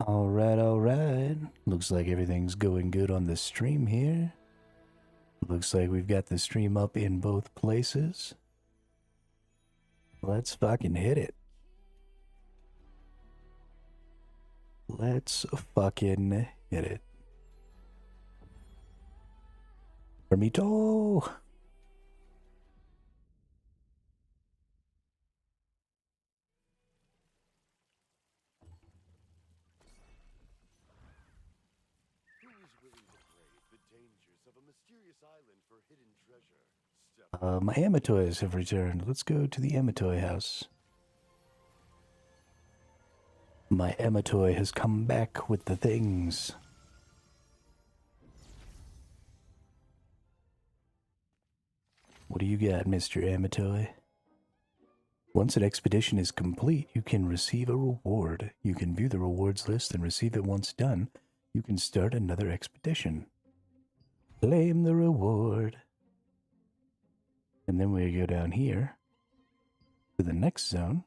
Alright. Looks like everything's going good on the stream here. Looks like we've got the stream up in both places. Let's fucking hit it. Let's fucking hit it. Permito! My Amatoys have returned. Let's go to the Amatoy house. My Amatoy has come back with the things. What do you got, Mr. Amatoy? Once an expedition is complete, you can receive a reward. You can view the rewards list and receive it once done. You can start another expedition. Claim the reward. And then we go down here to the next zone.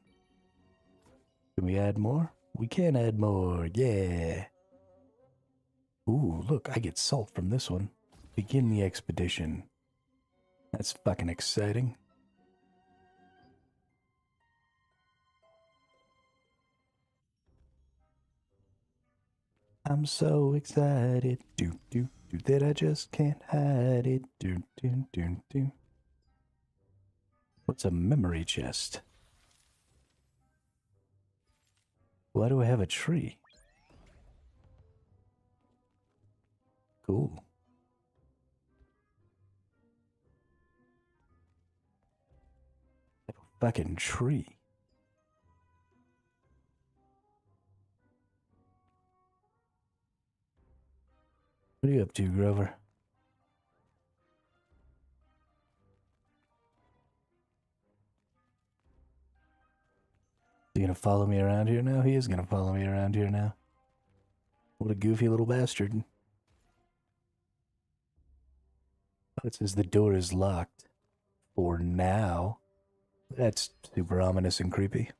Can we add more? We can add more, yeah. Ooh, look, I get salt from this one. Begin the expedition. That's fucking exciting. I'm so excited, that I just can't hide it, What's a memory chest? Why do I have a tree? Cool. I have a fucking tree. What are you up to, Grover? Is he gonna follow me around here now? He is gonna follow me around here now. What a goofy little bastard. Oh, it says the door is locked. For now. That's super ominous and creepy.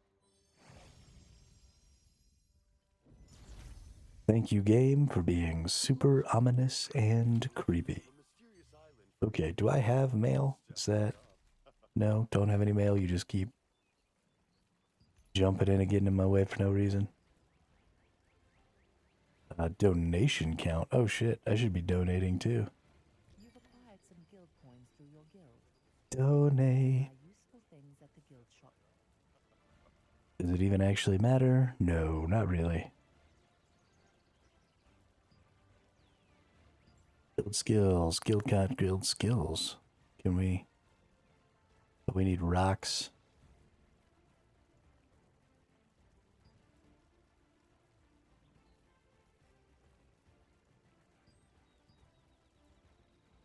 Thank you, game, for being super ominous and creepy. Okay, do I have mail? Is that... No, don't have any mail. You just keep jumping in and getting in my way for no reason. Donation count. Oh shit, I should be donating too. You've acquired some guild coins through your guild. Donate. Useful things at the guild shop. Does it even actually matter? No, not really. Guild skills. Guild skills. Can we... We need rocks.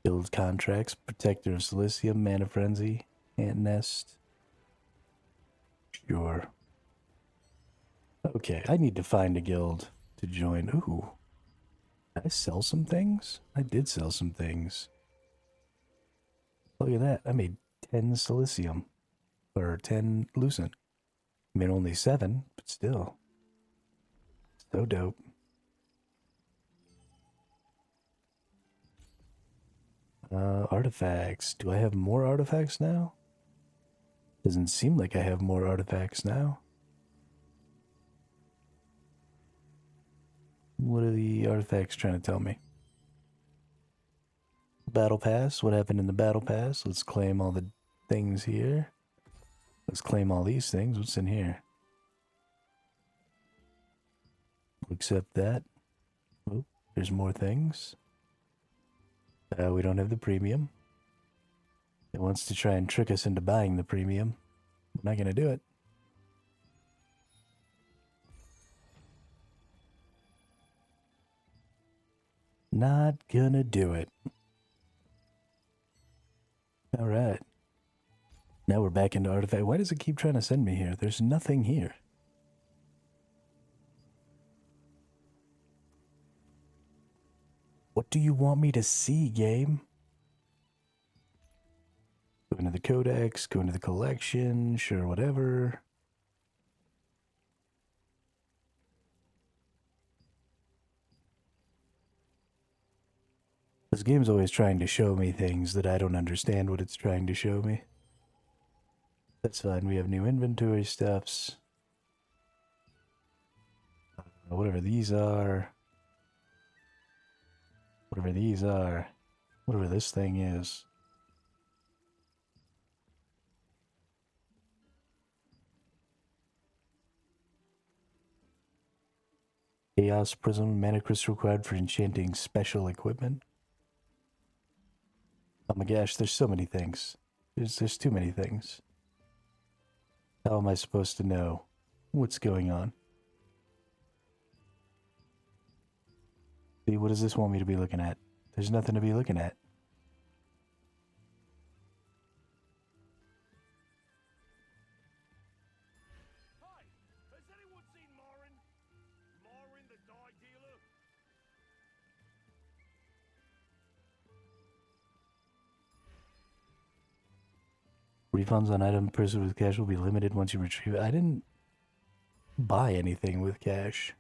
Guild contracts. Protector of Silicium. Mana Frenzy. Ant Nest. Sure. Okay, I need to find a guild to join. Ooh. Did I sell some things? I did sell some things. Look at that. I made 10 silicium. Or 10 lucent. I mean, only 7, but still. So dope. Artifacts. Do I have more artifacts now? Doesn't seem like I have more artifacts now. What are the artifacts trying to tell me? Battle Pass. What happened in the Battle Pass? Let's claim all the things here. Let's claim all these things. What's in here? We'll accept that. Oh, there's more things. We don't have the premium. It wants to try and trick us into buying the premium. We're not going to do it. Not gonna do it. Alright. Now we're back into artifact. Why does it keep trying to send me here? There's nothing here. What do you want me to see, game? Go into the codex, go into the collection, sure, whatever. This game's always trying to show me things that I don't understand what it's trying to show me. That's fine. We have new inventory stuffs. Whatever these are. Whatever these are. Whatever this thing is. Chaos Prism, mana crystal required for enchanting special equipment. Oh my gosh, there's so many things. There's too many things. How am I supposed to know what's going on? See, what does this want me to be looking at? There's nothing to be looking at. Hi, has anyone seen Marin? Marin the dye dealer? Refunds on item purchased with cash will be limited once you retrieve it. I didn't buy anything with cash.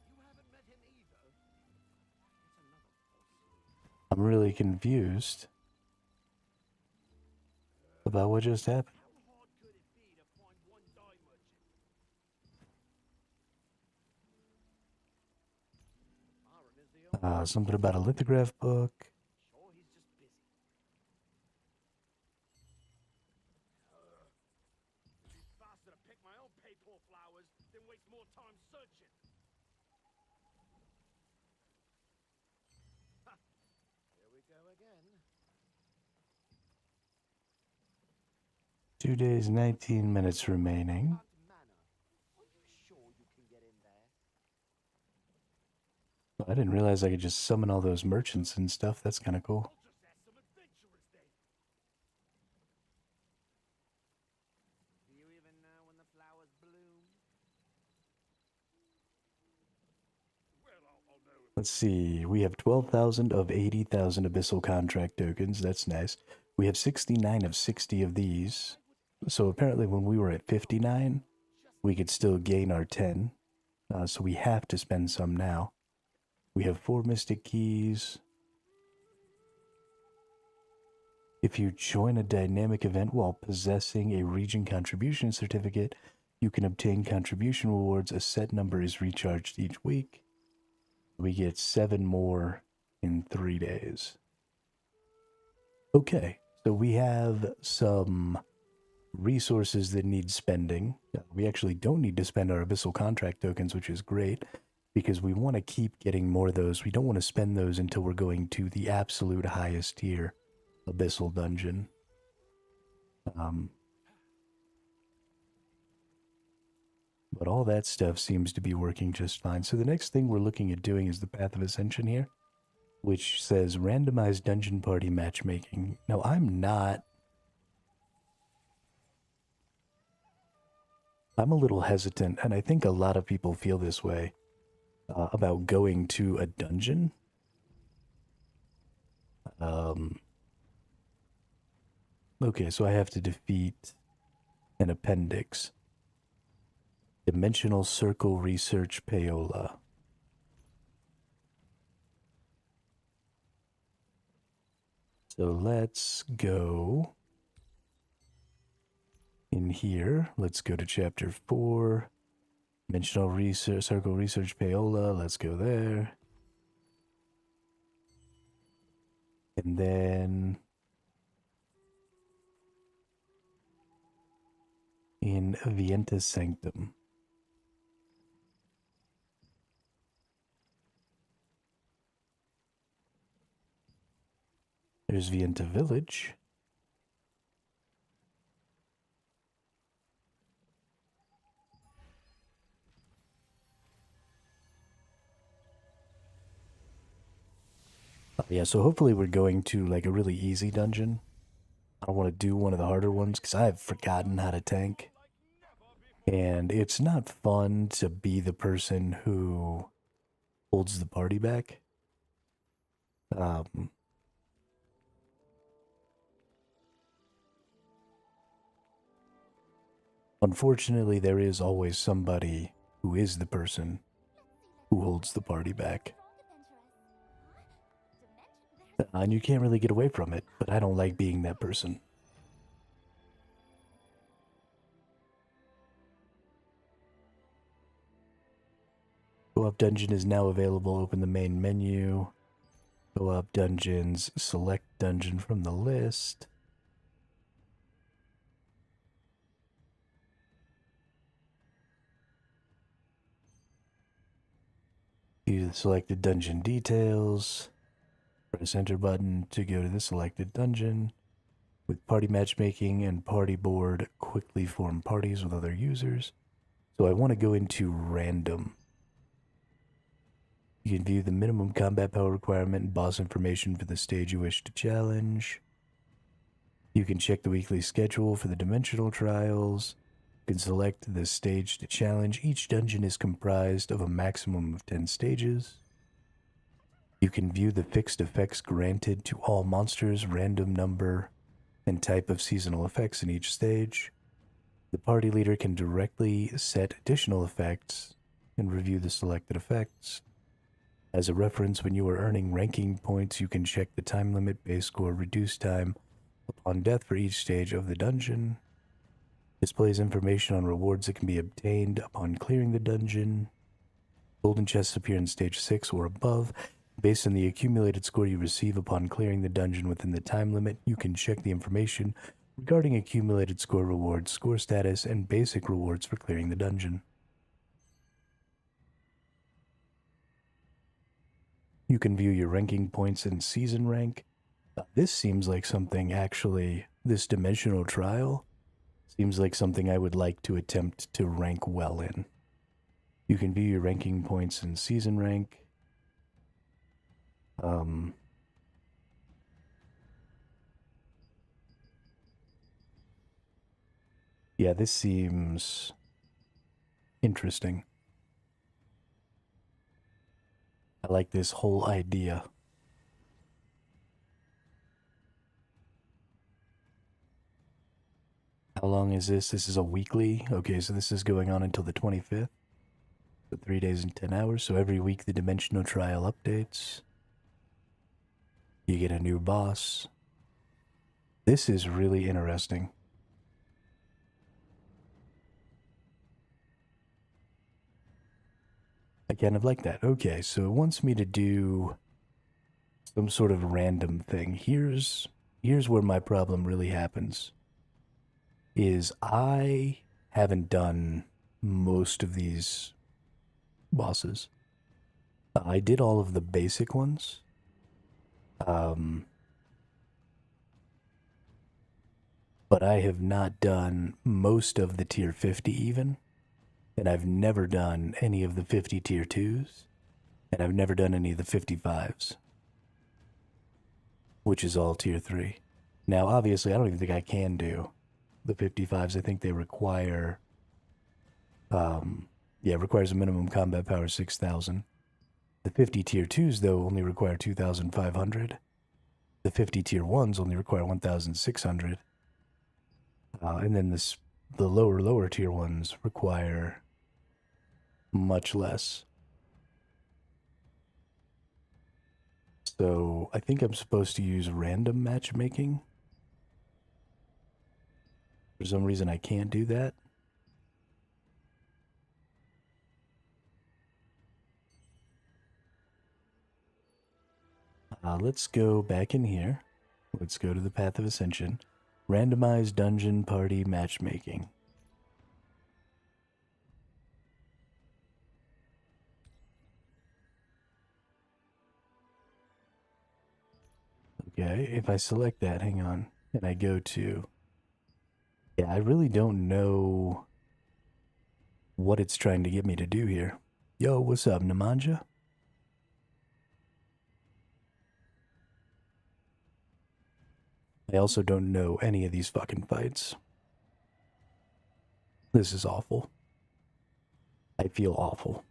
You haven't met him either. It's another false. I'm really confused about what just happened. How hard could it be to find one dye merchant? Marin is the only. Something about a lithograph book. Sure, he's just busy. It'd be faster to pick my own paper flowers than waste more time searching. Ha! Here we go again. 2 days, 19 minutes remaining. Manor. Are you sure you can get in there? I didn't realize I could just summon all those merchants and stuff. That's kind of cool. I'll just ask some adventurers then. Do you even know when the flowers bloom? Well, I'll know if Let's see. We have 12,000 of 80,000 abyssal contract tokens. That's nice. We have 69 of 60 of these. So apparently when we were at 59, we could still gain our 10. So we have to spend some now. We have 4 mystic keys. If you join a dynamic event while possessing a region contribution certificate, you can obtain contribution rewards. A set number is recharged each week. We get 7 more in 3 days. Okay, so we have some resources that need spending. We actually don't need to spend our abyssal contract tokens, which is great, because we want to keep getting more of those. We don't want to spend those until we're going to the absolute highest tier abyssal dungeon. But all that stuff seems to be working just fine. So the next thing we're looking at doing is the Path of Ascension here, which says randomized dungeon party matchmaking. Now, I'm a little hesitant, and I think a lot of people feel this way about going to a dungeon. Okay, so I have to defeat an appendix. Dimensional Circle Research Payola. So let's go in here. Let's go to chapter 4. Dimensional Research, Circle Research Payola. Let's go there. And then in Vienta Sanctum. There's Vienta Village. Yeah, so hopefully we're going to like a really easy dungeon. I don't want to do one of the harder ones because I've forgotten how to tank. And it's not fun to be the person who holds the party back. Unfortunately, there is always somebody who is the person who holds the party back. And you can't really get away from it, but I don't like being that person. Co-op dungeon is now available. Open the main menu. Co-op dungeons. Select dungeon from the list. View the selected dungeon details. Press enter button to go to the selected dungeon. With party matchmaking and party board, quickly form parties with other users. So I want to go into random. You can view the minimum combat power requirement and boss information for the stage you wish to challenge. You can check the weekly schedule for the dimensional trials. You can select the stage to challenge. Each dungeon is comprised of a maximum of 10 stages. You can view the fixed effects granted to all monsters, random number, and type of seasonal effects in each stage. The party leader can directly set additional effects and review the selected effects. As a reference, when you are earning ranking points, you can check the time limit, base score, reduce time upon death for each stage of the dungeon. Displays information on rewards that can be obtained upon clearing the dungeon. Golden chests appear in stage 6 or above. Based on the accumulated score you receive upon clearing the dungeon within the time limit, you can check the information regarding accumulated score rewards, score status, and basic rewards for clearing the dungeon. You can view your ranking points and season rank. This seems like something actually, this dimensional trial seems like something I would like to attempt to rank well in. You can view your ranking points and season rank. Yeah, this seems interesting. I like this whole idea. How long is this? This is a weekly. Okay, so this is going on until the 25th. So 3 days and 10 hours. So every week the dimensional trial updates. You get a new boss. This is really interesting. I kind of like that. Okay, so it wants me to do some sort of random thing. Here's where my problem really happens. Is I haven't done most of these bosses. I did all of the basic ones. But I have not done most of the tier 50 even. And I've never done any of the 50 tier 2s. And I've never done any of the 55s. Which is all tier 3. Now, obviously, I don't even think I can do the 55s. I think they require... yeah, it requires a minimum combat power 6,000. The 50 tier 2s, though, only require 2,500. The 50 tier 1s only require 1,600. And then the lower tier ones require much less. So I think I'm supposed to use random matchmaking. For some reason I can't do that. Let's go back in here. Let's go to the Path of Ascension. Randomized dungeon party matchmaking. Okay, if I select that, hang on, and I go to... Yeah, I really don't know what it's trying to get me to do here. Yo, what's up, Nemanja? I also don't know any of these fucking fights. This is awful. I feel awful.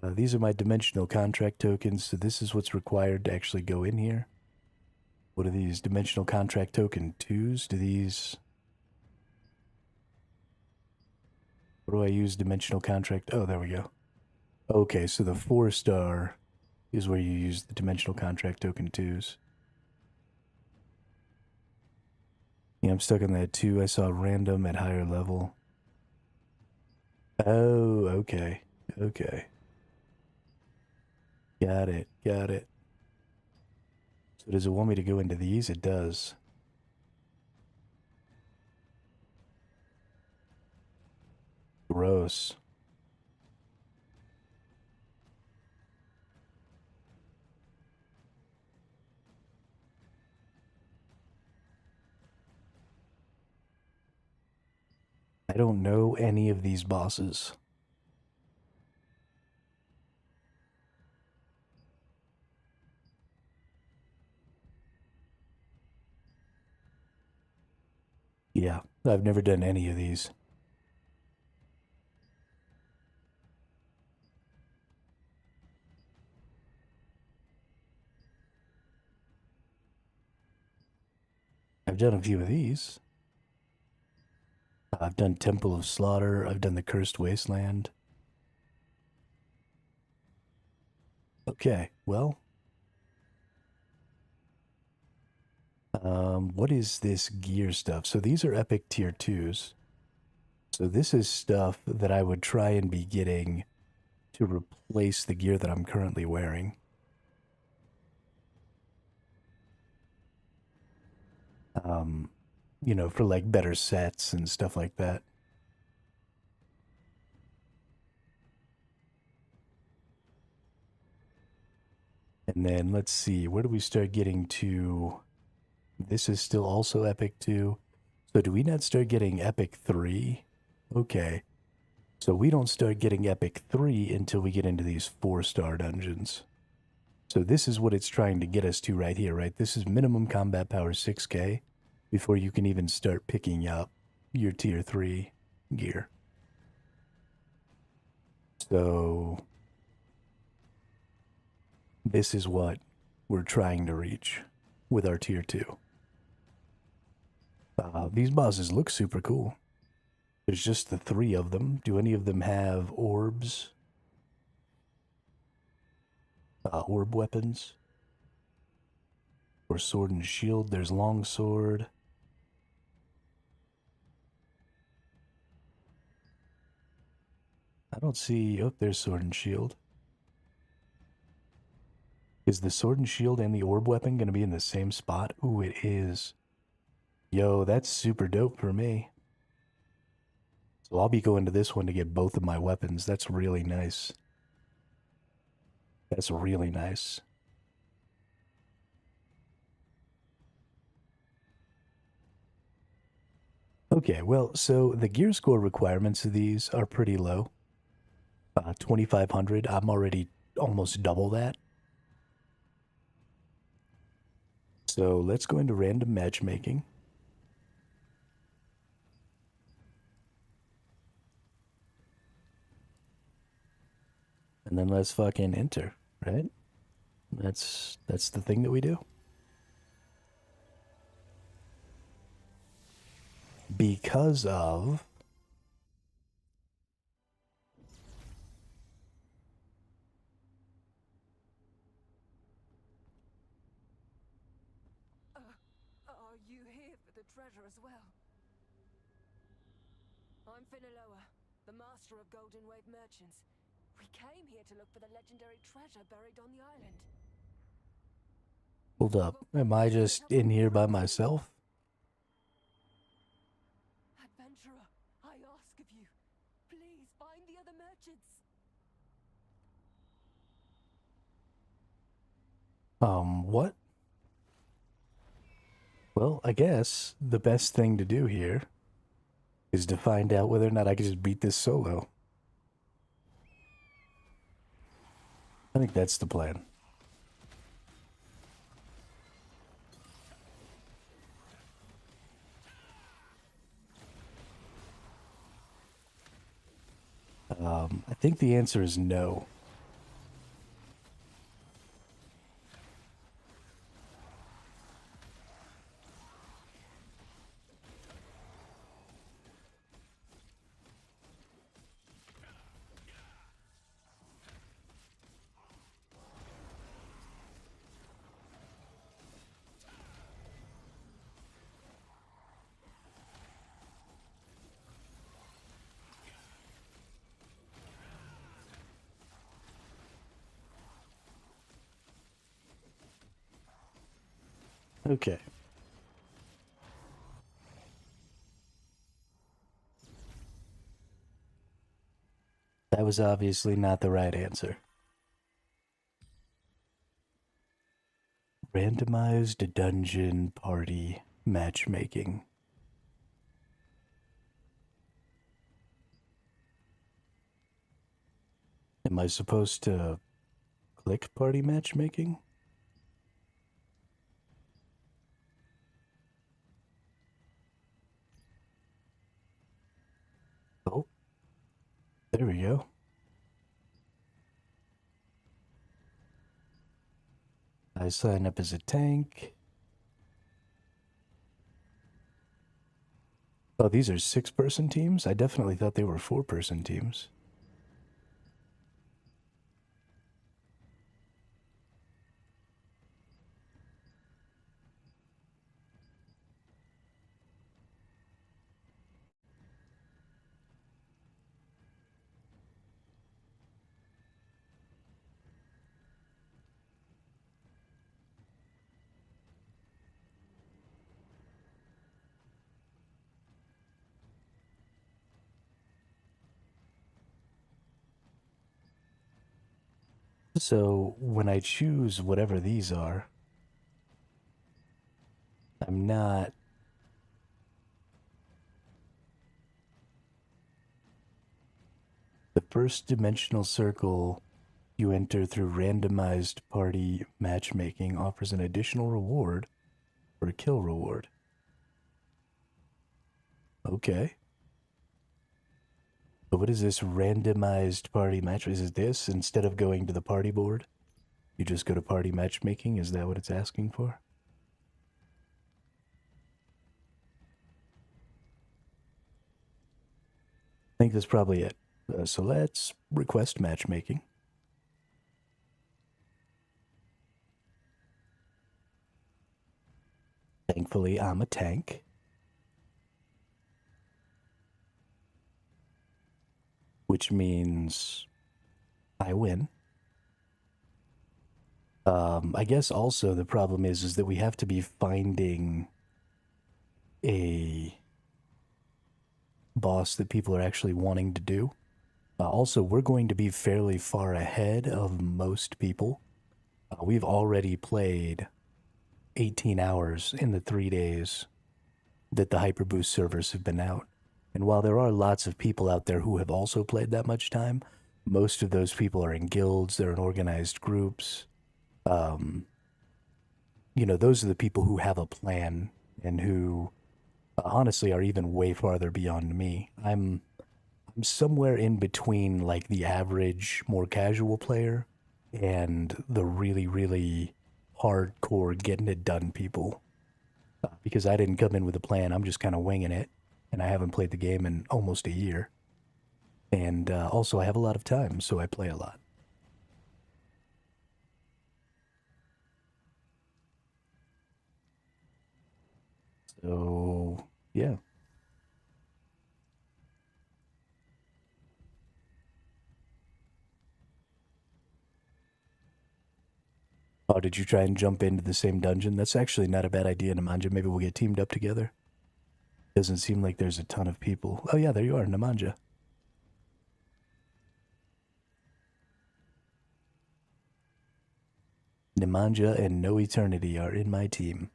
These are my dimensional contract tokens, so this is what's required to actually go in here. What are these? Dimensional contract token 2s? Do these... What do I use dimensional contract? Oh, there we go. Okay, so the 4-star is where you use the dimensional contract token 2s. Yeah, I'm stuck on that 2. I saw random at higher level. Oh, okay. Okay. Got it. Got it. So does it want me to go into these? It does. Gross. I don't know any of these bosses. Yeah, I've never done any of these. I've done a few of these. I've done Temple of Slaughter. I've done the Cursed Wasteland. Okay, well. What is this gear stuff? So these are epic tier 2s. So this is stuff that I would try and be getting to replace the gear that I'm currently wearing. You know, for like better sets and stuff like that. And then let's see, where do we start getting to? This is still also epic 2. So do we not start getting epic 3? Okay. So we don't start getting epic 3 until we get into these 4-star dungeons. So this is what it's trying to get us to right here, right? This is minimum combat power 6k before you can even start picking up your tier 3 gear. So this is what we're trying to reach with our tier 2. These bosses look super cool. There's just the 3 of them. Do any of them have orbs? Orb weapons? Or sword and shield? There's longsword. I don't see... Oh, there's sword and shield. Is the sword and shield and the orb weapon going to be in the same spot? Ooh, it is. Yo, that's super dope for me. So I'll be going to this one to get both of my weapons. That's really nice. That's really nice. Okay, well, so the gear score requirements of these are pretty low. 2,500. I'm already almost double that. So let's go into random matchmaking. And then let's fucking enter, right? That's the thing that we do. Because of... Are you here for the treasure as well? I'm Finaloa, the master of Golden Wave merchants. We came here to look for the legendary treasure buried on the island. Hold up. Am I just in here by myself? Adventurer, I ask of you, please find the other merchants. What? Well, I guess the best thing to do here is to find out whether or not I can just beat this solo. I think that's the plan. I think the answer is no. Okay. That was obviously not the right answer. Randomized dungeon party matchmaking. Am I supposed to click party matchmaking? Oh, there we go. I sign up as a tank. Oh, these are 6-person teams? I definitely thought they were 4-person teams. So when I choose whatever these are, I'm not... The first dimensional circle you enter through randomized party matchmaking offers an additional reward for a kill reward. Okay. But what is this randomized party match? Is it this? Instead of going to the party board, you just go to party matchmaking? Is that what it's asking for? I think that's probably it. So let's request matchmaking. Thankfully, I'm a tank. Which means I win. I guess also the problem is that we have to be finding a boss that people are actually wanting to do. Also, we're going to be fairly far ahead of most people. We've already played 18 hours in the 3 days that the hyperboost servers have been out. And while there are lots of people out there who have also played that much time, most of those people are in guilds, they're in organized groups. You know, those are the people who have a plan and who honestly are even way farther beyond me. I'm somewhere in between like the average, more casual player and the really, really hardcore getting it done people. Because I didn't come in with a plan, I'm just kind of winging it. And I haven't played the game in almost a year. And also I have a lot of time, so I play a lot. So, yeah. Oh, did you try and jump into the same dungeon? That's actually not a bad idea, Nemanja. Maybe we'll get teamed up together. Doesn't seem like there's a ton of people. Oh yeah, there you are, Nemanja. Nemanja and No Eternity are in my team.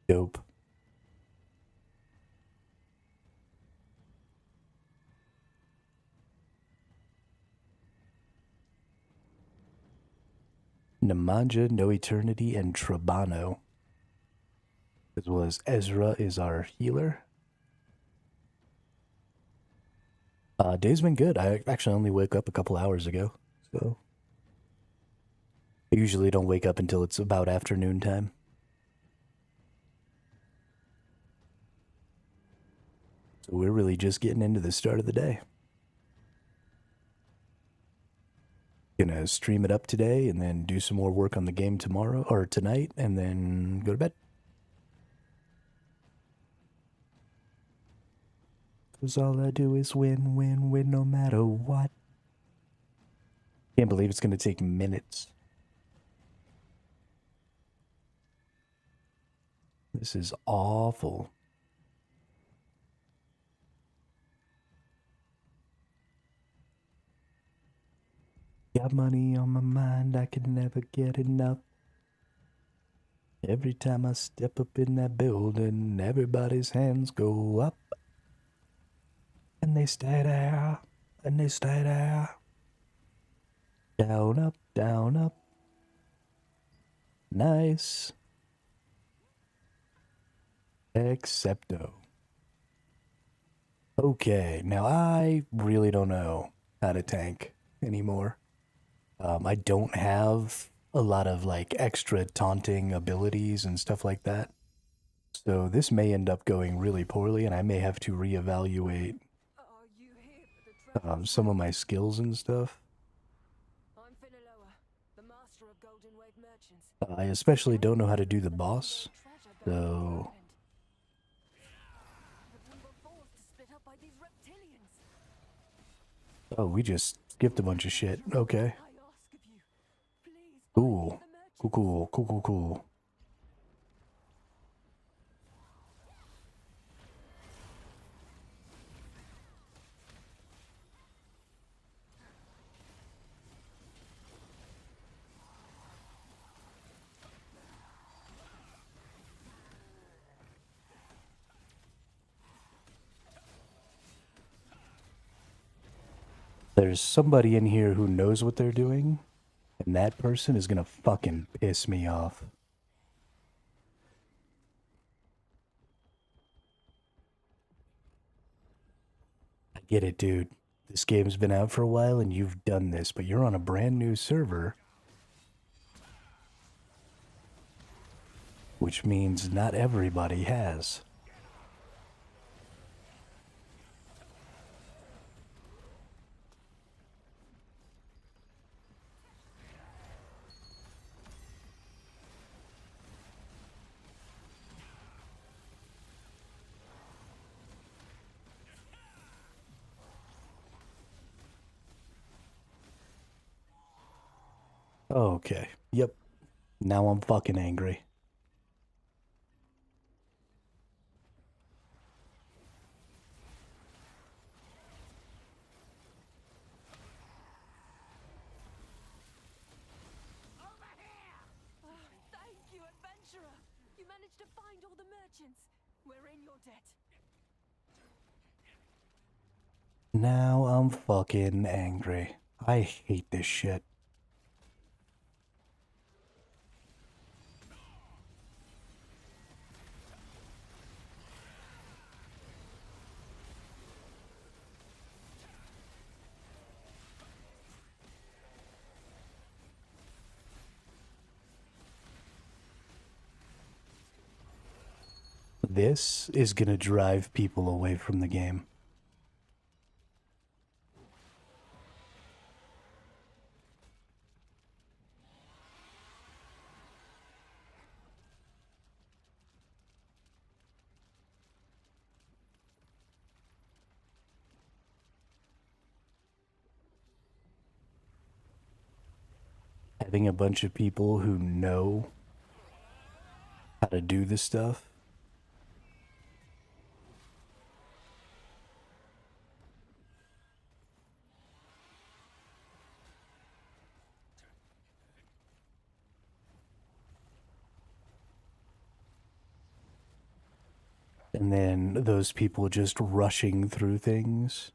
Dope. Nemanja, No Eternity, and Trabano. As well as Ezra is our healer. Day's been good. I actually only woke up a couple hours ago, so I usually don't wake up until it's about afternoon time. So we're really just getting into the start of the day. Gonna stream it up today and then do some more work on the game tomorrow or tonight and then go to bed. 'Cause all I do is win, win, win no matter what. Can't believe it's gonna take minutes. This is awful. Got money on my mind, I can never get enough. Every time I step up in that building, everybody's hands go up. And they stay there, and they stay there. Down, up, down, up. Nice. Excepto. Okay, now I really don't know how to tank anymore. I don't have a lot of like extra taunting abilities and stuff like that. So this may end up going really poorly and I may have to reevaluate Are you here for the treasure? some of my skills and stuff. I'm Finaloa, the master of Golden Wave merchants. I especially don't know how to do the boss. So But we were forced to split up by these reptilians. oh, we just skipped a bunch of shit. Okay. I ask of you, please find Cool. the merchants. Cool. There's somebody in here who knows what they're doing, and that person is gonna fucking piss me off. I get it, dude. This game's been out for a while and you've done this, but you're on a brand new server. Which means not everybody has. Okay. Yep. Now I'm fucking angry. Thank you, adventurer. You managed to find all the merchants. We're in your debt. Now I'm fucking angry. I hate this shit. This is gonna drive people away from the game. Having a bunch of people who know how to do this stuff. And then those people just rushing through things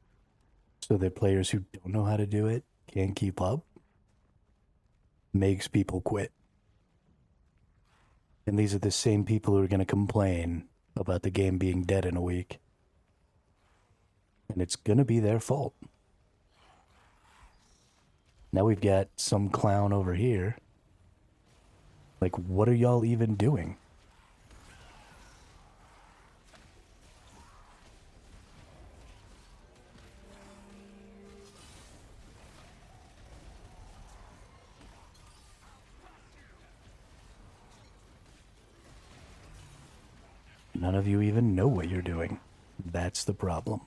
so that players who don't know how to do it can't keep up makes people quit. And these are the same people who are going to complain about the game being dead in a week. And it's going to be their fault. Now we've got some clown over here. Like, what are y'all even doing? None of you even know what you're doing. That's the problem.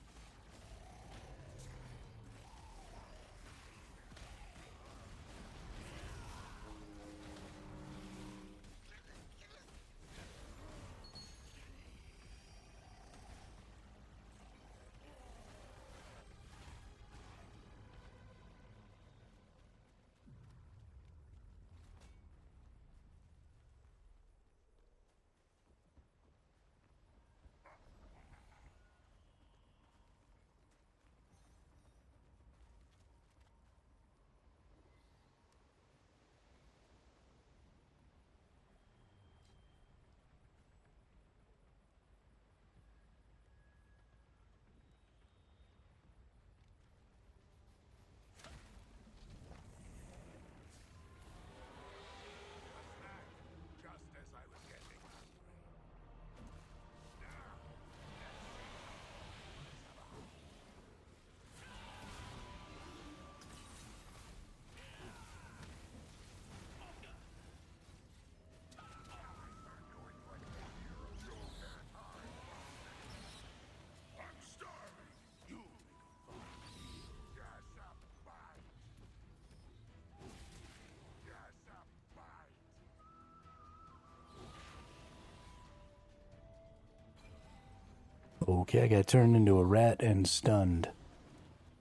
Okay, I got turned into a rat and stunned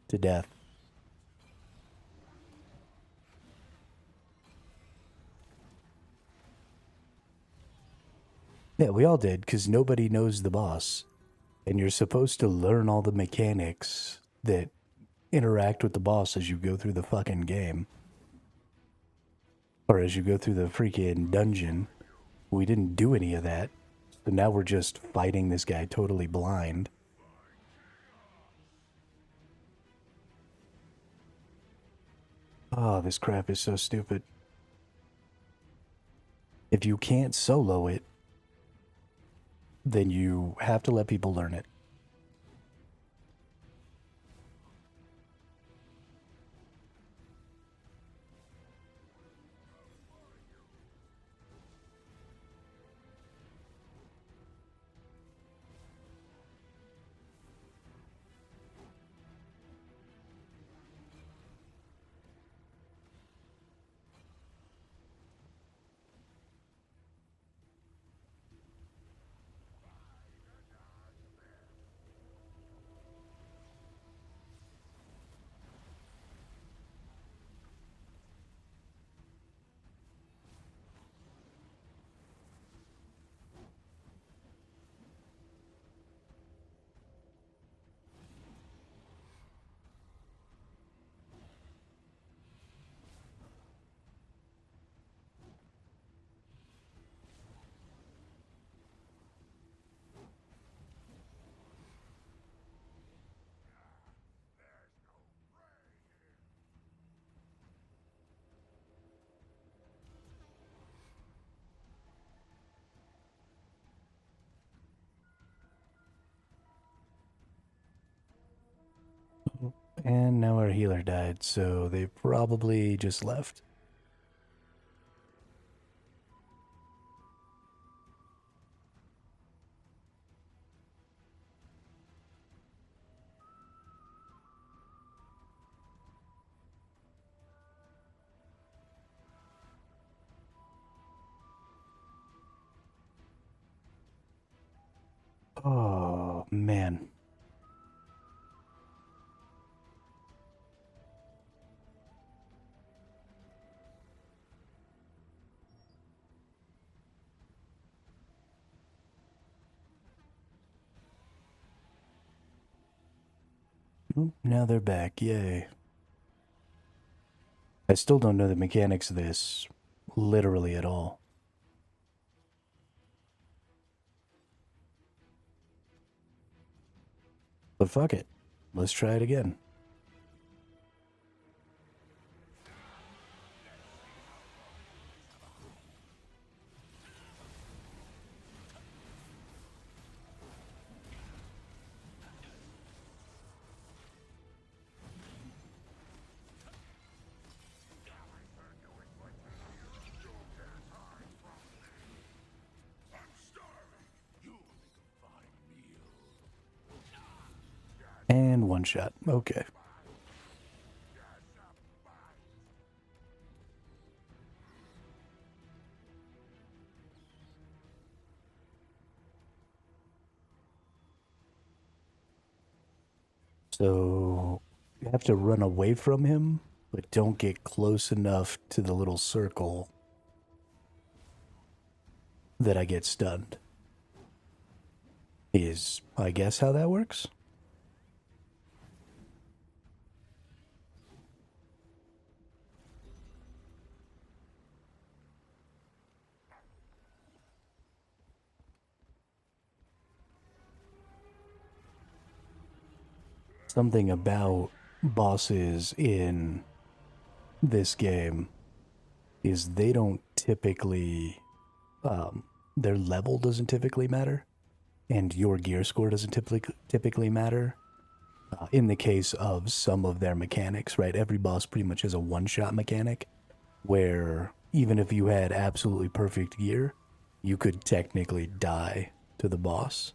to death. Yeah, we all did, because nobody knows the boss. And you're supposed to learn all the mechanics that interact with the boss as you go through the fucking game. Or as you go through the freaking dungeon. We didn't do any of that. So now we're just fighting this guy totally blind. Oh, this crap is so stupid. If you can't solo it, then you have to let people learn it. And now our healer died, so they probably just left. Oh, man. Now they're back, yay. I still don't know the mechanics of this literally at all. But fuck it. Let's try it again. And one shot. Okay. So you have to run away from him, but don't get close enough to the little circle that I get stunned. Is, I guess, how that works? Something about bosses in this game is they don't typically, their level doesn't typically matter, and your gear score doesn't typically matter. In the case of some of their mechanics, right? Every boss pretty much has a one-shot mechanic, where even if you had absolutely perfect gear, you could technically die to the boss.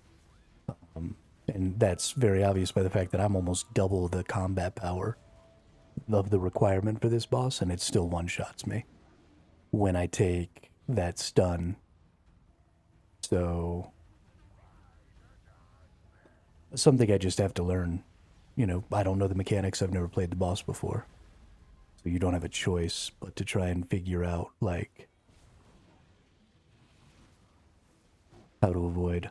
And that's very obvious by the fact that I'm almost double the combat power of the requirement for this boss, and it still one-shots me when I take that stun. So something I just have to learn. You know, I don't know the mechanics. I've never played the boss before. So you don't have a choice but to try and figure out, like, how to avoid.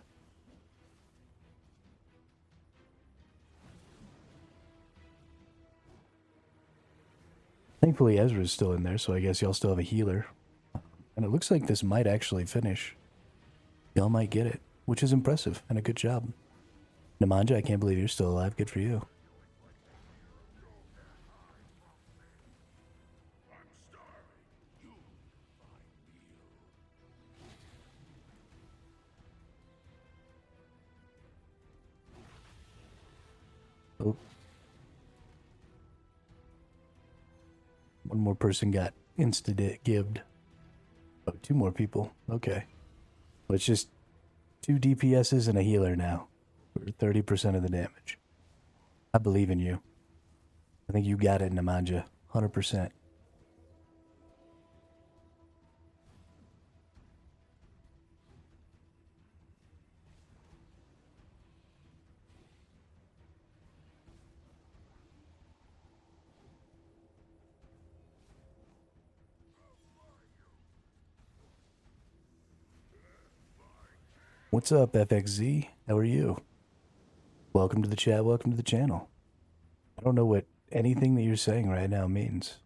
Thankfully, Ezra's still in there, so I guess y'all still have a healer. And it looks like this might actually finish. Y'all might get it, which is impressive, and a good job. Nemanja, I can't believe you're still alive. Good for you. Oh. One more person got insta-gibbed. Oh, two more people. Okay. Well, it's just 2 DPSs and a healer now. For 30% of the damage. I believe in you. I think you got it, Nemanja. 100%. What's up, FXZ? How are you? Welcome to the chat, welcome to the channel. I don't know what anything that you're saying right now means.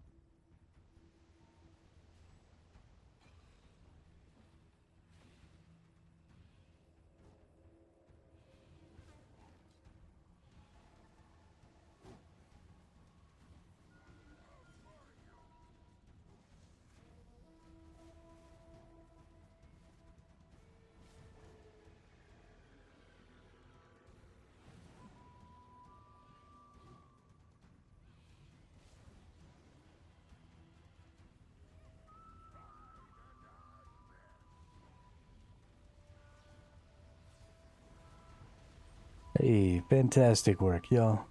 Hey, fantastic work, y'all.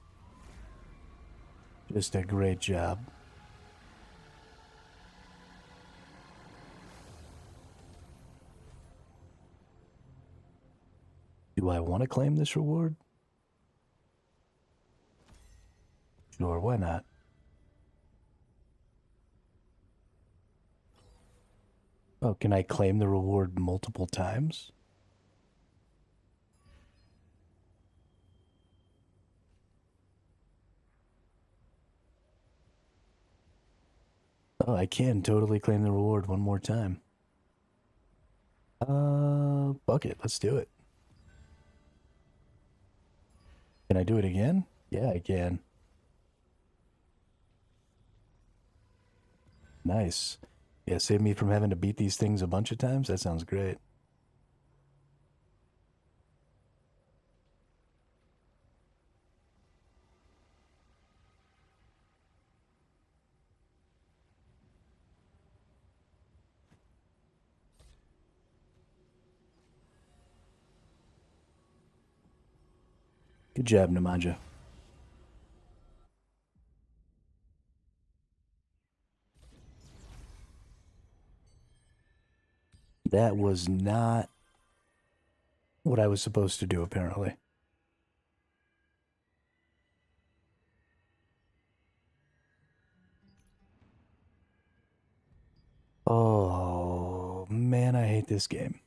Just a great job. Do I want to claim this reward? Sure, why not? Oh, can I claim the reward multiple times? Oh, I can totally claim the reward one more time. Fuck it, let's do it. Can I do it again? Yeah, I can. Nice. Yeah, save me from having to beat these things a bunch of times? That sounds great. Good job, Nemanja. That was not what I was supposed to do, apparently. Oh, man, I hate this game.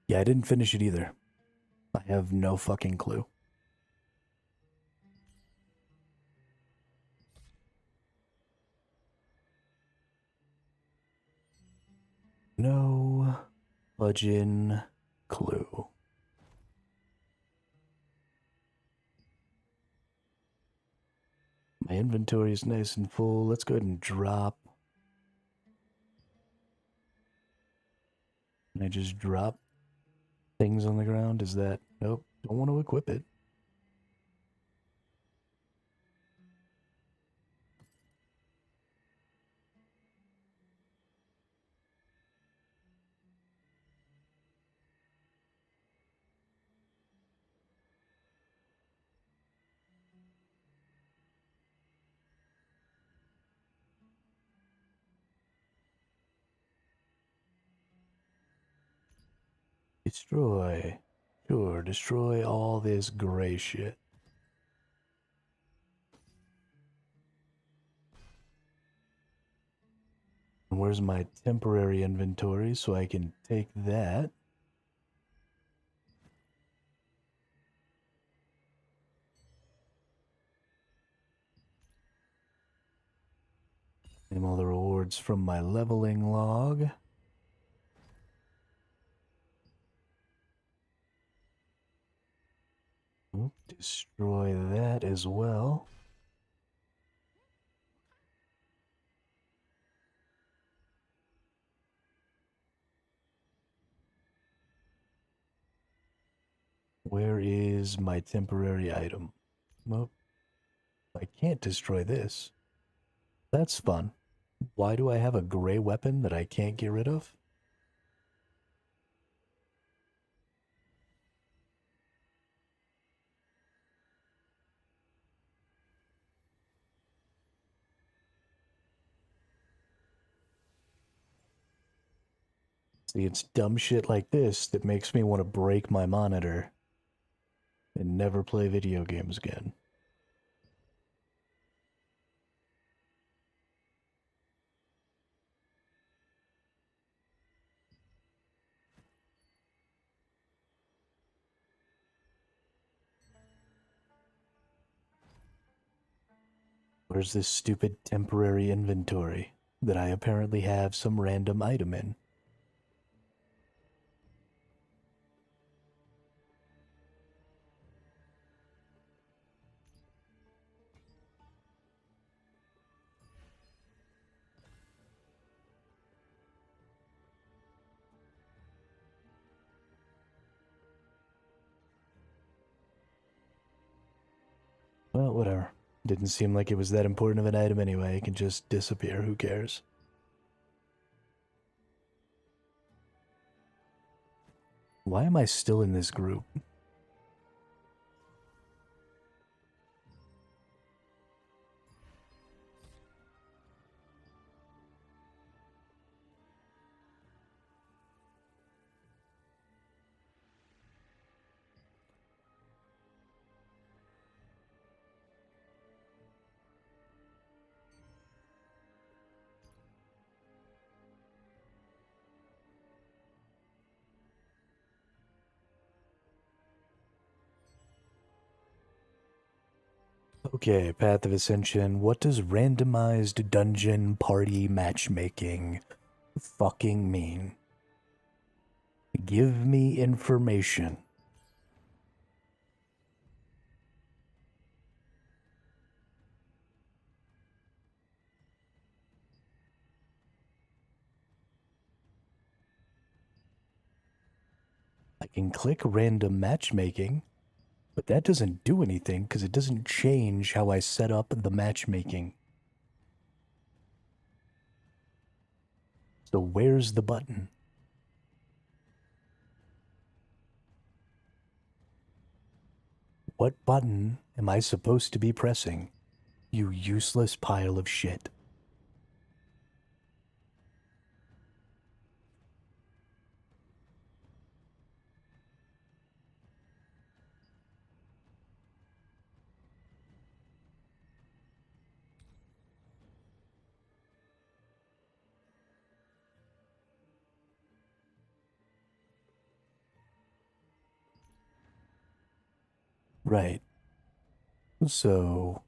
Yeah, I didn't finish it either. I have no fucking clue. No budging clue. My inventory is nice and full. Let's go ahead and drop. Can I just drop things on the ground? Is that... Nope, don't want to equip it. Destroy. Sure, destroy all this gray shit. And where's my temporary inventory so I can take that? Name all the rewards from my leveling log. Oop, destroy that as well. Where is my temporary item? Well, I can't destroy this. That's fun. Why do I have a gray weapon that I can't get rid of? See, it's dumb shit like this that makes me want to break my monitor and never play video games again. Where's this stupid temporary inventory that I apparently have some random item in? Well, whatever. Didn't seem like it was that important of an item anyway. It can just disappear. Who cares? Why am I still in this group? Okay, Path of Ascension. What does randomized dungeon party matchmaking fucking mean? Give me information. I can click random matchmaking, but that doesn't do anything because it doesn't change how I set up the matchmaking. So where's the button? What button am I supposed to be pressing? You useless pile of shit. Right. So,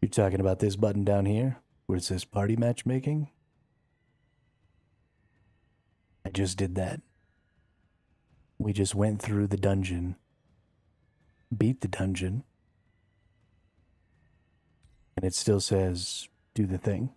you're talking about this button down here, where it says party matchmaking? just did that. We just went through the dungeon, beat the dungeon, and it still says, do the thing.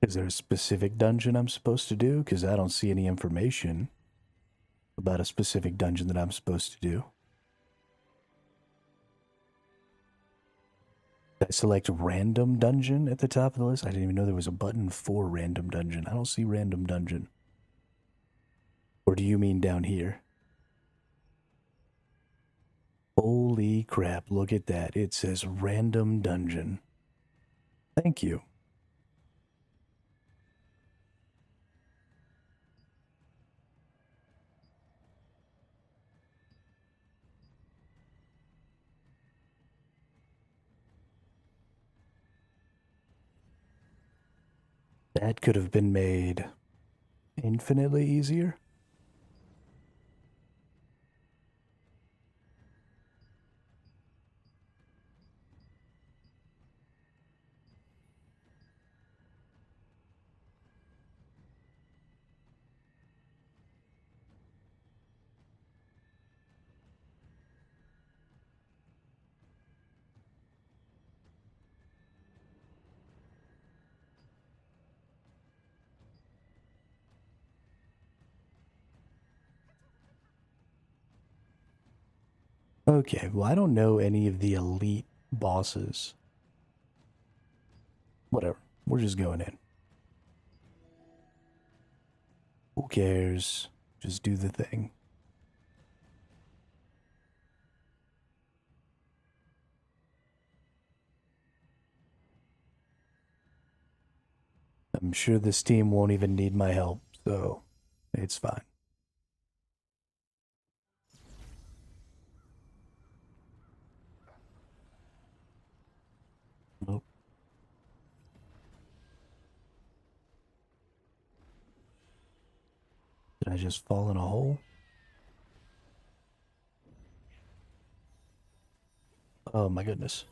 Is there a specific dungeon I'm supposed to do? Because I don't see any information about a specific dungeon that I'm supposed to do. Did I select random dungeon at the top of the list? I didn't even know there was a button for random dungeon. I don't see random dungeon. Or do you mean down here? Holy crap, look at that. It says random dungeon. Thank you. That could have been made infinitely easier. Okay, well, I don't know any of the elite bosses. Whatever, we're just going in. Who cares? Just do the thing. I'm sure this team won't even need my help, so it's fine. Nope. Did I just fall in a hole? Oh my goodness.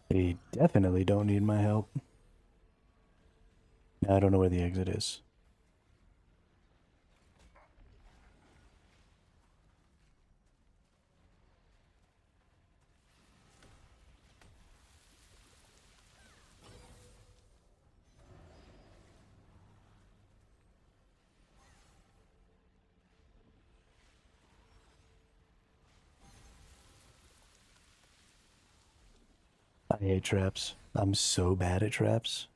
They definitely don't need my help. I don't know where the exit is. I hate traps. I'm so bad at traps.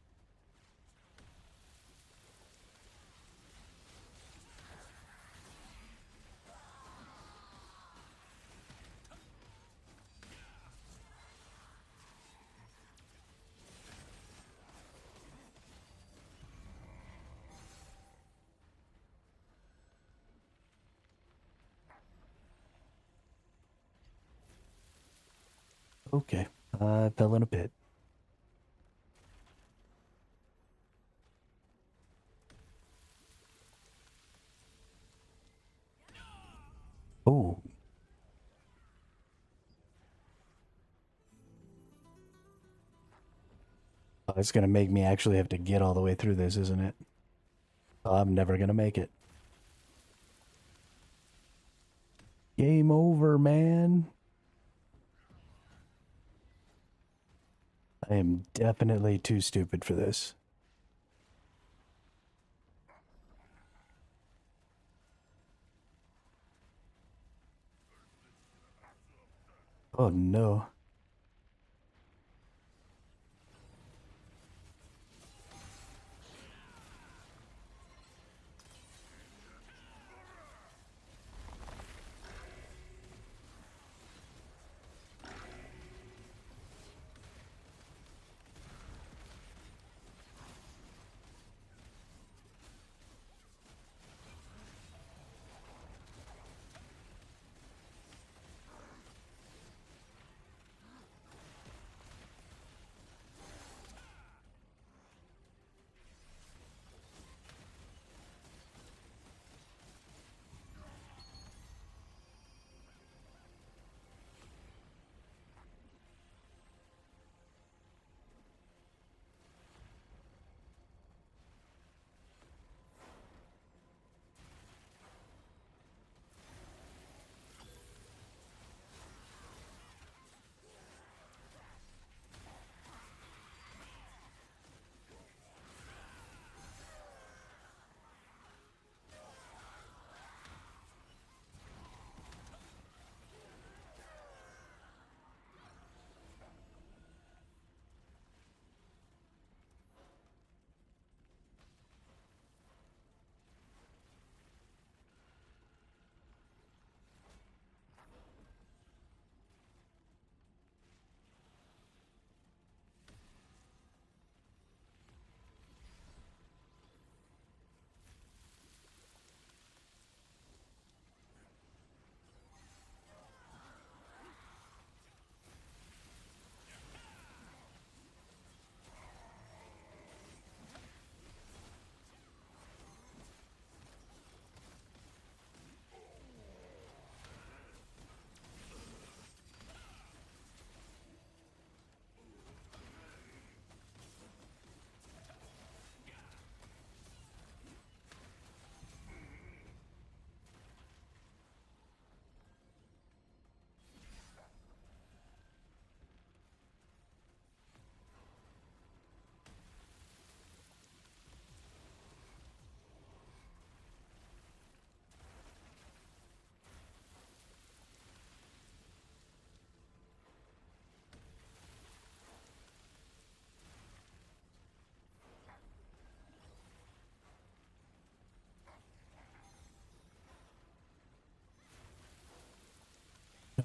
Okay, I fell in a pit. Oh. Oh, it's gonna make me actually have to get all the way through this, isn't it? Oh, I'm never gonna make it. Game over, man. I am definitely too stupid for this. Oh no.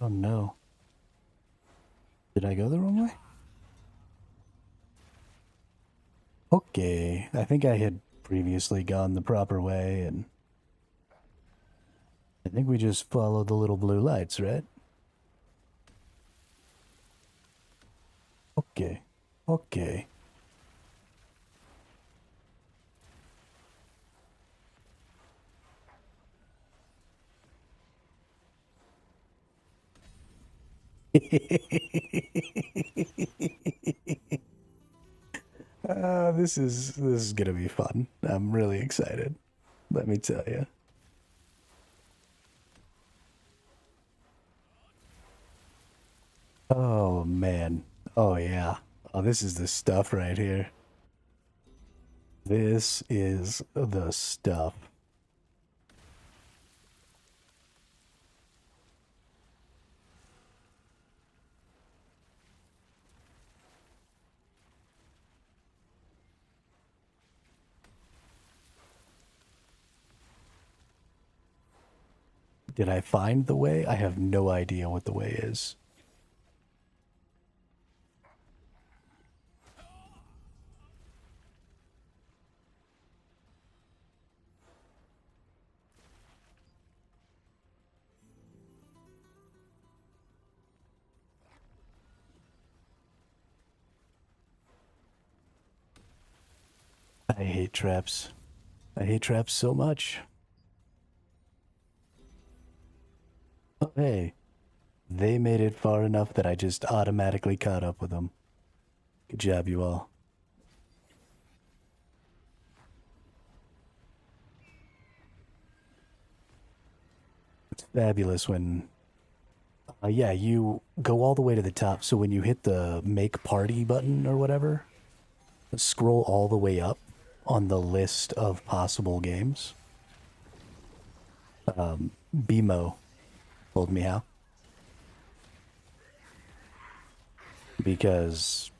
Oh no. Did I go the wrong way? Okay, I think I had previously gone the proper way, and I think we just followed the little blue lights, right? Okay, okay. This is gonna be fun. I'm really excited. Let me tell you. Oh man. Oh yeah. Oh, this is the stuff right here. This is the stuff. Did I find the way? I have no idea what the way is. I hate traps. I hate traps so much. Oh, hey, they made it far enough that I just automatically caught up with them. Good job, you all. It's fabulous when, yeah, you go all the way to the top. So when you hit the make party button or whatever, scroll all the way up on the list of possible games. BMO told me how. Because,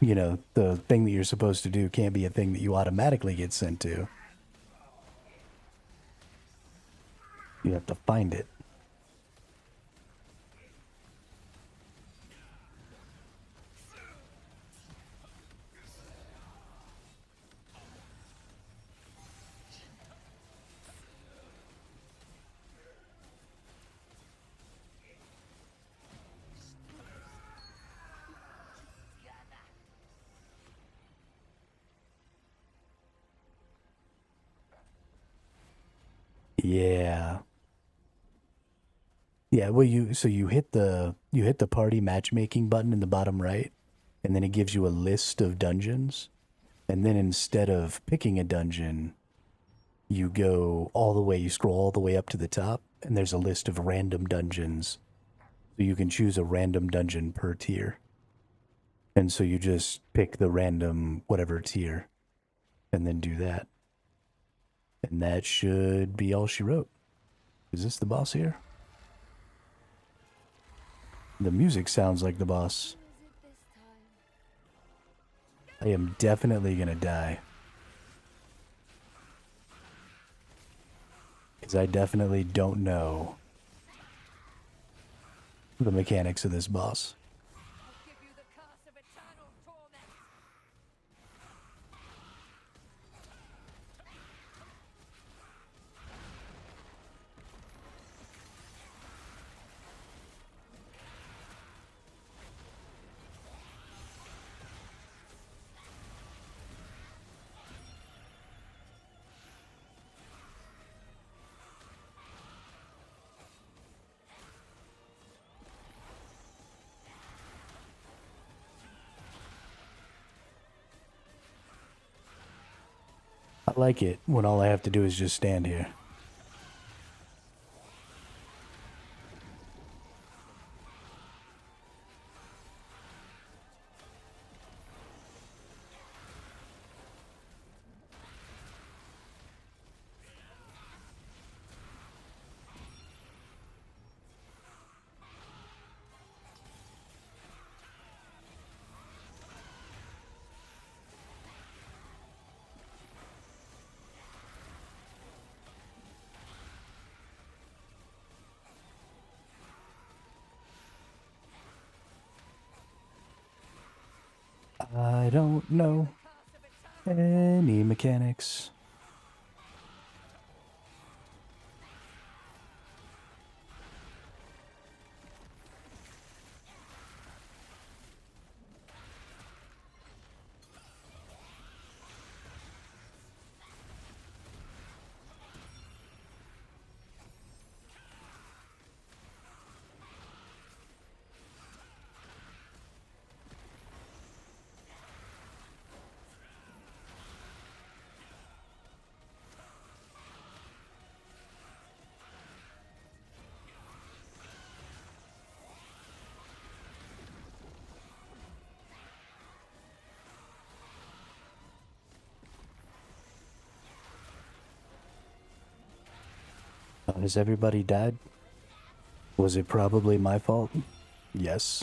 you know, the thing that you're supposed to do can't be a thing that you automatically get sent to. You have to find it. Yeah. Yeah, well you hit the party matchmaking button in the bottom right, and then it gives you a list of dungeons. And then instead of picking a dungeon, you go all the way, you scroll all the way up to the top, and there's a list of random dungeons. So you can choose a random dungeon per tier. And so you just pick the random whatever tier and then do that. And that should be all she wrote. Is this the boss here? The music sounds like the boss. I am definitely gonna die. Because I definitely don't know the mechanics of this boss. I'll give you the curse of eternal torment. I like it when all I have to do is just stand here. I don't know any mechanics. Has everybody died? Was it probably my fault? Yes.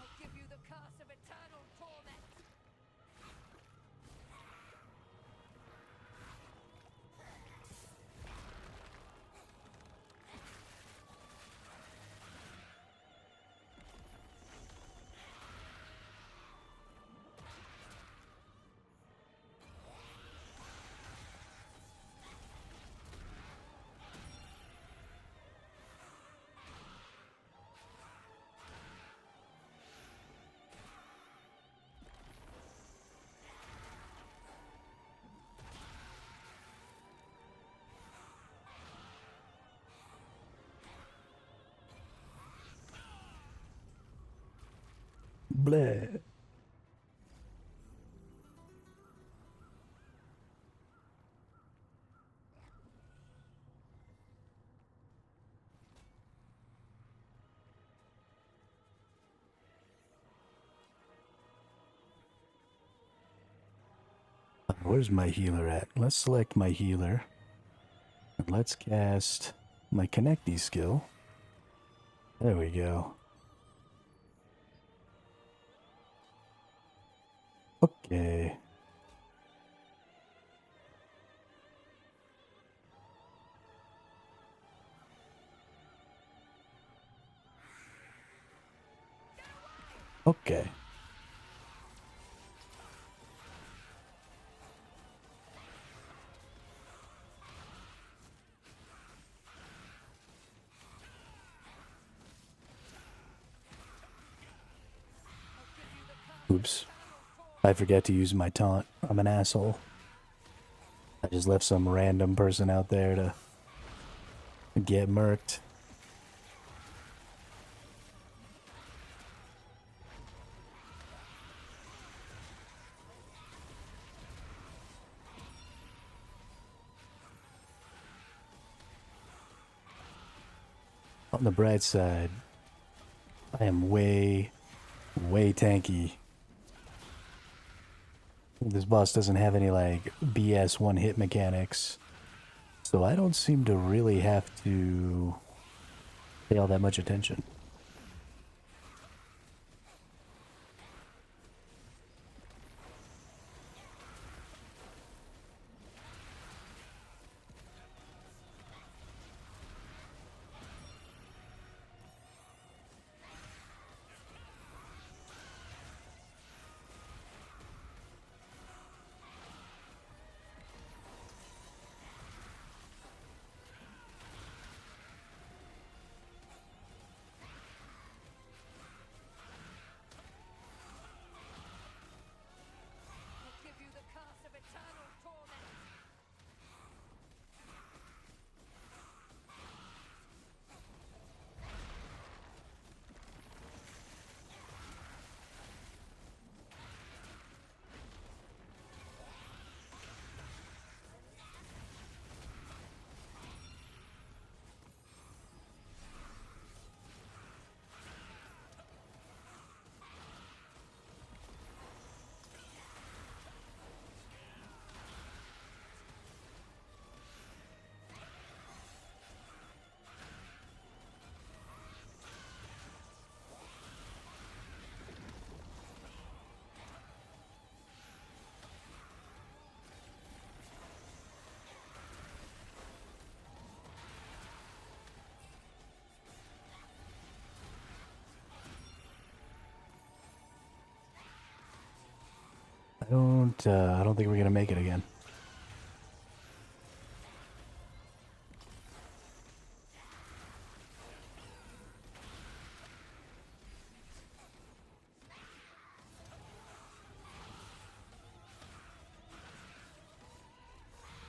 I'll give you the curse of eternal torment. Bleh. Where's my healer at? Let's select my healer. And let's cast my connecty skill. There we go. Okay. Okay. Oops. I forgot to use my taunt. I'm an asshole. I just left some random person out there to get murked. On the bright side, I am way tanky. This boss doesn't have any like BS one hit mechanics, so I don't seem to really have to pay all that much attention. I don't think we're gonna make it again.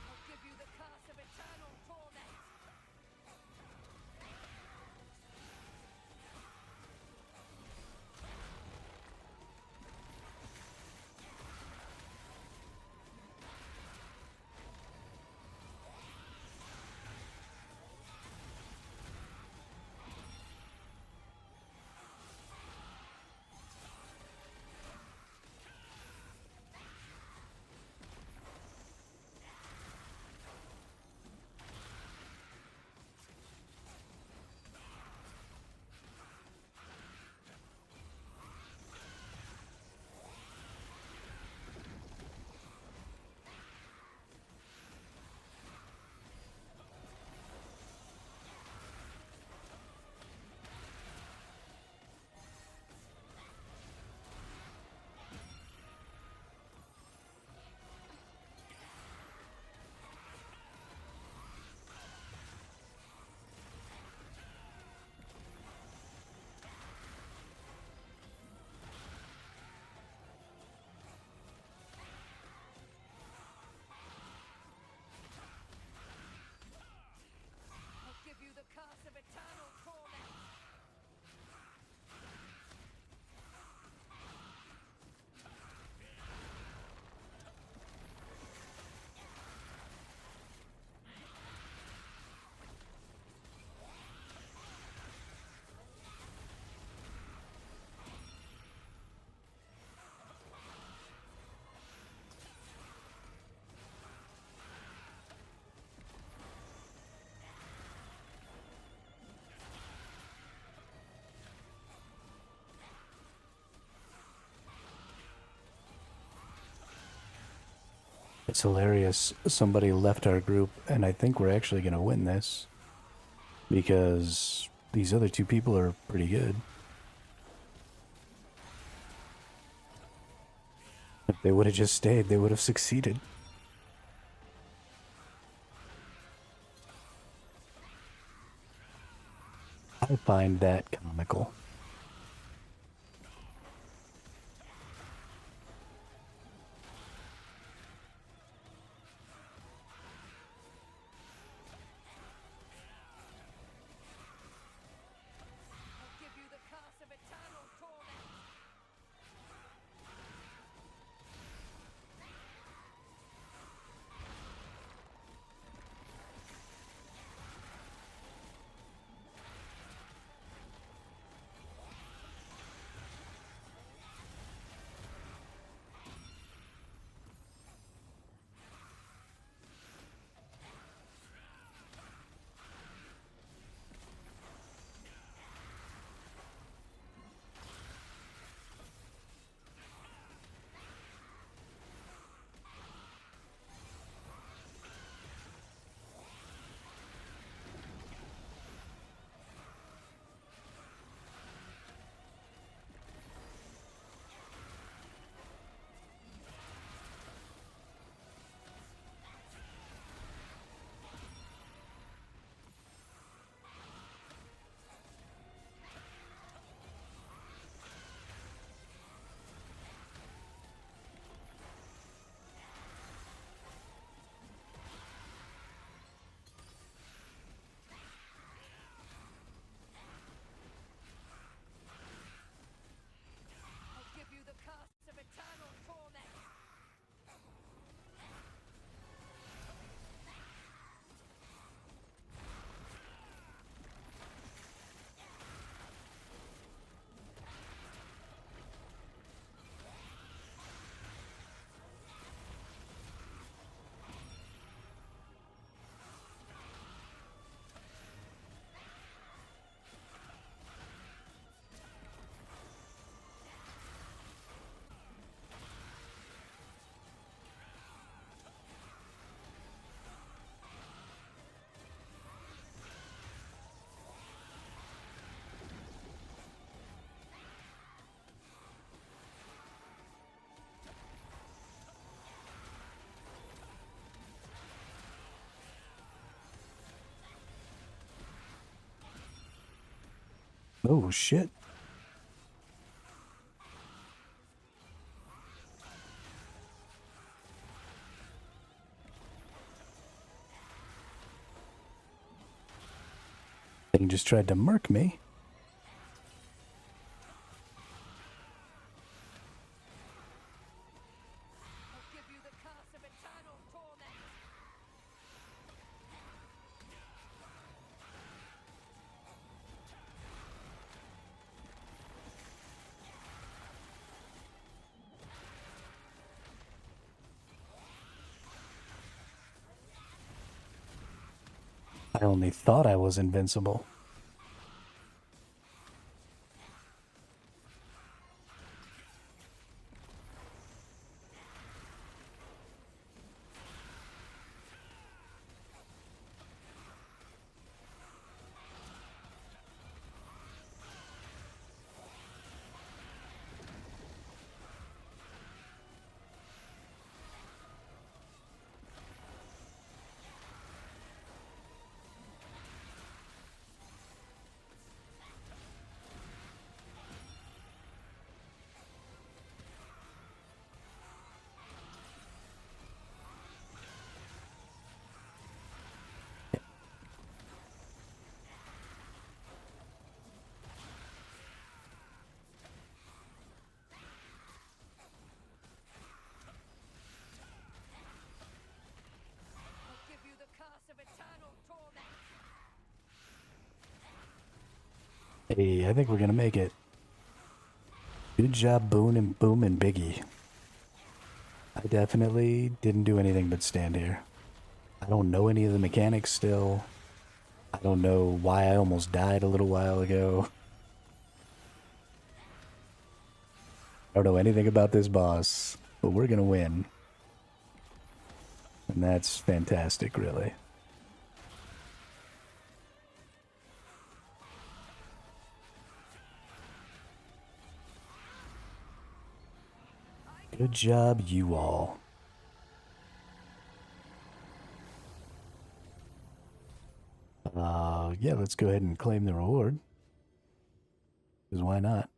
I'll give you the curse of eternal torment. I'll give you the curse of eternal torment. It's hilarious. Somebody left our group, and I think we're actually gonna win this because these other two people are pretty good. If they would have just stayed, they would have succeeded. I find that comical. I'll give you the curse of eternal torment. Oh, shit. Thing just tried to murk me. I'll give you the curse of eternal torment. I only thought I was invincible. I'll give you the curse of eternal torment. Hey, I think we're gonna make it. Good job, Boone and Boom and Biggie. I definitely didn't do anything but stand here. I don't know any of the mechanics still. I don't know why I almost died a little while ago. I don't know anything about this boss, but we're gonna win. And that's fantastic, really. Good job, you all. Yeah, let's go ahead and claim the reward. Because why not?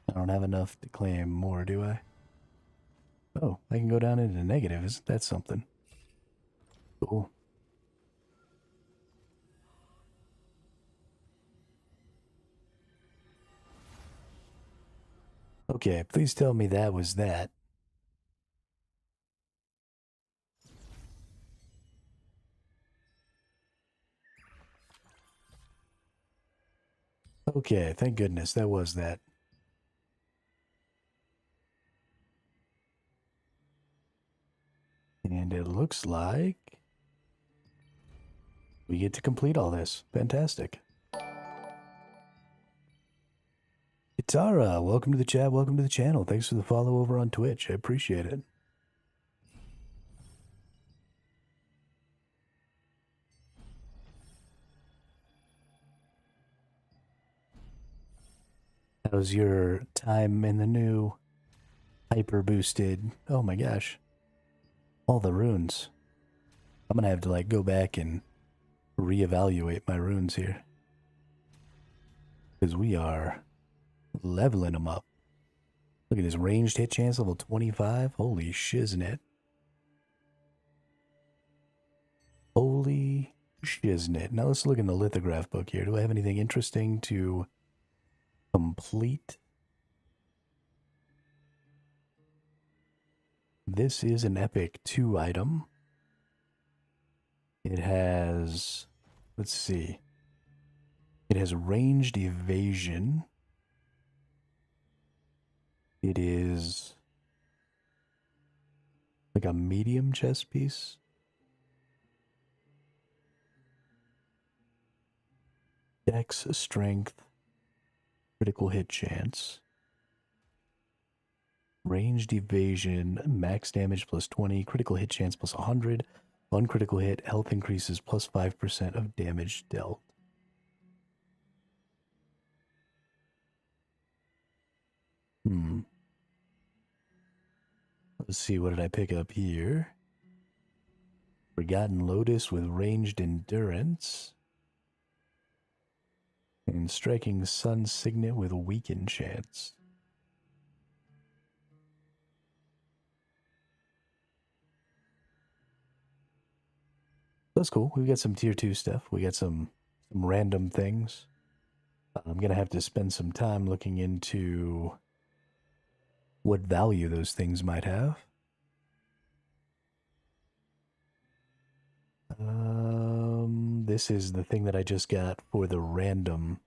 I don't have enough to claim more, do I? Oh, I can go down into negative. Isn't that something? Cool. Okay, please tell me that was that. Okay, thank goodness that was that. And it looks like we get to complete all this. Fantastic. Itara, welcome to the chat, welcome to the channel. Thanks for the follow over on Twitch. I appreciate it. How's your time in the new hyper boosted? Oh my gosh. All the runes. I'm gonna have to like go back and reevaluate my runes here. Because we are leveling them up. Look at this ranged hit chance level 25. Holy shiznit. Holy shiznit. Now let's look in the lithograph book here. Do I have anything interesting to complete? This is an epic 2 item. It has, let's see. It has ranged evasion. It is like a medium chest piece. Dex, strength, critical hit chance. Ranged evasion, max damage plus 20, critical hit chance plus 100. Uncritical hit, health increases plus 5% of damage dealt. Let's see, what did I pick up here? Forgotten Lotus with ranged endurance. And Striking Sun Signet with weakened chance. That's cool. We've got some tier 2 stuff. We got some random things. I'm going to have to spend some time looking into what value those things might have. This is the thing that I just got for the random.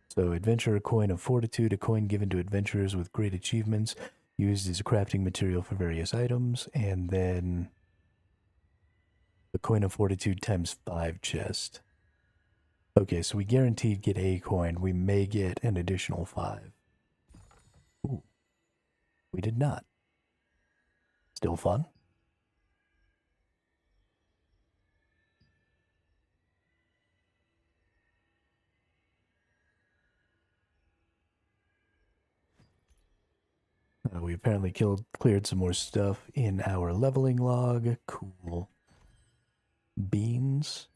So, Adventurer Coin of Fortitude, a coin given to adventurers with great achievements, used as a crafting material for various items, and then the Coin of Fortitude times 5 chest. Okay, so we guaranteed get a coin. We may get an additional 5. Ooh. We did not. Still fun. We apparently cleared some more stuff in our leveling log. Cool. Beans.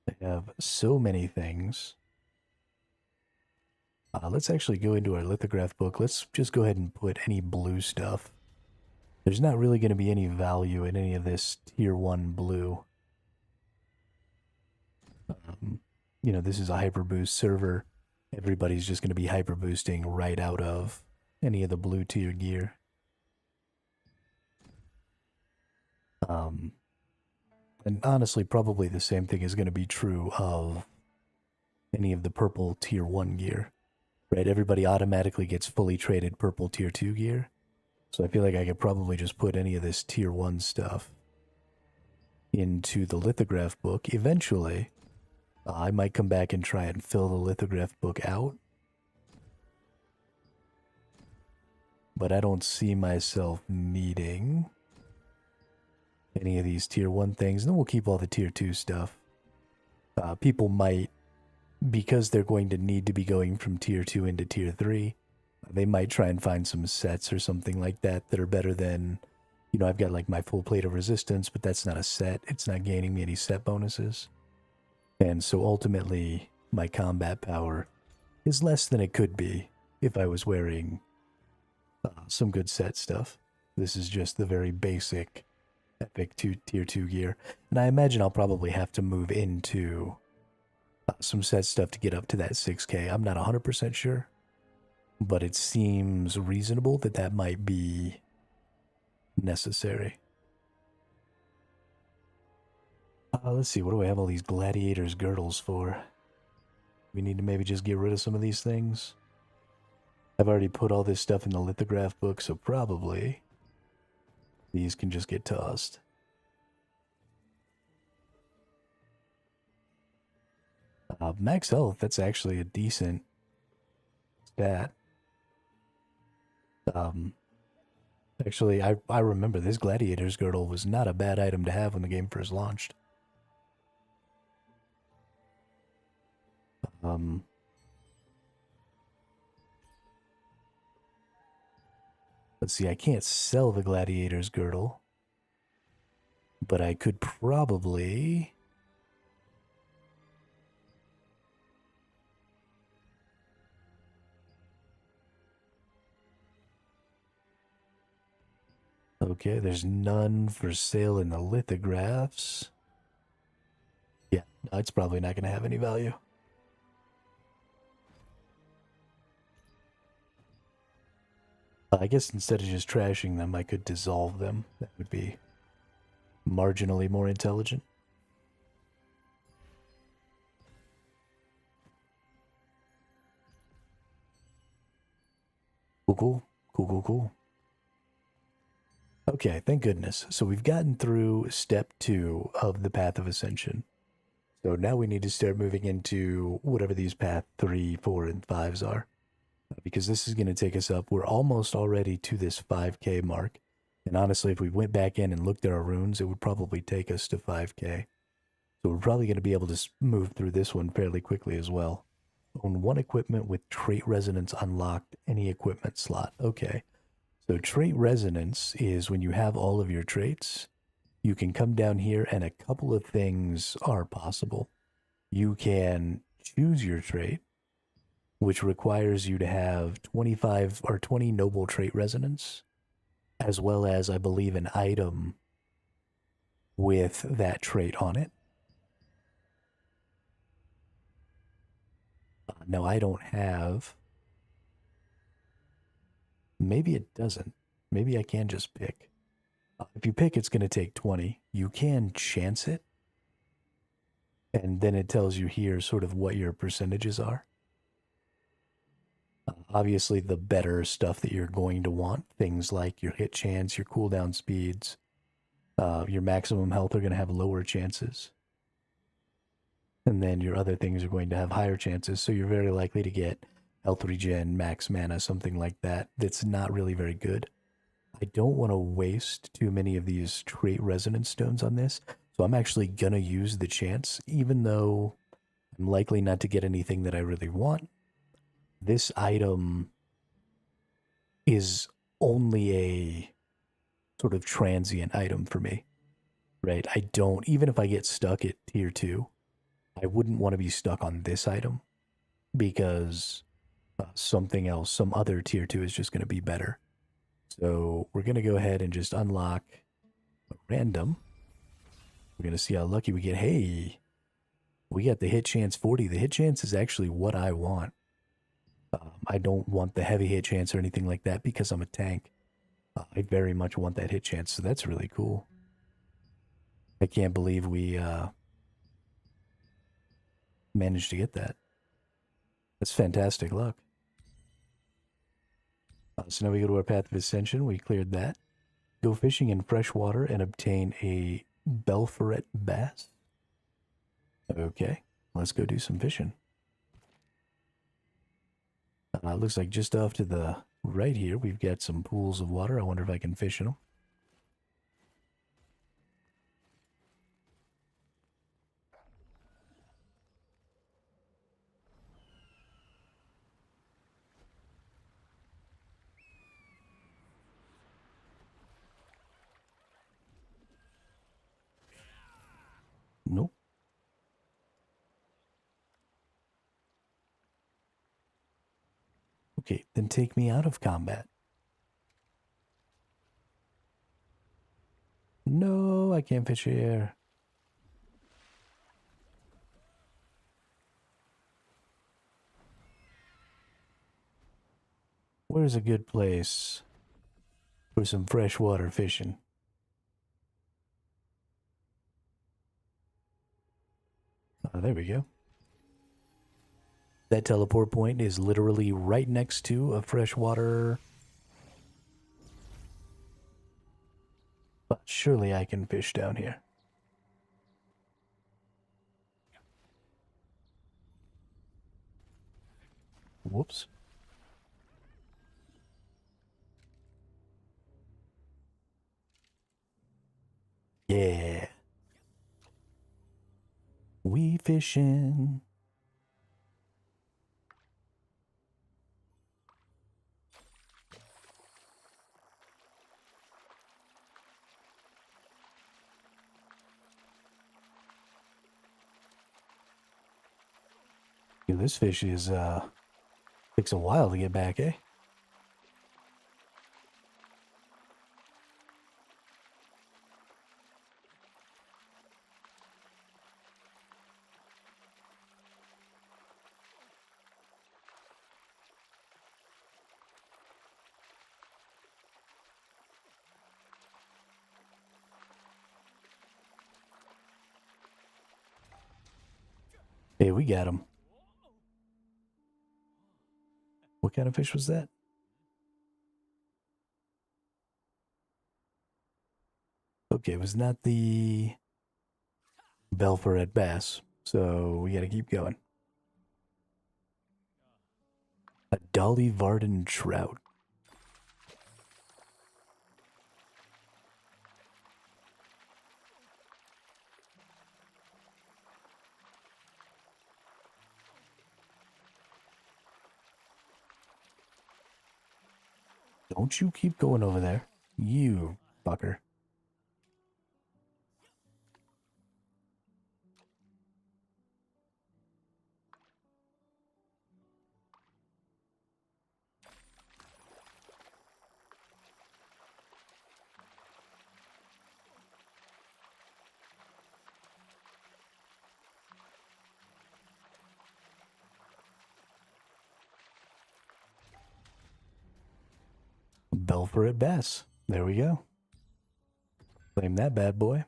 I have so many things. Let's actually go into our lithograph book. Let's just go ahead and put any blue stuff. There's not really going to be any value in any of this tier 1 blue. You know, this is a hyperboost server. Everybody's just going to be hyperboosting right out of any of the blue tier gear. And honestly, probably the same thing is going to be true of any of the purple tier 1 gear. Right? Everybody automatically gets fully traded purple tier 2 gear. So I feel like I could probably just put any of this tier 1 stuff into the lithograph book. Eventually, I might come back and try and fill the lithograph book out. But I don't see myself needing any of these tier 1 things. And then we'll keep all the tier 2 stuff. People might, because they're going to need to be going from tier 2 into tier 3, they might try and find some sets or something like that that are better than, you know, I've got like my full plate of resistance, but that's not a set. It's not gaining me any set bonuses. And so ultimately, my combat power is less than it could be if I was wearing some good set stuff. This is just the very basic epic tier 2 gear. And I imagine I'll probably have to move into some set stuff to get up to that 6K. I'm not 100% sure, but it seems reasonable that that might be necessary. Let's see, what do I have all these gladiators girdles for? We need to maybe just get rid of some of these things. I've already put all this stuff in the lithograph book, so probably these can just get tossed. Max health, that's actually a decent stat. Actually, I remember this gladiator's girdle was not a bad item to have when the game first launched. Let's see, I can't sell the gladiator's girdle, but I could probably... Okay, there's none for sale in the lithographs. Yeah, no, it's probably not going to have any value. I guess instead of just trashing them, I could dissolve them. That would be marginally more intelligent. Cool. Okay, thank goodness. So we've gotten through step 2 of the Path of Ascension. So now we need to start moving into whatever these path 3, 4, and 5s are. Because this is going to take us up. We're almost already to this 5K mark. And honestly, if we went back in and looked at our runes, it would probably take us to 5K. So we're probably going to be able to move through this one fairly quickly as well. Own 1 equipment with trait resonance unlocked, any equipment slot. Okay. So trait resonance is when you have all of your traits, you can come down here and a couple of things are possible. You can choose your trait, which requires you to have 25 or 20 noble trait resonance, as well as, I believe, an item with that trait on it. No, I don't have. Maybe it doesn't. Maybe I can just pick. If you pick, it's going to take 20. You can chance it. And then it tells you here sort of what your percentages are. Obviously, the better stuff that you're going to want, things like your hit chance, your cooldown speeds, your maximum health are going to have lower chances. And then your other things are going to have higher chances. So you're very likely to get health regen, max mana, something like that. That's not really very good. I don't want to waste too many of these trait resonance stones on this. So I'm actually going to use the chance, even though I'm likely not to get anything that I really want. This item is only a sort of transient item for me, right? I don't, even if I get stuck at tier 2, I wouldn't want to be stuck on this item because something else, some other tier 2 is just going to be better. So we're going to go ahead and just unlock a random. We're going to see how lucky we get. Hey, we got the hit chance 40. The hit chance is actually what I want. I don't want the heavy hit chance or anything like that because I'm a tank. I very much want that hit chance, so that's really cool. I can't believe we managed to get that. That's fantastic luck. So now we go to our path of ascension. We cleared that. Go fishing in fresh water and obtain a Belferet bass. Okay, let's go do some fishing. Looks like just off to the right here, we've got some pools of water. I wonder if I can fish in them. Nope. Okay, then take me out of combat. No, I can't fish here. Where's a good place for some freshwater fishing? There we go. That teleport point is literally right next to a freshwater. But surely I can fish down here. Whoops. Yeah. We fishing. Dude, this fish is takes a while to get back, eh? Hey, we got him. What kind of fish was that? Okay, it was not the Belferet bass, so we gotta keep going. A Dolly Varden trout. Don't you keep going over there. You fucker. Belfort Bass. There we go. Claim that bad boy.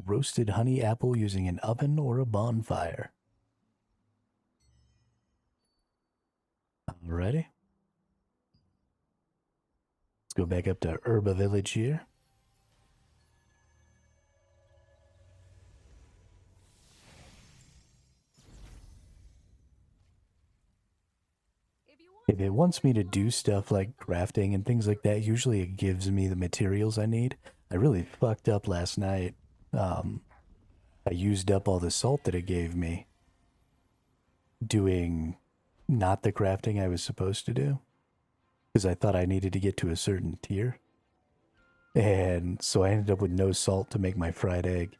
Roasted honey apple using an oven or a bonfire. Alrighty. Let's go back up to Herba Village here. If it wants me to do stuff like crafting and things like that, usually it gives me the materials I need. I really fucked up last night. I used up all the salt that it gave me doing not the crafting I was supposed to do, because I thought I needed to get to a certain tier. And so I ended up with no salt to make my fried egg.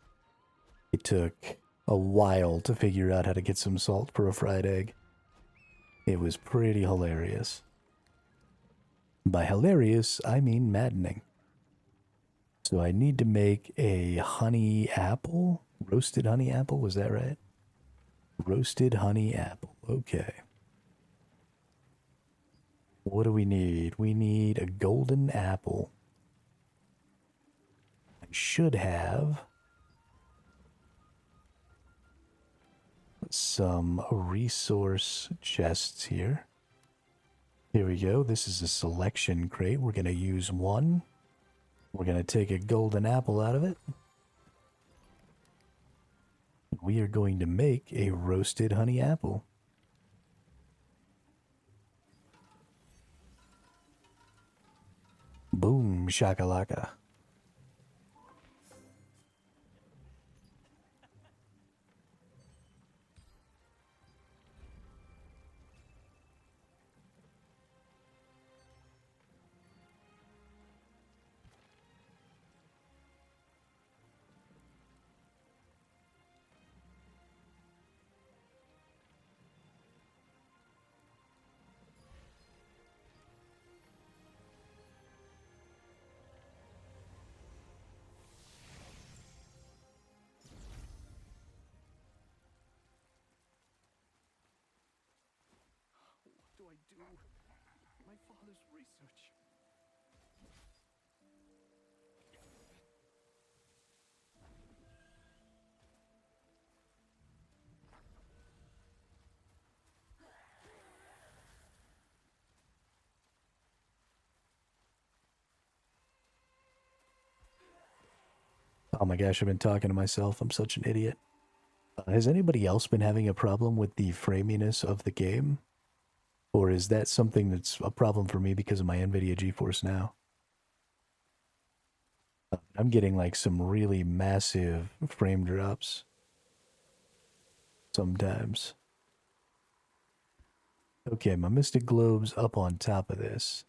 It took a while to figure out how to get some salt for a fried egg. It was pretty hilarious. By hilarious, I mean maddening. So I need to make a honey apple? Roasted honey apple, was that right? Roasted honey apple, okay. What do we need? We need a golden apple. I should have some resource chests here. Here we go. This is a selection crate. We're going to use one. We're going to take a golden apple out of it. We are going to make a roasted honey apple. Boom, shakalaka. What do I do? My father's research. Oh my gosh, I've been talking to myself. I'm such an idiot. Has anybody else been having a problem with the framiness of the game? Or is that something that's a problem for me because of my NVIDIA GeForce Now? I'm getting like some really massive frame drops sometimes. Okay, my Mystic Globe's up on top of this.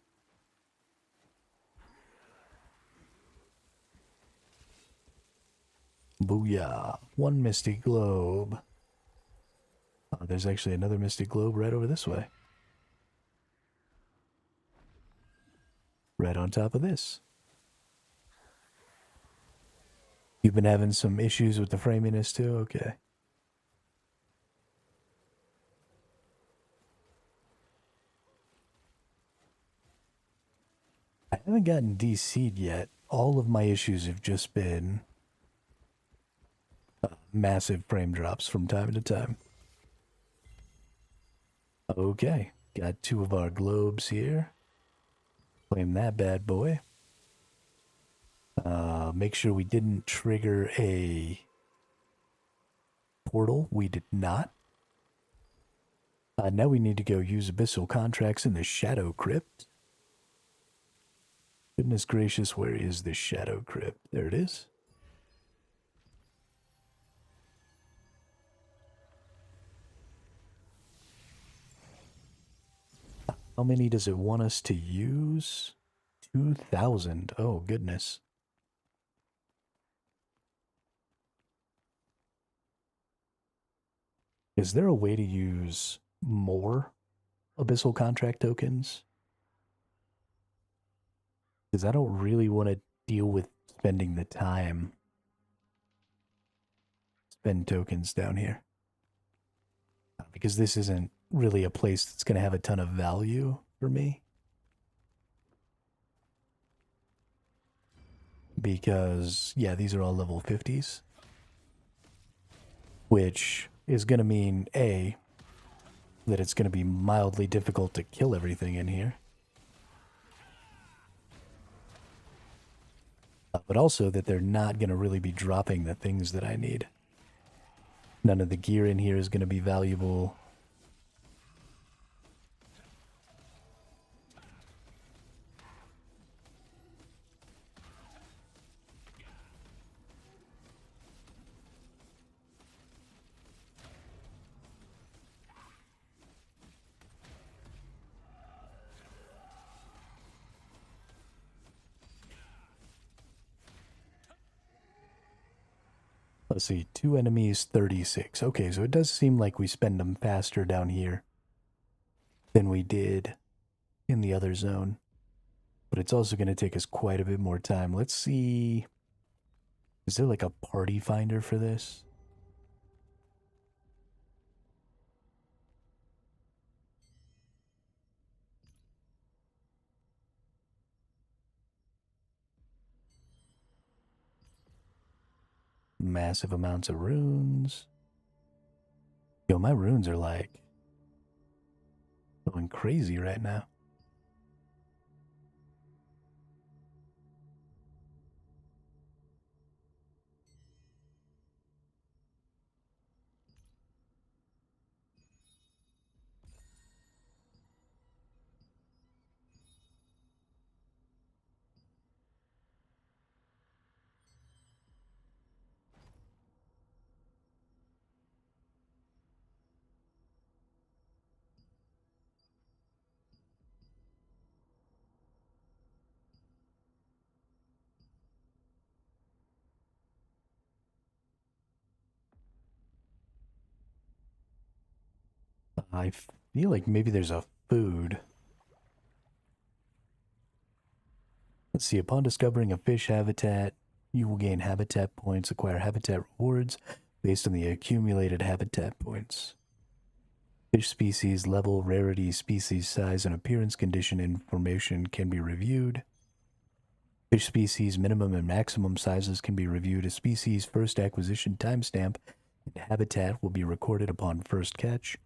Booyah. One Mystic Globe. Oh, there's actually another Mystic Globe right over this way. Right on top of this. You've been having some issues with the framiness too? Okay. I haven't gotten DC'd yet. All of my issues have just been massive frame drops from time to time. Okay, got two of our globes here. Claim that bad boy. Make sure we didn't trigger a portal. We did not. Now we need to go use abyssal contracts in the Shadow Crypt. Goodness gracious, where is the Shadow Crypt? There it is. How many does it want us to use? 2,000. Oh, goodness. Is there a way to use more Abyssal Contract tokens? Because I don't really want to deal with spending the time. Spend tokens down here. Because this isn't really a place that's going to have a ton of value for me. Because, yeah, these are all level 50s. Which is going to mean, A, that it's going to be mildly difficult to kill everything in here. But also that they're not going to really be dropping the things that I need. None of the gear in here is going to be valuable. Let's see, 2 enemies, 36. Okay, so it does seem like we spend them faster down here than we did in the other zone. But it's also going to take us quite a bit more time. Let's see. Is there like a party finder for this? Massive amounts of runes. Yo, my runes are like going crazy right now. I feel like maybe there's a food. Let's see, upon discovering a fish habitat, you will gain habitat points, acquire habitat rewards based on the accumulated habitat points. Fish species, level, rarity, species size, and appearance condition information can be reviewed. Fish species minimum and maximum sizes can be reviewed. A species first acquisition timestamp and habitat will be recorded upon first catch.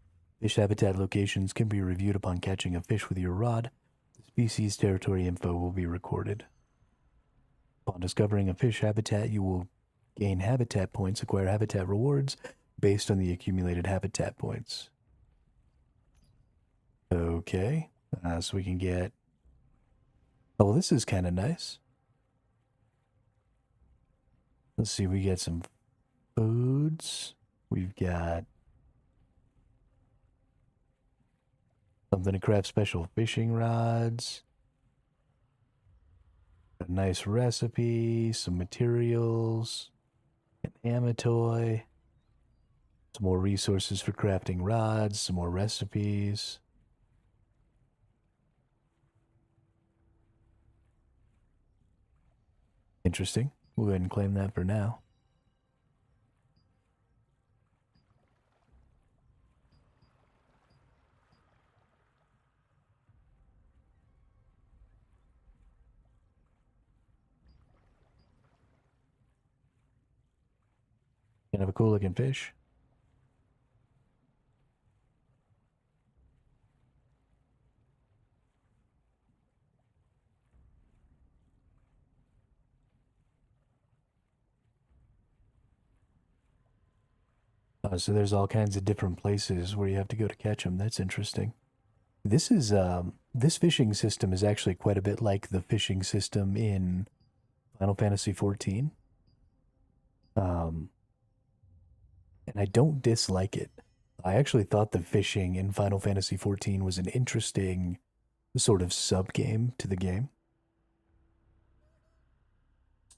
Fish habitat locations can be reviewed upon catching a fish with your rod. The species territory info will be recorded. Upon discovering a fish habitat, you will gain habitat points, acquire habitat rewards based on the accumulated habitat points. Okay, so we can get... Oh, well, this is kind of nice. Let's see, we get some foods. We've got something to craft special fishing rods. A nice recipe, some materials, an amatoy, some more resources for crafting rods, some more recipes. Interesting. We'll go ahead and claim that for now. Can have a cool looking fish. So there's all kinds of different places where you have to go to catch them. That's interesting. This is this fishing system is actually quite a bit like the fishing system in Final Fantasy XIV. And I don't dislike it. I actually thought the fishing in Final Fantasy XIV was an interesting sort of sub-game to the game.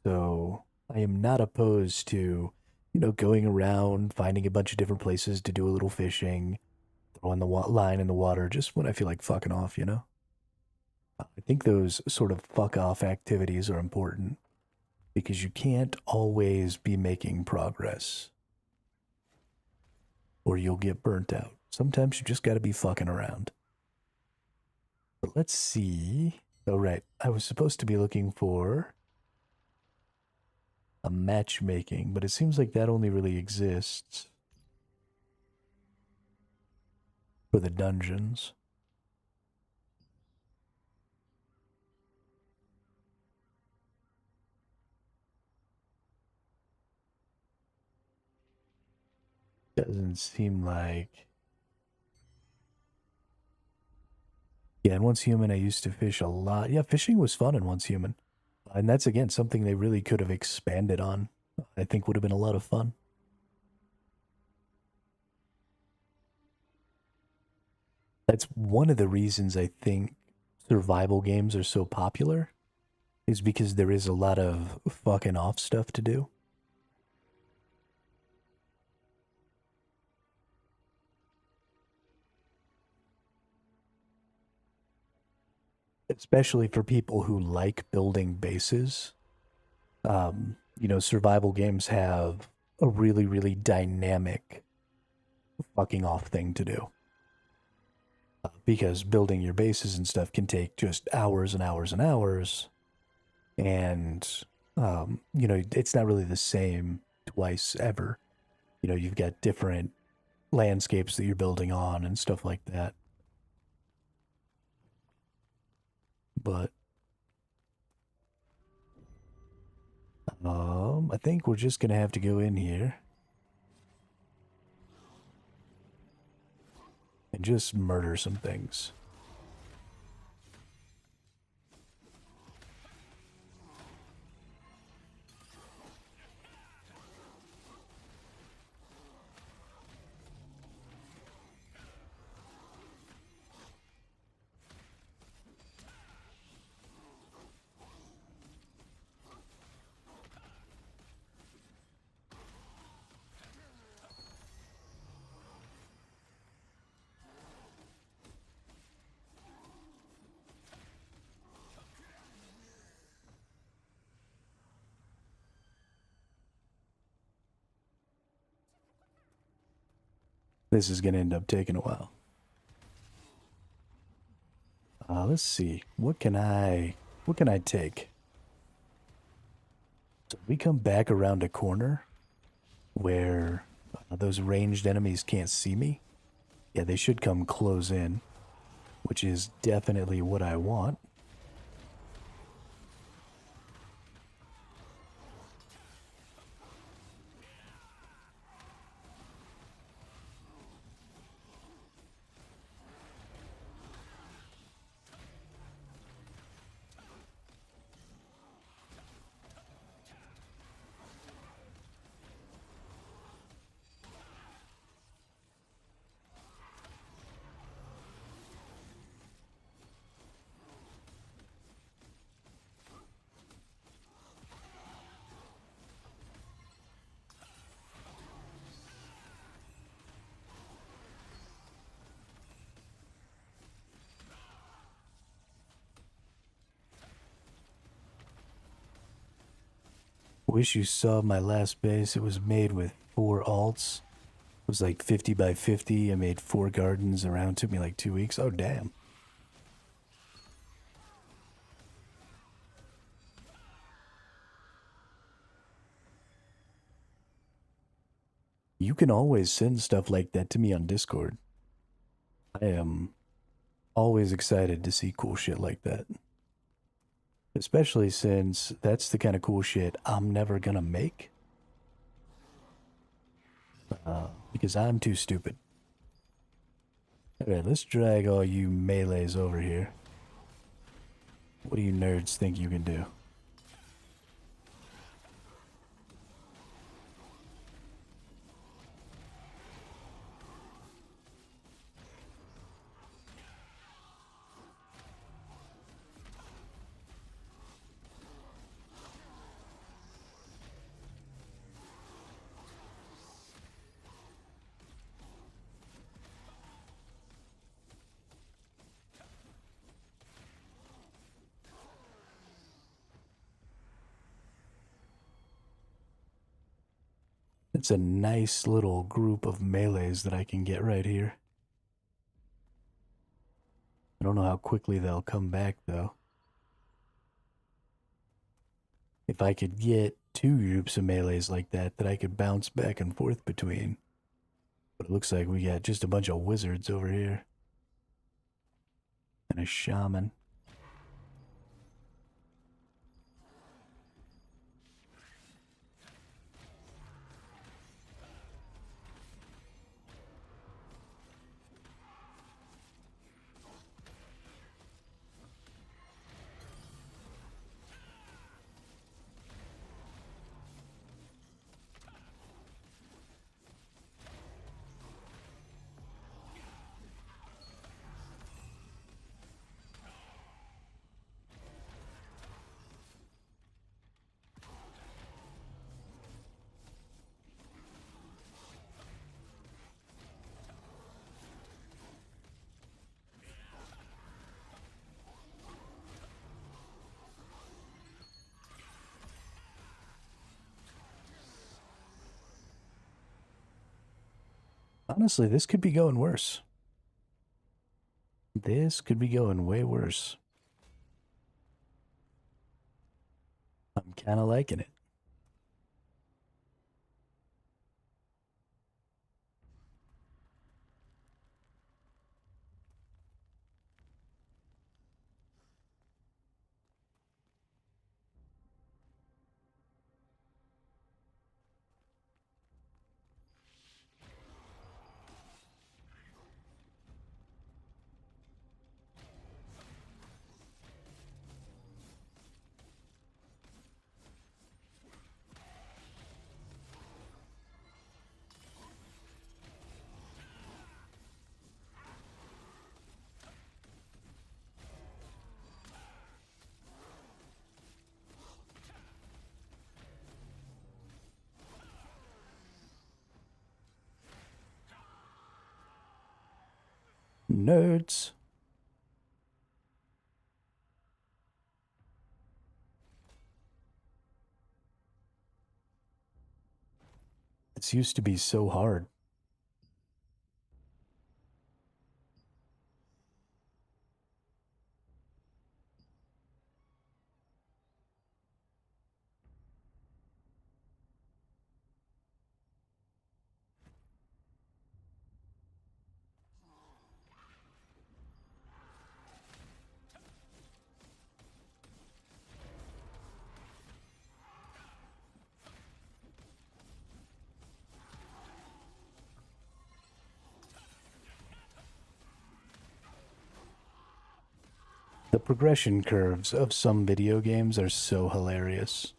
So I am not opposed to, going around, finding a bunch of different places to do a little fishing, throwing the line in the water just when I feel like fucking off. I think those sort of fuck off activities are important because you can't always be making progress or you'll get burnt out. Sometimes you just got to be fucking around. But let's see. Oh, right. I was supposed to be looking for a matchmaking, but it seems like that only really exists for the dungeons. Doesn't seem like... Yeah, in Once Human, I used to fish a lot. Yeah, fishing was fun in Once Human. And that's, again, something they really could have expanded on. I think would have been a lot of fun. That's one of the reasons I think survival games are so popular, is because there is a lot of fucking off stuff to do. Especially for people who like building bases. Survival games have a really, really dynamic fucking off thing to do. Because building your bases and stuff can take just hours and hours and hours. And, it's not really the same twice ever. You've got different landscapes that you're building on and stuff like that. But I think we're just gonna have to go in here and just murder some things. This is gonna end up taking a while. Let's see. What can I take? So we come back around a corner where those ranged enemies can't see me. Yeah, they should come close in, which is definitely what I want. Wish you saw my last base. It was made with 4 alts. It was like 50 by 50. I made 4 gardens around. Took me like 2 weeks. Oh, damn. You can always send stuff like that to me on Discord. I am always excited to see cool shit like that. Especially since that's the kind of cool shit I'm never gonna make. Because I'm too stupid. Alright, let's drag all you melees over here. What do you nerds think you can do? That's a nice little group of melees that I can get right here. I don't know how quickly they'll come back, though. If I could get 2 groups of melees like that I could bounce back and forth between. But it looks like we got just a bunch of wizards over here. And a shaman. Honestly, this could be going worse. This could be going way worse. I'm kind of liking it. Nerds. This used to be so hard. The progression curves of some video games are so hilarious.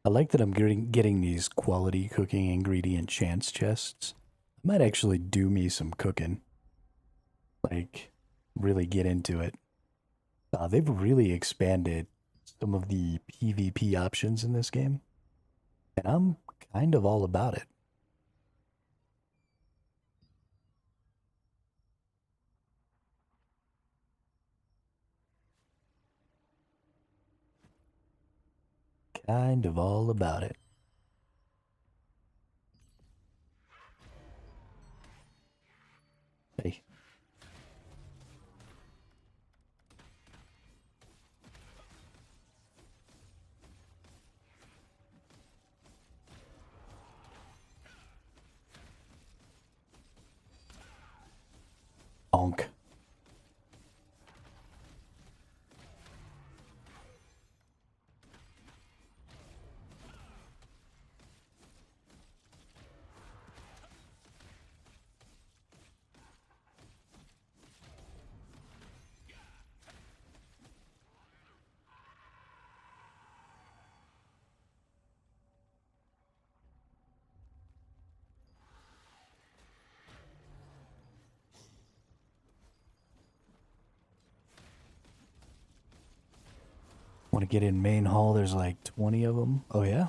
I like that I'm getting these quality cooking ingredient chance chests. I might actually do me some cooking. Like, really get into it. They've really expanded some of the PvP options in this game. And I'm kind of all about it. Kind of all about it. Hey. Bonk. Want to get in main hall? There's like 20 of them. Oh, yeah?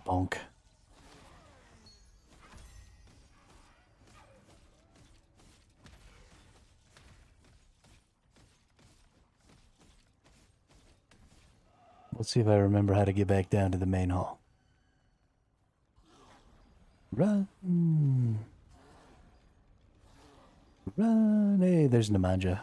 Bonk. Let's see if I remember how to get back down to the main hall. Run. Run. Hey, there's Nemanja.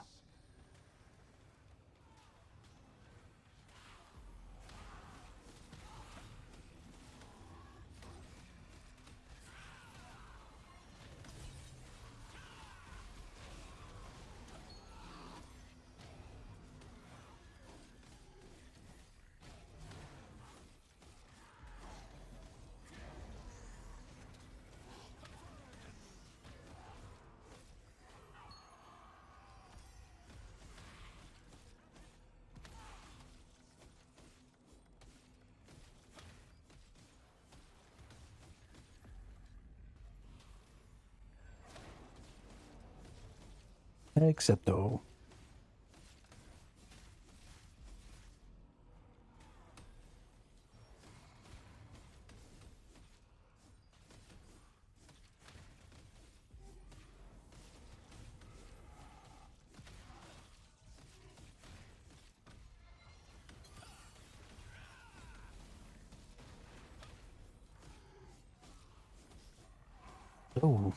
Excepto. Oh.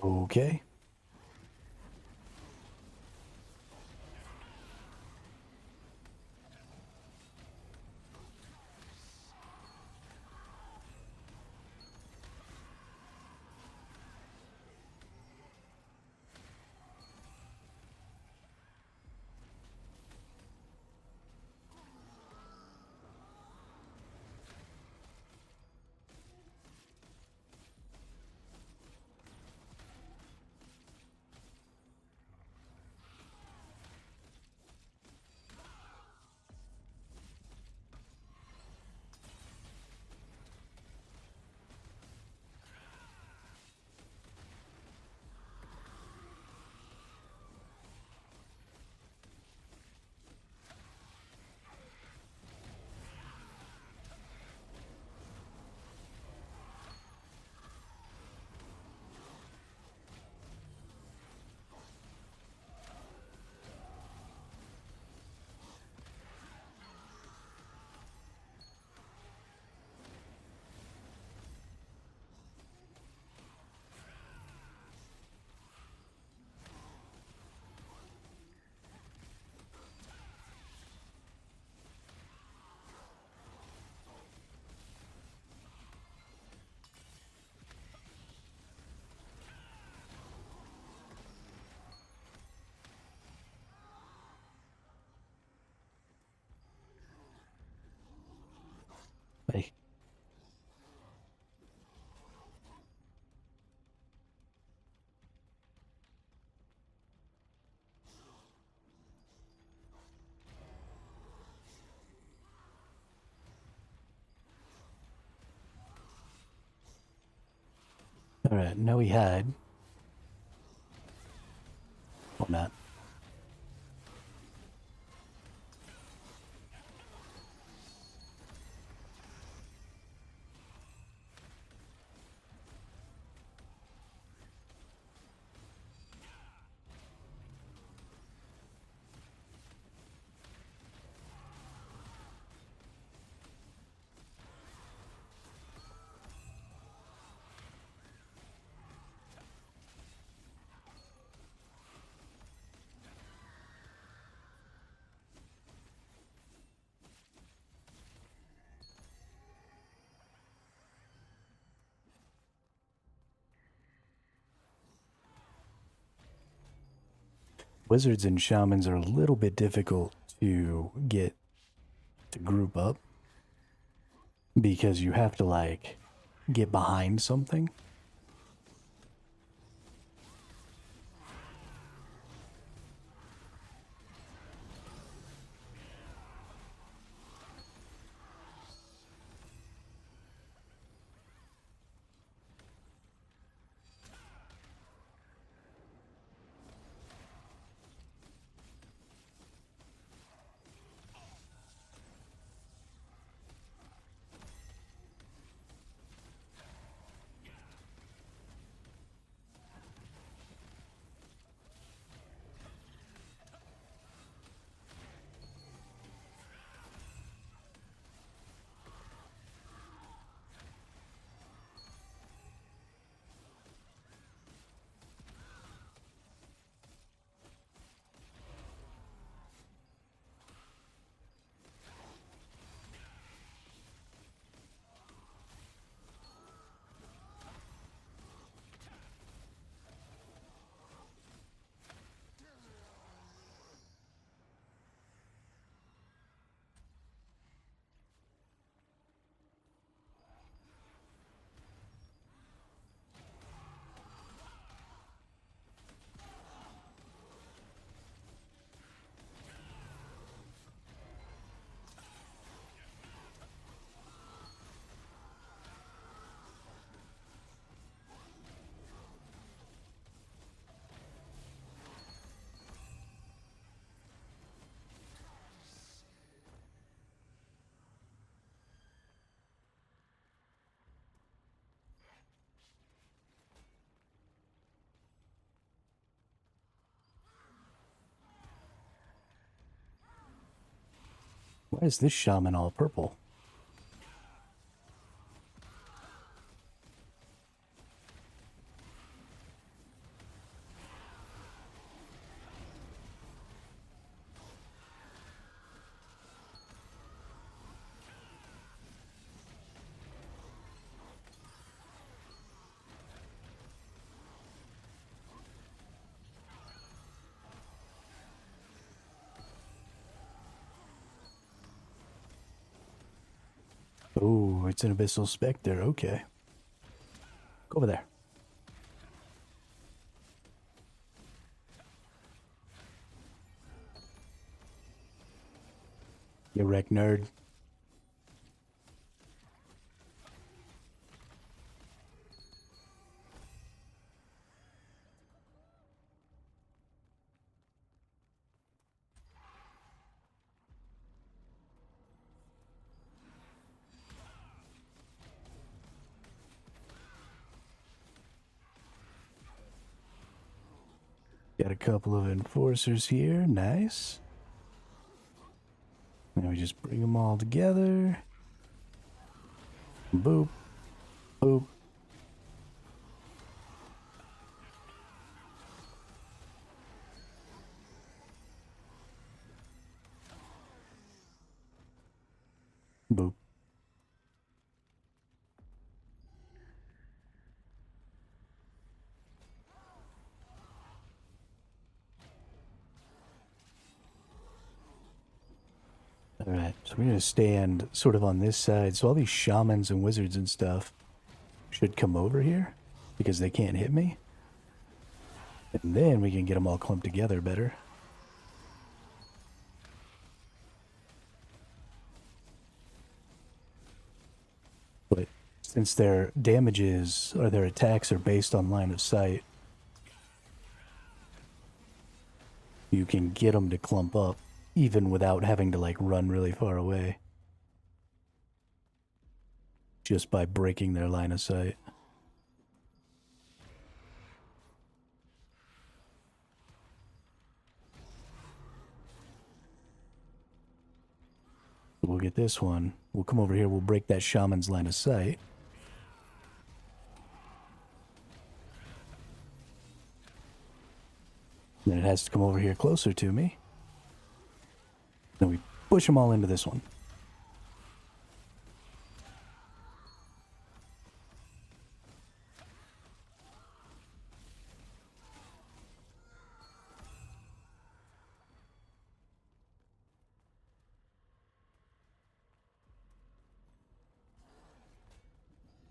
Okay. Hey. Alright, now we hide. Or not. Wizards and shamans are a little bit difficult to get to group up because you have to like get behind something. Why is this shaman all purple? Oh, it's an abyssal specter. Okay. Go over there. You wreck nerd. Got a couple of enforcers here. Nice. Now we just bring them all together. Boop. Boop. Boop. Alright, so we're going to stand sort of on this side. So all these shamans and wizards and stuff should come over here because they can't hit me. And then we can get them all clumped together better. But since their damages or their attacks are based on line of sight, you can get them to clump up even without having to like run really far away. Just by breaking their line of sight. We'll get this one. We'll come over here, we'll break that shaman's line of sight. Then it has to come over here closer to me. Then we push them all into this one.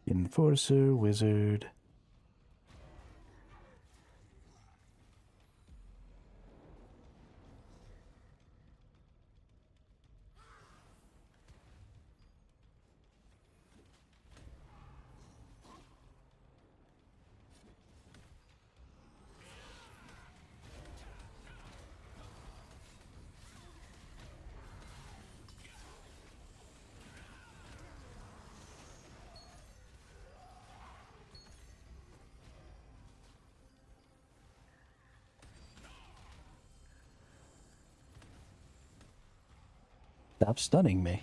Enforcer, wizard. Stop stunning me.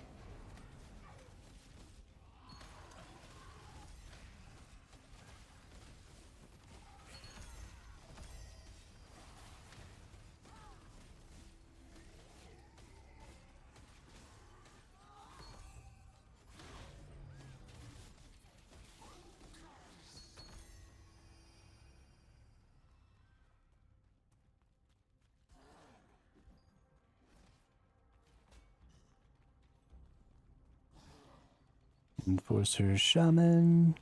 Enforcer, shaman,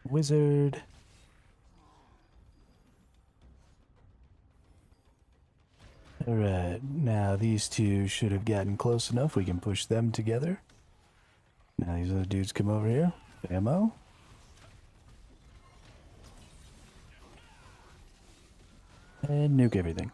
wizard. Alright, now these two should have gotten close enough. We can push them together. Now these other dudes come over here. Ammo. And nuke everything.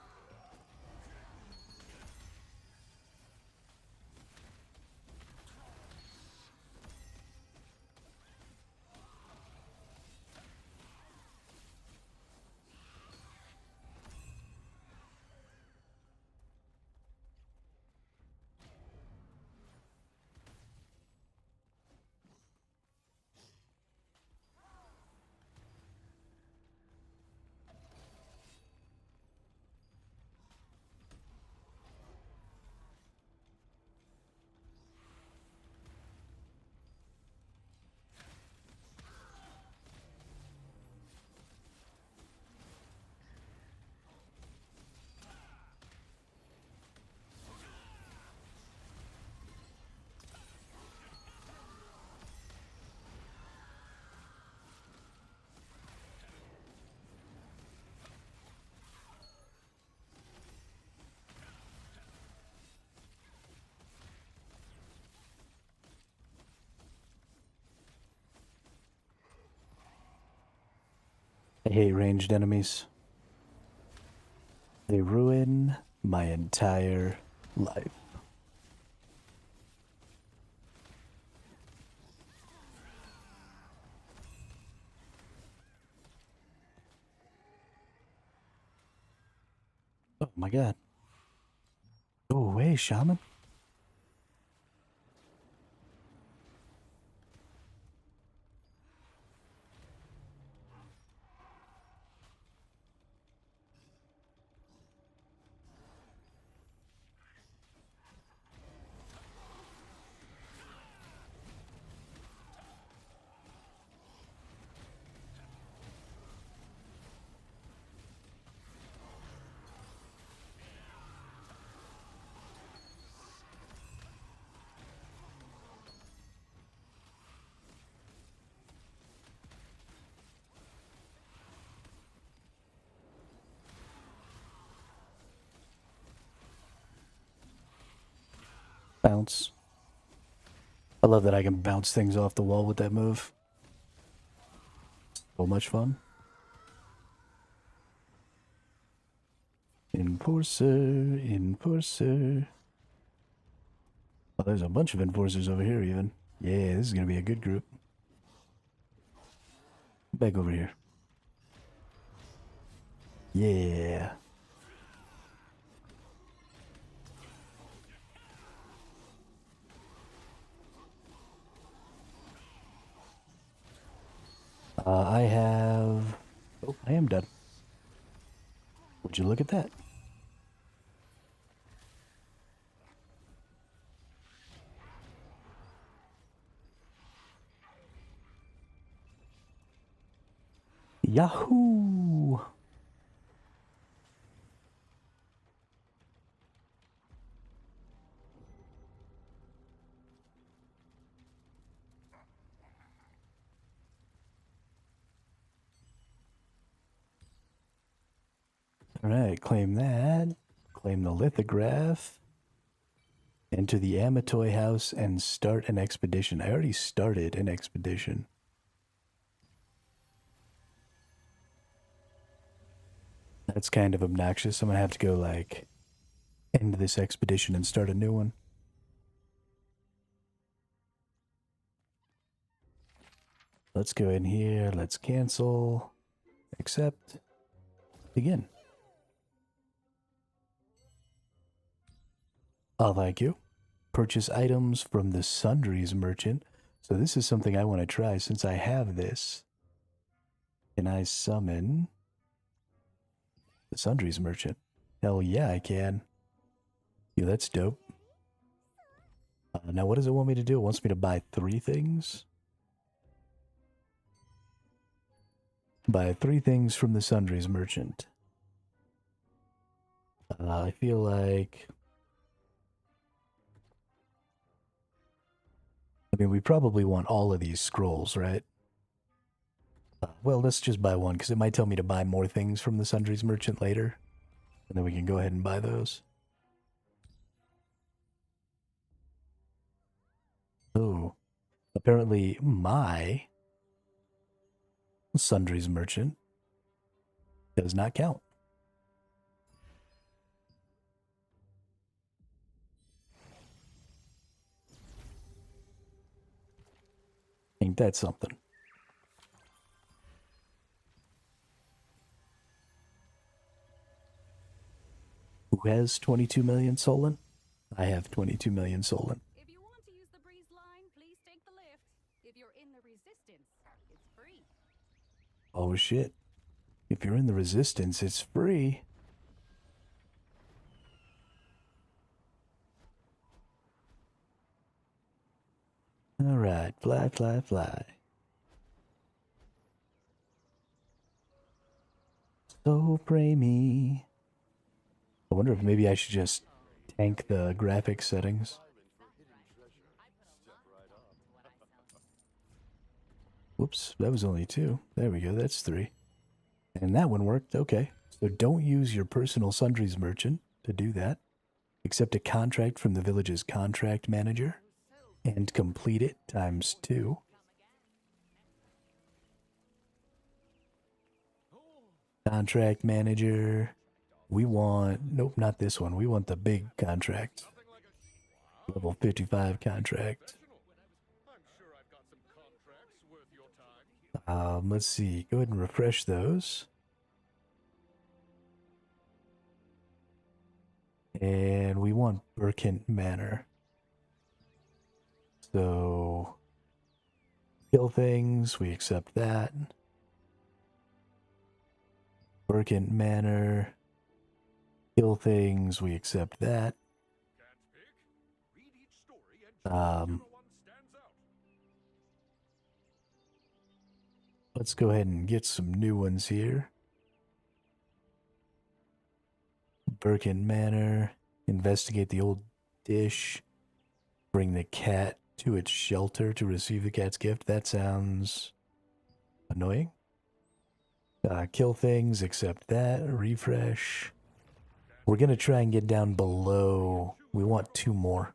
I hate ranged enemies. They ruin my entire life. Oh my god. Go away, shaman. Bounce. I love that I can bounce things off the wall with that move. So much fun. Enforcer, enforcer. Oh, there's a bunch of enforcers over here even. Yeah, this is gonna be a good group. Back over here. Yeah. I have... Oh, I am done. Would you look at that? Yahoo! Alright, claim that. Claim the lithograph. Enter the Amatoy house and start an expedition. I already started an expedition. That's kind of obnoxious. I'm gonna have to go, like, end this expedition and start a new one. Let's go in here. Let's cancel. Accept. Begin. Oh, thank you. Purchase items from the Sundries merchant. So this is something I want to try since I have this. Can I summon the Sundries merchant? Hell yeah, I can. Yeah, that's dope. Now, what does it want me to do? It wants me to buy 3 things? Buy 3 things from the Sundries merchant. I feel like... I mean, we probably want all of these scrolls, right? Well, let's just buy one, because it might tell me to buy more things from the Sundries merchant later. And then we can go ahead and buy those. Oh. Apparently, my Sundries merchant does not count. Ain't that something? Who has 22 million Solon? I have 22 million Solon. If you want to use the breeze line, please take the lift. If you're in the resistance, it's free. Oh shit. If you're in the resistance, it's free. Alright, fly, fly, fly. So pray me. I wonder if maybe I should just tank the graphics settings. Whoops, that was only 2. There we go, that's 3. And that one worked, okay. So don't use your personal Sundries merchant to do that. Accept a contract from the village's contract manager. And complete it times 2. Contract manager. We want... Nope, not this one. We want the big contract. Level 55 contract. I'm sure I've got some contracts worth your time. Let's see. Go ahead and refresh those. And we want Burkent Manor. So... Kill things. We accept that. Burkent Manor. Kill things. We accept that. Can't pick? Read each story and choose whichever one stands out. Let's go ahead and get some new ones here. Burkent Manor. Investigate the old dish. Bring the cat to its shelter to receive the cat's gift. That sounds annoying. Kill things, accept that. Refresh. We're going to try and get down below. We want 2 more.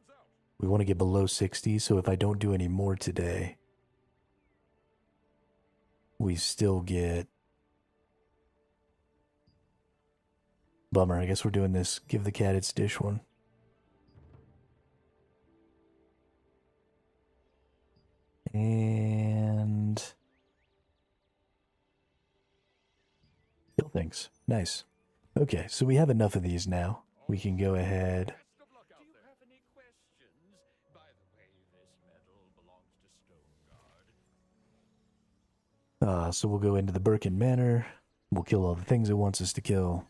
We want to get below 60, so if I don't do any more today, we still get... Bummer, I guess we're doing this give the cat its dish one. And... kill things. Nice. Okay, so we have enough of these now. We can go ahead... Best of luck out there. Do you have any questions? By the way, this medal belongs to Stone Guard. So we'll go into the Burkent Manor. We'll kill all the things it wants us to kill.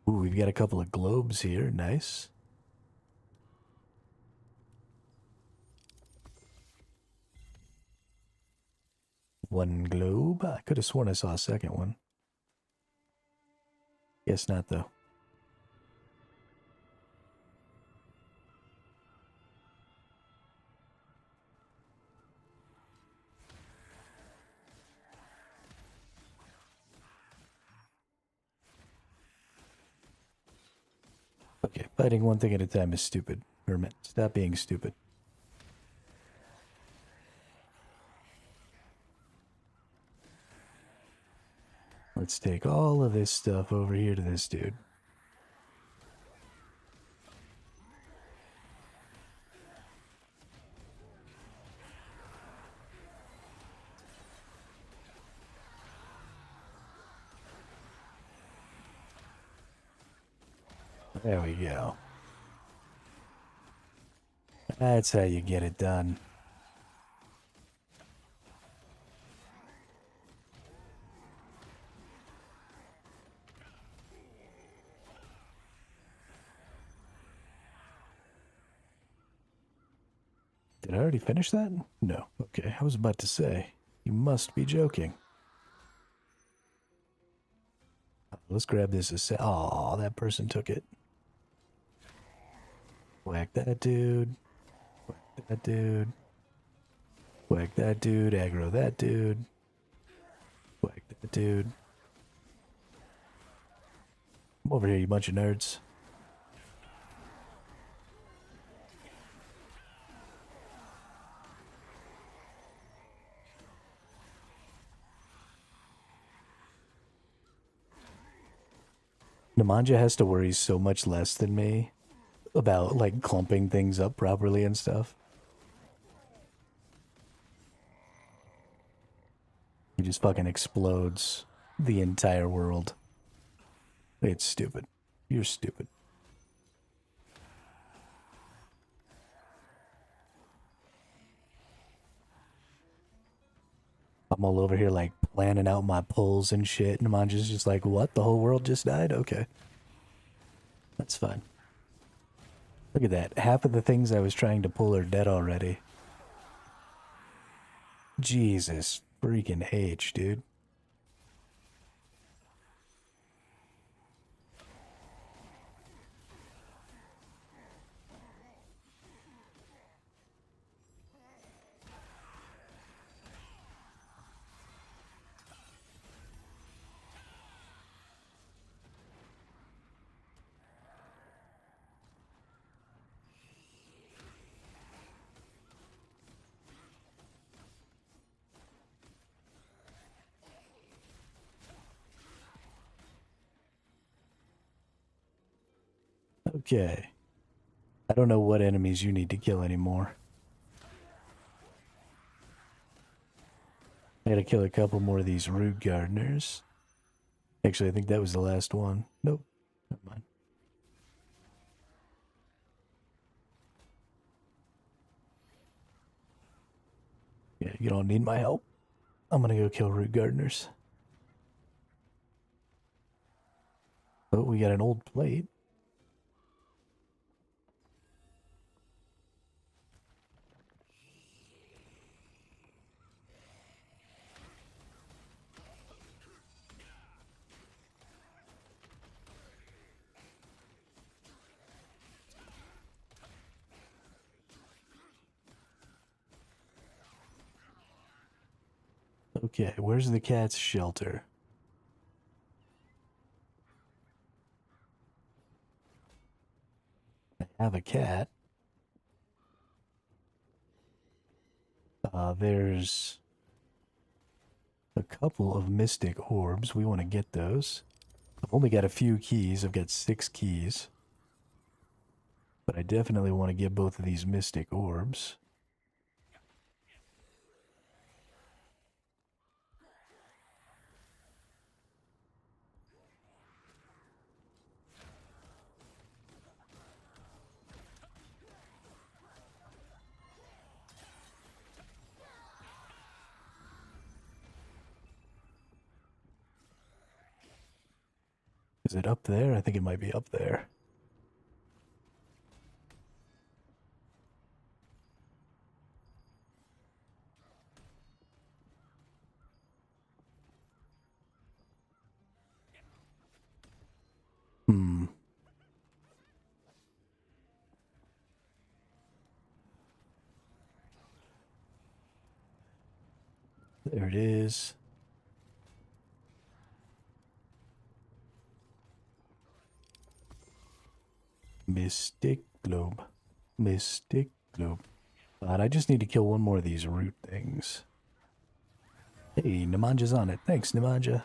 Ooh, we've got a couple of globes here. Nice. One globe. I could have sworn I saw a second one. Guess not, though. Okay, fighting one thing at a time is stupid. Hermit, stop being stupid. Let's take all of this stuff over here to this dude. There we go. That's how you get it done. Did I already finish that? No. Okay, I was about to say. You must be joking. Let's grab this. Oh, that person took it. Whack that dude. Whack that dude. Whack that dude. Aggro that dude. Whack that dude. Come over here, you bunch of nerds. Nemanja has to worry so much less than me about, like, clumping things up properly and stuff. He just fucking explodes the entire world. It's stupid. You're stupid. I'm all over here, like, planning out my pulls and shit, and Nemanja's just like, what? The whole world just died? Okay. That's fine. Look at that. Half of the things I was trying to pull are dead already. Jesus freaking H, dude. Okay. I don't know what enemies you need to kill anymore. I gotta kill a couple more of these root gardeners. Actually, I think that was the last one. Nope. Never mind. Yeah, you don't need my help. I'm gonna go kill root gardeners. Oh, we got an old plate. Okay, where's the cat's shelter? I have a cat. There's a couple of mystic orbs. We want to get those. I've only got a few keys. I've got 6 keys. But I definitely want to get both of these mystic orbs. Is it up there? I think it might be up there. Hmm. There it is. Mystic globe. Mystic globe. And I just need to kill one more of these root things. Hey, Nimanja's on it. Thanks, Nimanja.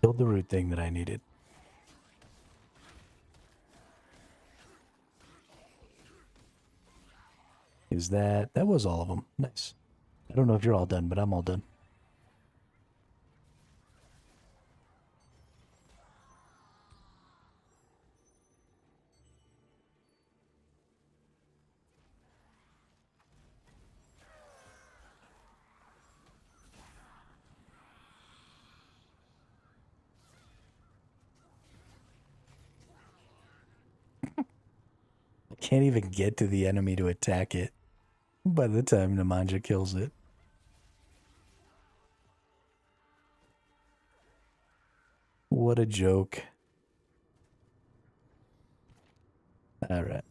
Killed the root thing that I needed. Is that... That was all of them. Nice. I don't know if you're all done, but I'm all done. I can't even get to the enemy to attack it by the time Nemanja kills it. What a joke. Alright.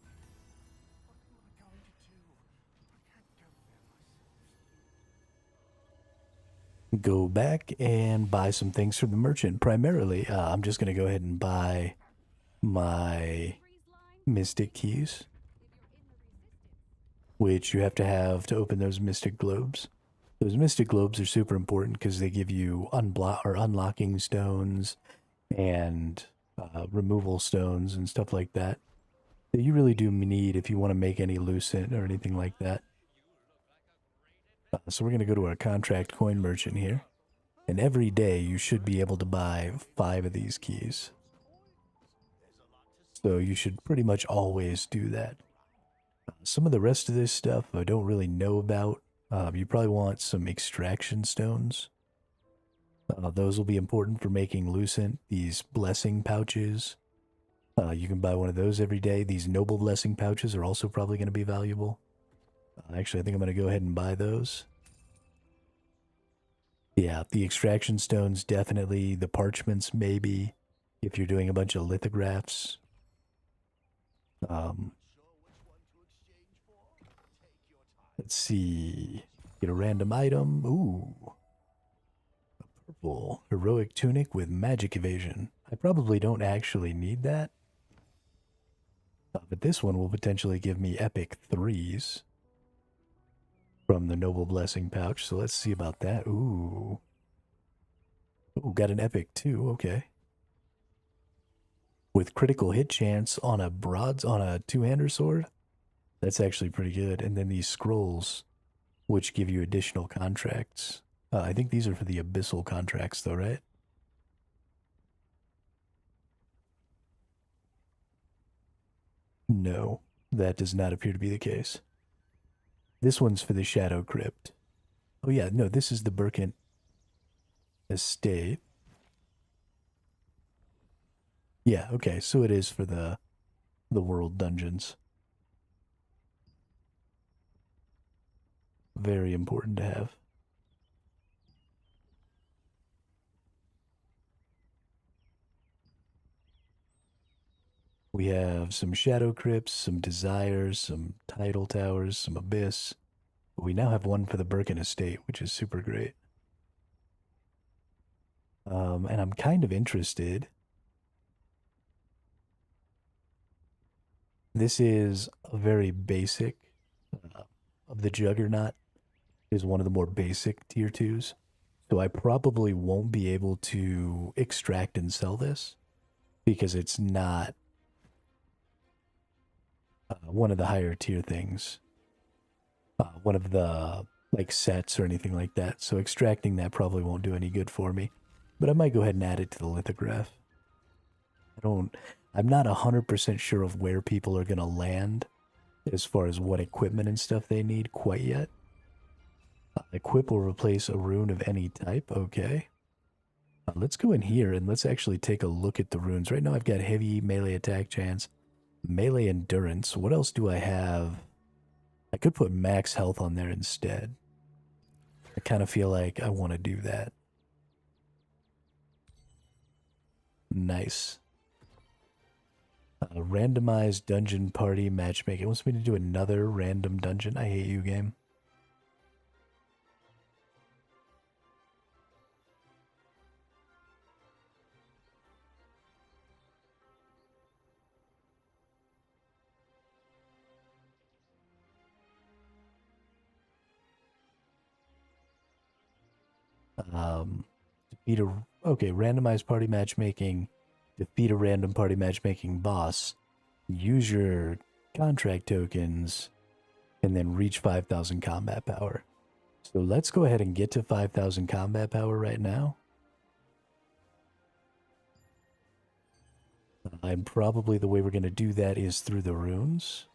Go back and buy some things from the merchant. Primarily, I'm just going to go ahead and buy my mystic keys, which you have to open those mystic globes. Those mystic globes are super important because they give you unlocking stones and removal stones and stuff like that you really do need if you want to make any lucent or anything like that. So we're going to go to our contract coin merchant here. And every day you should be able to buy 5 of these keys. So you should pretty much always do that. Some of the rest of this stuff I don't really know about. You probably want some extraction stones. Those will be important for making lucent. These blessing pouches. You can buy one of those every day. These noble blessing pouches are also probably going to be valuable. Actually, I think I'm going to go ahead and buy those. Yeah, the extraction stones definitely. The parchments maybe, if you're doing a bunch of lithographs. Let's see. Get a random item. Ooh. A purple heroic tunic with magic evasion. I probably don't actually need that. But this one will potentially give me epic 3s from the noble blessing pouch. So let's see about that. Ooh. Ooh, got an epic too. Okay. with critical hit chance on a two-hander sword. That's actually pretty good. And then these scrolls, which give you additional contracts. I think these are for the abyssal contracts, though, right? No, that does not appear to be the case. This one's for the Shadow Crypt. Oh yeah, no, this is the Birkin Estate. Yeah, okay, so it is for the world dungeons. Very important to have. We have some Shadow Crypts, some Desires, some Tidal Towers, some Abyss. But we now have one for the Birkin Estate, which is super great. And I'm kind of interested. This is a very basic of the Juggernaut. Is one of the more basic tier 2s. So I probably won't be able to extract and sell this because it's not one of the higher tier things. One of the like sets or anything like that. So extracting that probably won't do any good for me. But I might go ahead and add it to the lithograph. I'm not 100% sure of where people are going to land as far as what equipment and stuff they need quite yet. Equip will replace a rune of any type. Okay. Let's go in here and let's actually take a look at the runes. Right now I've got heavy melee attack chance, melee endurance. What else do I have? I could put max health on there instead. I kind of feel like I want to do that. Nice. Randomized dungeon party matchmaking. It wants me to do another random dungeon. I hate you, game. Okay, randomized party matchmaking, defeat a random party matchmaking boss, use your contract tokens, and then reach 5,000 combat power. So let's go ahead and get to 5,000 combat power right now. And probably the way we're going to do that is through the runes.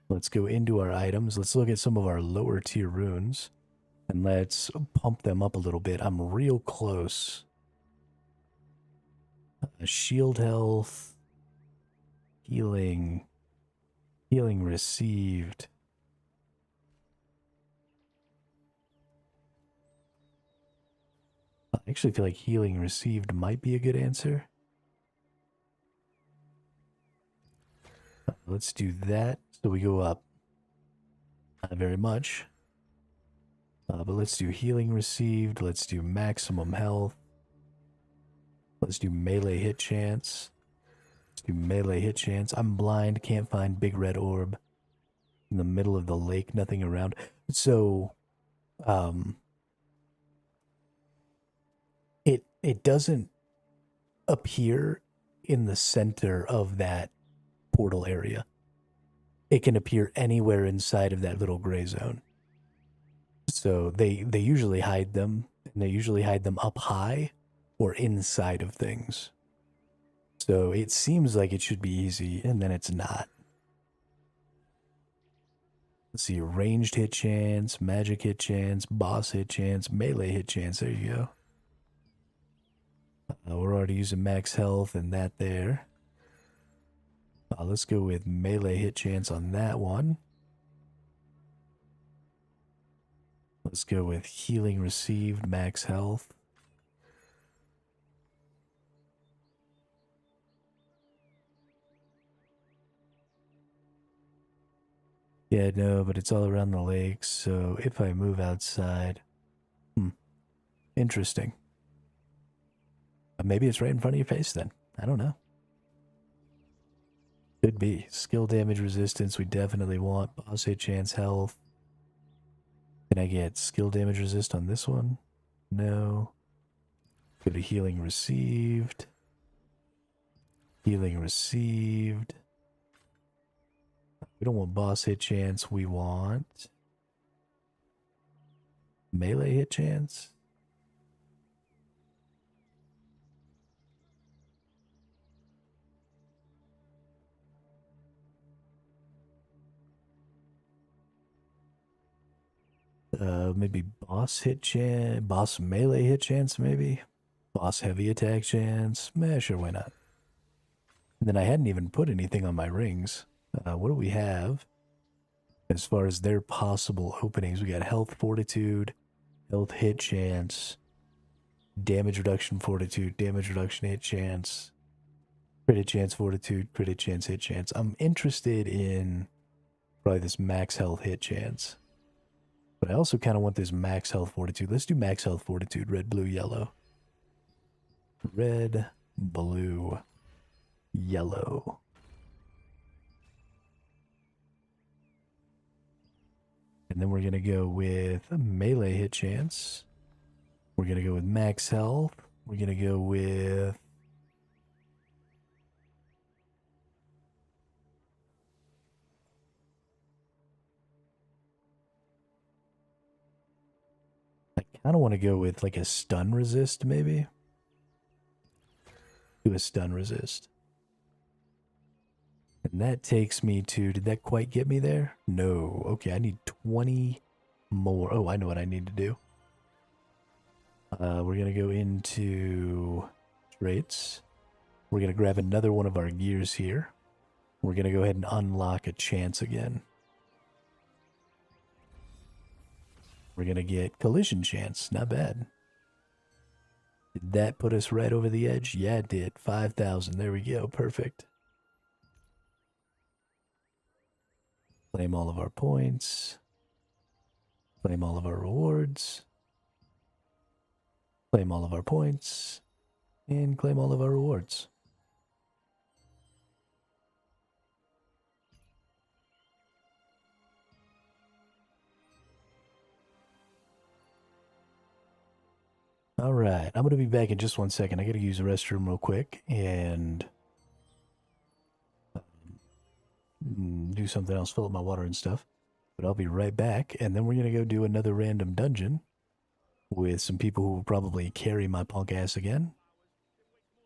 Let's go into our items. Let's look at some of our lower tier runes. And let's pump them up a little bit. I'm real close. Shield health. Healing. Healing received. I actually feel like healing received might be a good answer. Let's do that. So we go up. Not very much. But let's do healing received. Let's do maximum health. Let's do melee hit chance. Let's do melee hit chance. I'm blind. Can't find big red orb. In the middle of the lake. Nothing around. So, it doesn't appear in the center of that portal area. It can appear anywhere inside of that little gray zone. So they usually hide them, and they usually hide them up high or inside of things. So it seems like it should be easy, and then it's not. Let's see, ranged hit chance, magic hit chance, boss hit chance, melee hit chance. There you go. We're already using max health and that there. Let's go with melee hit chance on that one. Let's go with healing received, max health. Yeah, no, but it's all around the lake, so if I move outside... Interesting. Maybe it's right in front of your face then. I don't know. Could be. Skill damage resistance we definitely want. Boss hit chance health. Can I get skill damage resist on this one? No. Go to healing received. Healing received. We don't want boss hit chance. We want melee hit chance. Maybe boss hit chance, boss melee hit chance, maybe boss heavy attack chance. Sure, why not? And then I hadn't even put anything on my rings. What do we have as far as their possible openings? We got health fortitude, health hit chance, damage reduction fortitude, damage reduction hit chance, crit chance fortitude, crit chance hit chance. I'm interested in probably this max health hit chance. But I also kind of want this max health fortitude. Let's do max health fortitude. Red, blue, yellow. Red, blue, yellow. And then we're going to go with a melee hit chance. We're going to go with max health. We're going to go with... I kind of want to go with like a stun resist, maybe. Do a stun resist. And that takes me to, did that quite get me there? No. Okay, I need 20 more. Oh, I know what I need to do. We're going to go into traits. We're going to grab another one of our gears here. We're going to go ahead and unlock a chance again. We're going to get collision chance. Not bad. Did that put us right over the edge? Yeah, it did. 5,000. There we go. Perfect. Claim all of our points. Claim all of our rewards. Claim all of our points. And claim all of our rewards. Alright, I'm going to be back in just 1 second. I got to use the restroom real quick and do something else, fill up my water and stuff. But I'll be right back, and then we're going to go do another random dungeon with some people who will probably carry my punk ass again.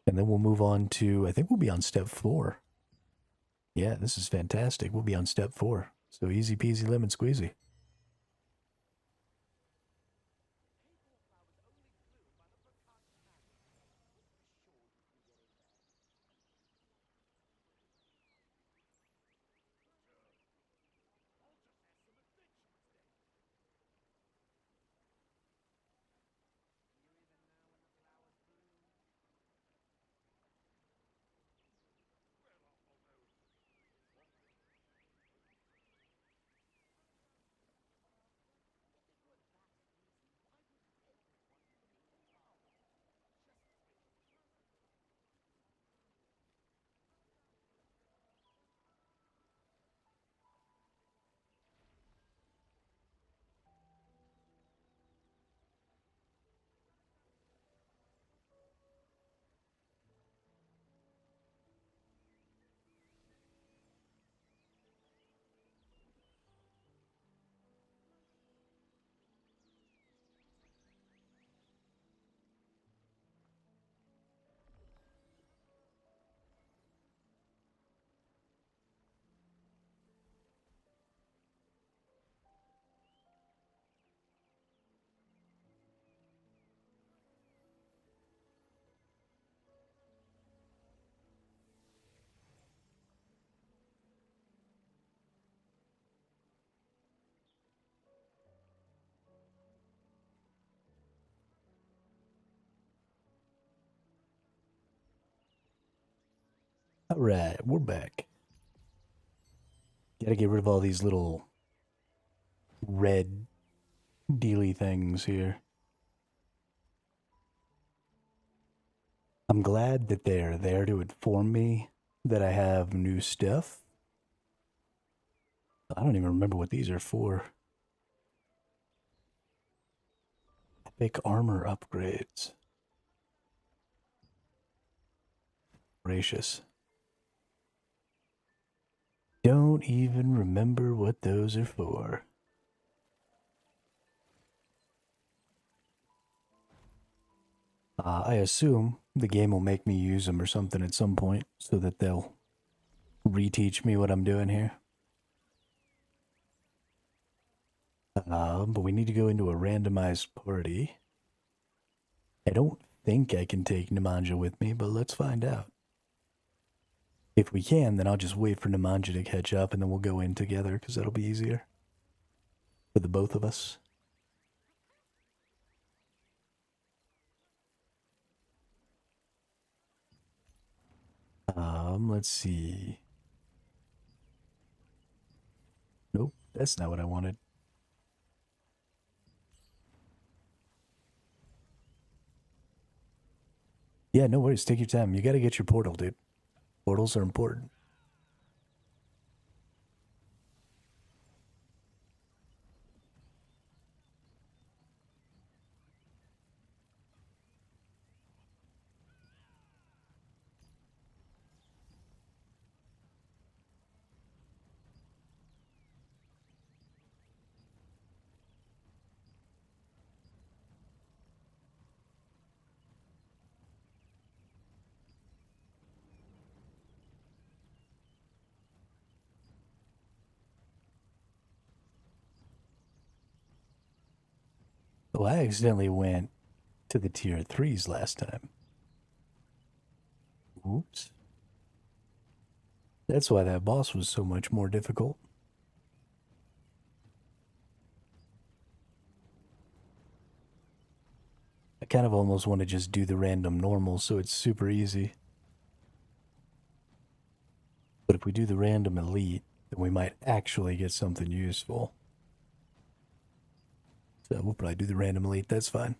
And then we'll move on to, I think we'll be on step 4. Yeah, this is fantastic. We'll be on step 4. So easy peasy lemon squeezy. Alright, we're back. Gotta get rid of all these little red dealy things here. I'm glad that they're there to inform me that I have new stuff. I don't even remember what these are for. Epic armor upgrades. Gracious. Don't even remember what those are for. I assume the game will make me use them or something at some point so that they'll reteach me what I'm doing here. But we need to go into a randomized party. I don't think I can take Nemanja with me, but let's find out. If we can, then I'll just wait for Nemanja to catch up and then we'll go in together because that'll be easier for the both of us. Let's see. Nope, that's not what I wanted. Yeah, no worries. Take your time. You gotta get your portal, dude. Portals are important. Oh, I accidentally went to the tier 3s last time. Oops. That's why that boss was so much more difficult. I kind of almost want to just do the random normal so it's super easy. But if we do the random elite, then we might actually get something useful. So we'll probably do the random elite, that's fine.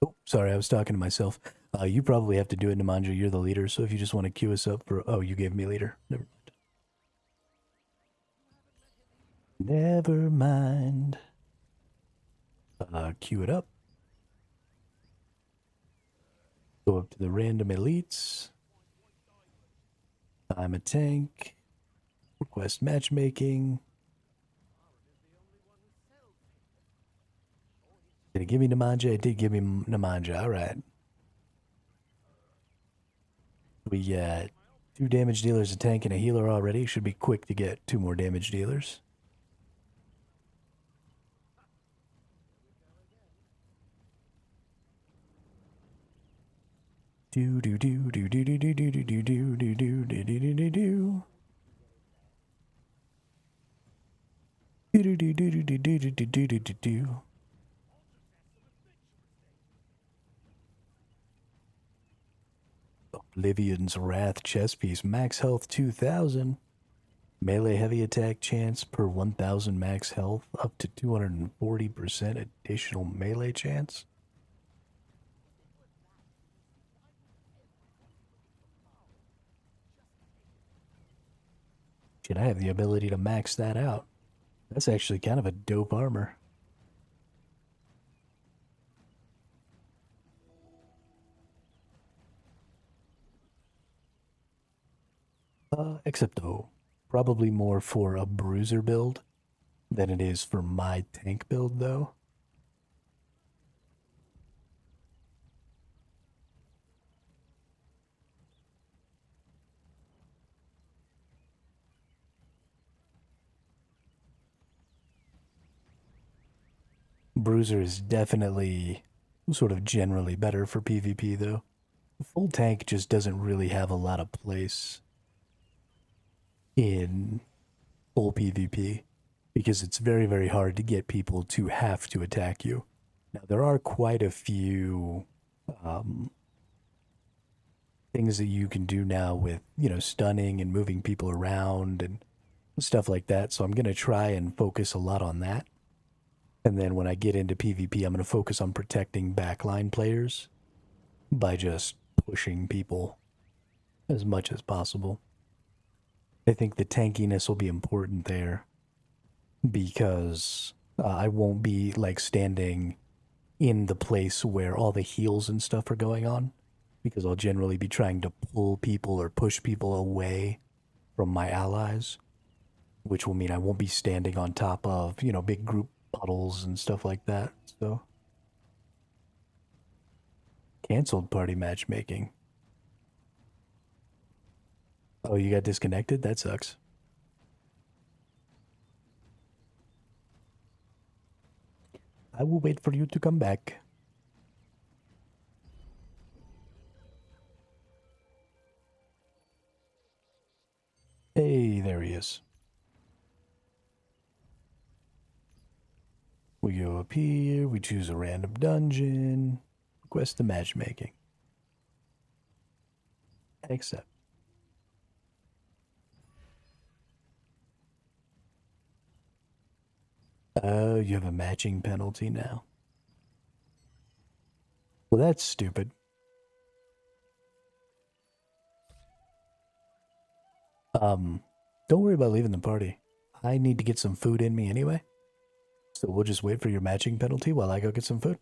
Oh, sorry, I was talking to myself. You probably have to do it, Nemanja. You're the leader, so if you just want to queue us up for... Oh, you gave me leader. Never mind. Never mind. Queue it up. Go up to the random elites. I'm a tank. Request matchmaking. Did it give me Nemanja? It did give me Nemanja. Alright. We got 2 damage dealers, a tank, and a healer already. Should be quick to get 2 more damage dealers. Do do do do do do do do do do do do do do do do do. Do do do do do do do do do do do do. Oblivion's Wrath chest piece, max health 2000. Melee heavy attack chance per 1000 max health, up to 240% additional melee chance. Shit, I have the ability to max that out. That's actually kind of a dope armor. Except though, probably more for a bruiser build than it is for my tank build though. Bruiser is definitely sort of generally better for PvP though. Full tank just doesn't really have a lot of place in full PvP because it's very, very hard to get people to have to attack you. Now, there are quite a few things that you can do now with, you know, stunning and moving people around and stuff like that. So I'm going to try and focus a lot on that. And then when I get into PvP, I'm going to focus on protecting backline players by just pushing people as much as possible. I think the tankiness will be important there because I won't be like standing in the place where all the heals and stuff are going on, because I'll generally be trying to pull people or push people away from my allies, which will mean I won't be standing on top of, you know, big group puddles and stuff like that. So canceled party matchmaking. Oh, you got disconnected? That sucks. I will wait for you to come back. Hey, there he is. We go up here, we choose a random dungeon, request the matchmaking. Accept. Oh, you have a matching penalty now. Well, that's stupid. Don't worry about leaving the party. I need to get some food in me anyway. So we'll just wait for your matching penalty while I go get some food.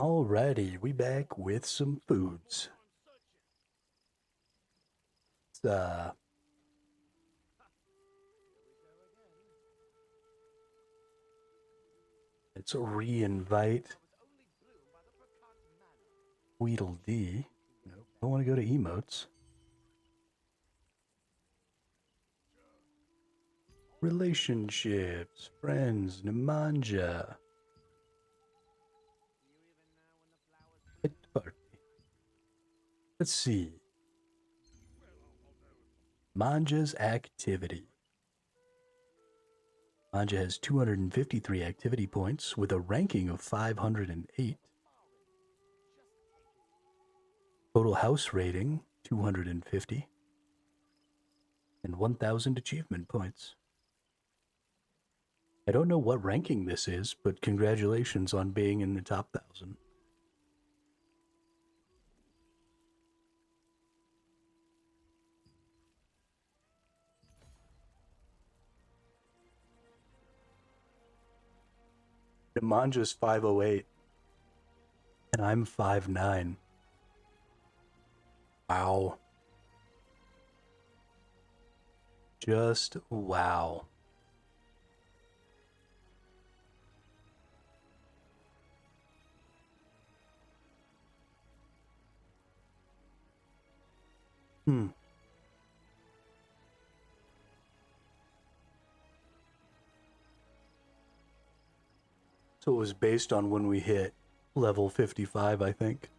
Alrighty, we back with some foods. It's, let's re-invite Tweedledee. Nope, don't want to go to emotes. Relationships, friends, Nemanja. Pet party. Let's see. Manja's activity. Manja has 253 activity points with a ranking of 508. Total house rating, 250. And 1,000 achievement points. I don't know what ranking this is, but congratulations on being in the top 1,000. Nemanja's 508. And I'm 5'9". Wow. Just wow. So it was based on when we hit level 55, I think.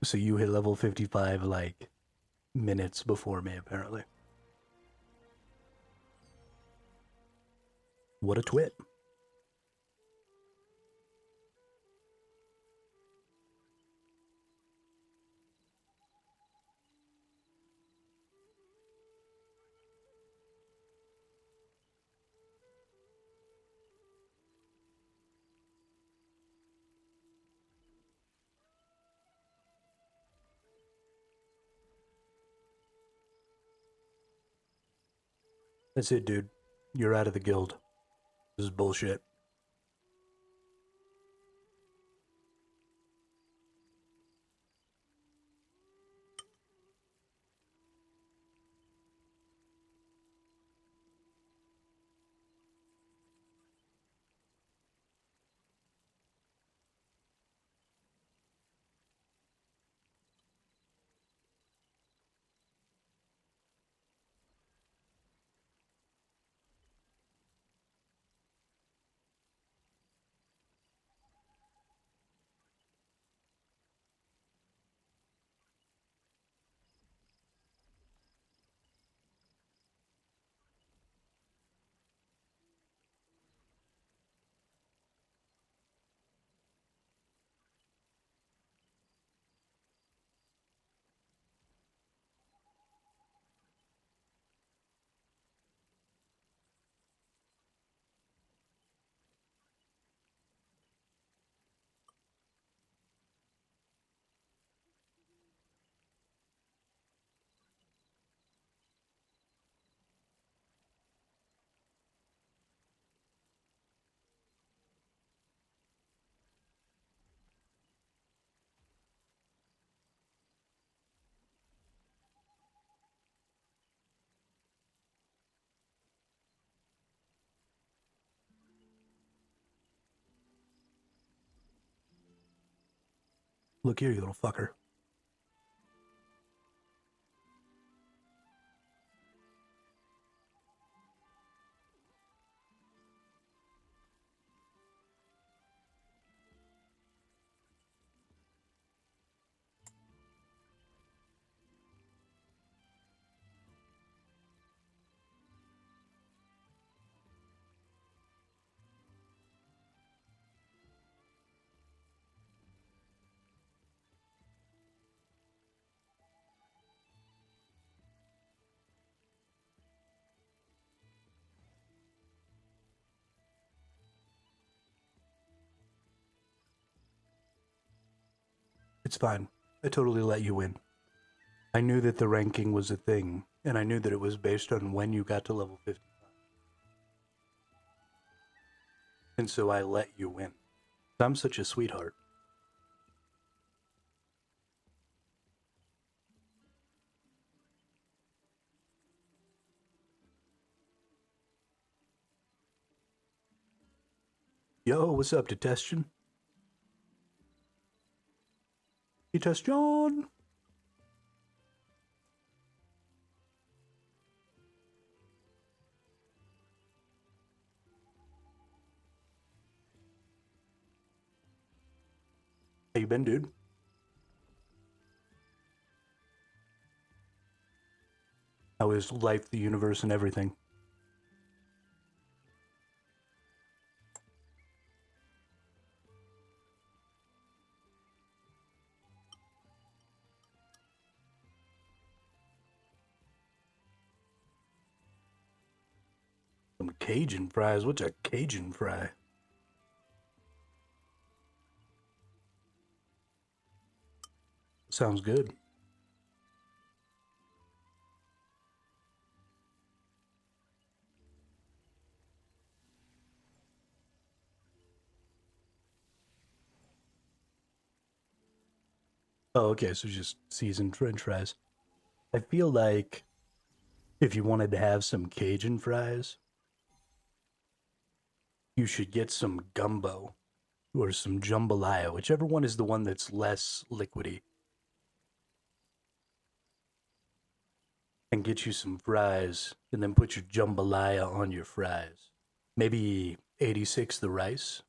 So you hit level 55 like minutes before me, apparently. What a twit. That's it, dude. You're out of the guild. This is bullshit. Look here, you little fucker. It's fine. I totally let you win. I knew that the ranking was a thing, and I knew that it was based on when you got to level 55. And so I let you win. I'm such a sweetheart. Yo, what's up, Detestion? Detestion! How you been, dude? How is life, the universe, and everything? Some Cajun fries. What's a Cajun fry? Sounds good. Oh, okay, so just seasoned french fries. I feel like if you wanted to have some Cajun fries, you should get some gumbo or some jambalaya, whichever one is the one that's less liquidy. And get you some fries, and then put your jambalaya on your fries. Maybe 86 the rice.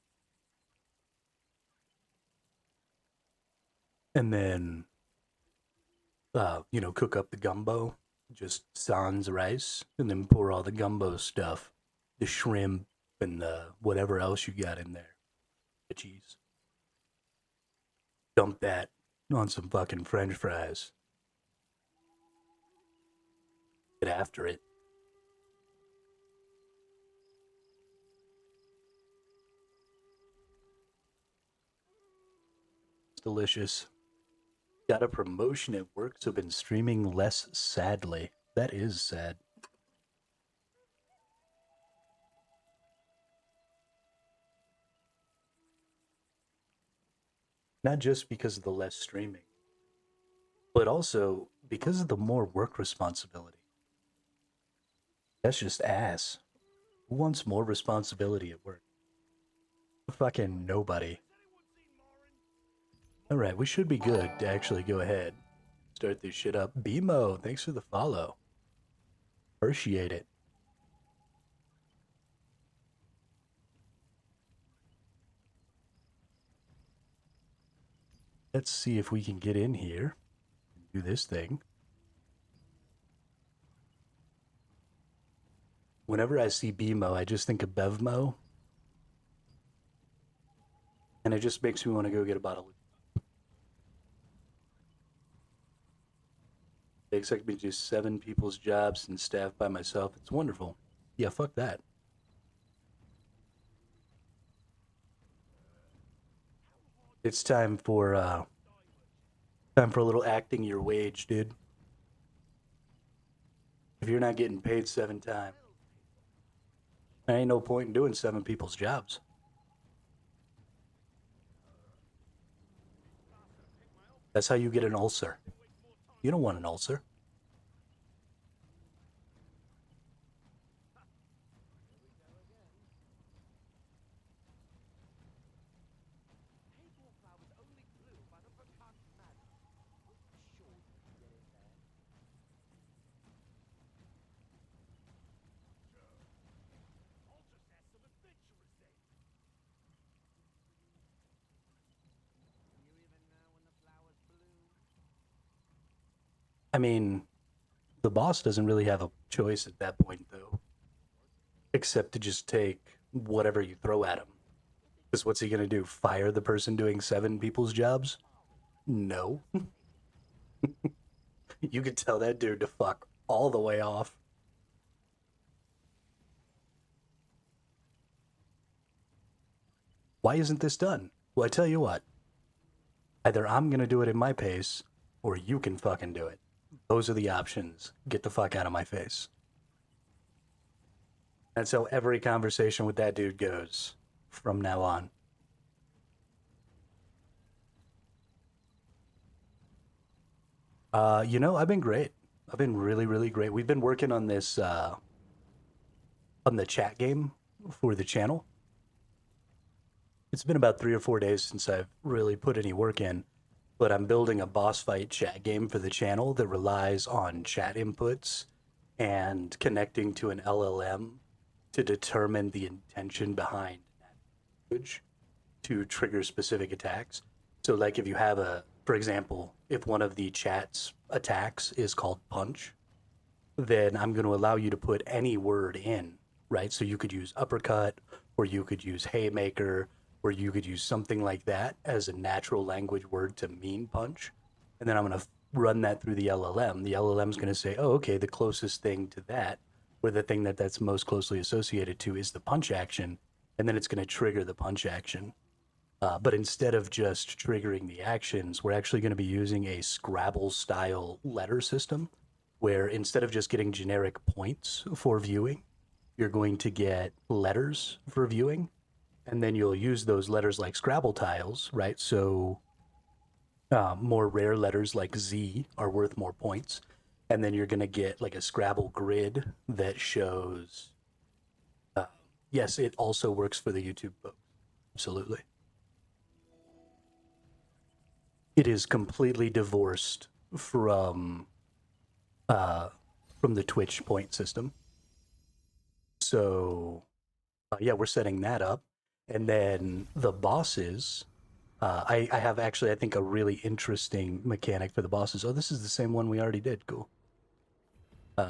And then, cook up the gumbo. Just sans rice, and then pour all the gumbo stuff, the shrimp, and the whatever else you got in there. The cheese. Dump that on some fucking french fries. Get after it. It's delicious. Got a promotion at work, so been streaming less sadly. That is sad. Not just because of the less streaming, but also because of the more work responsibility. That's just ass. Who wants more responsibility at work? Fucking nobody. Alright, we should be good to actually go ahead. Start this shit up. BMO, thanks for the follow. Appreciate it. Let's see if we can get in here and do this thing. Whenever I see BMO, I just think of Bevmo. And it just makes me want to go get a bottle of... They expect me to do 7 people's jobs and staff by myself. It's wonderful. Yeah, fuck that. It's time for a little acting your wage, dude. If you're not getting paid 7 times, there ain't no point in doing 7 people's jobs. That's how you get an ulcer. You don't want an ulcer. I mean, the boss doesn't really have a choice at that point, though, except to just take whatever you throw at him. Because what's he gonna do? Fire the person doing 7 people's jobs? No. You could tell that dude to fuck all the way off. Why isn't this done? Well, I tell you what. Either I'm gonna do it at my pace, or you can fucking do it. Those are the options. Get the fuck out of my face. That's how every conversation with that dude goes. from now on. You know, I've been great. I've been really, really great. We've been working on this on the chat game for the channel. It's been about 3 or 4 days since I've really put any work in, but I'm building a boss fight chat game for the channel that relies on chat inputs and connecting to an LLM to determine the intention behind language to trigger specific attacks. So like if you have for example, if one of the chat's attacks is called punch, then I'm going to allow you to put any word in, right? So you could use uppercut, or you could use haymaker, or you could use something like that as a natural language word to mean punch. And then I'm going to run that through the LLM. The LLM is going to say, oh, okay, the closest thing to that, or the thing that's most closely associated to, is the punch action. And then it's going to trigger the punch action. But instead of just triggering the actions, we're actually going to be using a Scrabble-style letter system, where instead of just getting generic points for viewing, you're going to get letters for viewing, and then you'll use those letters like Scrabble tiles, right? So more rare letters like Z are worth more points, and then you're going to get like a Scrabble grid that shows... yes, it also works for the YouTube folks. Absolutely. It is completely divorced from the Twitch point system. So, yeah, we're setting that up. And then the bosses, I have actually, I think, a really interesting mechanic for the bosses. Oh, this is the same one we already did. Cool.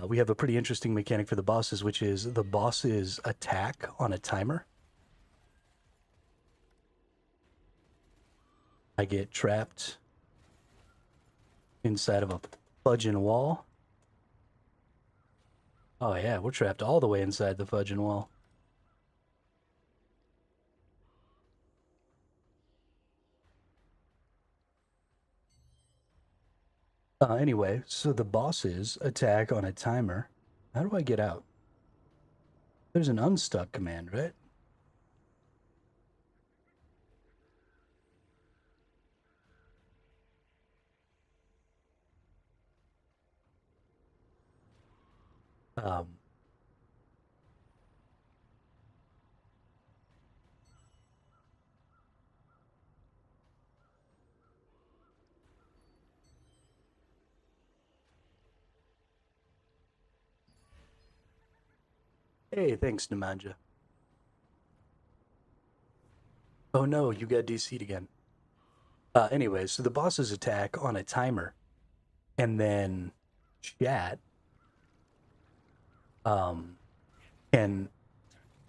We have a pretty interesting mechanic for the bosses, which is the bosses attack on a timer. I get trapped inside of a fudging wall. Oh yeah, we're trapped all the way inside the fudging wall. Anyway, so the bosses attack on a timer. How do I get out? There's an unstuck command, right? Hey, thanks, Nemanja. Oh no, you got DC'd again. Anyway, so the bosses attack on a timer, and then chat can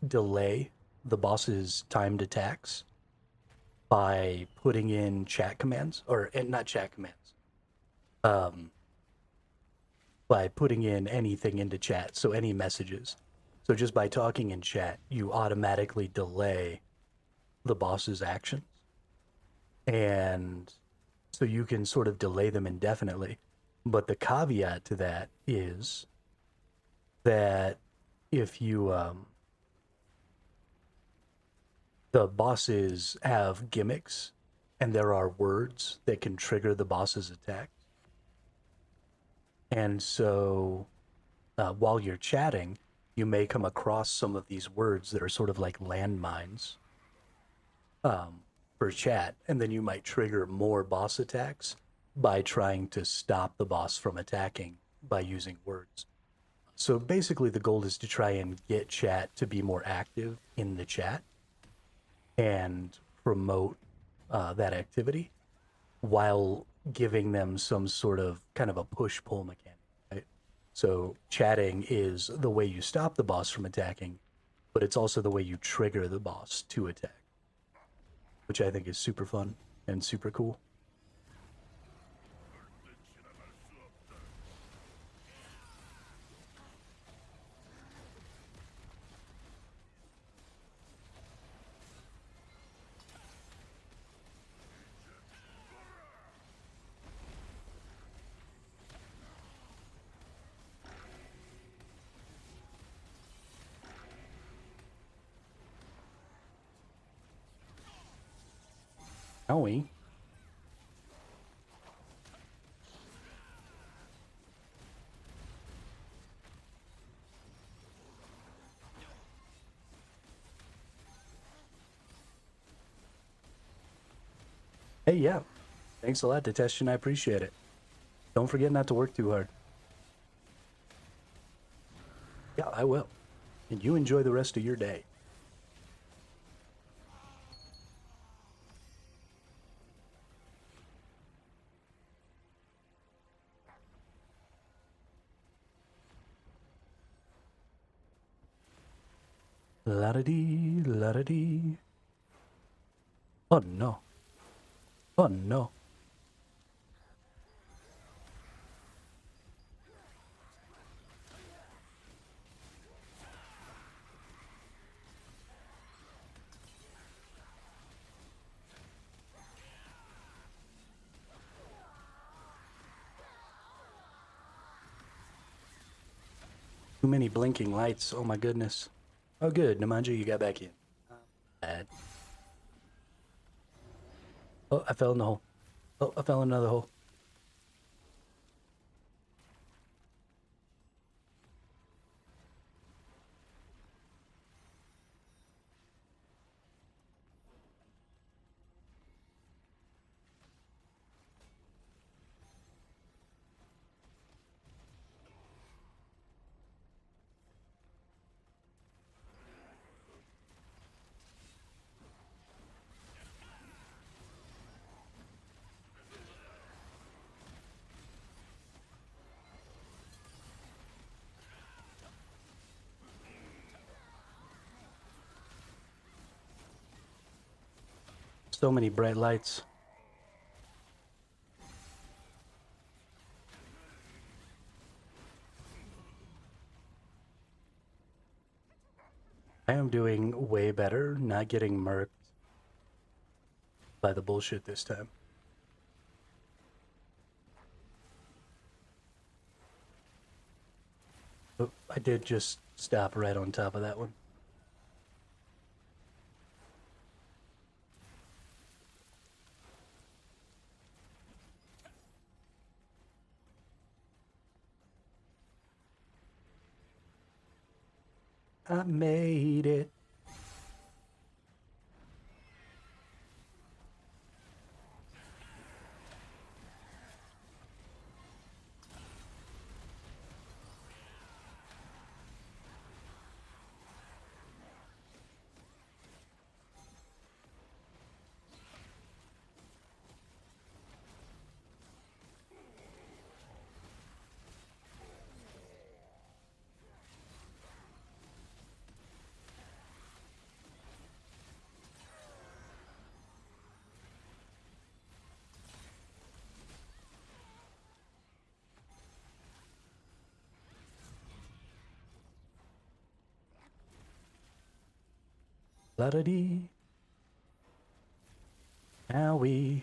delay the boss's timed attacks by putting in chat commands, or not chat commands, by putting in anything into chat, so any messages. So just by talking in chat, you automatically delay the boss's actions. And so you can sort of delay them indefinitely. But the caveat to that is that if you, the bosses have gimmicks, and there are words that can trigger the boss's attack. And so while you're chatting, you may come across some of these words that are sort of like landmines for chat, and then you might trigger more boss attacks by trying to stop the boss from attacking by using words. So basically the goal is to try and get chat to be more active in the chat and promote that activity while giving them some sort of kind of a push-pull mechanic, right? So chatting is the way you stop the boss from attacking, but it's also the way you trigger the boss to attack, which I think is super fun and super cool. Owie. Hey, yeah. Thanks a lot, Detestion. I appreciate it. Don't forget not to work too hard. Yeah, I will. And you enjoy the rest of your day. La-da-dee, la-da-dee. Oh, no. Oh, no. Too many blinking lights. Oh, my goodness. Oh, good. Nemanja, you got back in. Bad. Oh, I fell in the hole. Oh, I fell in another hole. So many bright lights. I am doing way better not getting murked by the bullshit this time. But I did just stop right on top of that one. I made it. La-da-dee. Owie.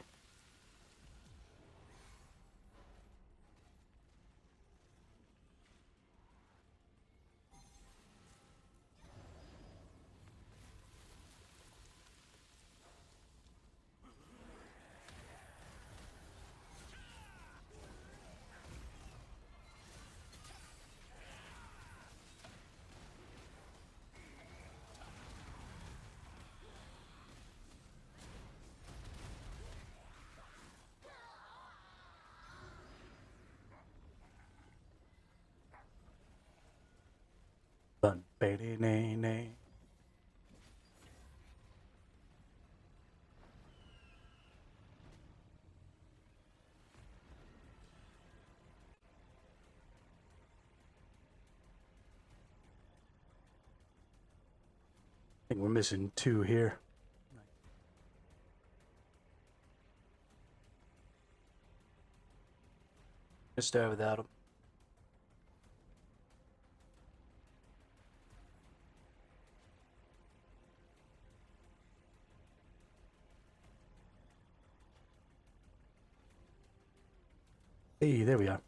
Bun, baby, nay, nay. I think we're missing 2 here. Just start without him. Hey, there we are.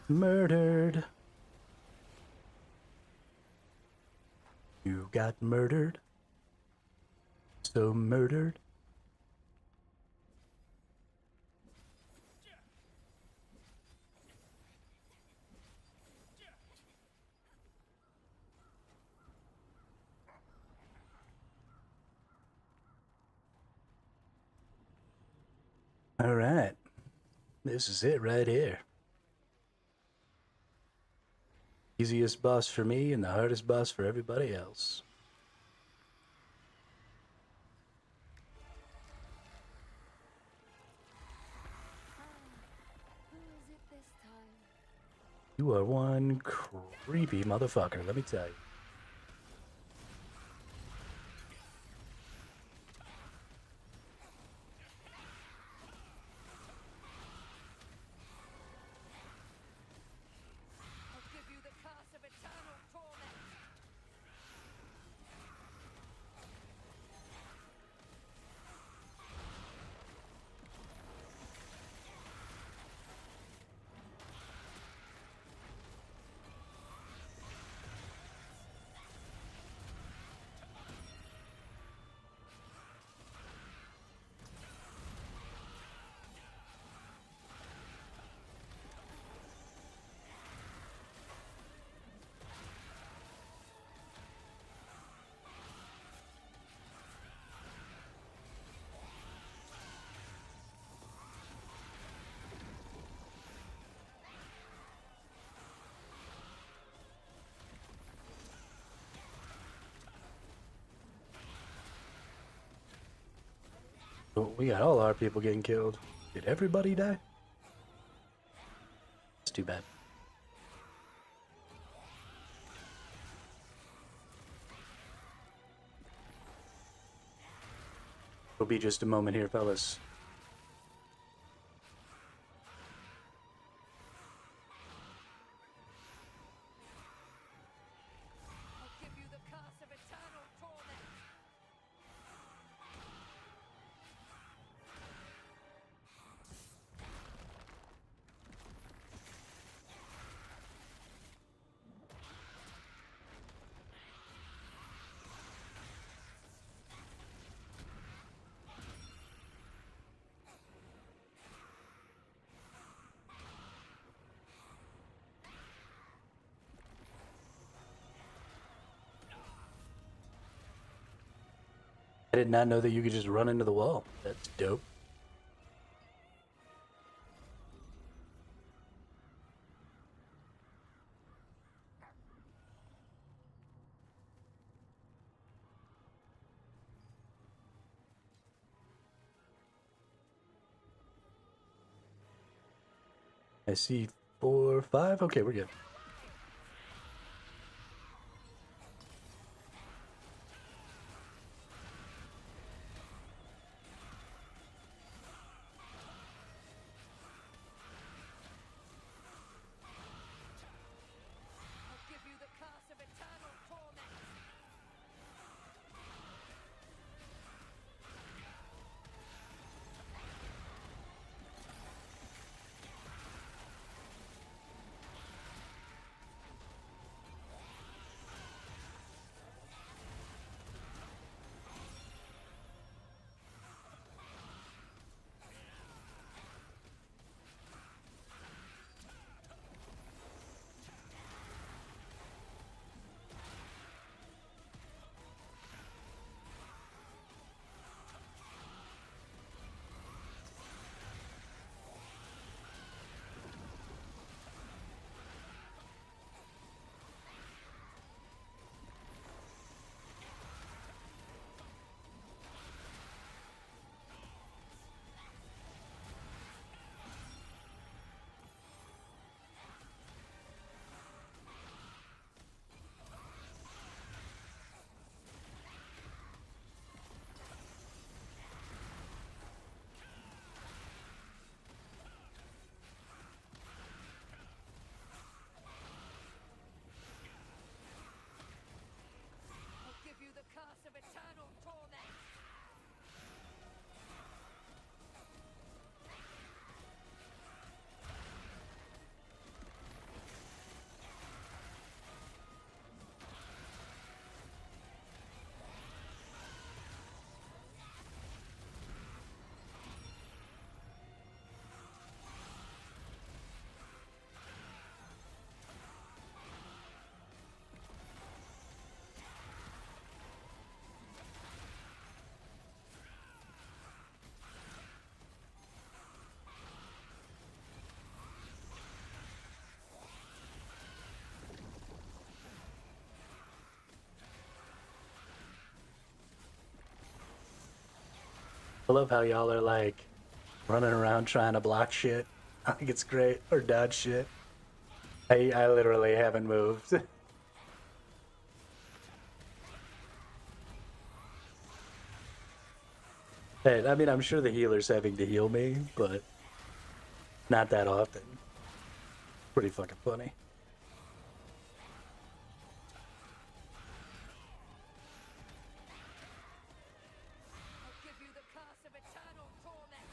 murdered. You got murdered. So murdered. All right. This is it right here. Easiest boss for me and the hardest boss for everybody else. Who is it this time? You are one creepy motherfucker, let me tell you. I'll give you the curse of eternal torment. Oh, we got all our people getting killed. Did everybody die? It's too bad. It'll be just a moment here, fellas. I'll give you the curse of eternal torment. I did not know that you could just run into the wall. That's dope. I see 4, 5. Okay, we're good. I'll give you the curse of eternal torment. I love how y'all are like running around trying to block shit. I think it's great. Or dodge shit. I literally haven't moved. Hey, I mean, I'm sure the healer's having to heal me, but not that often. Pretty fucking funny. I'll give you the curse of eternal torment.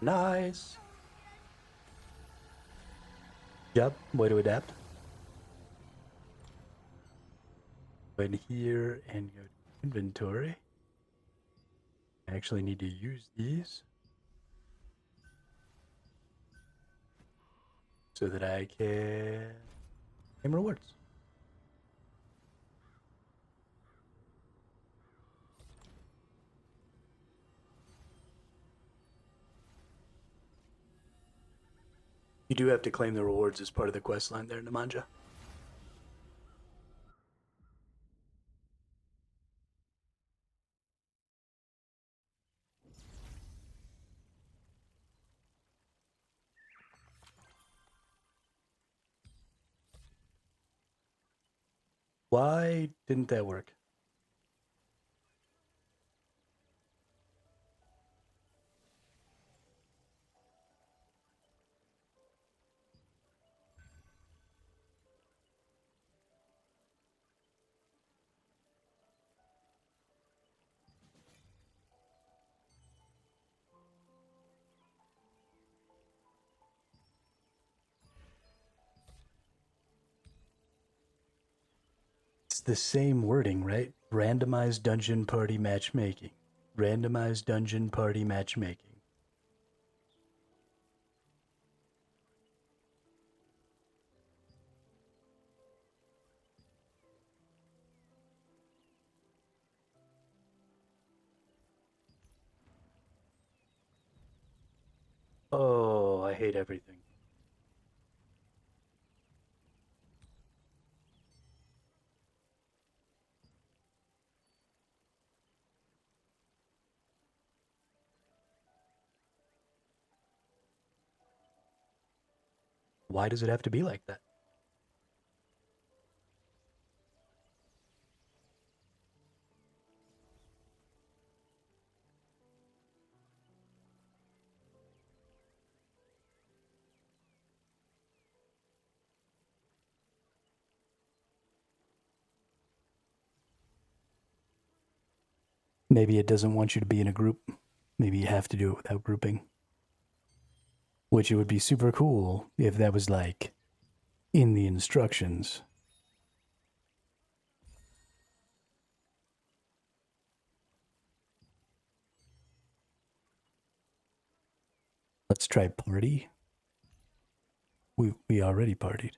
Nice. Yep, way to adapt. Go in here and go to inventory. I actually need to use these so that I can claim rewards. You do have to claim the rewards as part of the quest line there, Nemanja. Why didn't that work? It's the same wording, right? Randomized dungeon party matchmaking. Randomized dungeon party matchmaking. Oh, I hate everything. Why does it have to be like that? Maybe it doesn't want you to be in a group. Maybe you have to do it without grouping. Which it would be super cool if that was like in the instructions. Let's try party. We already partied.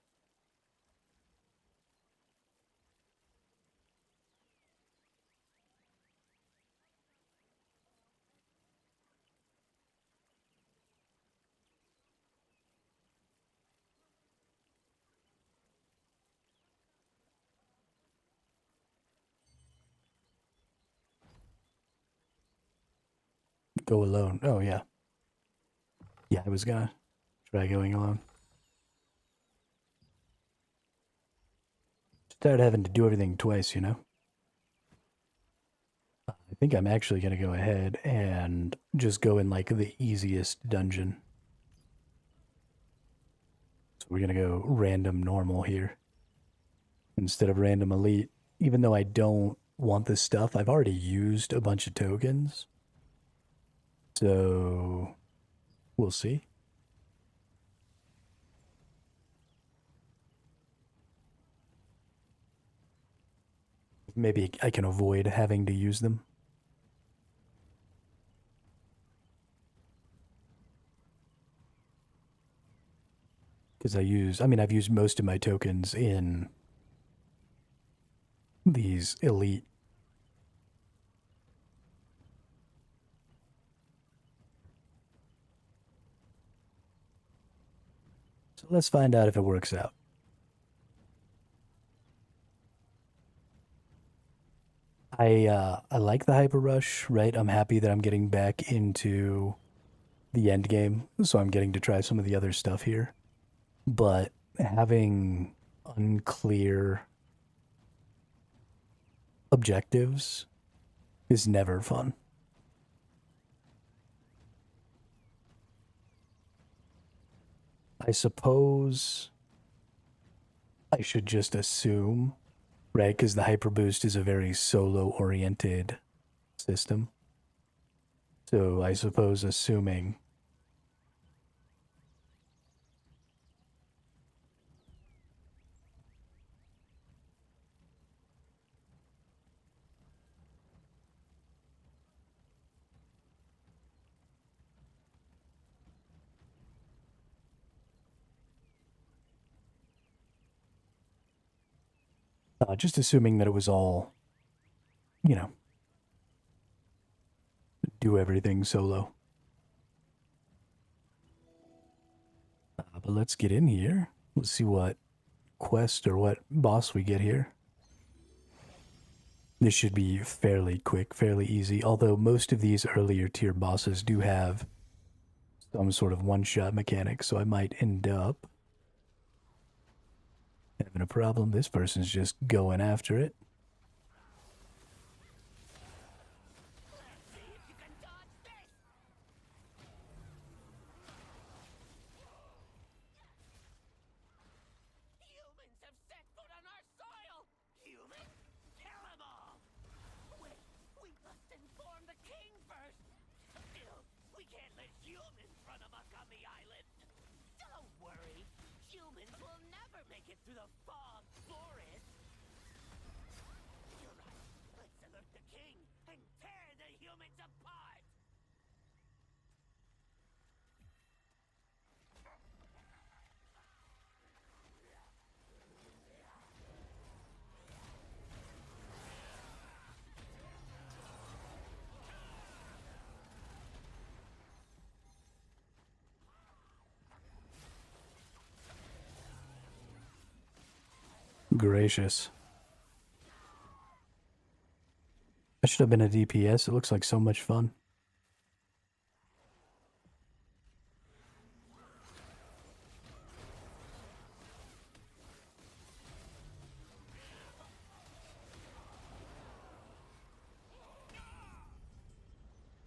Go alone. Oh yeah. Yeah, I was gonna Try going alone. Start having to do everything twice, you know? I think I'm actually going to go ahead and just go in like the easiest dungeon. So we're going to go random normal here instead of random elite. Even though I don't want this stuff, I've already used a bunch of tokens. So we'll see. Maybe I can avoid having to use them. Because I've used most of my tokens in these elite. So let's find out if it works out. I like the hyper rush, right? I'm happy that I'm getting back into the end game, so I'm getting to try some of the other stuff here. But having unclear objectives is never fun. I suppose I should just assume, right? Because the hyperboost is a very solo-oriented system. So I suppose assuming just assuming that it was all, you know, do everything solo. But let's get in here. Let's see what quest or what boss we get here. This should be fairly quick, fairly easy, although most of these earlier tier bosses do have some sort of one-shot mechanic, so I might end up having a problem. This person's just going after it. Humans have set foot on our soil! Humans? Kill them all! Wait, we must inform the king first! Still, we can't let humans run amok on the island! Don't worry, humans will never make it through the fog forest! You're right, let's alert the king and tear the humans apart! Gracious. I should have been a DPS. It looks like so much fun.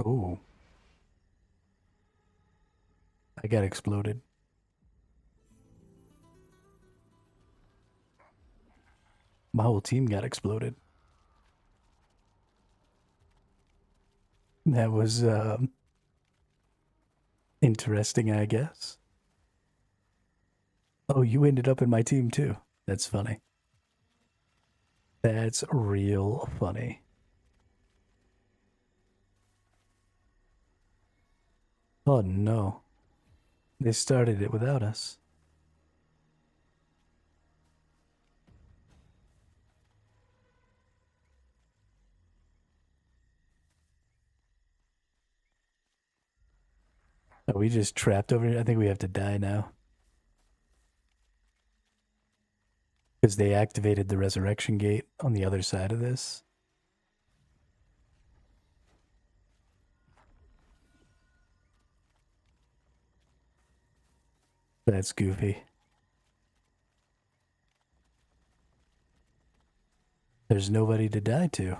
Oh. I got exploded. My whole team got exploded. That was interesting, I guess. Oh, you ended up in my team too. That's funny. That's real funny. Oh no. They started it without us. Are we just trapped over here? I think we have to die now. Because they activated the resurrection gate on the other side of this. That's goofy. There's nobody to die to.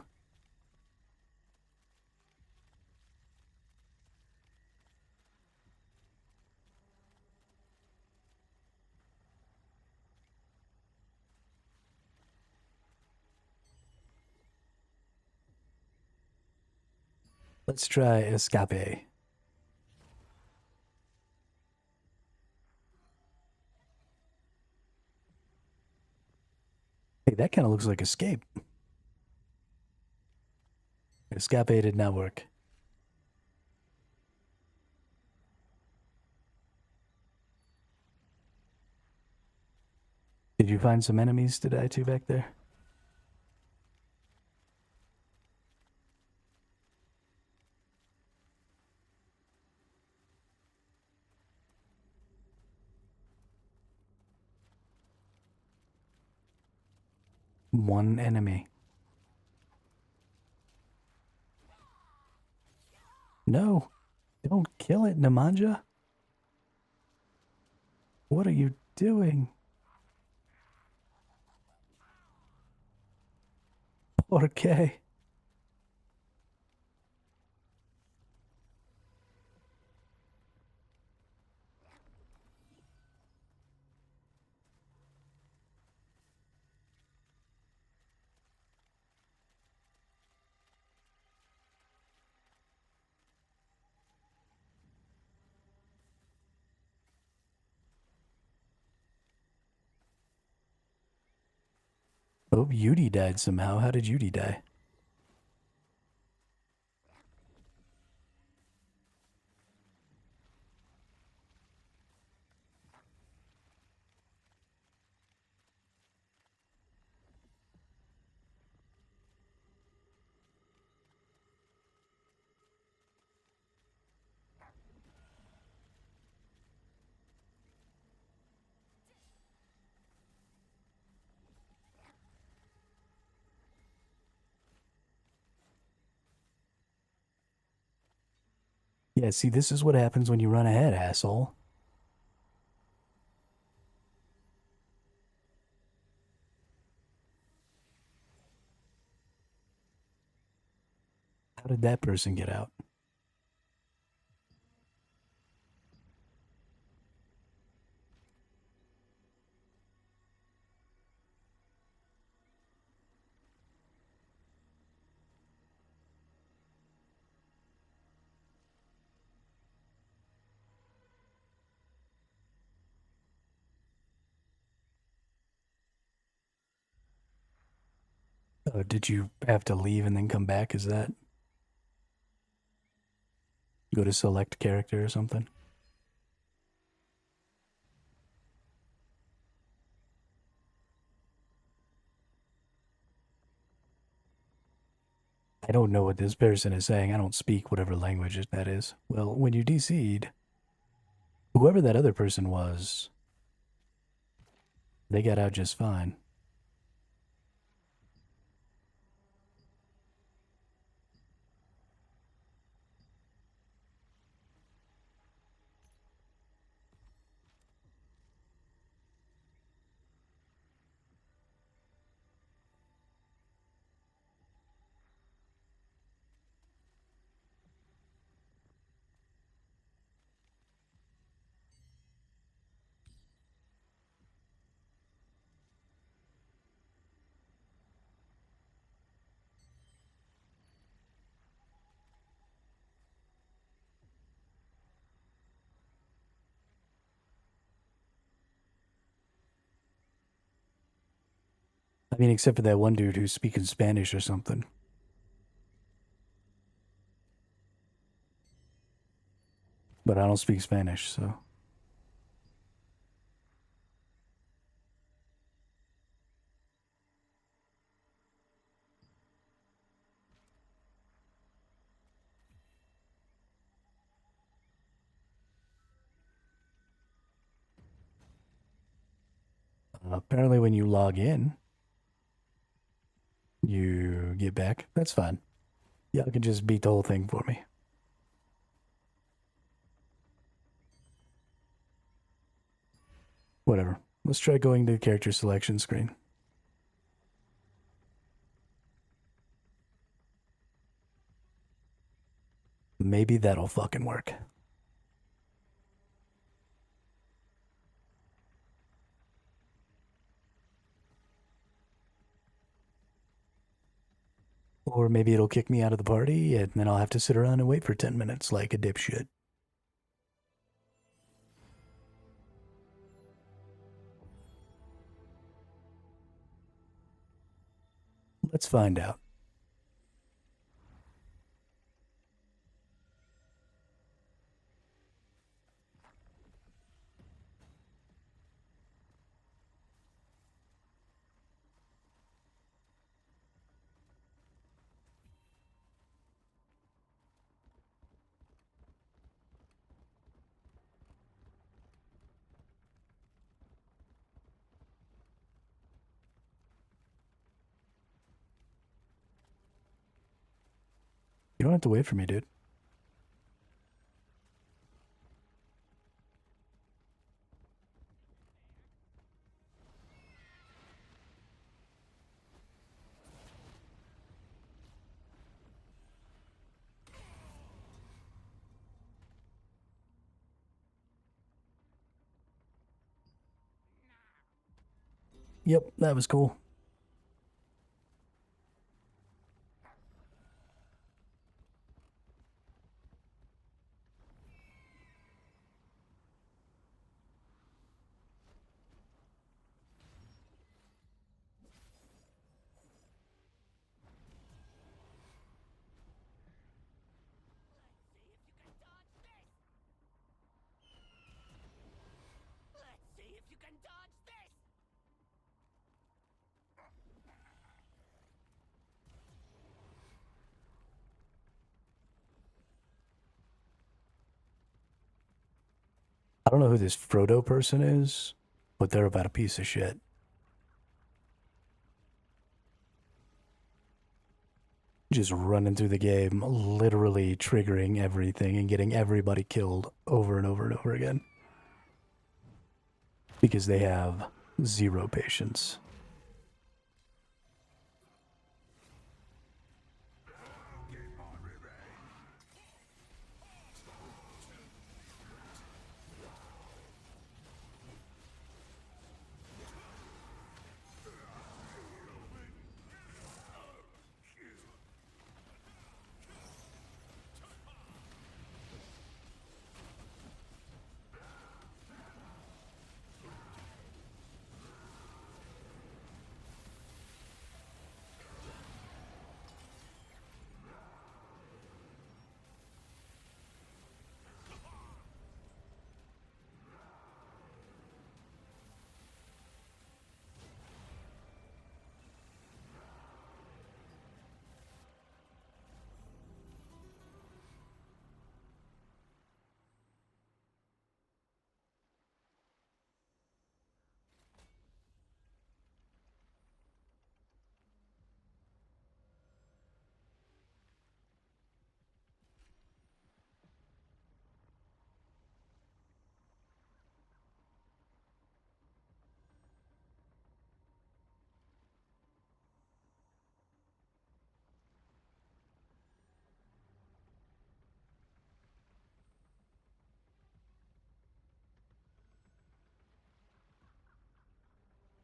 Let's try escape. Hey, that kind of looks like escape. Escape did not work. Did you find some enemies to die to back there? One enemy. No, don't kill it, Nemanja. What are you doing? Okay. Oh, Yudi died somehow. How did Yudi die? Yeah, see, this is what happens when you run ahead, asshole. How did that person get out? Oh, did you have to leave and then come back? Is that? Go to select character or something? I don't know what this person is saying. I don't speak whatever language that is. Well, when you DC'd, whoever that other person was, they got out just fine. I mean, except for that one dude who's speaking Spanish or something. But I don't speak Spanish, so. Apparently, when you log in, you get back. That's fine. Y'all can just beat the whole thing for me. Whatever. Let's try going to the character selection screen. Maybe that'll fucking work. Or maybe it'll kick me out of the party, and then I'll have to sit around and wait for 10 minutes like a dipshit. Let's find out. You don't have to wait for me, dude. Yep, that was cool. Let's see if you can dodge this! I don't know who this Frodo person is, but they're about a piece of shit. Just running through the game, literally triggering everything and getting everybody killed over and over and over again. Because they have zero patience.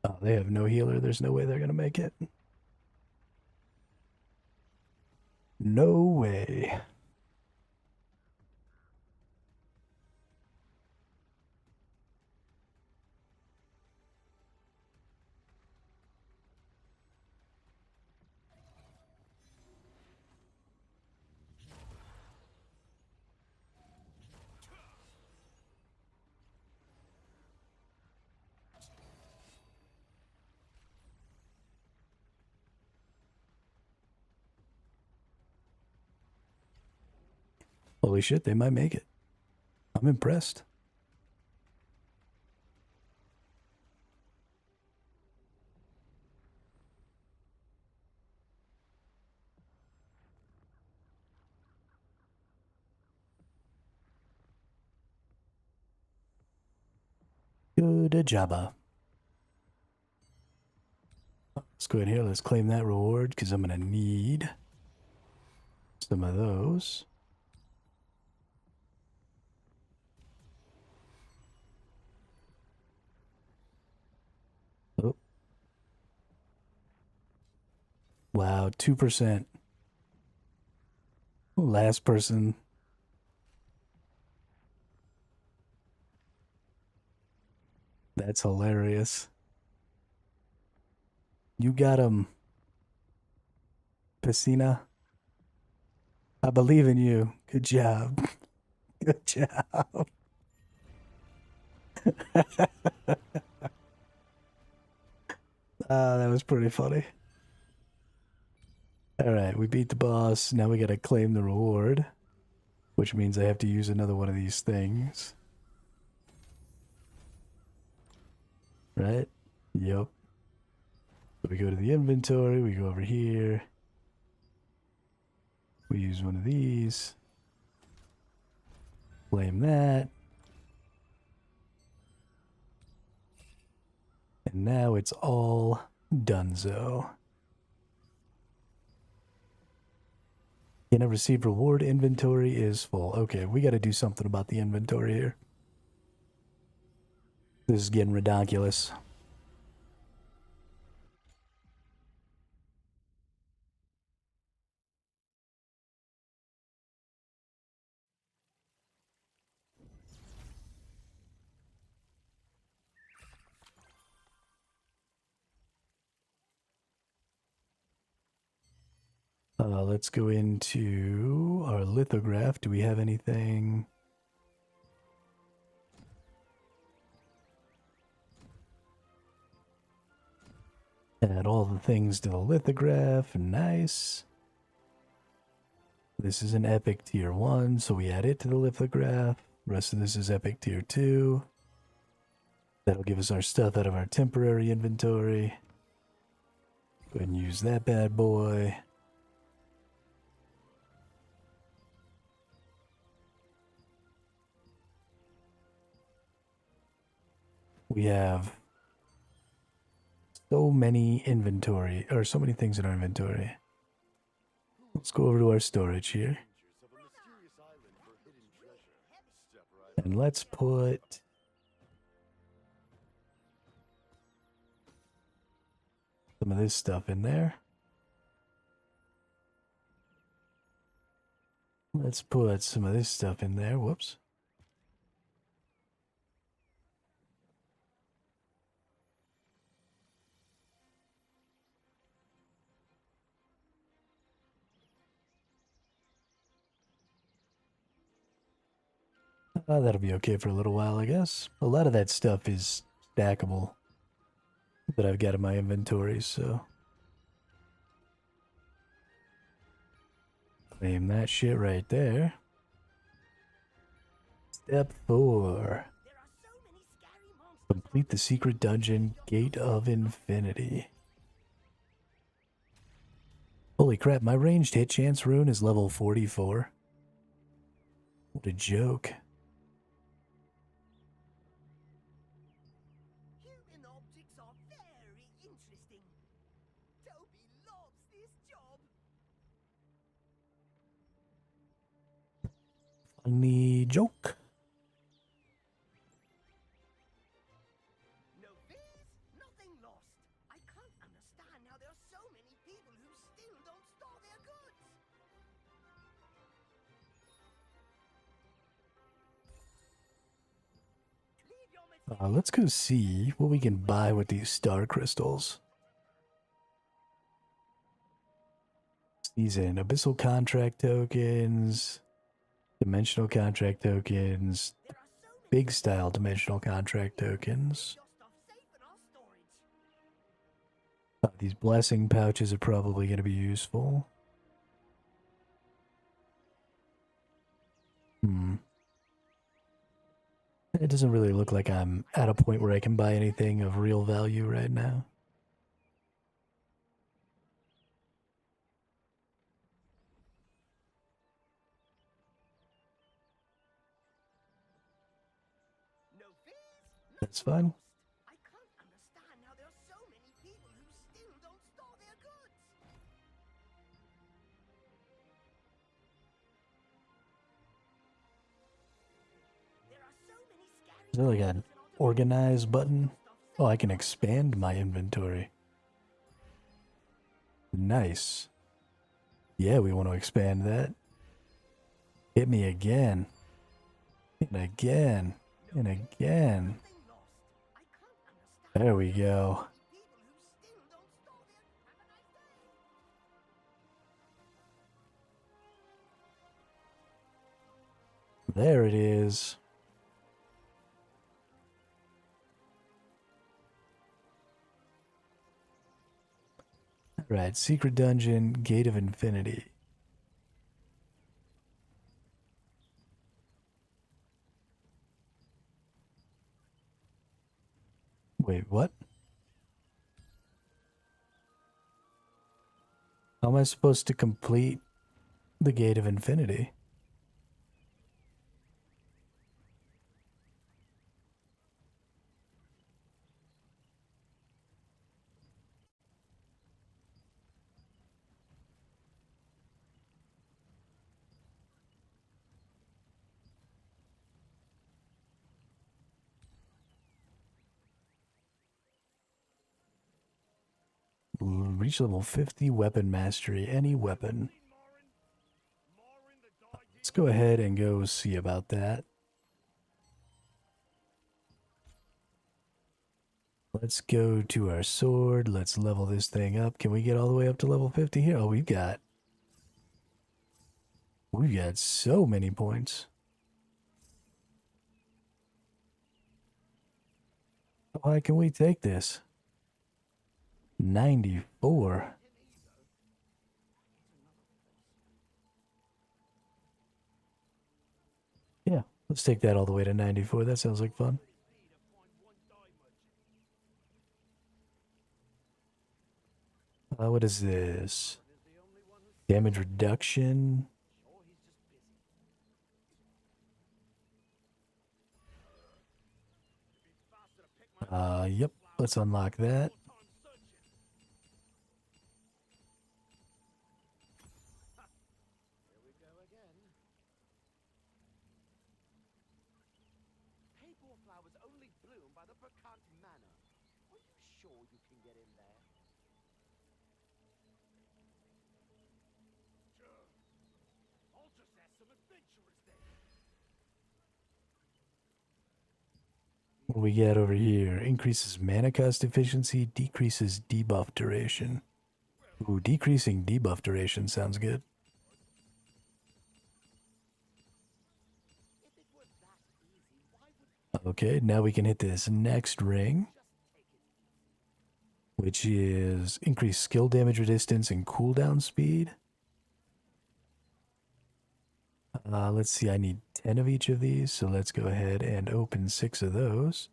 Oh, they have no healer. There's no way they're going to make it. No way. Holy shit, they might make it. I'm impressed. Good job. Let's go in here. Let's claim that reward because I'm going to need some of those. Oh. Wow, 2%. Last person. That's hilarious. You got him, Piscina. I believe in you. Good job. Good job. That was pretty funny. Alright, we beat the boss. Now we gotta claim the reward, which means I have to use another one of these things. Right? Yep. So we go to the inventory, we go over here. We use one of these. Claim that. And now it's all donezo. Can I receive reward? Inventory is full. Okay, we got to do something about the inventory here. This is getting ridiculous. Let's go into our lithograph. Do we have anything? Add all the things to the lithograph. Nice. This is an epic tier 1, so we add it to the lithograph. The rest of this is epic tier 2. That'll give us our stuff out of our temporary inventory. Go ahead and use that bad boy. We have so many inventory, or so many things in our inventory. Let's go over to our storage here. And let's put some of this stuff in there. Let's put some of this stuff in there. Whoops. That'll be okay for a little while, I guess. A lot of that stuff is stackable that I've got in my inventory, so. Claim that shit right there. Step 4. Complete the secret dungeon, Gate of Infinity. Holy crap, my ranged hit chance rune is level 44. What a joke. Human objects are very interesting. Toby loves this job. Funny joke. No fears, nothing lost. I can't understand how there are so many people who still don't store their goods. Leave your mistakes. Let's go see what we can buy with these star crystals. These in abyssal contract tokens, dimensional contract tokens, There are so many big style dimensional contract tokens. your stuff safe in our storage. These blessing pouches are probably going to be useful. It doesn't really look like I'm at a point where I can buy anything of real value right now. No fears, That's fine. I can't understand how there are so many people who still don't store their goods. There are so many scary Is there like an things and organize button? Oh, I can expand my inventory. Nice. Yeah, we want to expand that. Hit me again. And again. And again. There we go. There it is. Right, secret dungeon, Gate of Infinity. Wait, what? How am I supposed to complete the Gate of Infinity? Reach level 50, weapon mastery, any weapon. Let's go ahead and go see about that. Let's go to our sword. Let's level this thing up. Can we get all the way up to level 50 here? Oh, we've got so many points. How high can we take this? 94. Yeah, let's take that all the way to 94. That sounds like fun. What is this? Damage reduction. Yep, let's unlock that. What do we get over here? Increases mana cost efficiency, decreases debuff duration. Ooh, decreasing debuff duration sounds good. Okay, now we can hit this next ring, which is increased skill damage resistance and cooldown speed. Let's see, I need 10 of each of these, so let's go ahead and open 6 of those.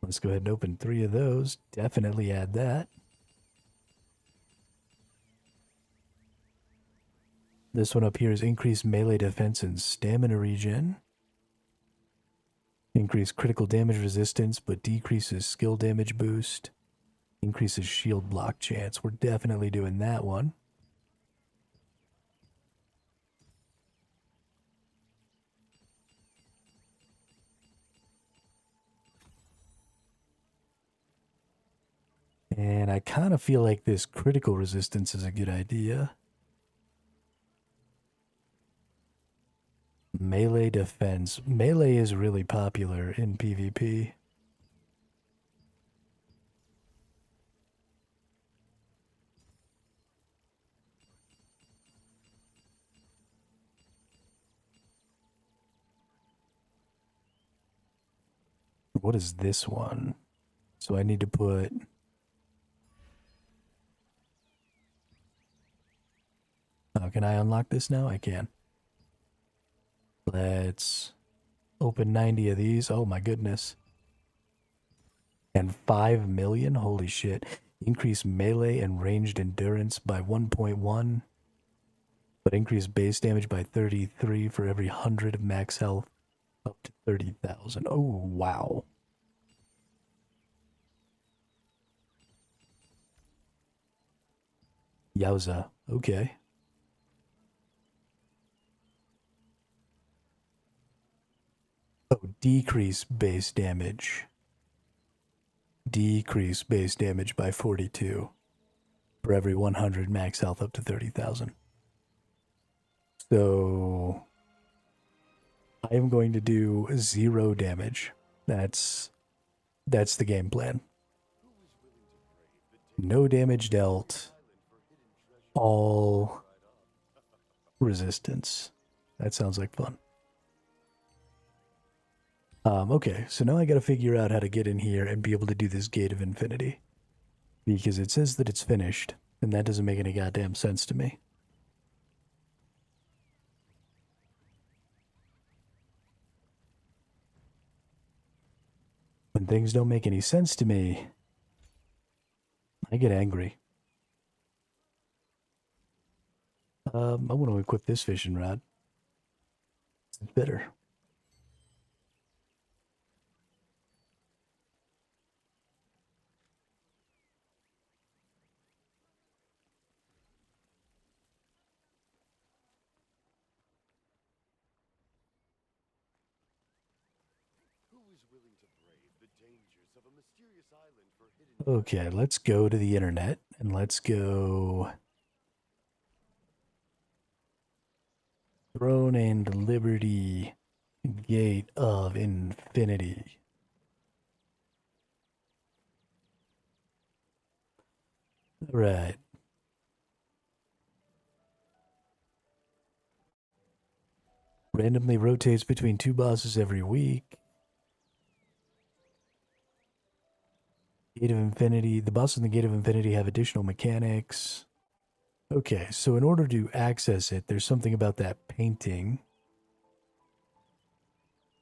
Let's go ahead and open 3 of those. Definitely add that. This one up here is increased melee defense and stamina regen. Increase critical damage resistance, but decreases skill damage boost. Increases shield block chance. We're definitely doing that one. And I kind of feel like this critical resistance is a good idea. Melee defense. Melee is really popular in PvP. What is this one? So I need to put... Oh, can I unlock this now? I can. Let's open 90 of these. Oh my goodness. And 5 million? Holy shit. Increase melee and ranged endurance by 1.1. But increase base damage by 33 for every 100 of max health. Up to 30,000. Oh, wow. Yowza. Okay. Oh, decrease base damage. Decrease base damage by 42 for every 100 max health up to 30,000. So I am going to do 0 damage. That's the game plan. No damage dealt. All resistance. That sounds like fun. Okay, so now I gotta figure out how to get in here and be able to do this Gate of Infinity. Because it says that it's finished, and that doesn't make any goddamn sense to me. When things don't make any sense to me, I get angry. I want to equip this fishing rod. It's better. Okay, let's go to the internet and let's go Throne and Liberty Gate of Infinity. All right. Randomly rotates between 2 bosses every week. Gate of Infinity. The bosses in the Gate of Infinity have additional mechanics. Okay, so in order to access it, there's something about that painting.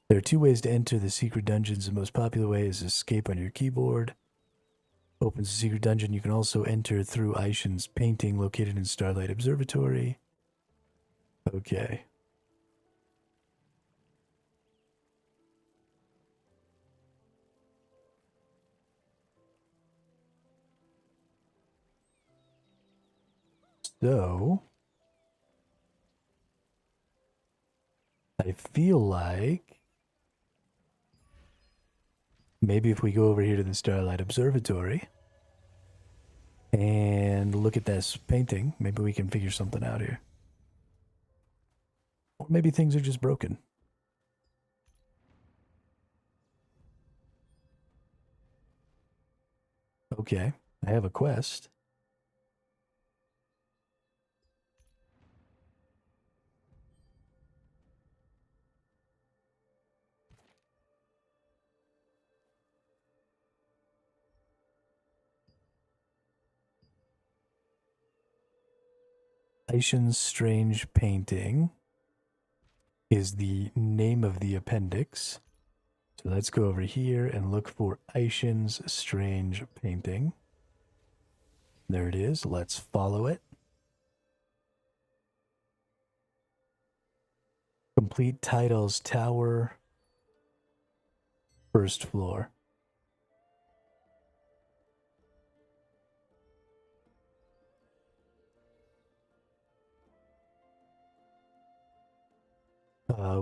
There are 2 ways to enter the secret dungeons. The most popular way is escape on your keyboard. Opens the secret dungeon. You can also enter through Aishin's painting located in Starlight Observatory. Okay. So, I feel like maybe if we go over here to the Starlight Observatory and look at this painting, maybe we can figure something out here. Or maybe things are just broken. Okay, I have a quest. Aishin's Strange Painting is the name of the appendix. So let's go over here and look for Aishin's Strange Painting. There it is. Let's follow it. Complete Tidal's Tower. First floor.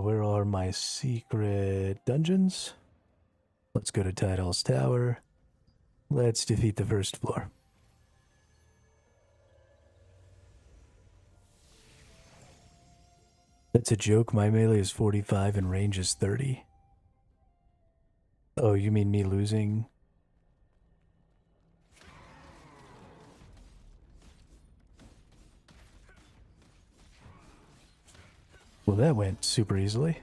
Where are my secret dungeons? Let's go to Tidal's Tower. Let's defeat the first floor. That's a joke. My melee is 45 and range is 30. Oh, you mean me losing? Well, that went super easily.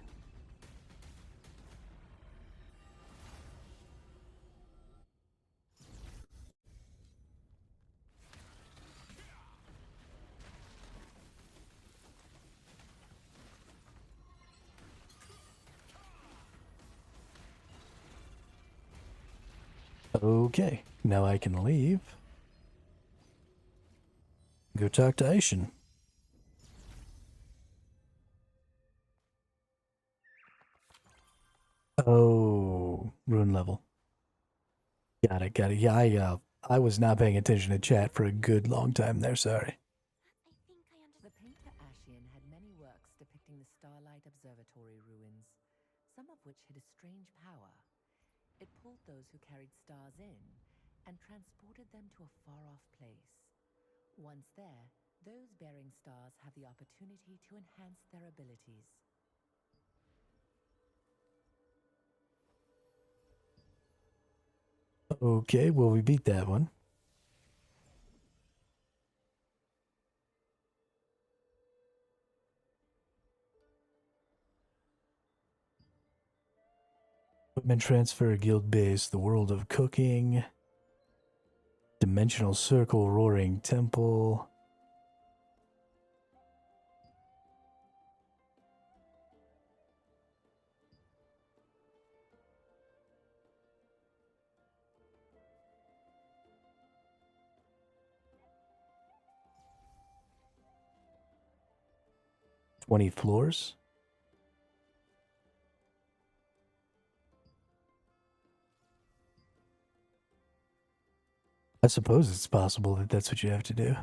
Okay, now I can leave. Go talk to Aishin. Oh, rune level. Got it, got it. Yeah, I was not paying attention to chat for a good long time there, sorry. which hid a strange power. It pulled those who carried stars in and transported them to a far-off place. Once there, those bearing stars have the opportunity to enhance their abilities. Okay, well, we beat that one. Equipment transfer, guild base, the world of cooking, dimensional circle, roaring temple. "20 floors? I suppose it's possible that that's what you have to do.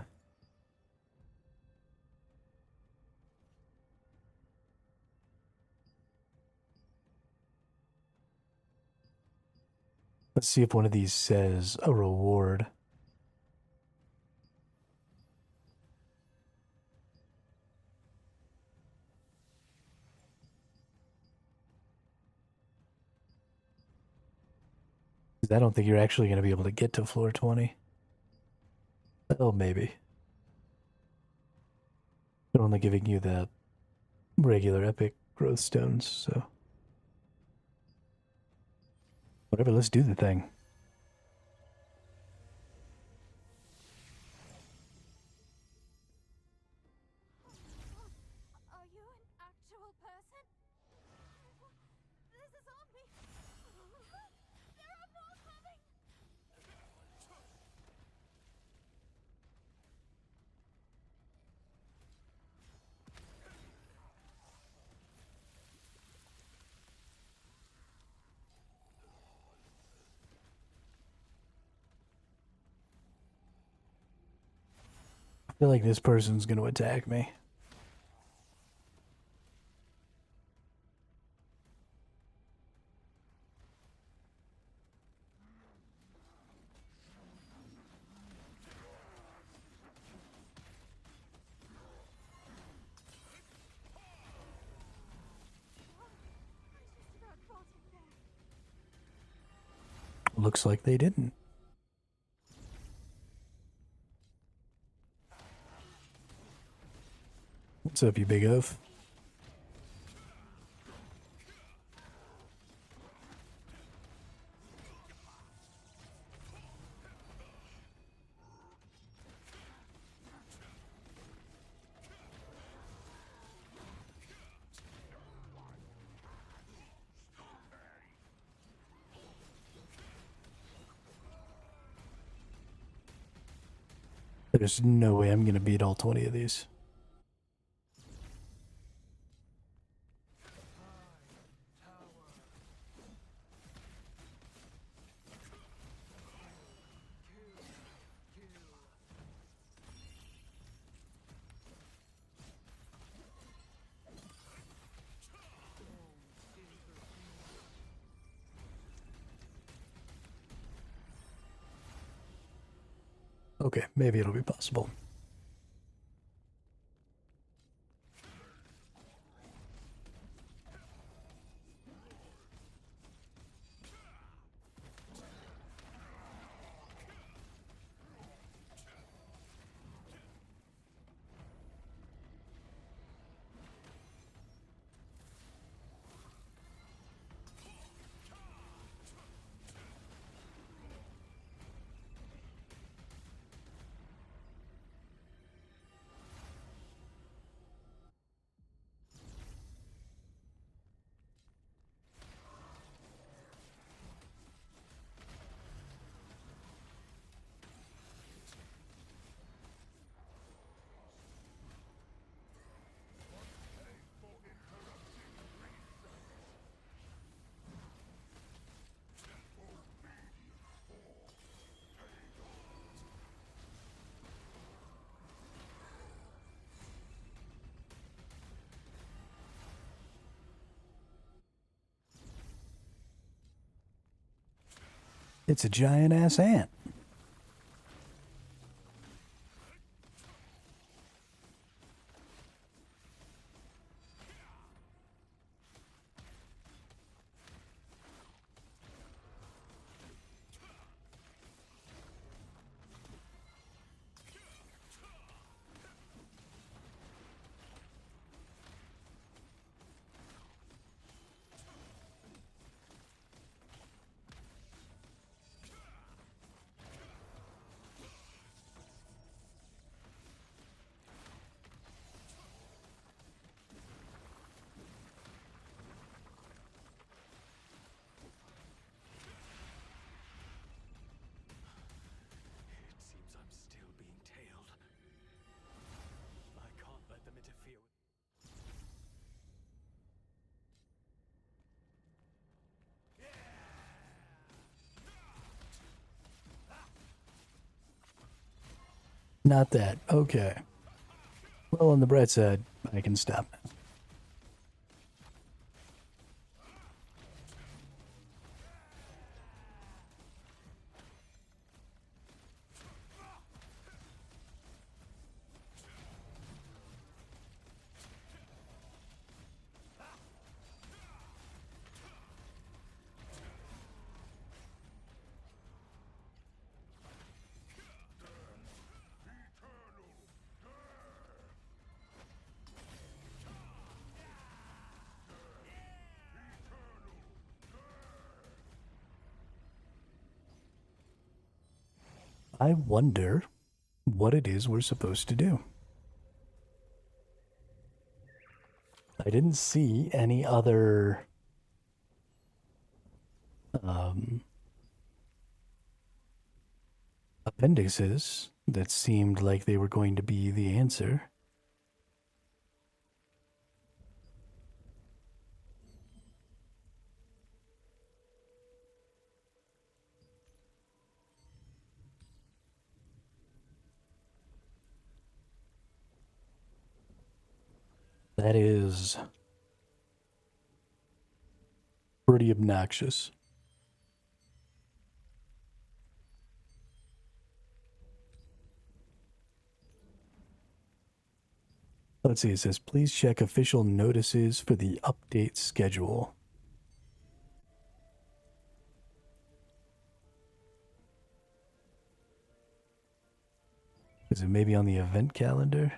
Let's see if one of these says a reward. I don't think you're actually going to be able to get to floor 20. Oh, maybe. They're only giving you the regular epic growth stones, so. Whatever, let's do the thing. Are you an actual person? This is on me. There are more coming. I feel like this person's going to attack me. Looks like they didn't. What's up, you big oaf? There's no way I'm going to beat all 20 of these. Okay, maybe it'll be possible. It's a giant ass ant. It seems I'm still being tailed. I can't let them interfere with... Not that. Okay. Well, on the bright side, I can stop now. I wonder what it is we're supposed to do. I didn't see any other appendices that seemed like they were going to be the answer. That is pretty obnoxious. Let's see, it says, please check official notices for the update schedule. Is it maybe on the event calendar?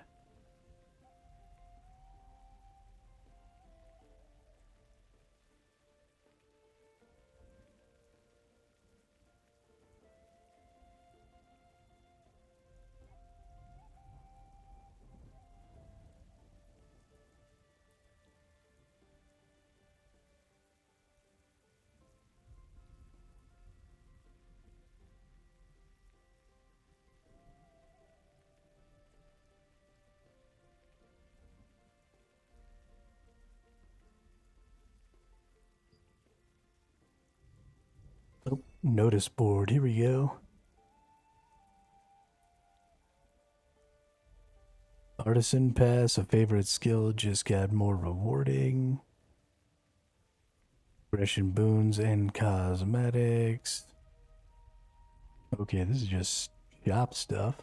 Oh, notice board. Here we go. Artisan pass, a favorite skill, just got more rewarding. Aggression boons and cosmetics. Okay, this is just shop stuff.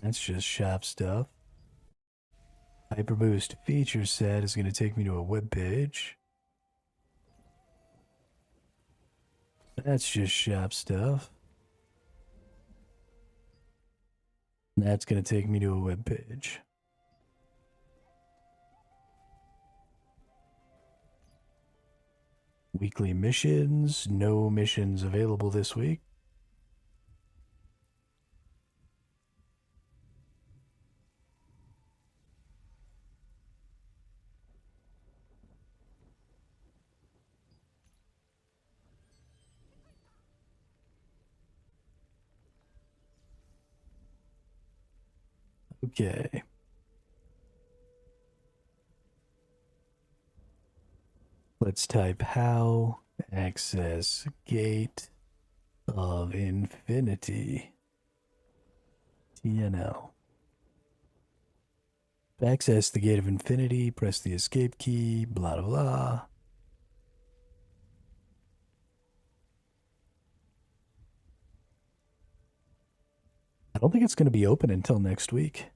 That's just shop stuff. Hyperboost feature set is going to take me to a web page. That's just shop stuff. That's going to take me to a web page. Weekly missions. No missions available this week. Okay. Let's type how access gate of infinity. TNL. To access the Gate of Infinity, press the escape key, blah blah blah. I don't think it's going to be open until next week.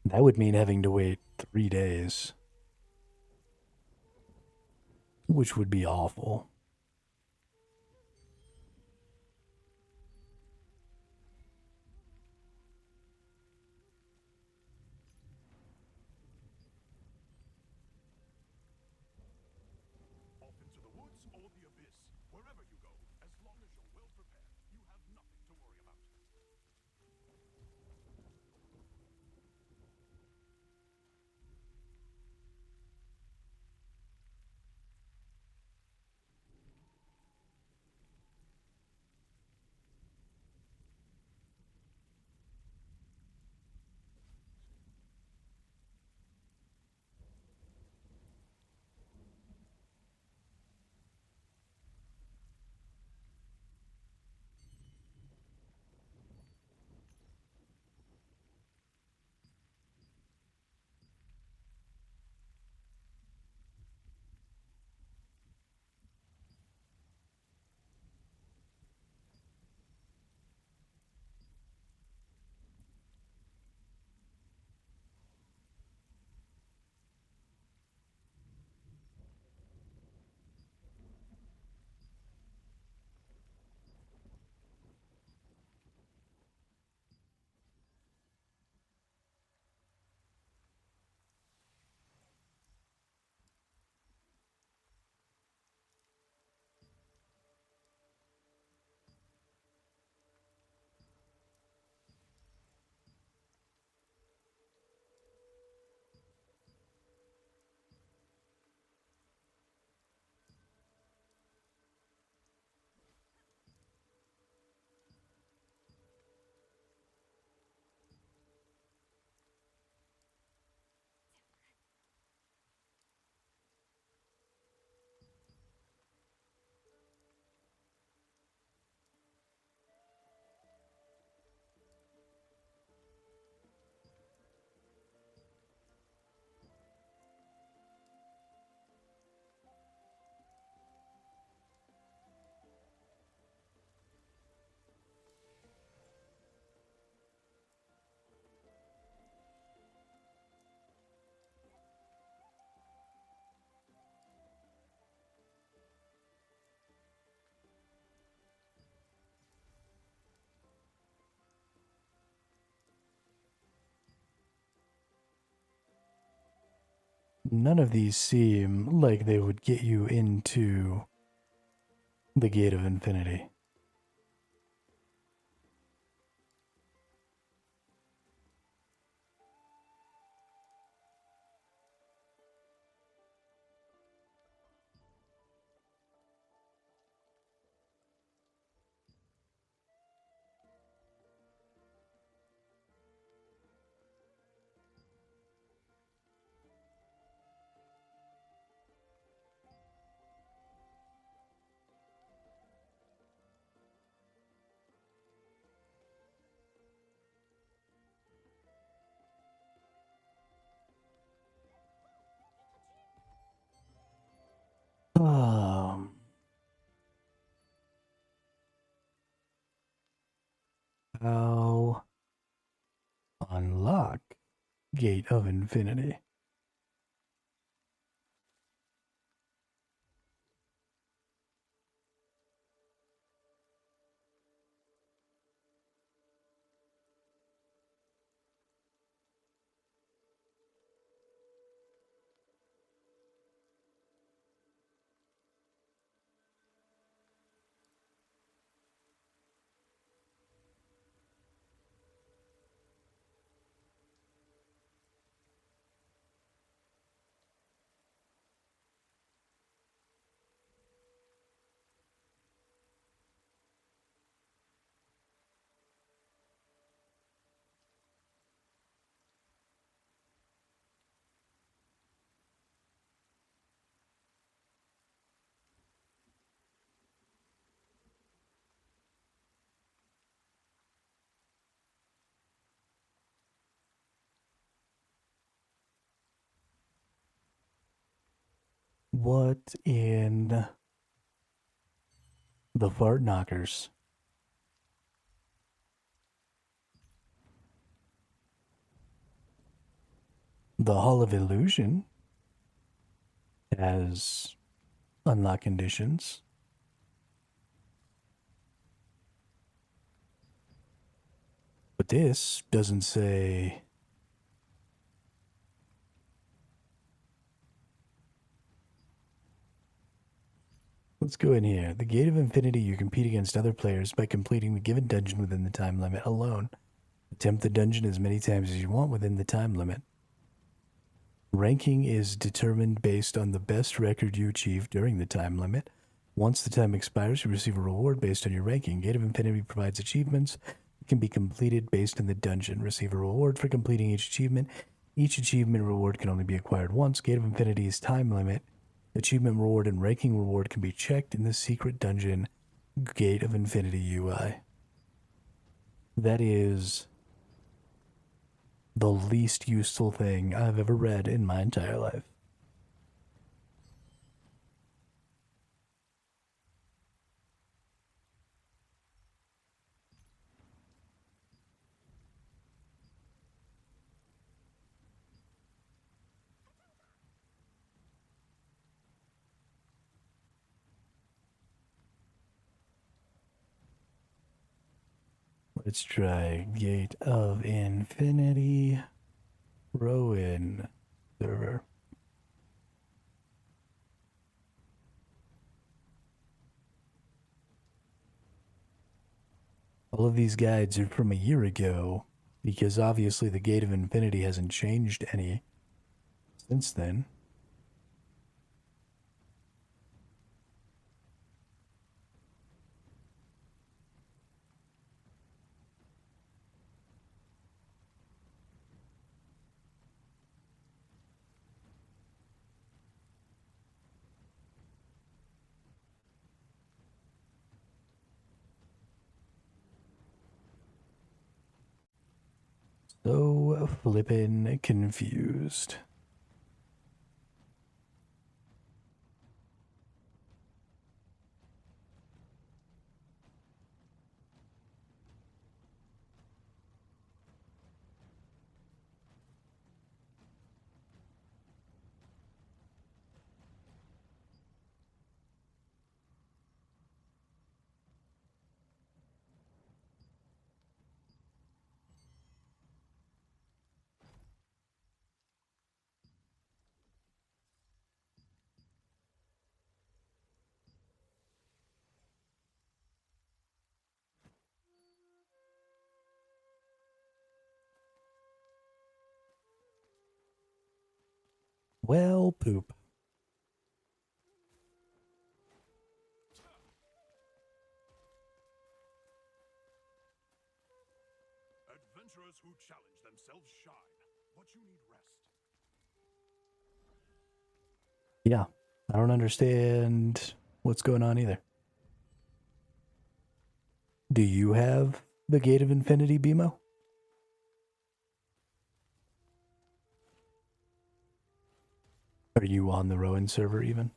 That would mean having to wait 3 days, which would be awful. Off into the woods or the abyss, wherever you go, as long as you're well prepared, you have nothing to worry about. None of these seem like they would get you into the Gate of Infinity. How unlock Gate of Infinity? What in the fart knockers? The Hall of Illusion has unlock conditions. But this doesn't say. Let's go in here. The Gate of Infinity, you compete against other players by completing the given dungeon within the time limit alone. Attempt the dungeon as many times as you want within the time limit. Ranking is determined based on the best record you achieve during the time limit. Once the time expires, you receive a reward based on your ranking. Gate of Infinity provides achievements that can be completed based on the dungeon. Receive a reward for completing each achievement. Each achievement reward can only be acquired once. Gate of Infinity's time limit. Achievement reward and ranking reward can be checked in the secret dungeon Gate of Infinity UI. That is the least useful thing I've ever read in my entire life. Let's try Gate of Infinity Rowan server. All of these guides are from a year ago, because obviously the Gate of Infinity hasn't changed any since then. So flippin' confused. Well, poop. Adventurers who challenge themselves shine, but you need rest. Yeah, I don't understand what's going on either. Do you have the Gate of Infinity, BMO? Are you on the Rowan server even?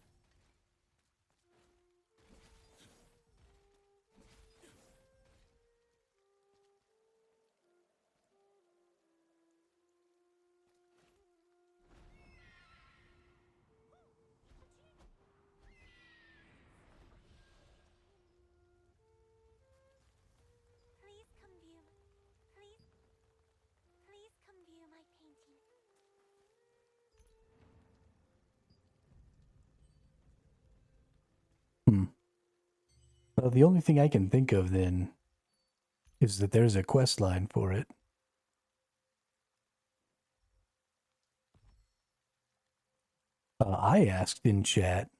Well, the only thing I can think of then is that there's a quest line for it. I asked in chat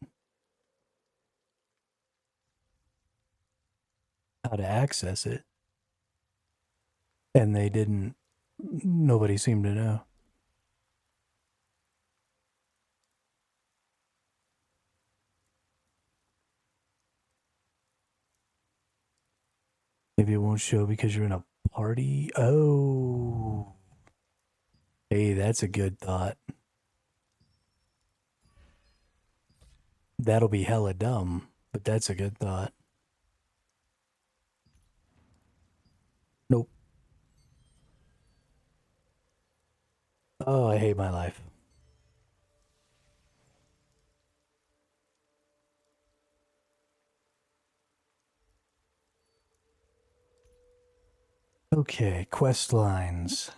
how to access it, and they didn't. Nobody seemed to know. Maybe it won't show because you're in a party. Oh. Hey, that's a good thought. That'll be hella dumb, but that's a good thought. Nope. Oh, I hate my life. Okay, quest lines.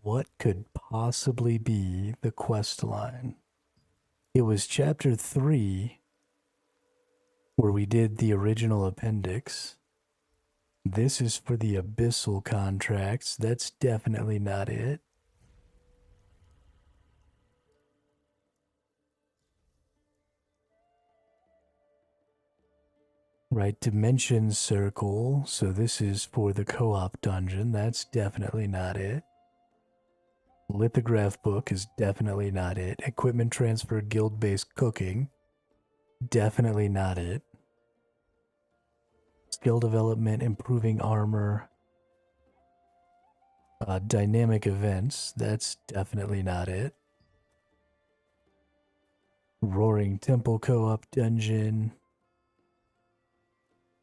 What could possibly be the quest line? It was chapter 3 where we did the original appendix. This is for the abyssal contracts. That's definitely not it. Right, dimension circle. So this is for the co-op dungeon. That's definitely not it. Lithograph book is definitely not it. Equipment transfer, guild-based cooking. Definitely not it. Skill development, improving armor. Dynamic events. That's definitely not it. Roaring Temple co-op dungeon.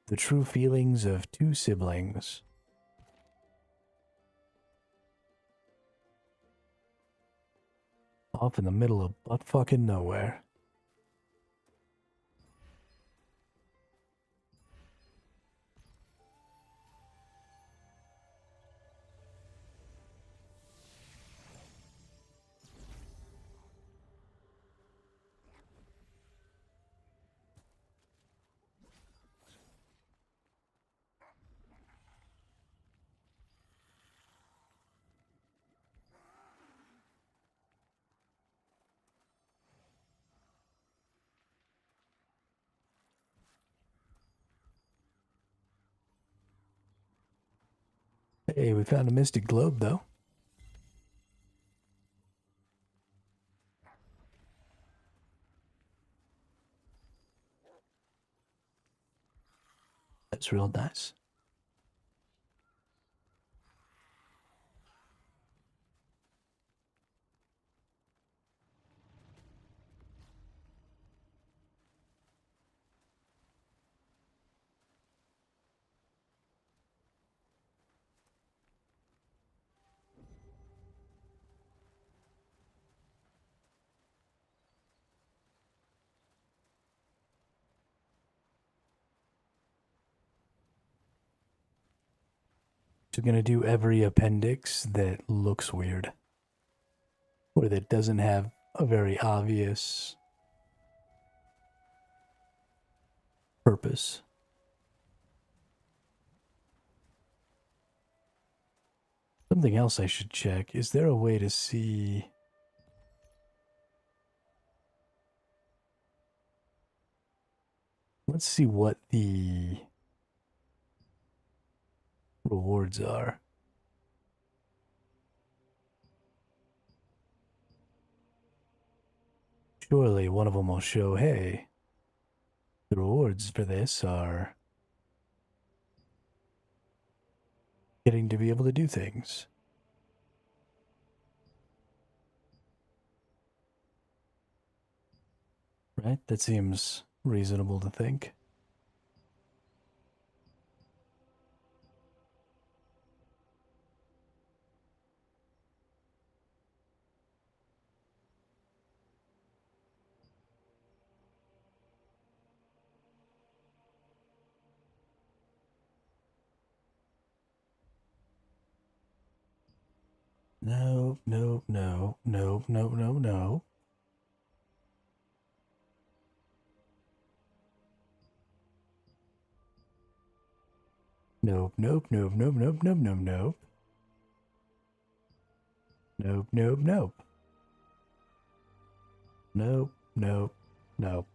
The true feelings of two siblings. Off in the middle of butt fucking nowhere. Hey, we found a mystic globe, though. That's real nice. So gonna do every appendix that looks weird. Or that doesn't have a very obvious purpose. Something else I should check. Is there a way to see... Let's see what the rewards are. Surely one of them will show, hey, the rewards for this are getting to be able to do things. Right? That seems reasonable to think. No, no, no, no, no, no, no. Nope, nope, nope, nope, nope, nope, nope, nope. Nope, nope, nope. Nope, nope, nope.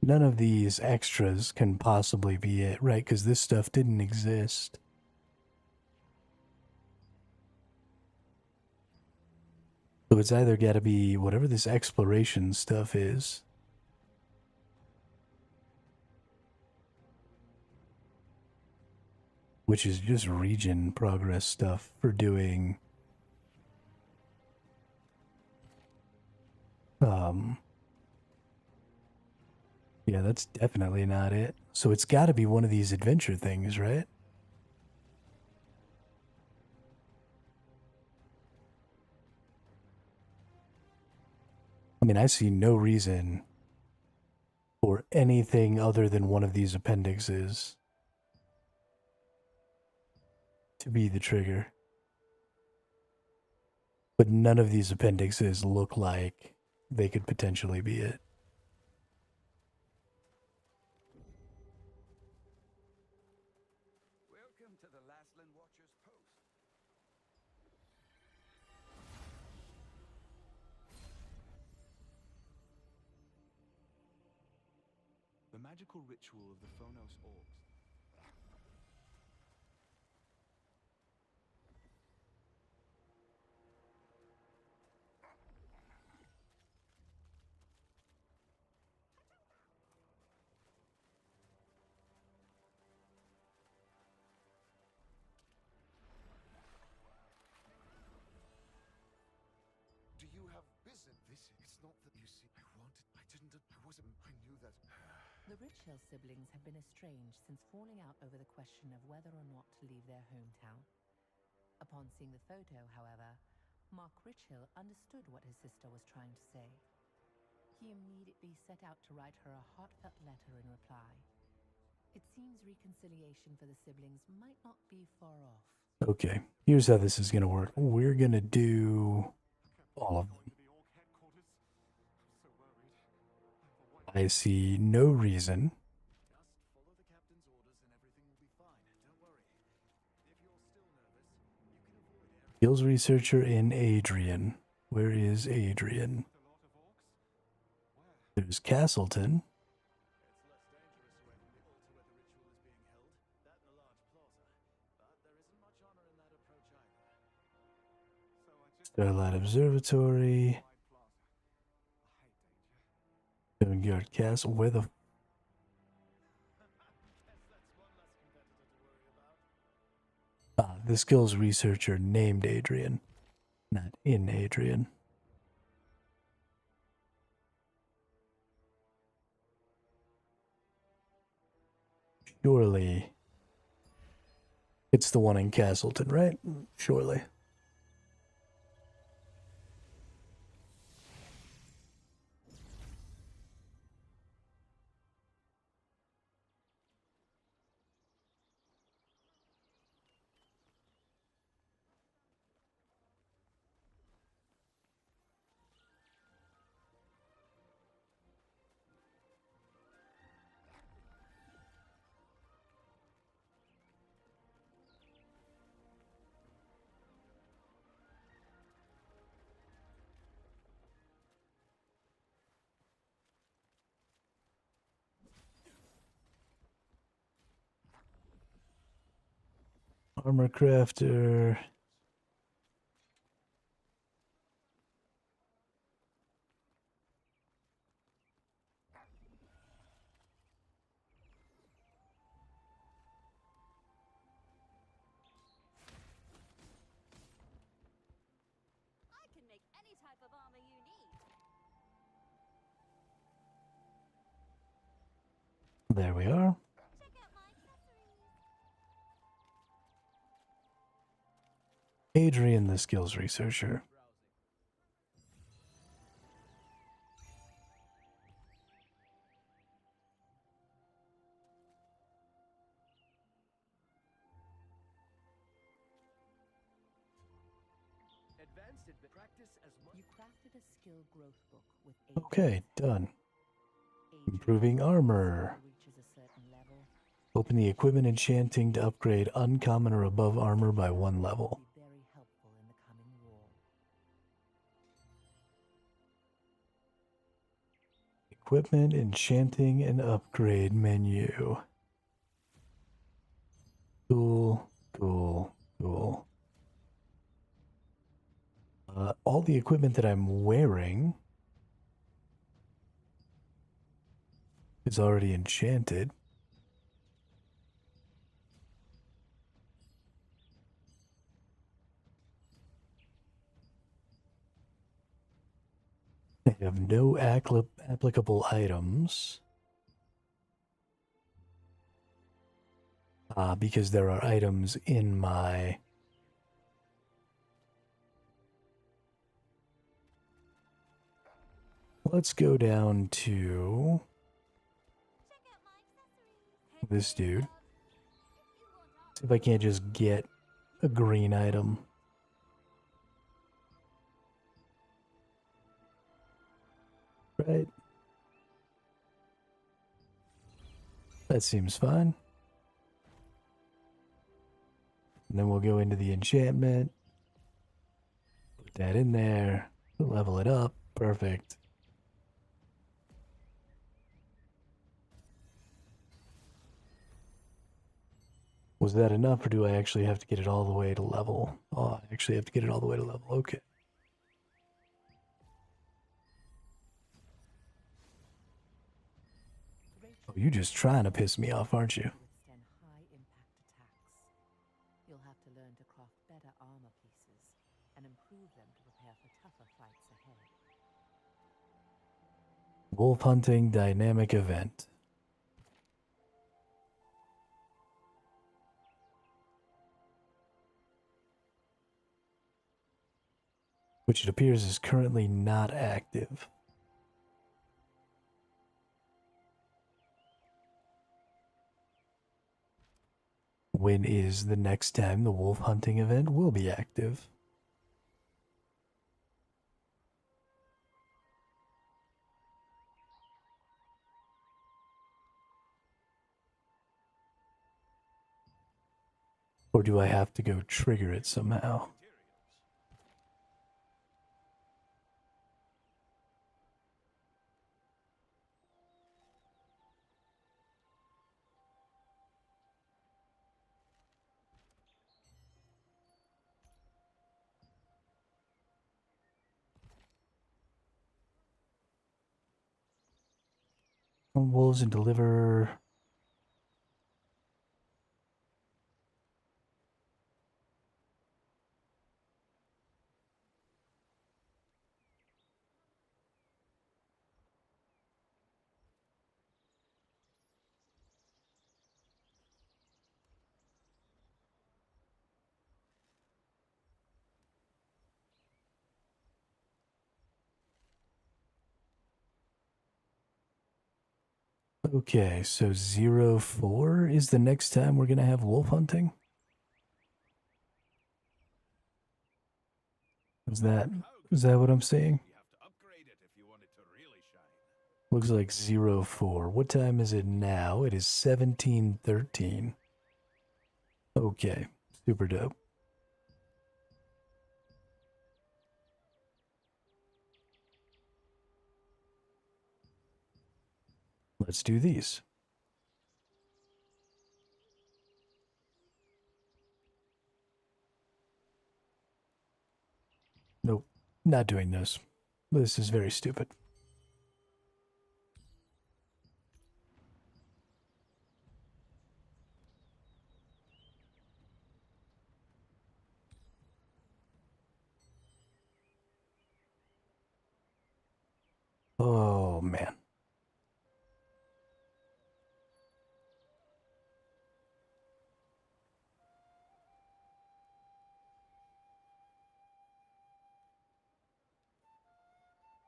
None of these extras can possibly be it, right? Because this stuff didn't exist. So it's either got to be whatever this exploration stuff is. Which is just regen progress stuff for doing... Yeah, that's definitely not it. So it's got to be one of these adventure things, right? I mean, I see no reason for anything other than one of these appendixes to be the trigger. But none of these appendixes look like they could potentially be it. Welcome to the Laslan Watcher's post. The magical ritual of the Phonos orbs. Do you have business? It's not that you see. I knew that. The Richhill siblings have been estranged since falling out over the question of whether or not to leave their hometown. Upon seeing the photo, however, Mark Richhill understood what his sister was trying to say. He immediately set out to write her a heartfelt letter in reply. It seems reconciliation for the siblings might not be far off. Okay, here's how this is going to work. We're going to do all of them. I see no reason. Just follow the captain's orders and everything will be fine. Don't worry. If you're still nervous, you can avoid area. Skills researcher in Adrian. Where is Adrian? A lot of orcs? Where? There's Castleton. It's less dangerous away from the altar where the ritual is being held. That and a large plaza. But there isn't much honor in that approach either. So I just... Starlight Observatory. Wide plaza. I hate danger. Seven Yard Castle. Where the... Guess that's one less competitor to worry about. The skills researcher named Adrian. Not in Adrian. Surely. It's the one in Castleton, right? Surely. Armor crafter. I can make any type of armor you need. There we are. Check out my accessories. Adrian, the skills researcher. Advanced practice as much. You crafted a skill growth book with Adrian's Okay, help. done. Adrian's Improving armor. skill reaches a certain level. Open the equipment enchanting to upgrade uncommon or above armor by 1 level. Be very helpful in the coming war. Equipment, enchanting, and upgrade menu. Cool, cool, cool. All the equipment that I'm wearing is already enchanted. I have no applicable items. Because there are items in my... Let's go down to Check out my accessories. this dude. See if I can't just get a green item. Right? That seems fine. And then we'll go into the enchantment. Put that in there. Level it up. Perfect. Was that enough, or do I actually have to get it all the way to level? Oh, I actually have to get it all the way to level. Okay. Oh, you're just trying to piss me off, aren't you? Withstand high impact attacks. You'll have to learn to craft better armor pieces and improve them to prepare for tougher fights ahead. Wolf hunting dynamic event. Which it appears is currently not active. When is the next time the wolf hunting event will be active? Or do I have to go trigger it somehow? Wolves and deliver. Okay, so 04 is the next time we're gonna have wolf hunting? Is that what I'm seeing? You have to upgrade it if you want it to really shine. Looks like 04. What time is it now? It is 17:13. Okay, super dope. Let's do these. Not doing this. This is very stupid. Oh, man.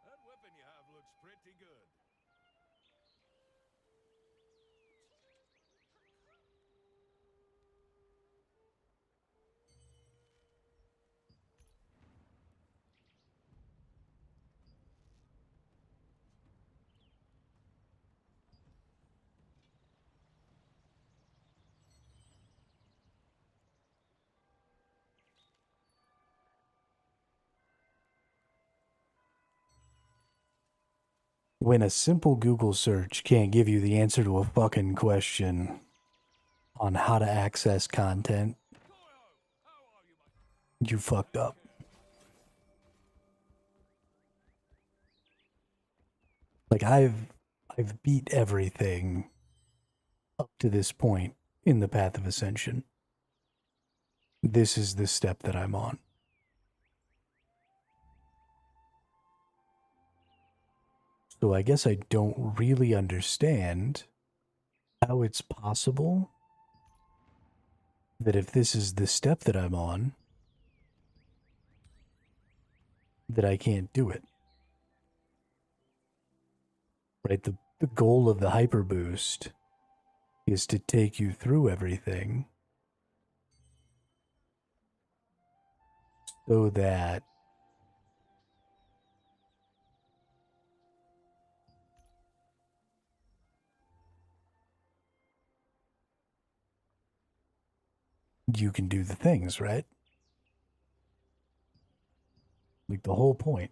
That weapon you have looks pretty good. When a simple Google search can't give you the answer to a fucking question on how to access content, you fucked up. Like I've beat everything up to this point in the path of ascension. This is the step that I'm on. So I guess I don't really understand how it's possible that if this is the step that I'm on, that I can't do it. Right? The goal of the hyperboost is to take you through everything so that you can do the things, right? Like the whole point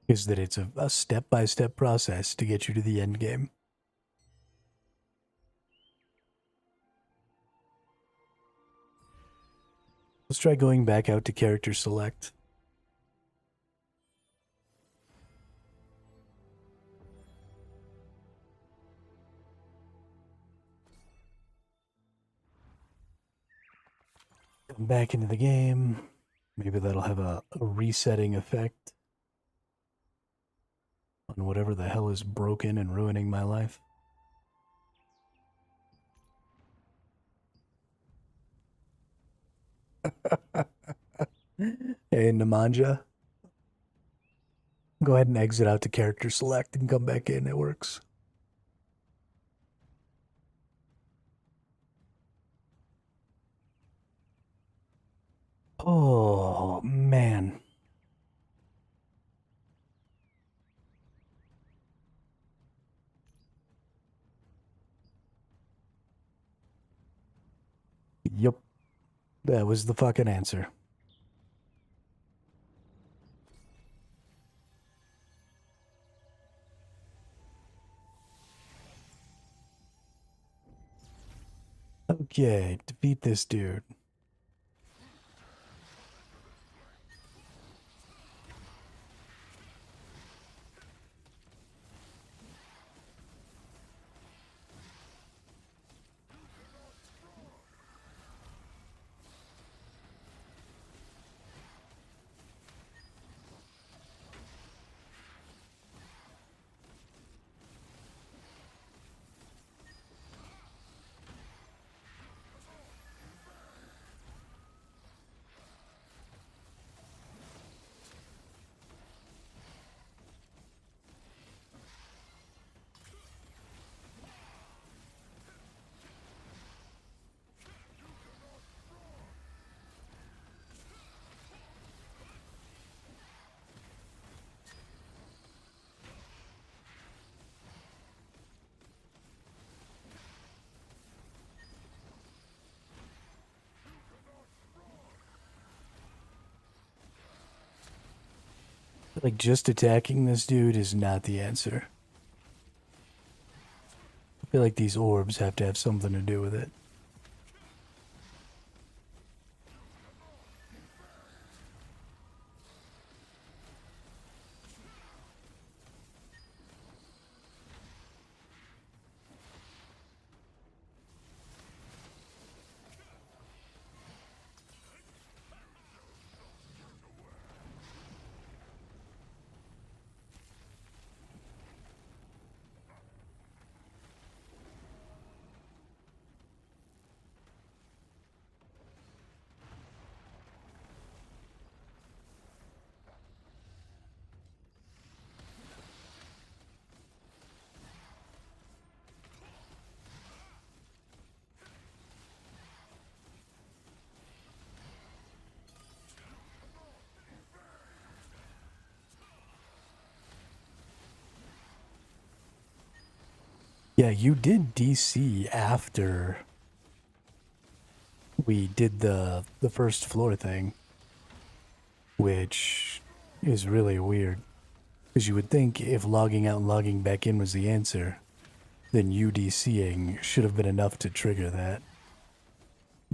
is that it's a step-by-step process to get you to the end game. Let's try going back out to character select. Come back into the game. Maybe that'll have a resetting effect on whatever the hell is broken and ruining my life. Hey, Nemanja. Go ahead and exit out to character select and come back in. It works. Oh, man. Yup. That was the fucking answer. Okay, defeat this dude. Like, just attacking this dude is not the answer. I feel like these orbs have to have something to do with it. Yeah, you did DC after we did the first floor thing, which is really weird. Because you would think if logging out and logging back in was the answer, then you DCing should have been enough to trigger that.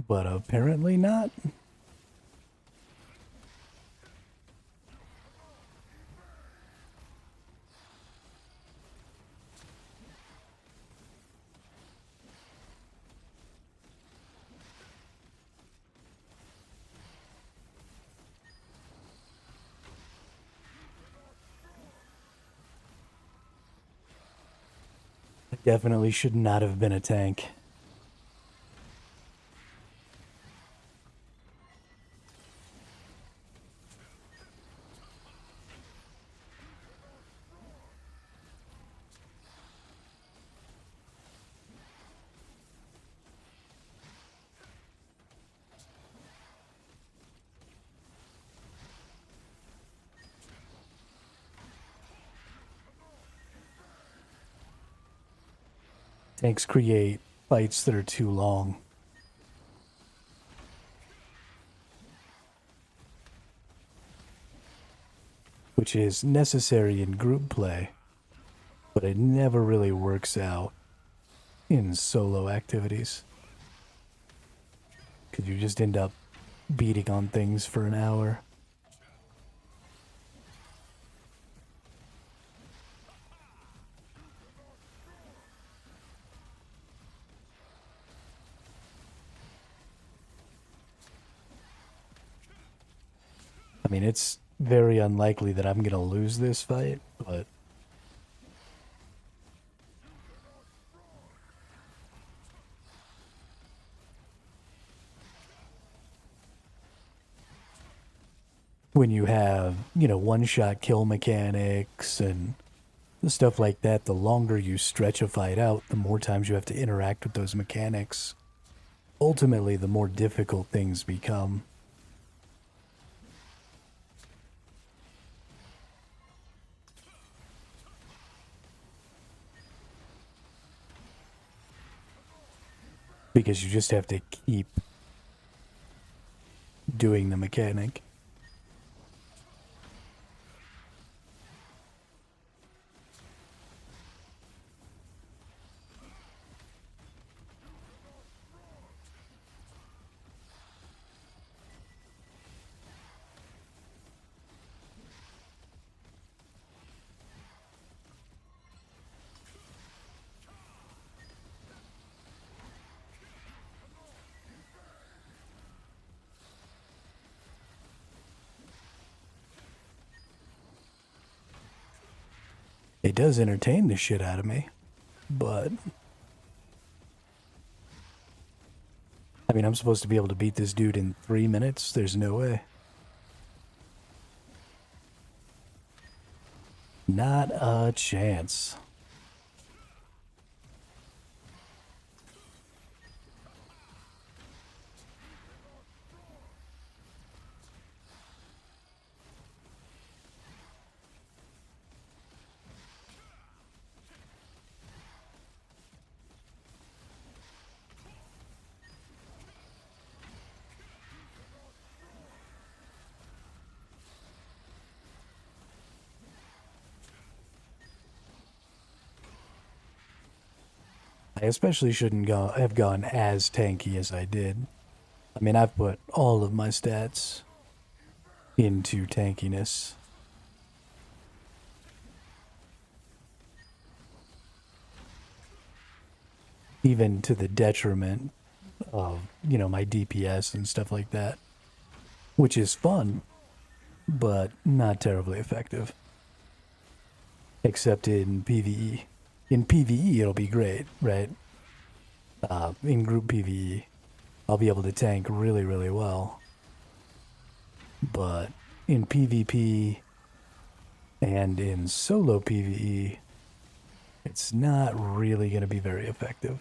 But apparently not. I definitely should not have been a tank. Tanks create fights that are too long. Which is necessary in group play, but it never really works out in solo activities. Because you just end up beating on things for an hour. I mean, it's very unlikely that I'm going to lose this fight, but when you have, one-shot kill mechanics and stuff like that, the longer you stretch a fight out, the more times you have to interact with those mechanics. Ultimately, the more difficult things become. Because you just have to keep doing the mechanic. It does entertain the shit out of me, but I mean, I'm supposed to be able to beat this dude in 3 minutes? There's no way. Not a chance. I especially shouldn't have gone as tanky as I did. I mean, I've put all of my stats into tankiness. Even to the detriment of, my DPS and stuff like that. Which is fun, but not terribly effective. Except in PvE. In PvE, it'll be great, right? In group PvE, I'll be able to tank really, really well. But in PvP and in solo PvE, it's not really going to be very effective.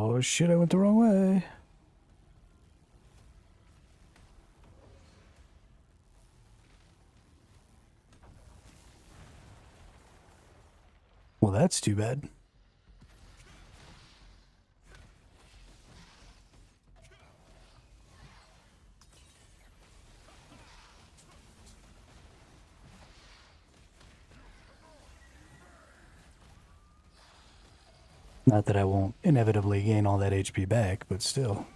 Oh shit, I went the wrong way. Well, that's too bad. Not that I won't inevitably gain all that HP back, but still.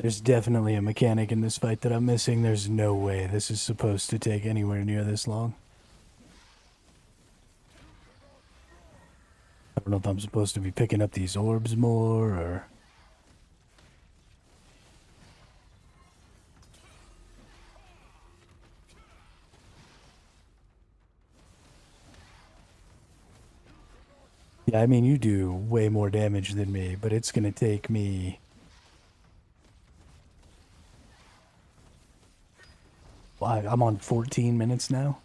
There's definitely a mechanic in this fight that I'm missing. There's no way this is supposed to take anywhere near this long. I don't know if I'm supposed to be picking up these orbs more, or... Yeah, I mean, you do way more damage than me, but it's gonna take me I'm on 14 minutes now.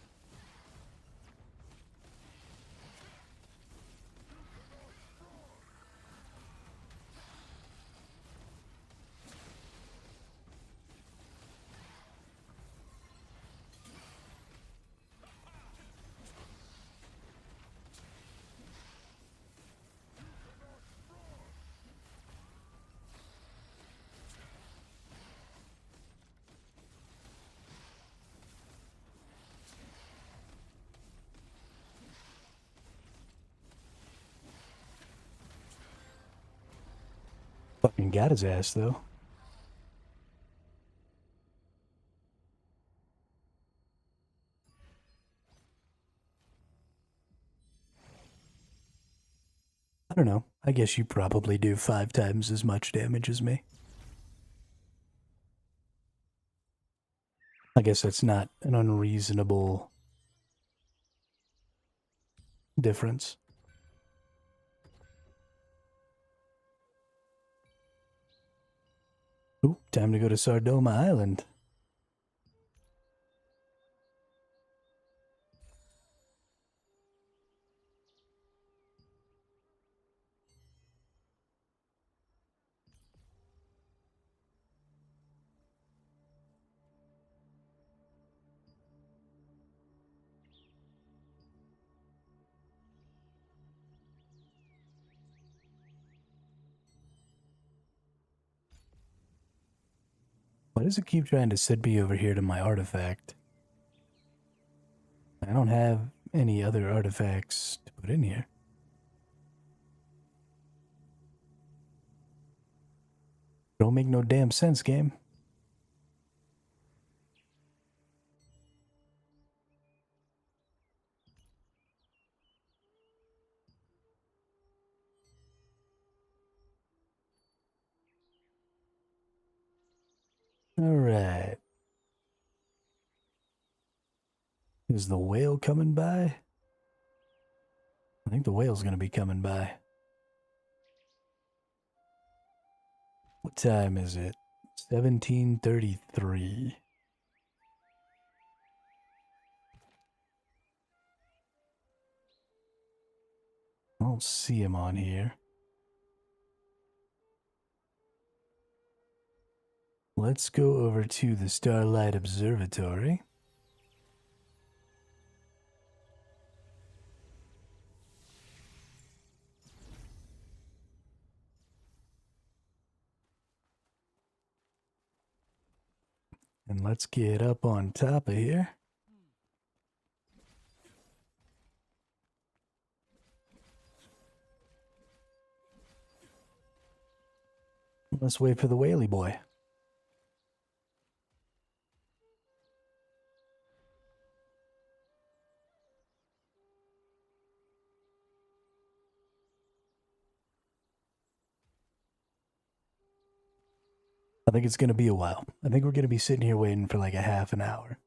Fucking got his ass, though. I don't know. I guess you probably do 5 times as much damage as me. I guess that's not an unreasonable difference. Ooh, time to go to Sardoma Island. Why does it keep trying to send me over here to my artifact? I don't have any other artifacts to put in here. Don't make no damn sense, game. Alright. Is the whale coming by? I think the whale's gonna be coming by. What time is it? 17:33. I don't see him on here. Let's go over to the Starlight Observatory. And let's get up on top of here. Let's wait for the whaley boy. I think it's going to be a while. I think we're going to be sitting here waiting for like a half an hour.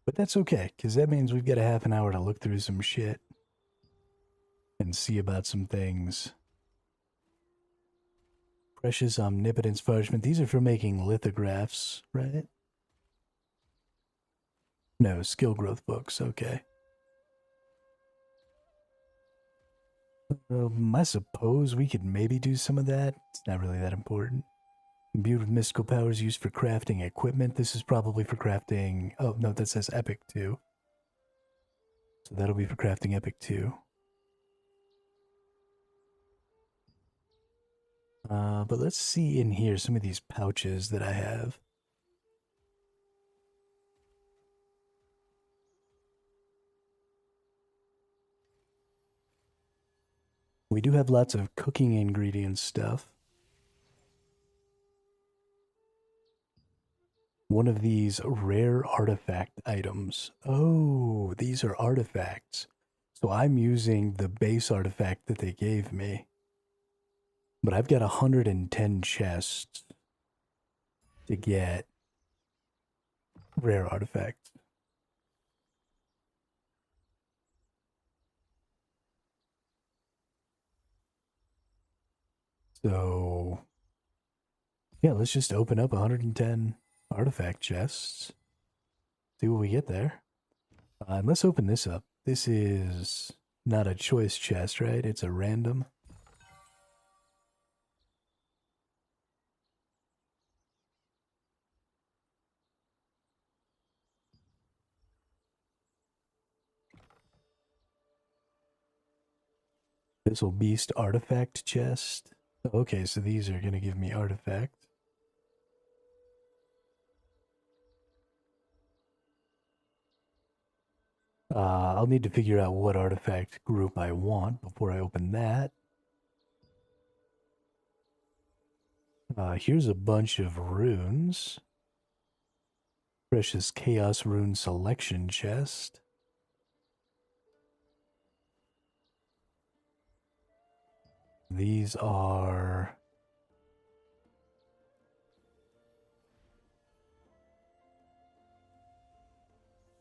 But that's okay, because that means we've got a half an hour to look through some shit and see about some things. Precious omnipotence parchment. These are for making lithographs, right? No, skill growth books. Okay. I suppose we could maybe do some of that. It's not really that important. Imbued with mystical powers used for crafting equipment. This is probably for crafting... Oh, no, that says Epic 2. So that'll be for crafting Epic 2. But let's see in here some of these pouches that I have. We do have lots of cooking ingredient stuff. One of these rare artifact items. Oh, these are artifacts. So I'm using the base artifact that they gave me. But I've got 110 chests to get rare artifacts. So, yeah, let's just open up 110 artifact chests. See what we get there. And let's open this up. This is not a choice chest, right? It's a random. This'll beast artifact chest. Okay, so these are gonna give me artifact. I'll need to figure out what artifact group I want before I open that. Here's a bunch of runes. Precious Chaos Rune Selection Chest. These are...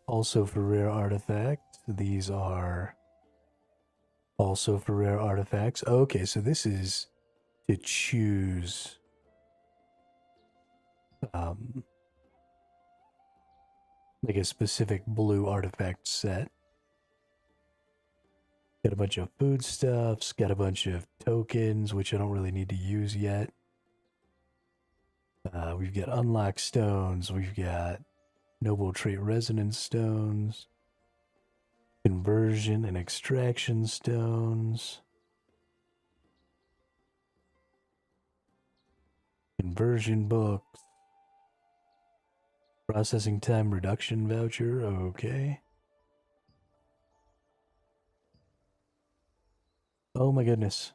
also for rare artifacts. These are also for rare artifacts. Okay, so this is to choose like a specific blue artifact set. Got a bunch of foodstuffs, got a bunch of tokens, which I don't really need to use yet. We've got unlock stones, we've got noble trait resonance stones, conversion and extraction stones, conversion books, processing time reduction voucher, okay. Oh my goodness.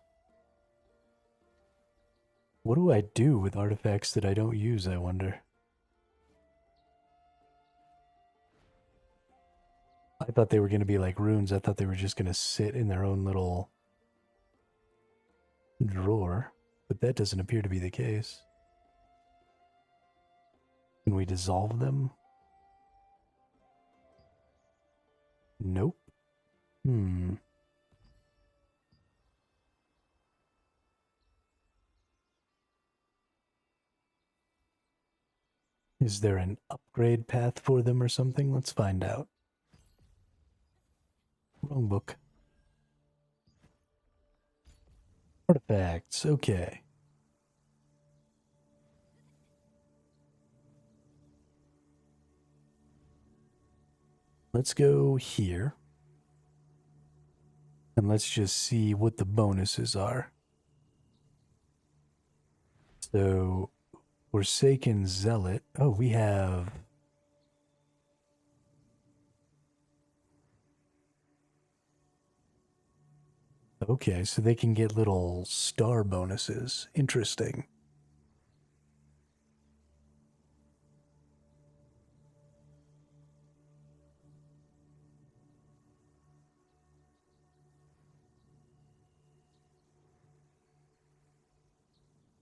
What do I do with artifacts that I don't use, I wonder? I thought they were going to be like runes. I thought they were just going to sit in their own little drawer, but that doesn't appear to be the case. Can we dissolve them? Nope. Is there an upgrade path for them or something? Let's find out. Wrong book. Artifacts, okay. Let's go here. And let's just see what the bonuses are. So, Forsaken Zealot. Oh, we have... okay, so they can get little star bonuses. Interesting.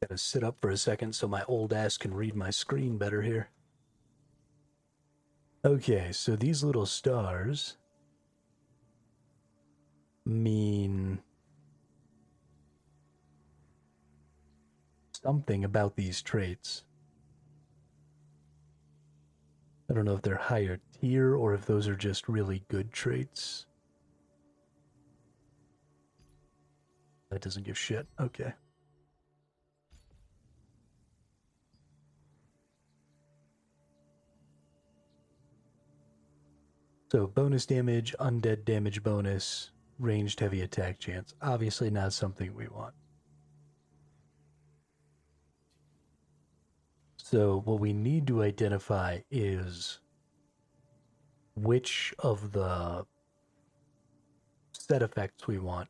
Gotta sit up for a second so my old ass can read my screen better here. Okay, so these little stars mean something about these traits. I don't know if they're higher tier or if those are just really good traits. That doesn't give shit. Okay. So bonus damage, undead damage bonus, ranged heavy attack chance. Obviously not something we want. So what we need to identify is which of the set effects we want.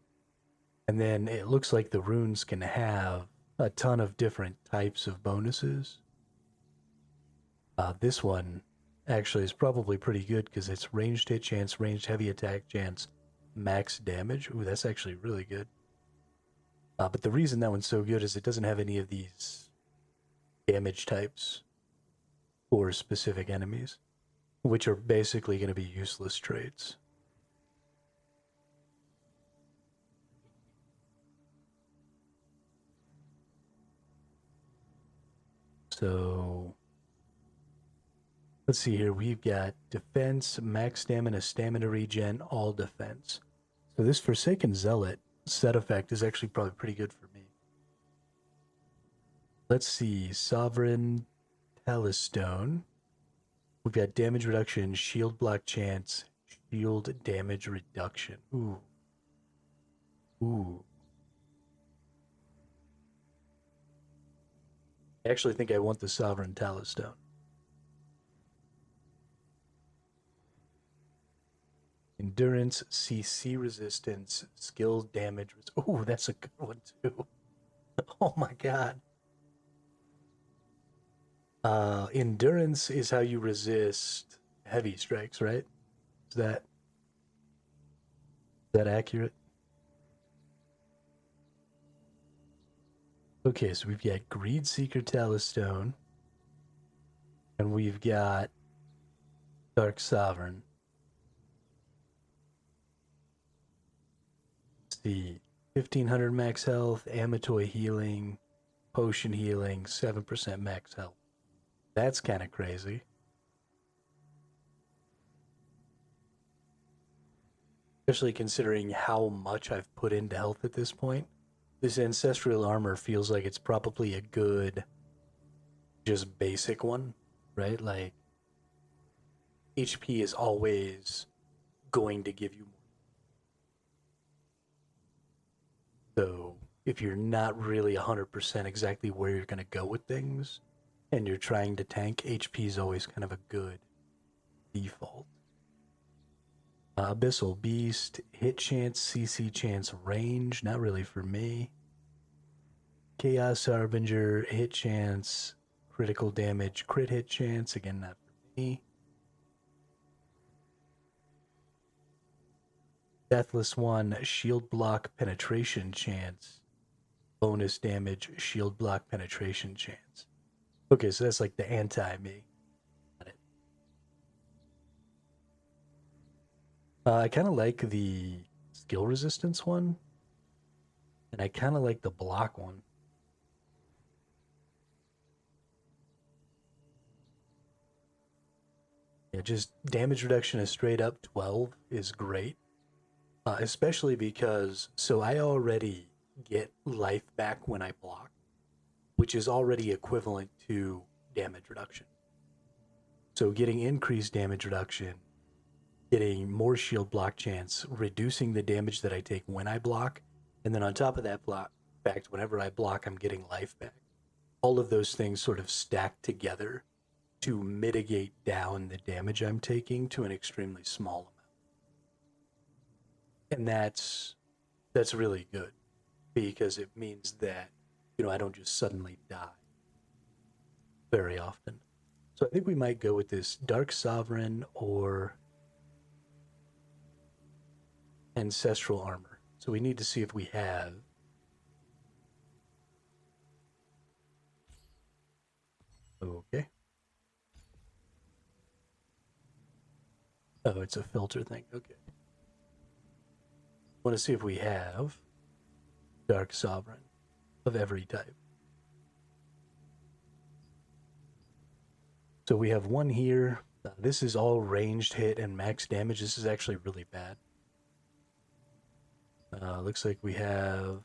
And then it looks like the runes can have a ton of different types of bonuses. This one actually is probably pretty good because it's ranged hit chance, ranged heavy attack chance, max damage. Ooh, that's actually really good. But the reason that one's so good is it doesn't have any of these damage types for specific enemies, which are basically going to be useless traits. So Let's see here. We've got defense, max stamina, stamina regen, all defense. So this Forsaken Zealot set effect is actually probably pretty good for me. Let's see. Sovereign Talistone. We've got damage reduction, shield block chance, shield damage reduction. Ooh. Ooh. I actually think I want the Sovereign Talistone. Endurance, CC resistance, skill damage. Ooh, that's a good one too. Oh my god. Endurance is how you resist heavy strikes, right? Is that accurate? Okay, so we've got Greed Seeker Talistone, and we've got Dark Sovereign. Let's see, 1500 max health, Amatoy healing, potion healing, 7% max health. That's kind of crazy. Especially considering how much I've put into health at this point. This ancestral armor feels like it's probably a good, just basic one, right? Like, HP is always going to give you more. So, if you're not really 100% exactly where you're going to go with things, and you're trying to tank, HP is always kind of a good default. Abyssal Beast, hit chance, CC chance, range, not really for me. Chaos Harbinger, hit chance, critical damage, crit hit chance, again, not for me. Deathless One, shield block penetration chance, bonus damage, shield block penetration chance. Okay, so that's like the anti-me. I kind of like the skill resistance one, and I kind of like the block one. Yeah, just damage reduction is straight up 12 is great, especially because, so I already get life back when I block, which is already equivalent to damage reduction. So getting increased damage reduction, getting more shield block chance, reducing the damage that I take when I block, and then on top of that block, in fact, whenever I block, I'm getting life back. All of those things sort of stack together to mitigate down the damage I'm taking to an extremely small amount. And that's really good, because it means that, you know, I don't just suddenly die very often. So I think we might go with this Dark Sovereign or Ancestral Armor. So we need to see if we have. Okay. Oh, it's a filter thing. Okay. Want to see if we have Dark Sovereign of every type. So we have one here. This is all ranged hit and max damage. This is actually really bad. Looks like we have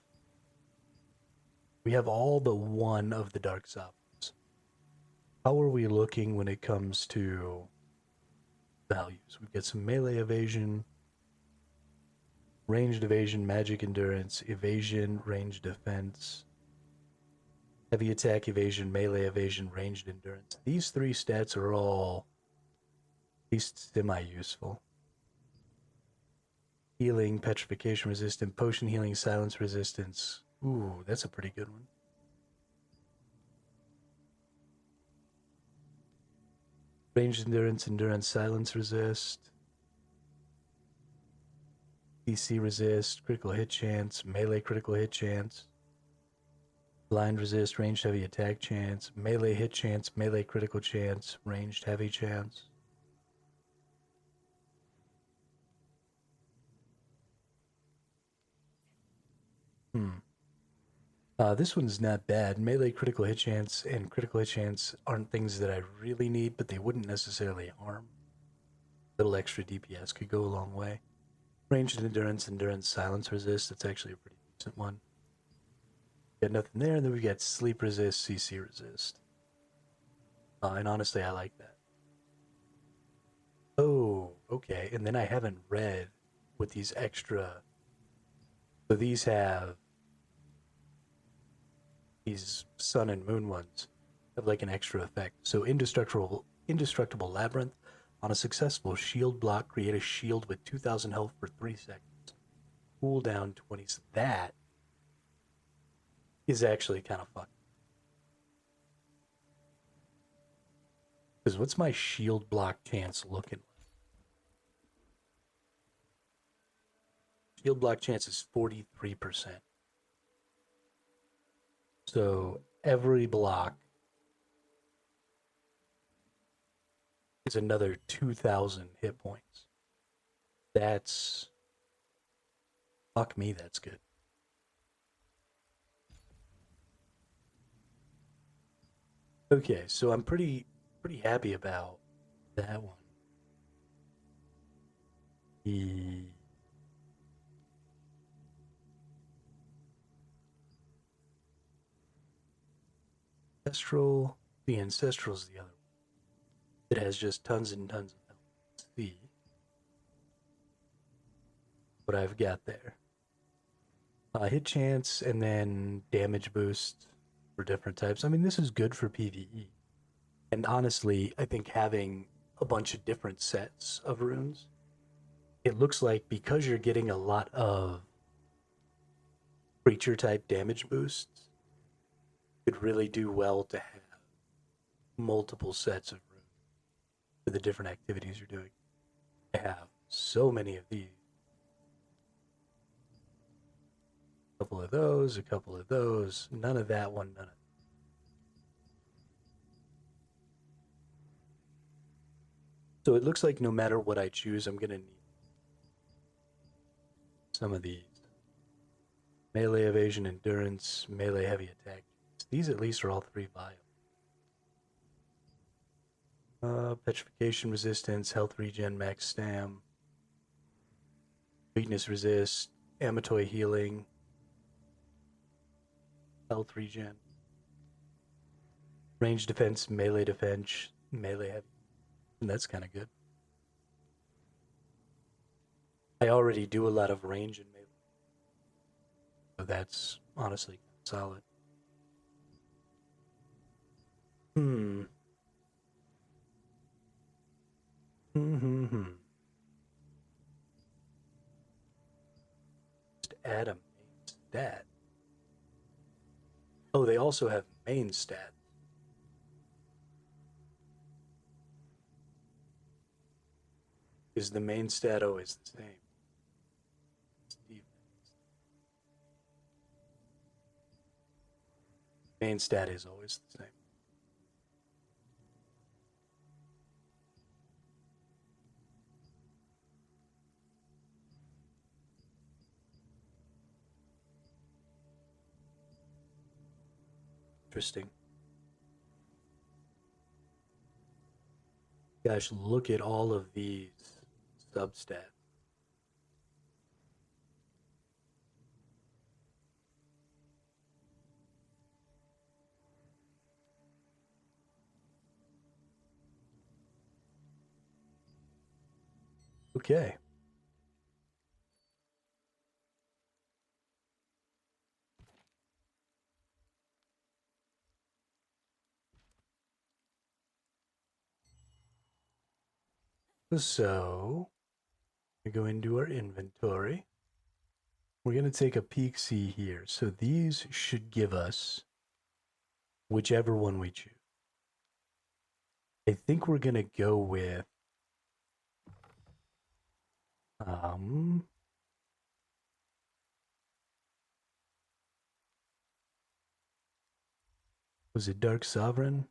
all but one of the Dark Sovereigns. How are we looking when it comes to values? We've got some melee evasion, ranged evasion, magic endurance, evasion, ranged defense, heavy attack, evasion, melee evasion, ranged endurance. These three stats are all at least semi-useful. Healing, petrification resistant, potion healing, silence resistance. Ooh, that's a pretty good one. Ranged endurance, endurance, silence resist. DC resist, critical hit chance, melee critical hit chance. Blind resist, ranged heavy attack chance, melee hit chance, melee critical chance, ranged heavy chance. This one's not bad. Melee critical hit chance and critical hit chance aren't things that I really need, but they wouldn't necessarily harm. A little extra DPS could go a long way. Ranged endurance, silence resist. That's actually a pretty decent one. Got nothing there, and then we got sleep resist, CC resist. And honestly, I like that. Oh, okay. And then I haven't read what these extra. So these have these sun and moon ones have like an extra effect. So indestructible labyrinth. On a successful shield block, create a shield with 2,000 health for 3 seconds. Cooldown 20. So that is actually kind of fun. Because what's my shield block chance looking like? Shield block chance is 43%. So every block is another 2,000 hit points. That's... Fuck me, that's good. Okay, so I'm pretty happy about that one. The Ancestral is the other one. It has just tons and tons of health. Let's see what I've got there. Hit chance and then damage boost for different types. I mean, this is good for PvE. And honestly, I think having a bunch of different sets of runes, it looks like because you're getting a lot of creature type damage boosts, it could really do well to have multiple sets of runes for the different activities you're doing. I have so many of these. A couple of those, a couple of those, none of that one, none of that. So it looks like no matter what I choose, I'm going to need some of these. Melee evasion, endurance, melee heavy attack. These at least are all 3 viable. Petrification resistance, health regen, max stam, weakness resist, amatoy healing, health regen, range defense, melee heavy. And that's kind of good. I already do a lot of range in melee, so that's honestly solid. Just add a main stat. Oh, they also have main stat. Is the main stat always the same? Main stat is always the same. Interesting. Gosh, look at all of these substats. Okay. So, we go into our inventory. We're going to take a peek see here. So these should give us whichever one we choose. I think we're going to go with was it Dark Sovereign?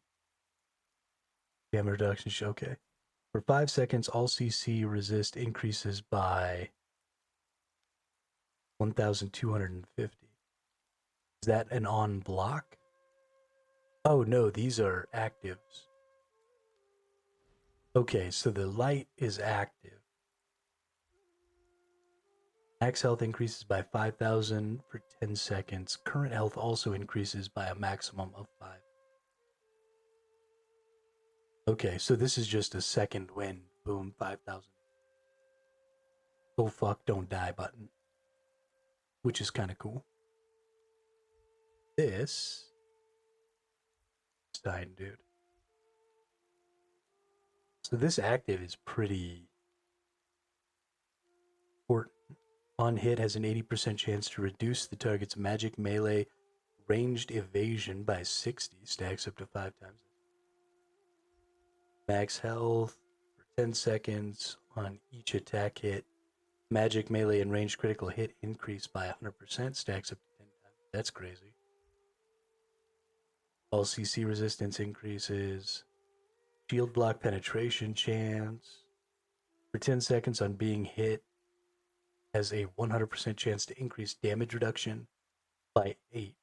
Damage reduction, okay. For 5 seconds, all CC resist increases by 1,250. Is that an on block? Oh no, these are actives. Okay, so the light is active. Max health increases by 5,000 for 10 seconds. Current health also increases by a maximum of 5. Okay, so this is just a second wind. Boom, 5,000. Oh fuck, don't die button. Which is kind of cool. This... Stein, dude. So this active is pretty important. On hit has an 80% chance to reduce the target's magic melee ranged evasion by 60, stacks up to 5 times. Max health for 10 seconds on each attack hit. Magic melee and ranged critical hit increase by 100%, stacks up to 10 times. That's crazy. All CC resistance increases. Shield block penetration chance. For 10 seconds on being hit, has a 100% chance to increase damage reduction by 8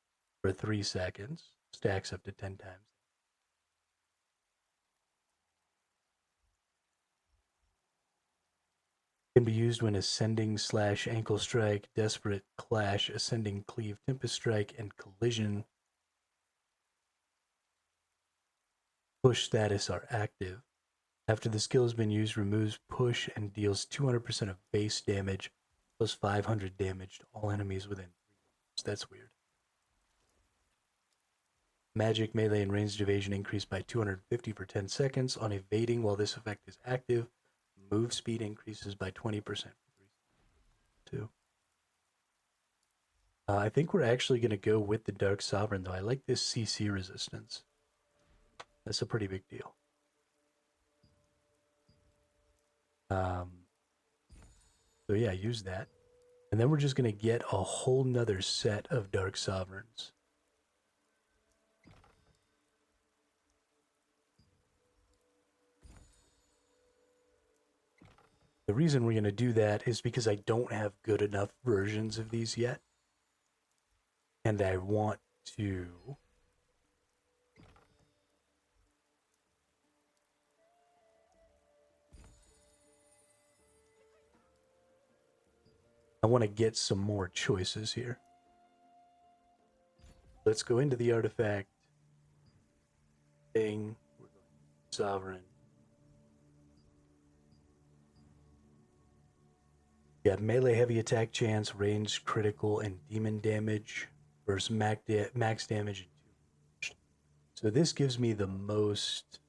for 3 seconds. Stacks up to 10 times. Can be used when ascending / ankle strike, desperate clash, ascending cleave, tempest strike, and collision push status are active. After the skill has been used, removes push and deals 200% of base damage plus 500 damage to all enemies within 3 rounds. That's weird. Magic melee and ranged evasion increase by 250 for 10 seconds. On evading while this effect is active, move speed increases by 20% for 3 seconds. I think we're actually going to go with the Dark Sovereign, though. I like this CC resistance. That's a pretty big deal. So yeah, use that. And then we're just going to get a whole nother set of Dark Sovereigns. The reason we're going to do that is because I don't have good enough versions of these yet. And I want to... I want to get some more choices here. Let's go into the artifact thing. We're going to Sovereign. You have melee heavy attack chance, range, critical, and demon damage versus max damage and 2. So this gives me the most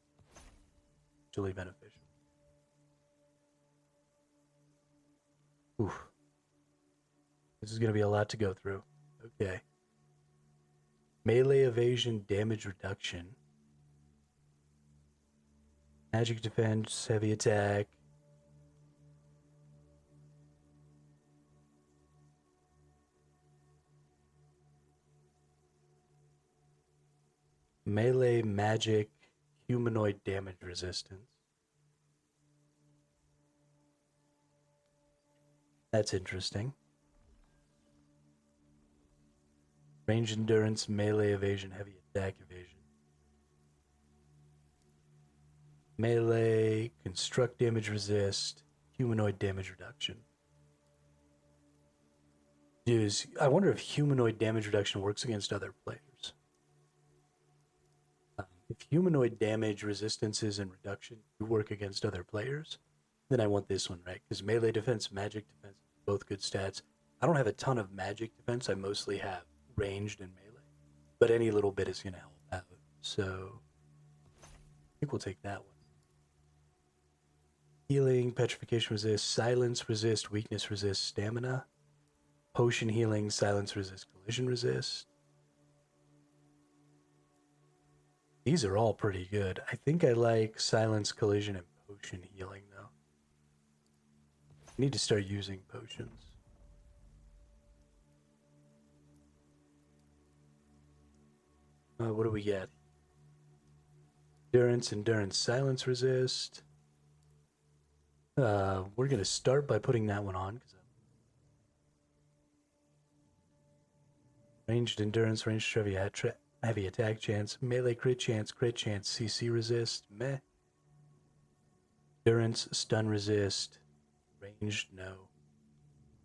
actually beneficial. Oof. This is going to be a lot to go through. Okay. Melee evasion, damage reduction. Magic defense, heavy attack. Melee magic, humanoid damage resistance. That's interesting. Range endurance, melee evasion, heavy attack evasion. Melee, construct damage resist, humanoid damage reduction. I wonder if humanoid damage reduction works against other players. If humanoid damage resistances and reduction do work against other players, then I want this one, right? Because melee defense, magic defense, both good stats. I don't have a ton of magic defense. I mostly have ranged and melee, but any little bit is going to help out. So I think we'll take that one. Healing, petrification resist, silence resist, weakness resist, stamina. Potion healing, silence resist, collision resist. These are all pretty good. I think I like silence, collision, and potion healing, though. I need to start using potions. What do we get? Endurance, silence resist. We're going to start by putting that one on. Ranged endurance, ranged heavy attack chance, melee crit chance, CC resist, meh. Endurance, stun resist, ranged, no.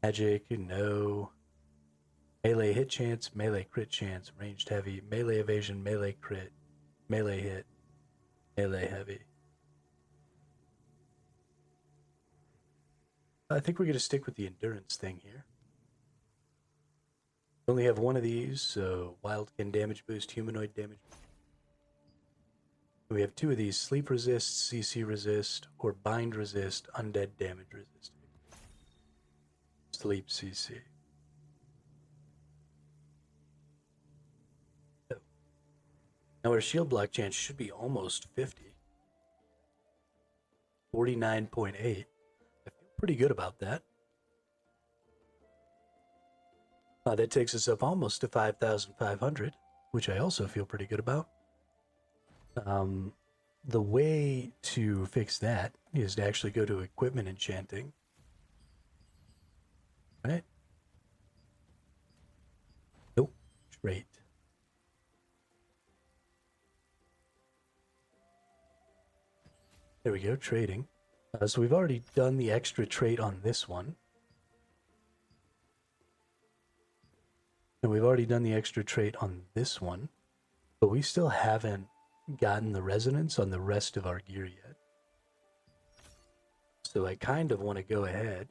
Magic, no. Melee hit chance, melee crit chance, ranged heavy, melee evasion, melee crit, melee hit, melee heavy. I think we're going to stick with the endurance thing here. We only have one of these, so wildkin damage boost, humanoid damage. We have two of these, sleep resist, CC resist, or bind resist, undead damage resist. Sleep CC. So, now our shield block chance should be almost 50. 49.8. I feel pretty good about that. That takes us up almost to 5,500, which I also feel pretty good about. The way to fix that is to actually go to equipment enchanting. Right? Nope. Trait. There we go, trading. So we've already done the extra trait on this one. And we've already done the extra trait on this one. But we still haven't gotten the resonance on the rest of our gear yet. So I kind of want to go ahead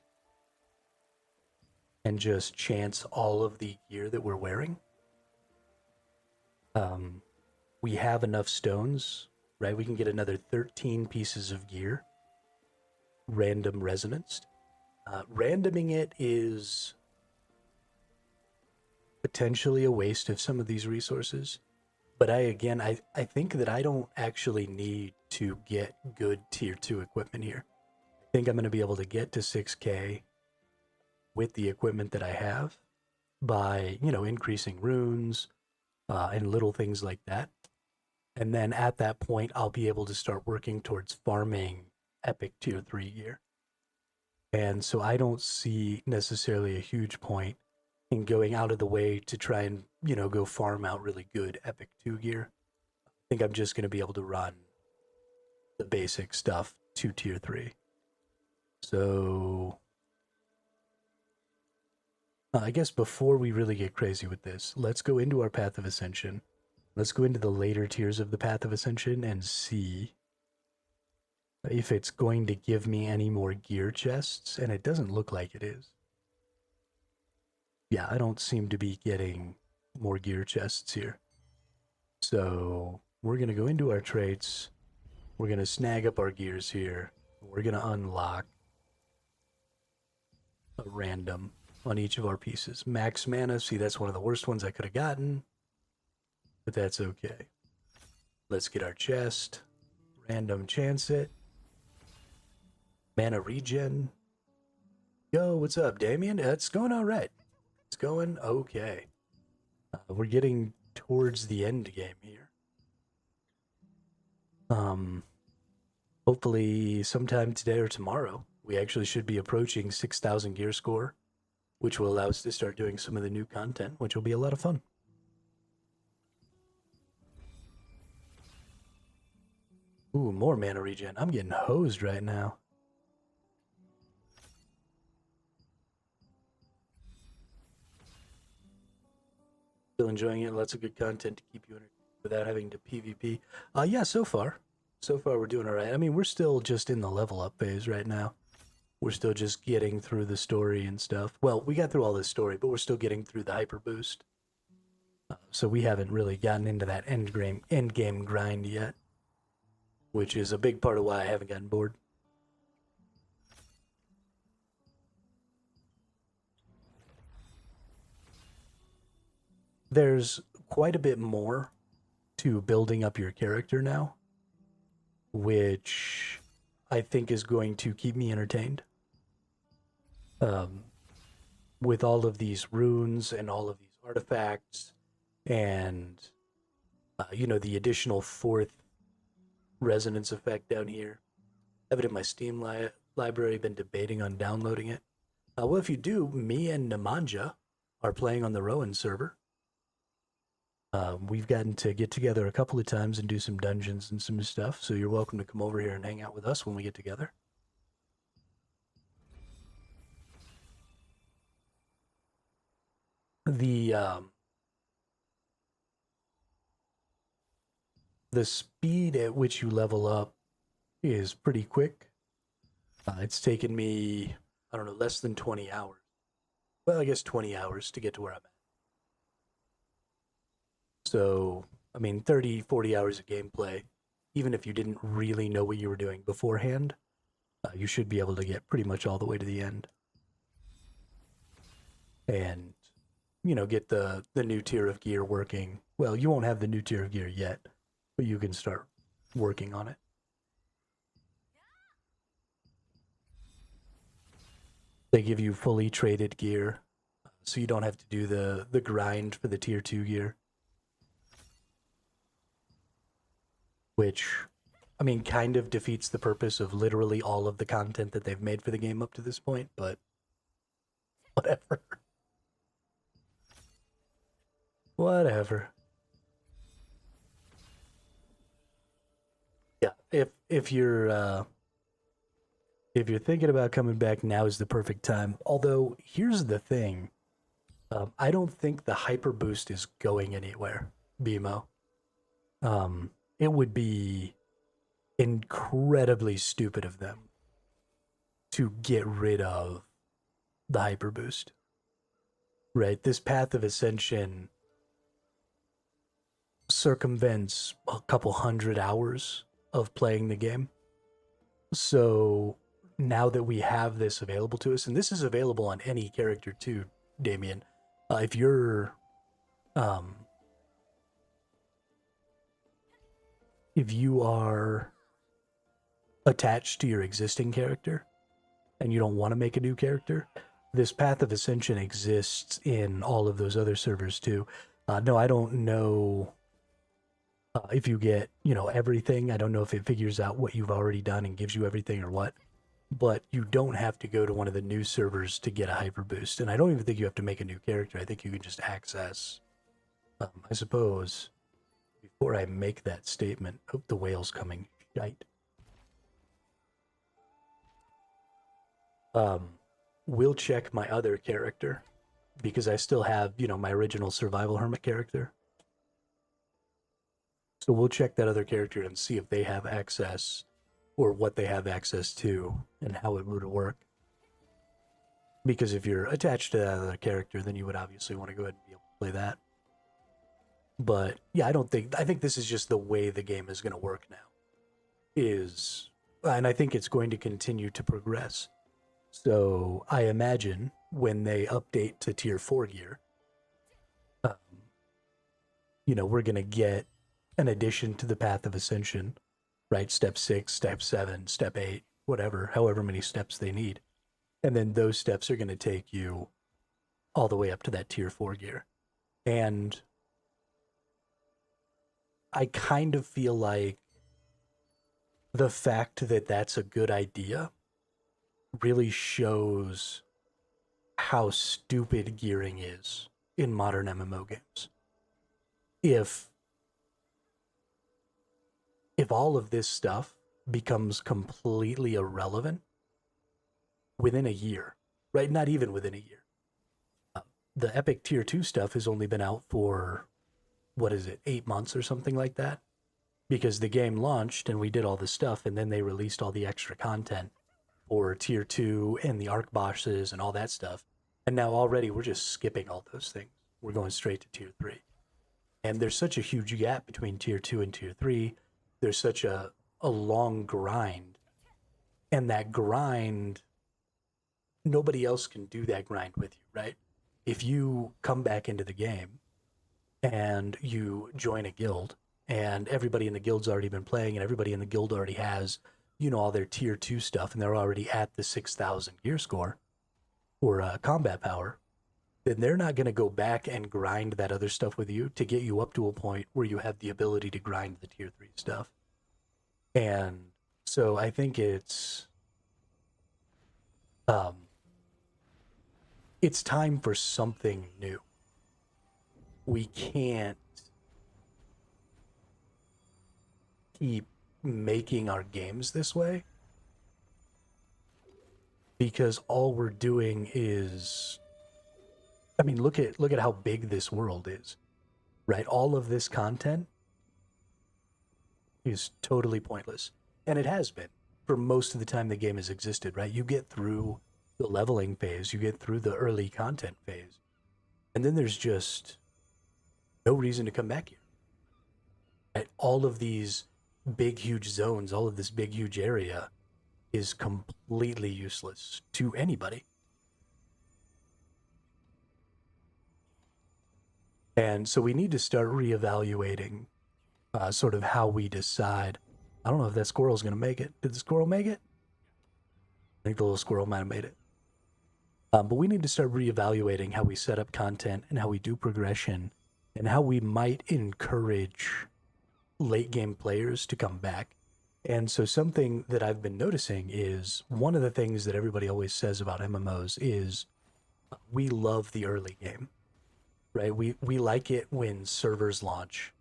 and just chance all of the gear that we're wearing. We have enough stones, right? We can get another 13 pieces of gear. Random resonance. Randoming it is potentially a waste of some of these resources. But I think that I don't actually need to get good tier 2 equipment here. I think I'm going to be able to get to 6K with the equipment that I have by, increasing runes and little things like that. And then at that point, I'll be able to start working towards farming epic tier 3 gear. And so I don't see necessarily a huge point in going out of the way to try and, go farm out really good epic 2 gear. I think I'm just going to be able to run the basic stuff to tier 3. So I guess before we really get crazy with this, let's go into our Path of Ascension. Let's go into the later tiers of the Path of Ascension and see if it's going to give me any more gear chests, and it doesn't look like it is. Yeah, I don't seem to be getting more gear chests here. So we're going to go into our traits. We're going to snag up our gears here. We're going to unlock a random on each of our pieces. Max mana, see, that's one of the worst ones I could have gotten, but that's okay. Let's get our chest. Random chance it. Mana regen. Yo, what's up, Damien? It's going all right. It's going okay. We're getting towards the end game here. Hopefully sometime today or tomorrow, we actually should be approaching 6,000 gear score, which will allow us to start doing some of the new content, which will be a lot of fun. Ooh, more mana regen. I'm getting hosed right now. Still enjoying it. Lots of good content to keep you entertained without having to PvP. Yeah, so far we're doing all right. I mean, we're still just in the level up phase right now. We're still just getting through the story and stuff. Well, we got through all this story, but we're still getting through the hyperboost. So we haven't really gotten into that end game grind yet, which is a big part of why I haven't gotten bored. There's quite a bit more to building up your character now, which I think is going to keep me entertained. With all of these runes and all of these artifacts and, the additional 4th resonance effect down here. I have it in my Steam library, been debating on downloading it. Well, if you do, me and Nemanja are playing on the Rowan server. We've gotten to get together a couple of times and do some dungeons and some stuff, so you're welcome to come over here and hang out with us when we get together. The speed at which you level up is pretty quick. It's taken me, I don't know, less than 20 hours. Well, I guess 20 hours to get to where I'm at. So, I mean, 30, 40 hours of gameplay, even if you didn't really know what you were doing beforehand, you should be able to get pretty much all the way to the end. And, you know, get the new tier of gear working. Well, you won't have the new tier of gear yet, but you can start working on it. They give you fully traded gear, so you don't have to do the grind for the tier 2 gear. Which, I mean, kind of defeats the purpose of literally all of the content that they've made for the game up to this point, but whatever. Whatever. Yeah, if you're thinking about coming back, now is the perfect time. Although, here's the thing. I don't think the hyperboost is going anywhere, BMO. It would be incredibly stupid of them to get rid of the hyperboost. Right? This path of ascension circumvents a couple hundred hours of playing the game. So now that we have this available to us, and this is available on any character too, Damien, if you're if you are attached to your existing character and you don't want to make a new character, this path of ascension exists in all of those other servers too. No, I don't know if you get, you know, everything. I don't know if it figures out what you've already done and gives you everything or what. But you don't have to go to one of the new servers to get a hyperboost. And I don't even think you have to make a new character. I think you can just access, I suppose, before I make that statement, oh, the whale's coming. Shite. We'll check my other character because I still have, you know, my original survival hermit character. So we'll check that other character and see if they have access or what they have access to and how it would work. Because if you're attached to that other character, then you would obviously want to go ahead and be able to play that. But yeah, I think this is just the way the game is going to work now. And I think it's going to continue to progress. So I imagine when they update to tier 4 gear, you know, we're going to get an addition to the path of ascension, right? Step 6, step 7, step 8, whatever, however many steps they need. And then those steps are going to take you all the way up to that tier 4 gear. And I kind of feel like the fact that that's a good idea really shows how stupid gearing is in modern MMO games. If all of this stuff becomes completely irrelevant within a year, right? Not even within a year. The Epic Tier 2 stuff has only been out for, 8 months or something like that? Because the game launched and we did all this stuff, and then they released all the extra content for Tier 2 and the Arc bosses and all that stuff. And now already we're just skipping all those things. We're going straight to Tier 3. And there's such a huge gap between Tier 2 and Tier 3. There's such a long grind. And that grind, nobody else can do that grind with you, right? If you come back into the game and you join a guild, and everybody in the guild's already been playing, and everybody in the guild already has, you know, all their tier 2 stuff, and they're already at the 6,000 gear score or combat power, then they're not going to go back and grind that other stuff with you to get you up to a point where you have the ability to grind the tier 3 stuff. And so I think it's time for something new. We can't keep making our games this way, because all we're doing is, I mean, look at how big this world is, right? All of this content is totally pointless, and it has been for most of the time the game has existed, right? You get through the leveling phase, you get through the early content phase, and then there's just no reason to come back here. Right? All of these big, huge zones, all of this big, huge area is completely useless to anybody. And so we need to start reevaluating sort of how we decide. I don't know if that squirrel's going to make it. Did the squirrel make it? I think the little squirrel might have made it. But we need to start reevaluating how we set up content and how we do progression and how we might encourage late game players to come back. And so something that I've been noticing is one of the things that everybody always says about MMOs is we love the early game, right? We like it when servers launch.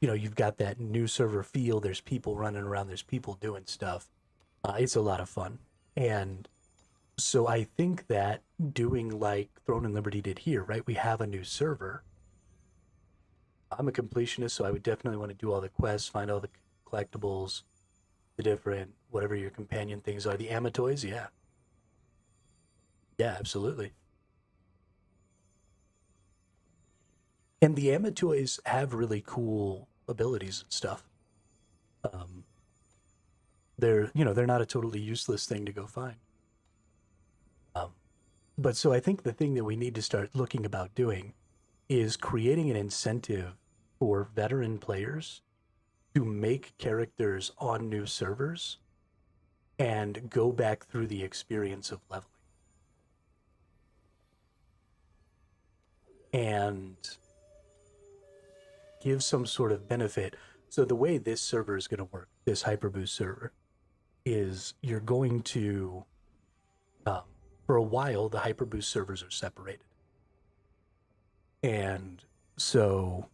You know, you've got that new server feel. There's people running around. There's people doing stuff. It's a lot of fun. And so I think that doing like Throne and Liberty did here, right? We have a new server. I'm a completionist, so I would definitely want to do all the quests, find all the collectibles, the different, whatever your companion things are. The Amatoys, yeah. Yeah, absolutely. And the Amatoys have really cool abilities and stuff. They're not a totally useless thing to go find. But so I think the thing that we need to start looking about doing is creating an incentive for veteran players to make characters on new servers and go back through the experience of leveling. And give some sort of benefit. So the way this server is going to work, this hyperboost server, is you're going to, for a while, the hyperboost servers are separated. And so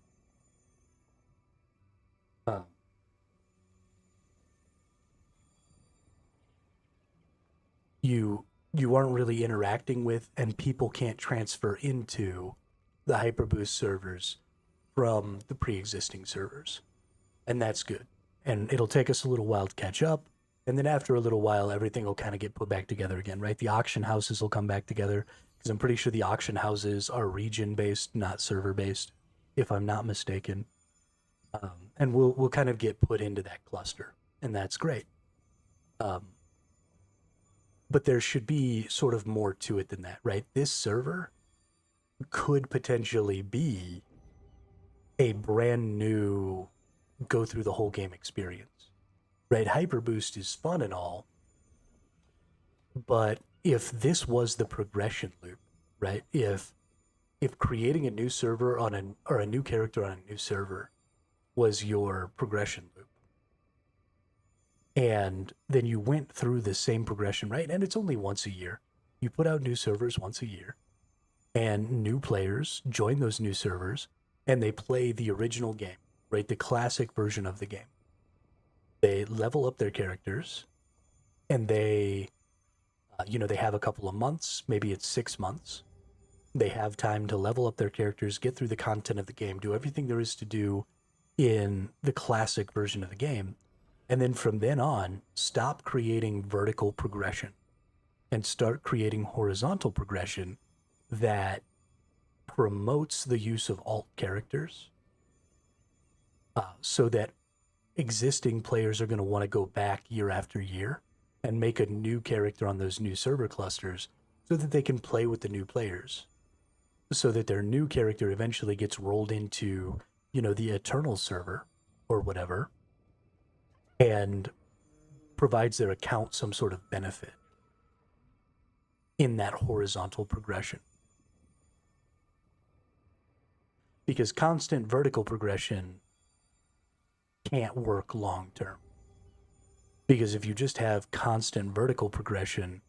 you aren't really interacting with, and people can't transfer into the hyperboost servers from the pre-existing servers. And that's good. And it'll take us a little while to catch up. And then after a little while, everything will kind of get put back together again, right? The auction houses will come back together, because I'm pretty sure the auction houses are region-based, not server-based, if I'm not mistaken. And we'll kind of get put into that cluster, and that's great. But there should be sort of more to it than that, right? This server could potentially be a brand new go through the whole game experience, right? Hyperboost is fun and all, but if this was the progression loop, right? If creating a new server or a new character on a new server was your progression loop, and then you went through the same progression, right? And it's only once a year. You put out new servers once a year, and new players join those new servers, and they play the original game, right? The classic version of the game. They level up their characters, and they have a couple of months, maybe it's 6 months. They have time to level up their characters, get through the content of the game, do everything there is to do in the classic version of the game. And then from then on, stop creating vertical progression and start creating horizontal progression that promotes the use of alt characters, so that existing players are going to want to go back year after year and make a new character on those new server clusters so that they can play with the new players, so that their new character eventually gets rolled into, the Eternal server or whatever, and provides their account some sort of benefit in that horizontal progression. Because constant vertical progression can't work long term. Because if you just have constant vertical progression,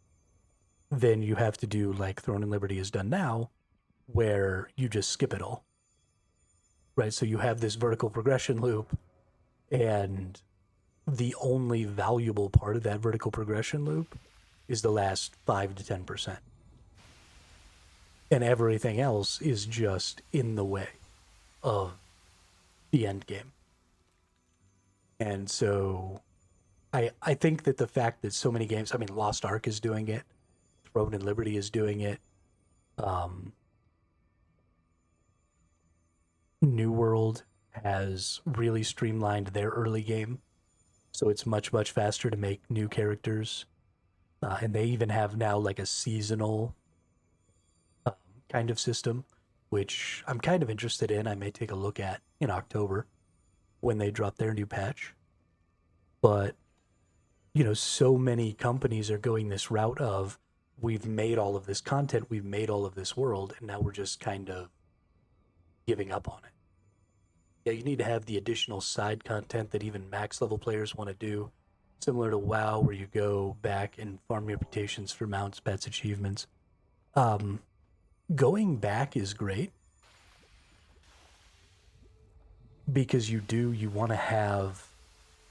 then you have to do like Throne and Liberty has done now, where you just skip it all. Right? So you have this vertical progression loop, And the only valuable part of that vertical progression loop is the last 5 to 10%. And everything else is just in the way of the end game. And so I think that the fact that so many games, I mean, Lost Ark is doing it, Throne and Liberty is doing it, New World has really streamlined their early game, so it's much, much faster to make new characters. And they even have now like a seasonal kind of system, which I'm kind of interested in. I may take a look at in October when they drop their new patch. But, you know, so many companies are going this route of, we've made all of this content, we've made all of this world, and now we're just kind of giving up on it. Yeah, you need to have the additional side content that even max level players want to do, similar to WoW, where you go back and farm reputations for mounts, pets, achievements. Going back is great because you want to have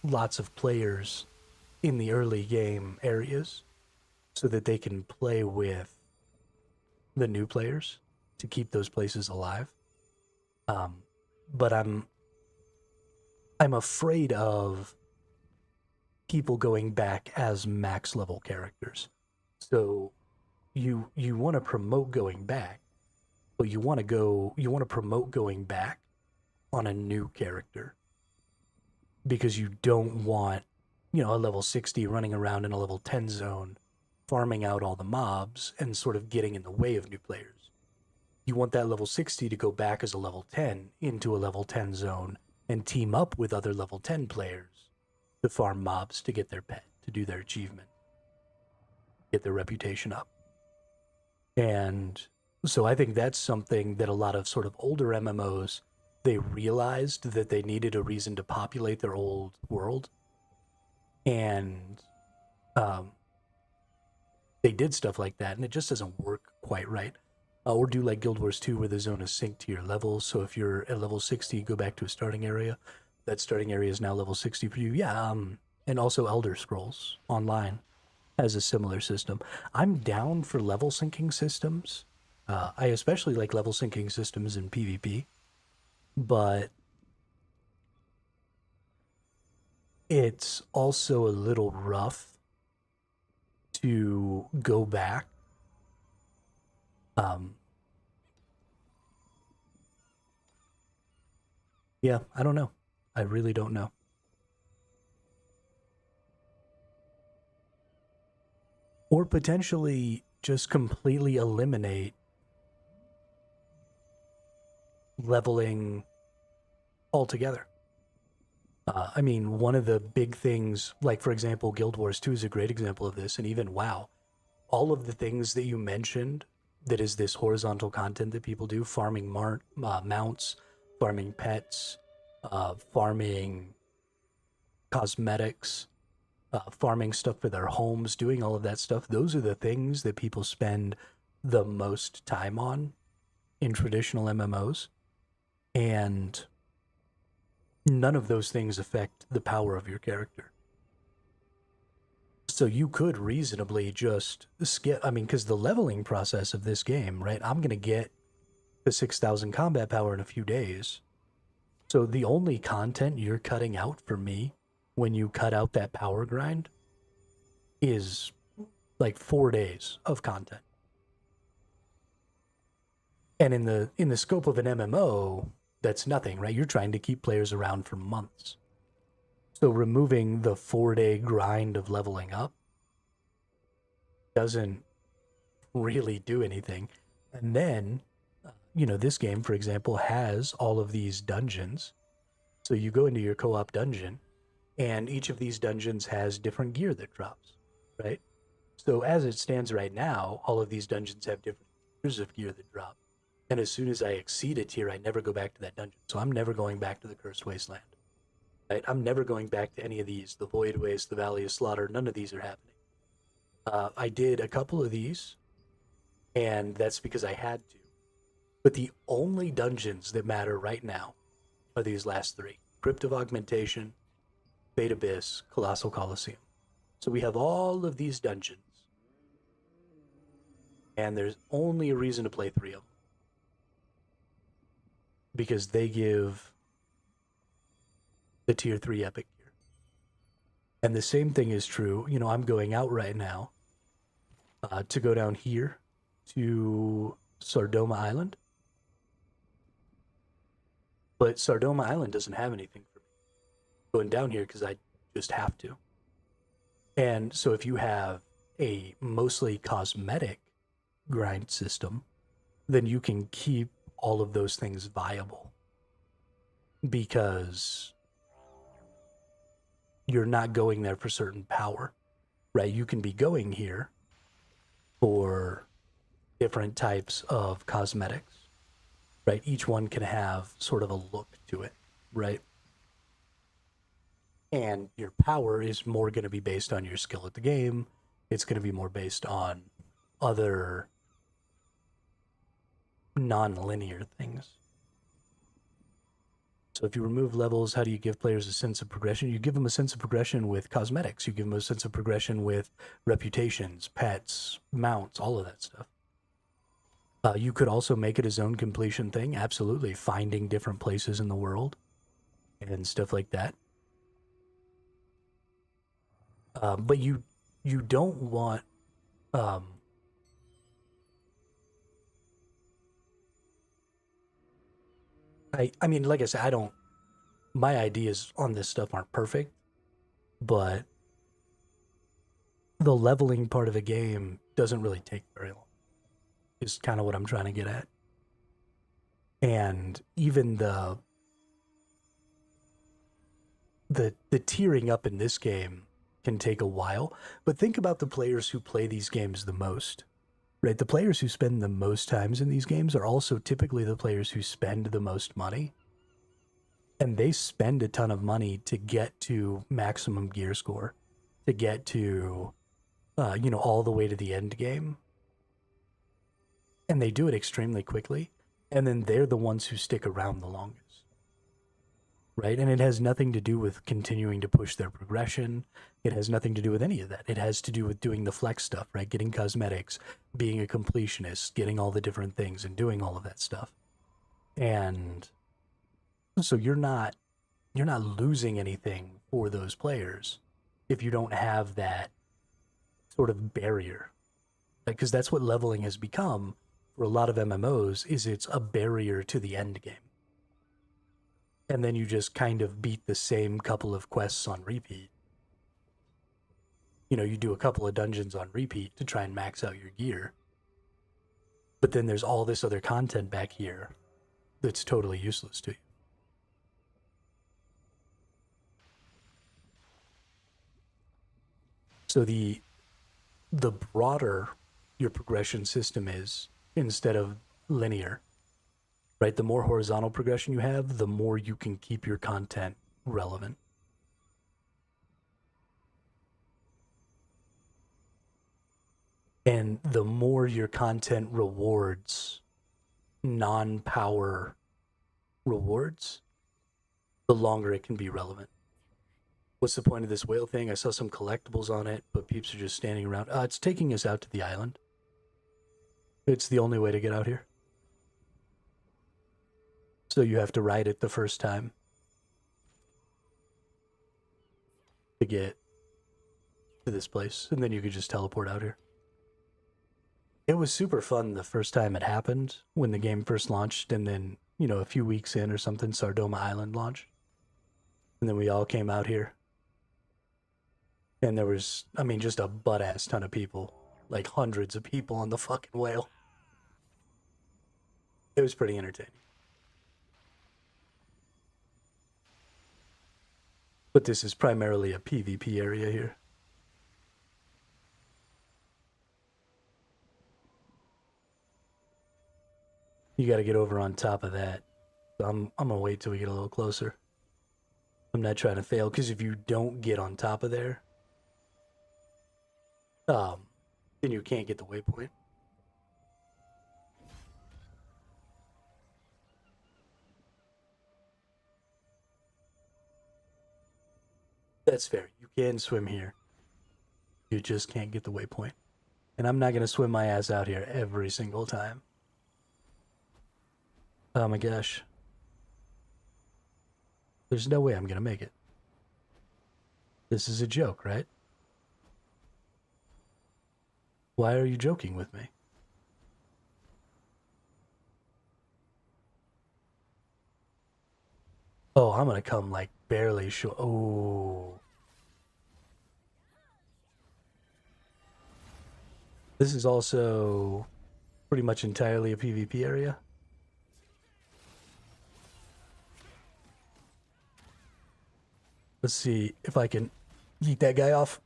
lots of players in the early game areas so that they can play with the new players to keep those places alive. But I'm afraid of people going back as max level characters. So you want to promote going back, but you want to promote going back on a new character, because you don't want, you know, a level 60 running around in a level 10 zone, farming out all the mobs and sort of getting in the way of new players. You want that level 60 to go back as a level 10 into a level 10 zone and team up with other level 10 players to farm mobs, to get their pet, to do their achievement, get their reputation up. And so I think that's something that a lot of sort of older MMOs, they realized that they needed a reason to populate their old world. And they did stuff like that, and it just doesn't work quite right. Or do like Guild Wars 2, where the zone is synced to your levels. So if you're at level 60, you go back to a starting area. That starting area is now level 60 for you. Yeah, and also Elder Scrolls Online has a similar system. I'm down for level syncing systems. I especially like level syncing systems in PvP. But it's also a little rough to go back. Yeah, I don't know. I really don't know. Or potentially just completely eliminate leveling altogether. I mean, one of the big things, like for example, Guild Wars 2 is a great example of this, and even WoW. All of the things that you mentioned, that is this horizontal content that people do, farming mounts, farming pets, farming cosmetics, farming stuff for their homes, doing all of that stuff. Those are the things that people spend the most time on in traditional MMOs. And none of those things affect the power of your character. So you could reasonably just skip, I mean, because the leveling process of this game, right? I'm going to get the 6,000 combat power in a few days. So the only content you're cutting out for me when you cut out that power grind is like 4 days of content. And in the scope of an MMO, that's nothing, right? You're trying to keep players around for months. So removing the 4-day grind of leveling up doesn't really do anything. And then, you know, this game, for example, has all of these dungeons. So you go into your co-op dungeon, and each of these dungeons has different gear that drops, right? So as it stands right now, all of these dungeons have different tiers of gear that drop. And as soon as I exceed a tier, I never go back to that dungeon. So I'm never going back to the Cursed Wasteland. Right? I'm never going back to any of these. The Void Waste, the Valley of Slaughter, none of these are happening. I did a couple of these, and that's because I had to. But the only dungeons that matter right now are these last three. Crypt of Augmentation, Bait Abyss, Colossal Coliseum. So we have all of these dungeons. And there's only a reason to play 3 of them. Because they give the tier 3 epic gear. And the same thing is true. You know, I'm going out right now to go down here to Sardoma Island. But Sardoma Island doesn't have anything for me. Going down here because I just have to. And so if you have a mostly cosmetic grind system, then you can keep all of those things viable. Because you're not going there for certain power, right? You can be going here for different types of cosmetics, right? Each one can have sort of a look to it, right? And your power is more going to be based on your skill at the game. It's going to be more based on other non-linear things. So if you remove levels, how do you give players a sense of progression? You give them a sense of progression with cosmetics. You give them a sense of progression with reputations, pets, mounts, all of that stuff. You could also make it a zone completion thing. Absolutely. Finding different places in the world and stuff like that. But you don't want... I mean, like I said, my ideas on this stuff aren't perfect, but the leveling part of a game doesn't really take very long, is kind of what I'm trying to get at. And even the tiering up in this game can take a while, but think about the players who play these games the most. Right, the players who spend the most times in these games are also typically the players who spend the most money. And they spend a ton of money to get to maximum gear score, to get to, all the way to the end game. And they do it extremely quickly. And then they're the ones who stick around the longest. Right, and it has nothing to do with continuing to push their progression. It has nothing to do with any of that. It has to do with doing the flex stuff, right? Getting cosmetics, being a completionist, getting all the different things and doing all of that stuff. And so you're not losing anything for those players if you don't have that sort of barrier. Because that's what leveling has become for a lot of MMOs, is it's a barrier to the end game. And then you just kind of beat the same couple of quests on repeat. You know, you do a couple of dungeons on repeat to try and max out your gear. But then there's all this other content back here that's totally useless to you. So the broader your progression system is, instead of linear, right? The more horizontal progression you have, the more you can keep your content relevant. And the more your content rewards non-power rewards, the longer it can be relevant. What's the point of this whale thing? I saw some collectibles on it, but peeps are just standing around. It's taking us out to the island. It's the only way to get out here. So you have to ride it the first time to get to this place, and then you could just teleport out here. It was super fun the first time it happened, when the game first launched, and then, a few weeks in or something, Sardoma Island launched. And then we all came out here. And there was, just a butt-ass ton of people. Like hundreds of people on the fucking whale. It was pretty entertaining. But this is primarily a PvP area here. You gotta get over on top of that. So I'm gonna wait till we get a little closer. I'm not trying to fail, because if you don't get on top of there, then you can't get the waypoint. That's fair. You can swim here. You just can't get the waypoint. And I'm not going to swim my ass out here every single time. Oh my gosh. There's no way I'm going to make it. This is a joke, right? Why are you joking with me? Oh, I'm going to come like barely short. Oh. This is also pretty much entirely a PvP area. Let's see if I can yeet that guy off.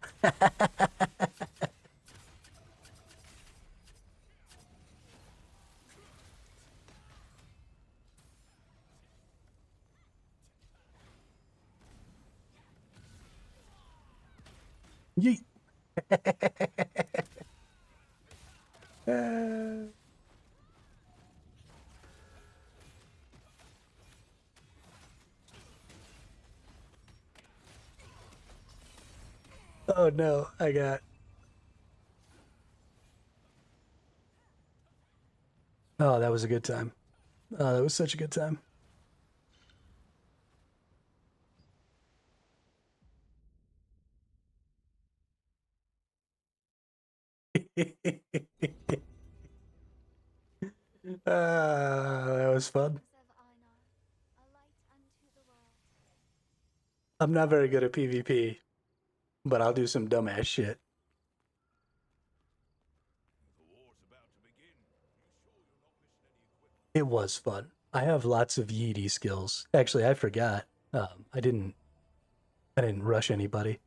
Yeet. Oh no, I got. Oh, that was a good time. Oh, that was such a good time. That was fun. I'm not very good at PvP, but I'll do some dumbass shit. It was fun. I have lots of yeety skills. Actually, I forgot. I didn't rush anybody.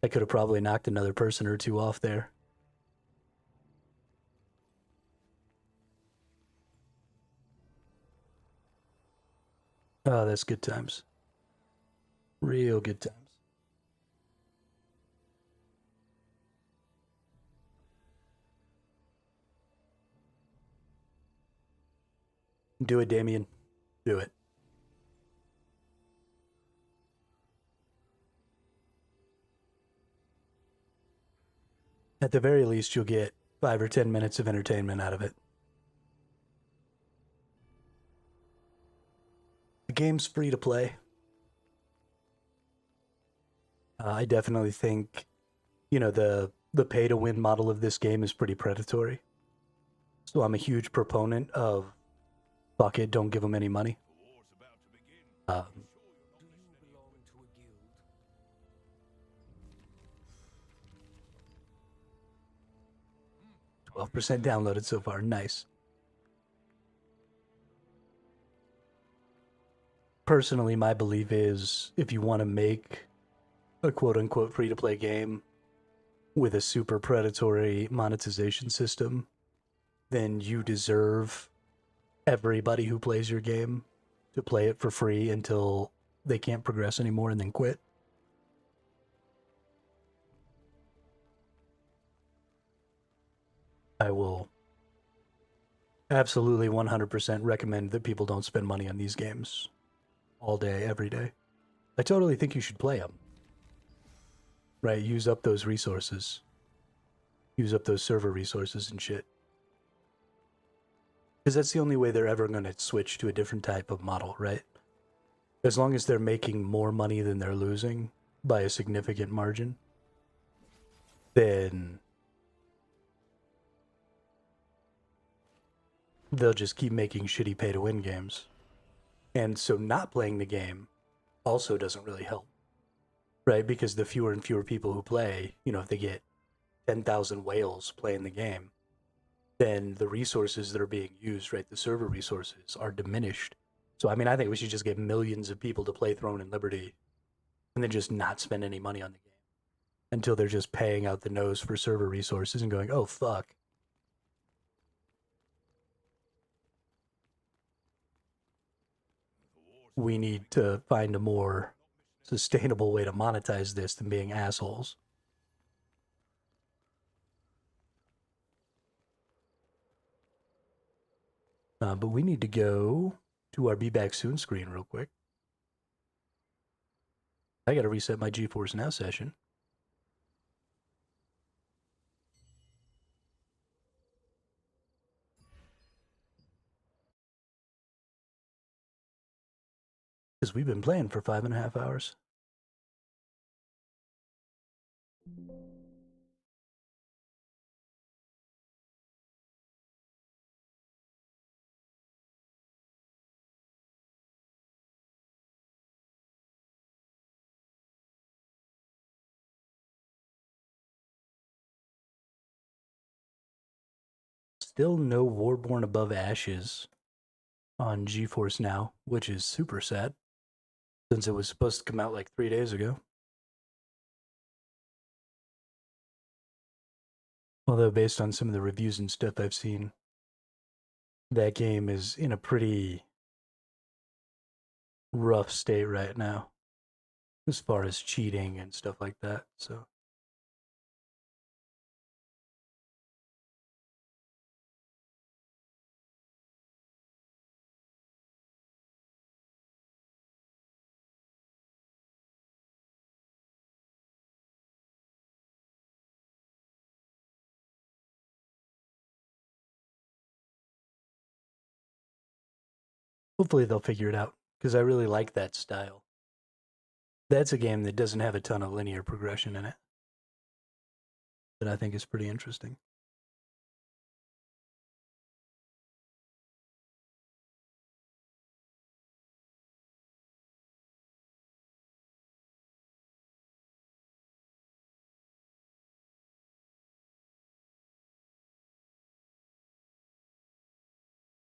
I could have probably knocked another person or two off there. Oh, that's good times. Real good times. Do it, Damien. Do it. At the very least, you'll get 5 or 10 minutes of entertainment out of it. The game's free to play. I definitely think, you know, the pay to win model of this game is pretty predatory. So I'm a huge proponent of fuck it, don't give them any money. 12% downloaded so far. Nice. Personally, my belief is if you want to make a quote-unquote free-to-play game with a super predatory monetization system, then you deserve everybody who plays your game to play it for free until they can't progress anymore and then quit. I will absolutely 100% recommend that people don't spend money on these games all day, every day. I totally think you should play them. Right? Use up those resources. Use up those server resources and shit. Because that's the only way they're ever going to switch to a different type of model, right? As long as they're making more money than they're losing by a significant margin, then they'll just keep making shitty pay-to-win games. And so not playing the game also doesn't really help, right? Because the fewer and fewer people who play, you know, if they get 10,000 whales playing the game, then the resources that are being used, right, the server resources are diminished. So, I mean, I think we should just get millions of people to play Throne and Liberty and then just not spend any money on the game until they're just paying out the nose for server resources and going, oh, fuck. We need to find a more sustainable way to monetize this than being assholes. But we need to go to our Be Back Soon screen real quick. I gotta reset my GeForce Now session. Because we've been playing for 5.5 hours. Still no Warborn Above Ashes on GeForce Now, which is super sad, since it was supposed to come out like 3 days ago. Although based on some of the reviews and stuff I've seen, that game is in a pretty rough state right now, as far as cheating and stuff like that, so... Hopefully they'll figure it out, because I really like that style. That's a game that doesn't have a ton of linear progression in it, that I think is pretty interesting.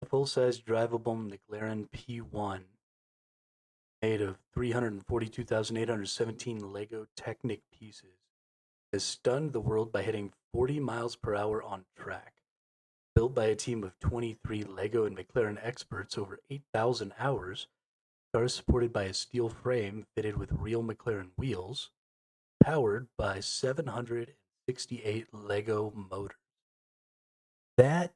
A full-size drivable McLaren P1 made of 342,817 Lego Technic pieces has stunned the world by hitting 40 miles per hour on track. Built by a team of 23 Lego and McLaren experts over 8,000 hours, the car is supported by a steel frame fitted with real McLaren wheels, powered by 768 Lego motors. That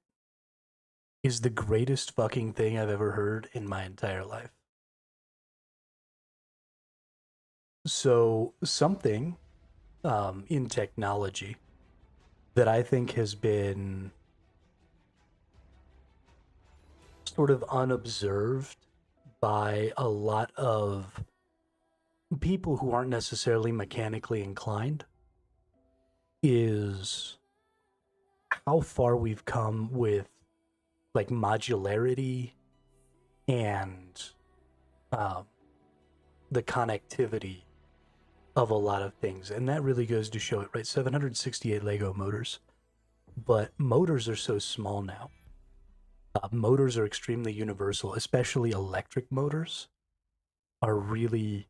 is the greatest fucking thing I've ever heard in my entire life. So, something in technology that I think has been sort of unobserved by a lot of people who aren't necessarily mechanically inclined is how far we've come with like modularity and the connectivity of a lot of things. And that really goes to show it, right? 768 Lego motors. But motors are so small now. Motors are extremely universal, especially electric motors are really,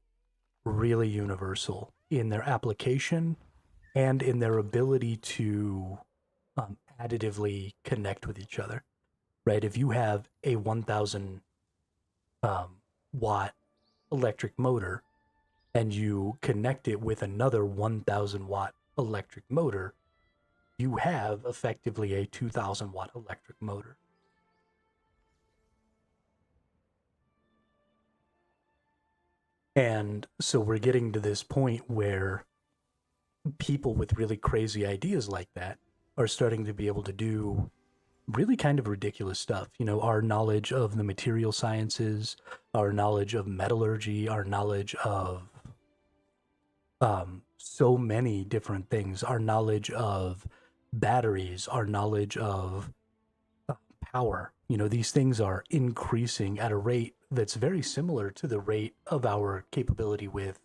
really universal in their application and in their ability to additively connect with each other, right? If you have a 1,000 watt electric motor and you connect it with another 1,000 watt electric motor, you have effectively a 2,000 watt electric motor. And so we're getting to this point where people with really crazy ideas like that are starting to be able to do really kind of ridiculous stuff. You know, our knowledge of the material sciences, our knowledge of metallurgy, our knowledge of so many different things, our knowledge of batteries, our knowledge of power. You know, these things are increasing at a rate that's very similar to the rate of our capability with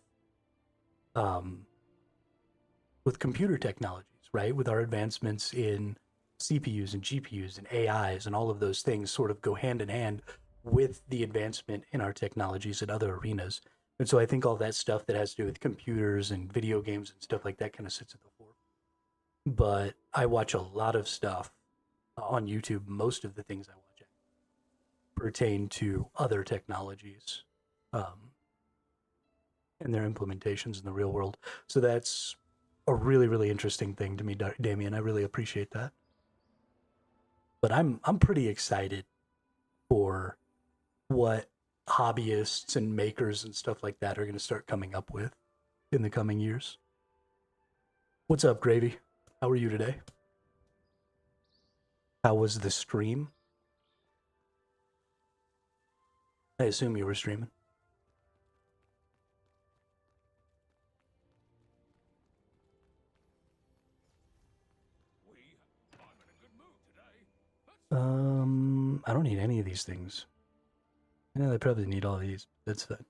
computer technologies, right? With our advancements in CPUs and GPUs and AIs and all of those things sort of go hand in hand with the advancement in our technologies in other arenas. And so I think all that stuff that has to do with computers and video games and stuff like that kind of sits at the fore. But I watch a lot of stuff on YouTube. Most of the things I watch pertain to other technologies and their implementations in the real world. So that's a really, really interesting thing to me, Damien. I really appreciate that. But I'm pretty excited for what hobbyists and makers and stuff like that are going to start coming up with in the coming years. What's up, Gravy? How are you today? How was the stream? I assume you were streaming. I don't need any of these things. I know they probably need all these. That's fine.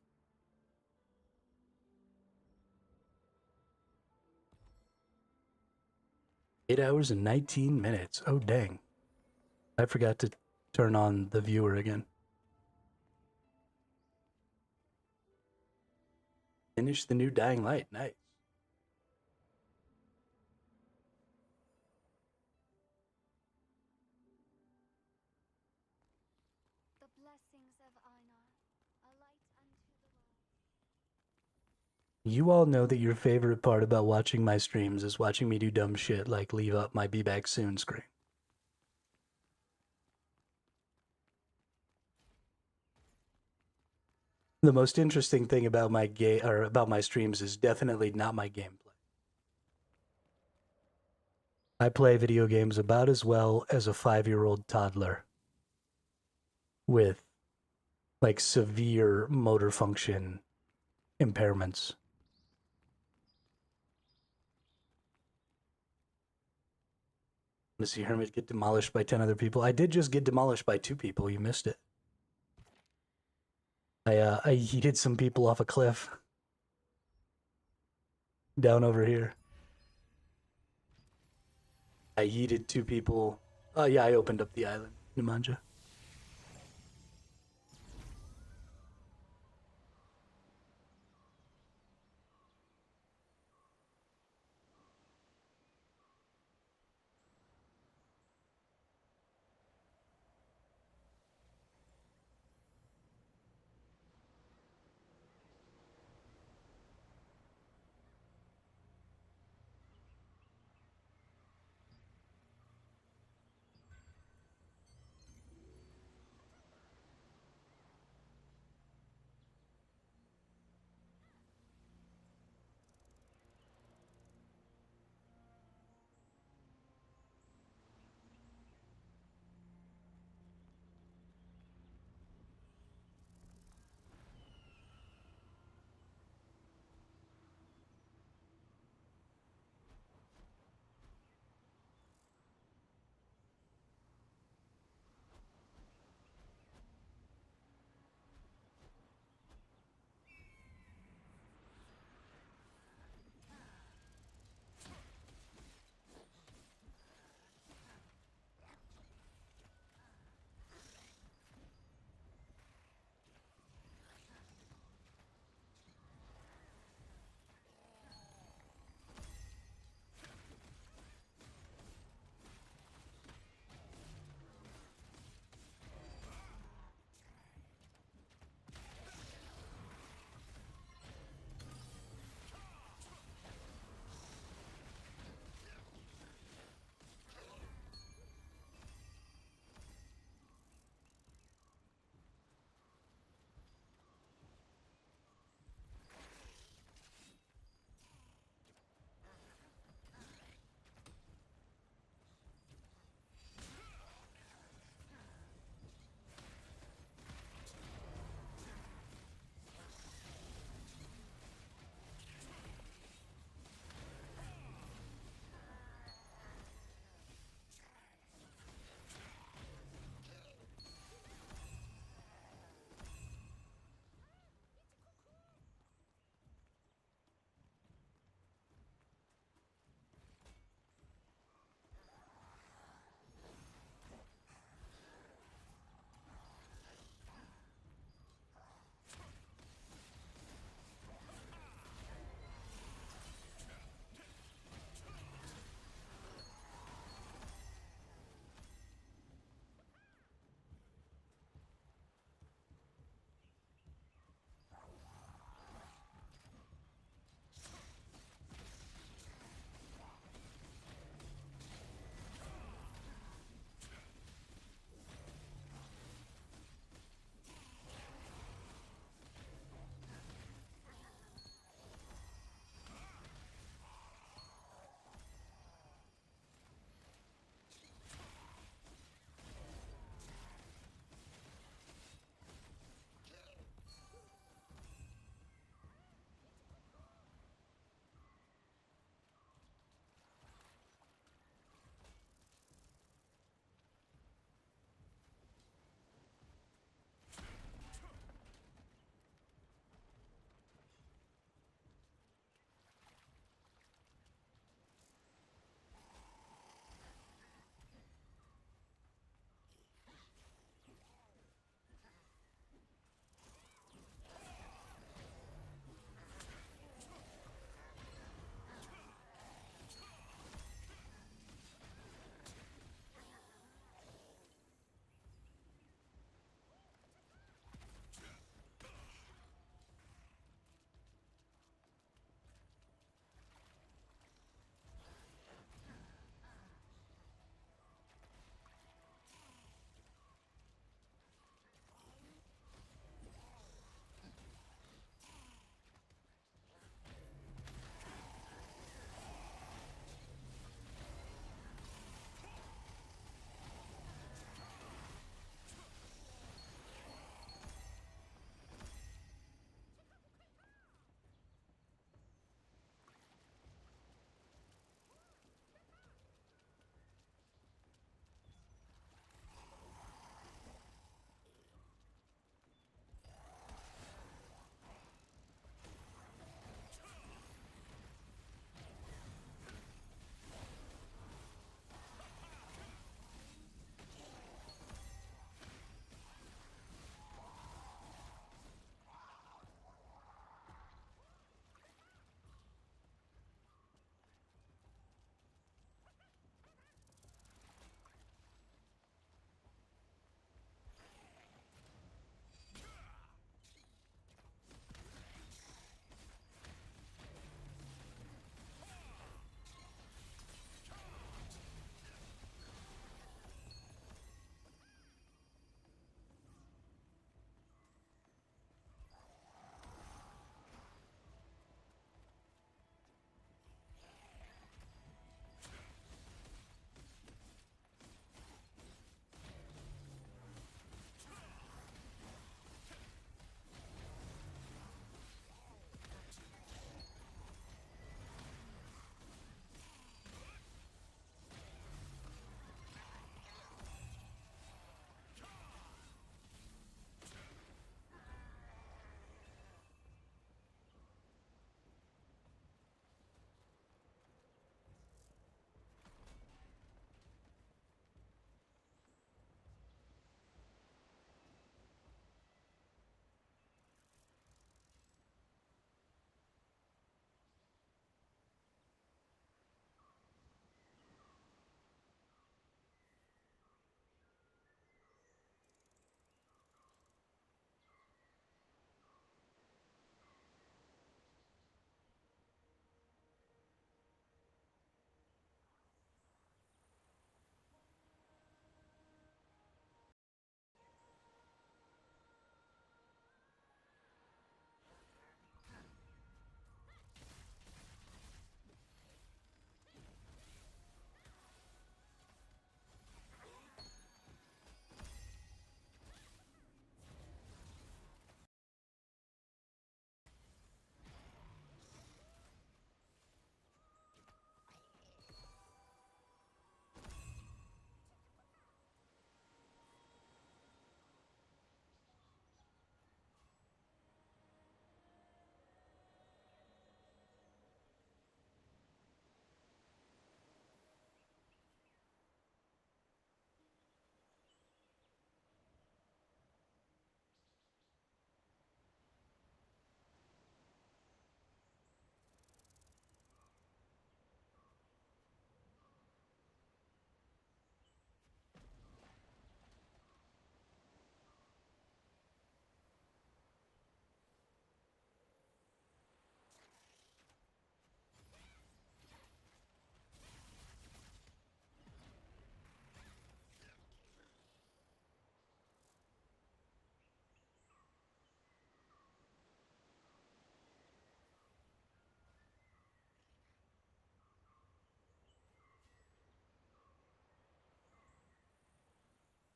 Eight hours and 19 minutes. Oh, dang. I forgot to turn on the viewer again. Finish the new Dying Light. Nice. The blessings of Einar, a light unto the world. You all know that your favorite part about watching my streams is watching me do dumb shit like leave up my be back soon screen. The most interesting thing about my about my streams is definitely not my gameplay. I play video games about as well as a 5-year-old toddler with like severe motor function impairments. Missy Hermit get demolished by 10 other people. I did just get demolished by 2 people. You missed it. I yeeted some people off a cliff down over here. I yeeted 2 people. Oh yeah, I opened up the island, Nemanja.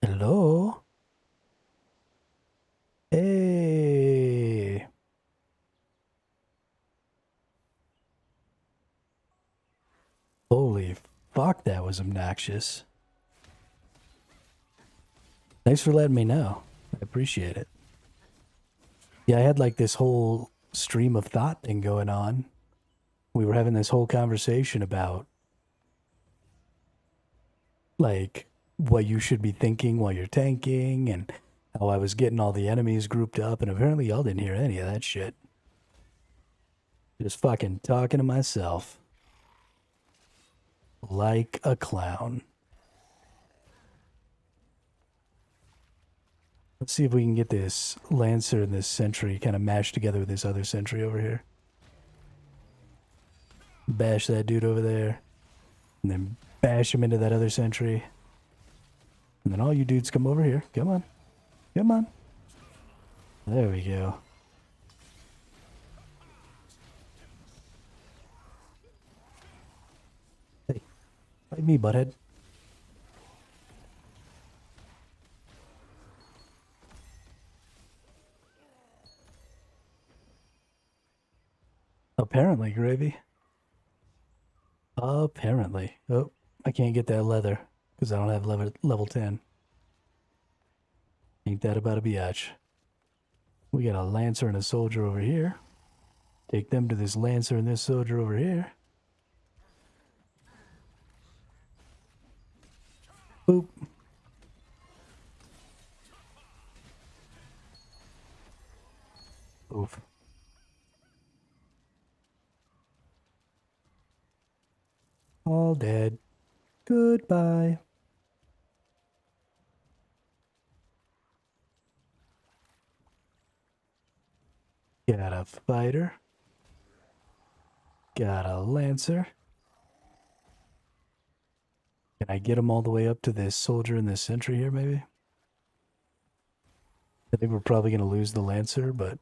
Hello? Hey. Holy fuck, that was obnoxious. Thanks for letting me know. I appreciate it. Yeah, I had like this whole stream of thought thing going on. We were having this whole conversation about like what you should be thinking while you're tanking and how I was getting all the enemies grouped up, and apparently y'all didn't hear any of that shit. Just fucking talking to myself. Like a clown. Let's see if we can get this Lancer and this Sentry kind of mashed together with this other Sentry over here. Bash that dude over there. And then bash him into that other Sentry. And then all you dudes come over here. Come on. Come on. There we go. Hey, fight me, butthead. Apparently, Gravy. Apparently. Oh, I can't get that leather because I don't have level 10. Ain't that about a biatch? We got a Lancer and a Soldier over here. Take them to this Lancer and this Soldier over here. Boop. Oof. All dead. Goodbye. Got a fighter. Got a Lancer. Can I get him all the way up to this Soldier and this Sentry here, maybe? I think we're probably going to lose the Lancer, but...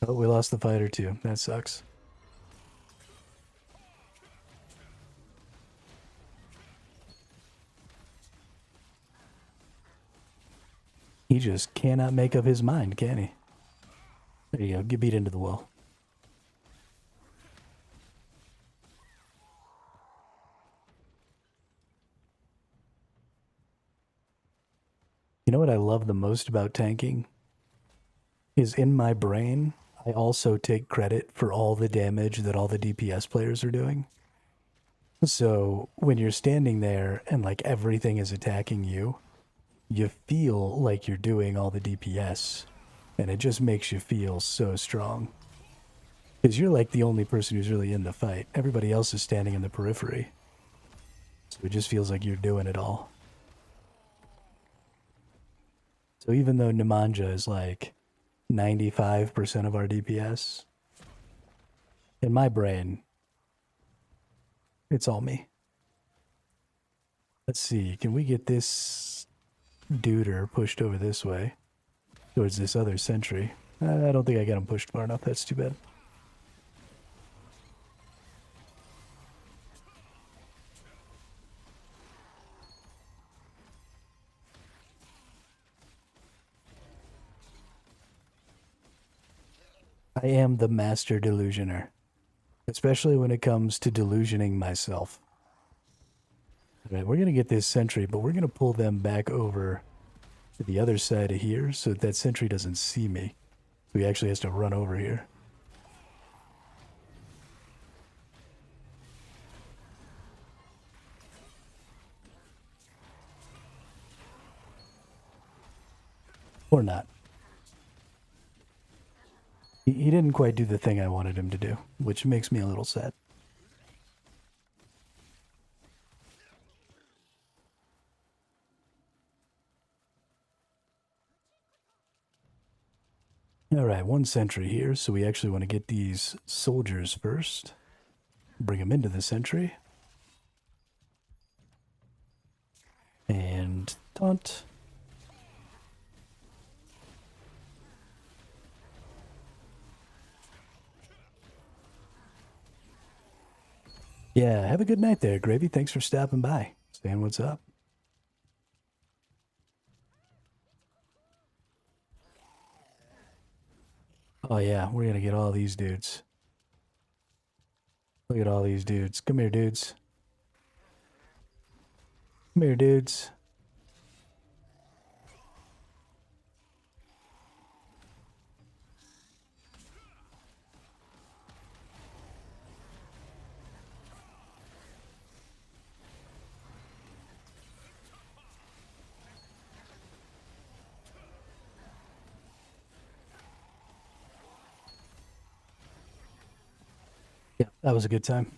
Oh, we lost the fighter too. That sucks. He just cannot make up his mind, can he? There you go. Get beat into the wall. You know what I love the most about tanking? Is in my brain, I also take credit for all the damage that all the DPS players are doing. So when you're standing there and like everything is attacking you, you feel like you're doing all the DPS, and it just makes you feel so strong. Because you're like the only person who's really in the fight. Everybody else is standing in the periphery. So it just feels like you're doing it all. So even though Nemanja is like 95% of our DPS, in my brain, it's all me. Let's see, can we get this duder pushed over this way towards this other Sentry? I don't think I got him pushed far enough. That's too bad. I am the master delusioner, especially when it comes to delusioning myself. All right, we're going to get this Sentry, but we're going to pull them back over to the other side of here so that Sentry doesn't see me. So he actually has to run over here. Or not. He didn't quite do the thing I wanted him to do, which makes me a little sad. Alright, one Sentry here, so we actually want to get these soldiers first. Bring them into the Sentry. And taunt. Yeah, have a good night there, Gravy. Thanks for stopping by. Saying what's up. Oh yeah, we're gonna get all these dudes. Look at all these dudes. Come here, dudes. Come here, dudes. Yeah, that was a good time.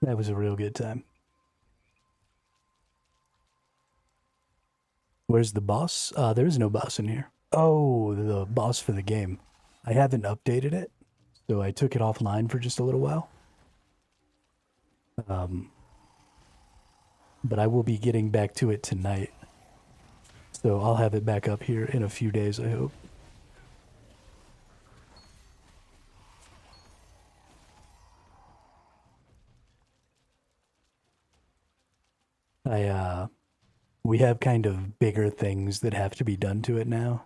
That was a real good time. Where's the boss? There is no boss in here. Oh, the boss for the game. I haven't updated it, so I took it offline for just a little while. But I will be getting back to it tonight. So I'll have it back up here in a few days, I hope. We have kind of bigger things that have to be done to it now,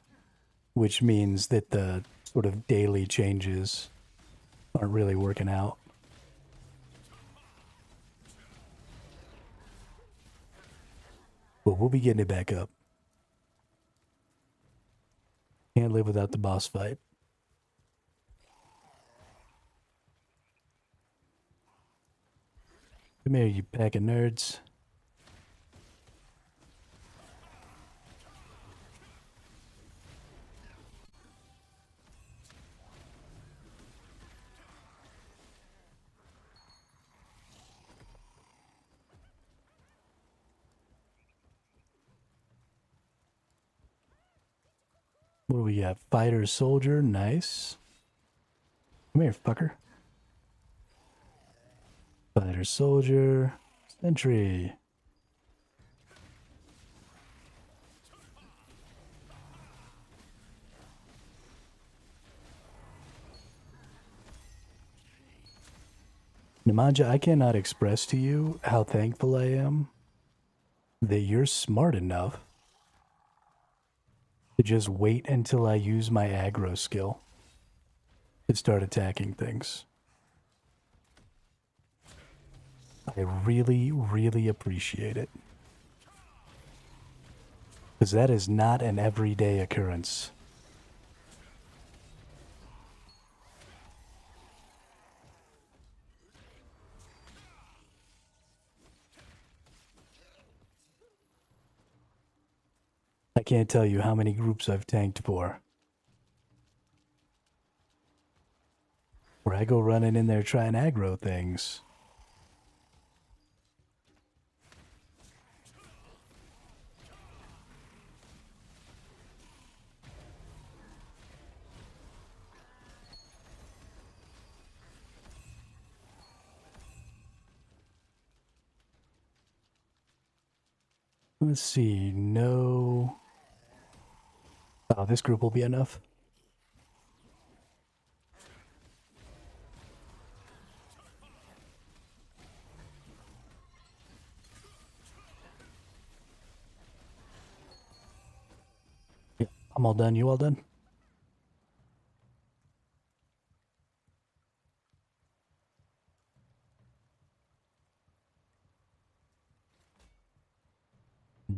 which means that the sort of daily changes aren't really working out. But we'll be getting it back up. Can't live without the boss fight. Come here, you pack of nerds. What do we got? Fighter, soldier, nice. Come here, fucker. Fighter, soldier, sentry. Nemanja, I cannot express to you how thankful I am that you're smart enough to just wait until I use my aggro skill to start attacking things. I really, really appreciate it. Because that is not an everyday occurrence. I can't tell you how many groups I've tanked for, where I go running in there trying to aggro things. Let's see, no... Oh, this group will be enough. Yeah, I'm all done. You all done?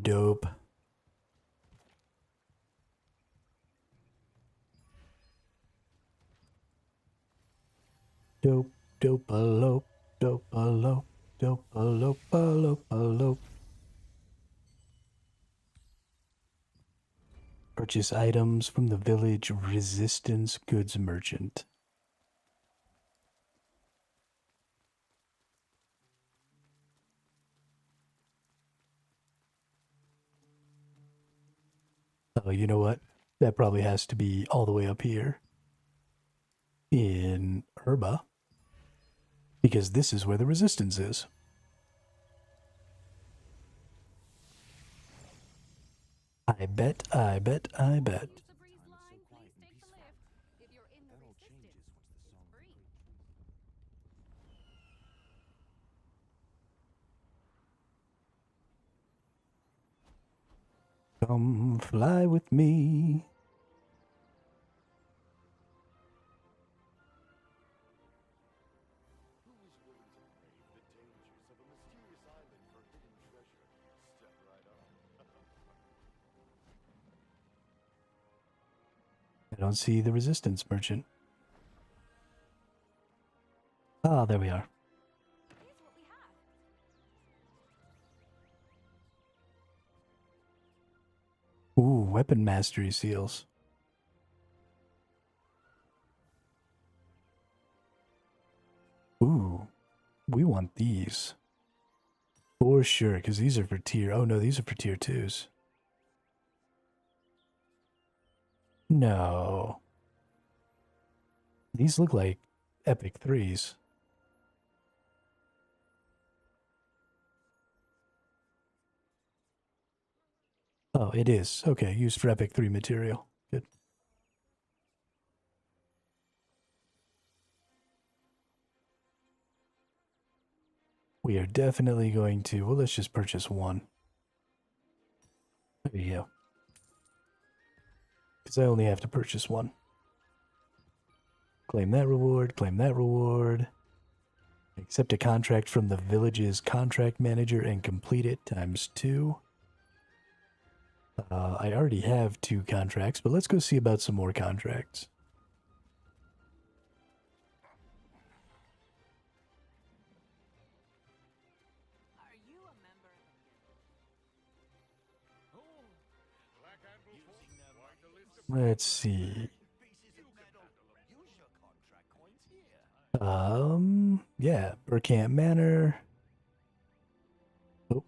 Dope. Dope, dope-a-lope, dope-a-lope, dope-a-lope-a-lope-a-lope. Purchase items from the village resistance goods merchant. Oh, you know what? That probably has to be all the way up here in Herba, because this is where the resistance is. I bet, I bet, I bet. Come fly with me. Who is willing to brave the dangers of a mysterious island for hidden treasure? Step right on. I don't see the resistance merchant. Ah, there we are. Here's what we have. Ooh, weapon mastery seals. Ooh, we want these. For sure, because these are for tier... Oh no, these are for tier 2s. No. These look like epic 3s. Oh, it is. Okay, used for epic 3 material. Good. We are definitely going to... Well, let's just purchase one. There you go. Because I only have to purchase one. Claim that reward, claim that reward. Accept a contract from the village's contract manager and complete it ×2. I already have 2 contracts, but let's go see about some more contracts. Are you a member of the Oh, Black Anvil quite a list of Let's see. pieces of metal? Use your contract coins here. Yeah, Burkamp Manor. Oh,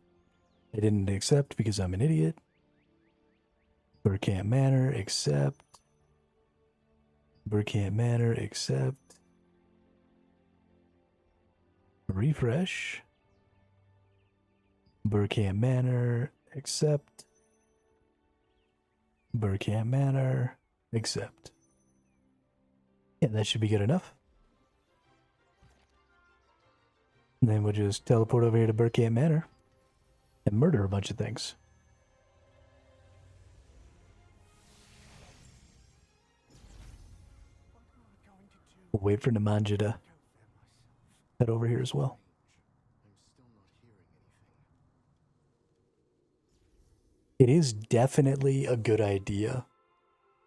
I didn't accept because I'm an idiot. Burkamp Manor, accept. Burkamp Manor, accept. Refresh. Burkamp Manor, accept. Burkamp Manor, accept. Yeah, that should be good enough. And then we'll just teleport over here to Burkamp Manor and murder a bunch of things. We'll wait for Nemanja to head over here as well. I'm still not hearing anything. It is definitely a good idea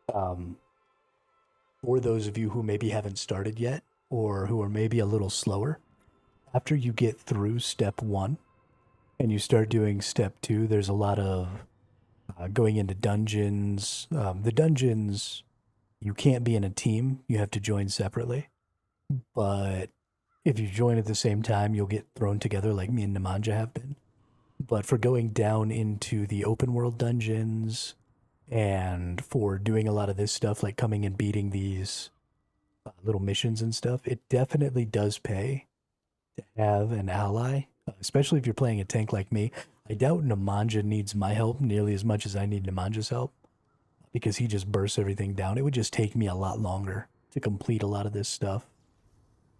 for those of you who maybe haven't started yet or who are maybe a little slower. After you get through step 1 and you start doing step 2, there's a lot of going into dungeons. The dungeons, you can't be in a team. You have to join separately. But if you join at the same time, you'll get thrown together like me and Nemanja have been. But for going down into the open world dungeons and for doing a lot of this stuff, like coming and beating these little missions and stuff, it definitely does pay to have an ally, especially if you're playing a tank like me. I doubt Nemanja needs my help nearly as much as I need Nemanja's help because he just bursts everything down. It would just take me a lot longer to complete a lot of this stuff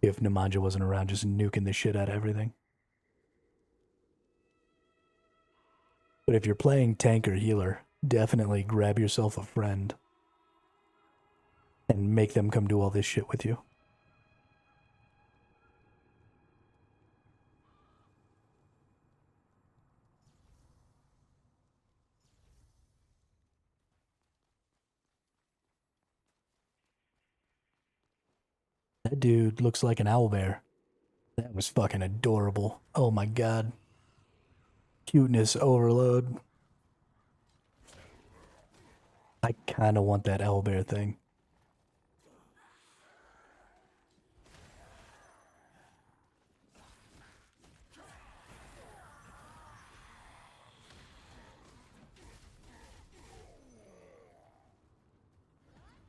if Nemanja wasn't around just nuking the shit out of everything. But if you're playing tank or healer, definitely grab yourself a friend and make them come do all this shit with you. That dude looks like an owlbear. That was fucking adorable. Oh my god. Cuteness overload. I kind of want that owlbear thing.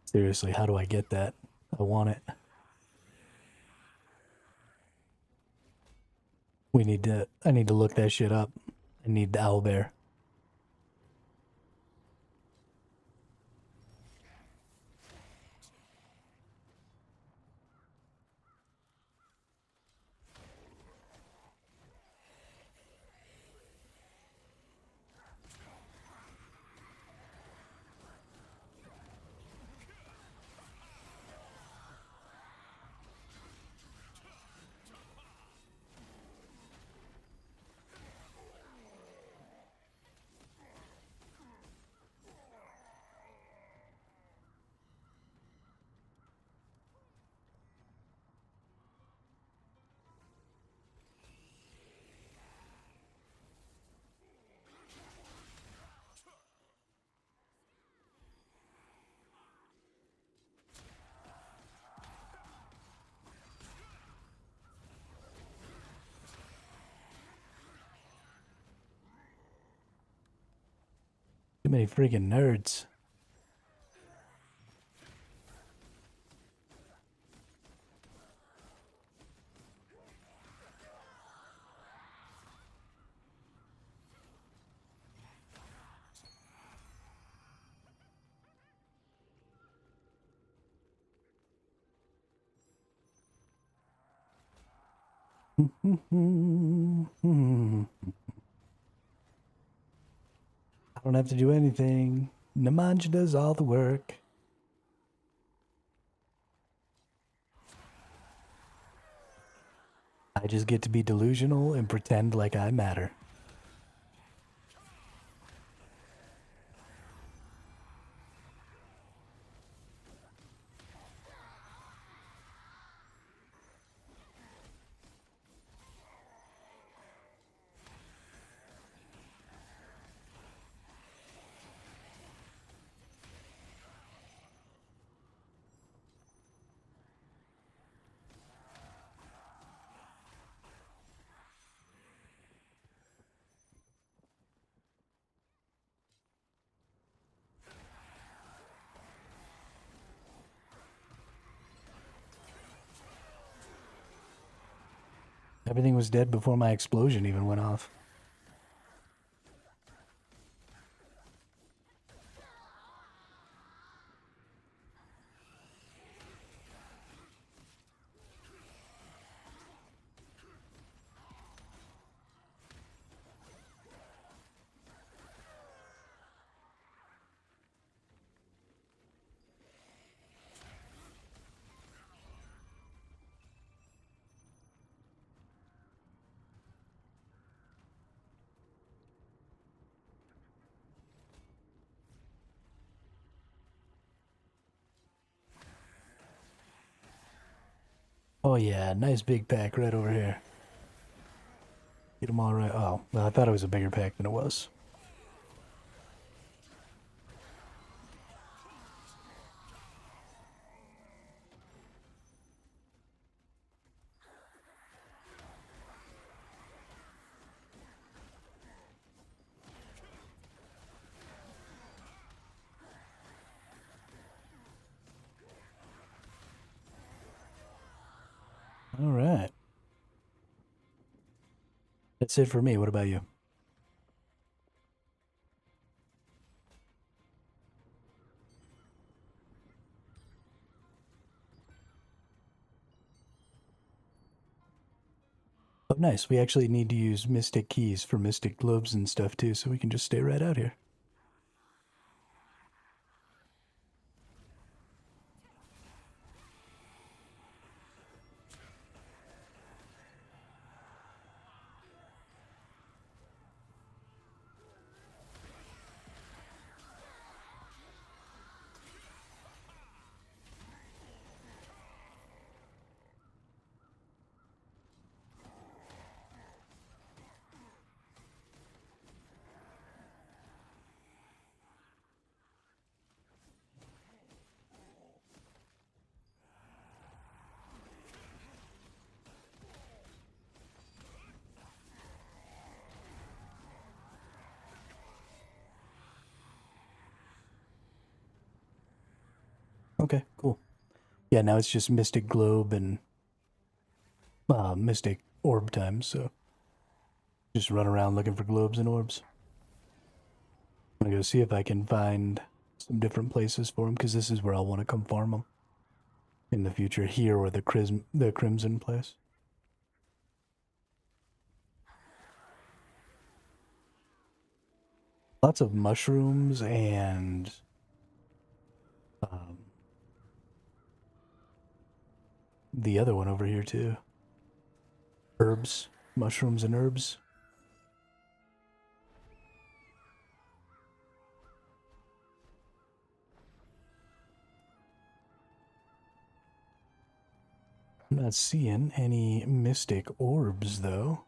Seriously, how do I get that? I want it. I need to look that shit up. I need the owlbear. Too many freaking nerds. I don't have to do anything. Nemanja does all the work. I just get to be delusional and pretend like I matter. Everything was dead before my explosion even went off. Oh yeah, nice big pack right over here. Get them all right. Oh, well, I thought it was a bigger pack than it was. All right. That's it for me. What about you? Oh, nice. We actually need to use mystic keys for mystic globes and stuff too, so we can just stay right out here. Okay, cool. Yeah, now it's just mystic globe and mystic orb time, so just run around looking for globes and orbs. I'm gonna go see if I can find some different places for them, because this is where I'll want to come farm them in the future, here or the Crimson place. Lots of mushrooms and the other one over here too. Herbs, mushrooms and herbs. I'm not seeing any mystic orbs though.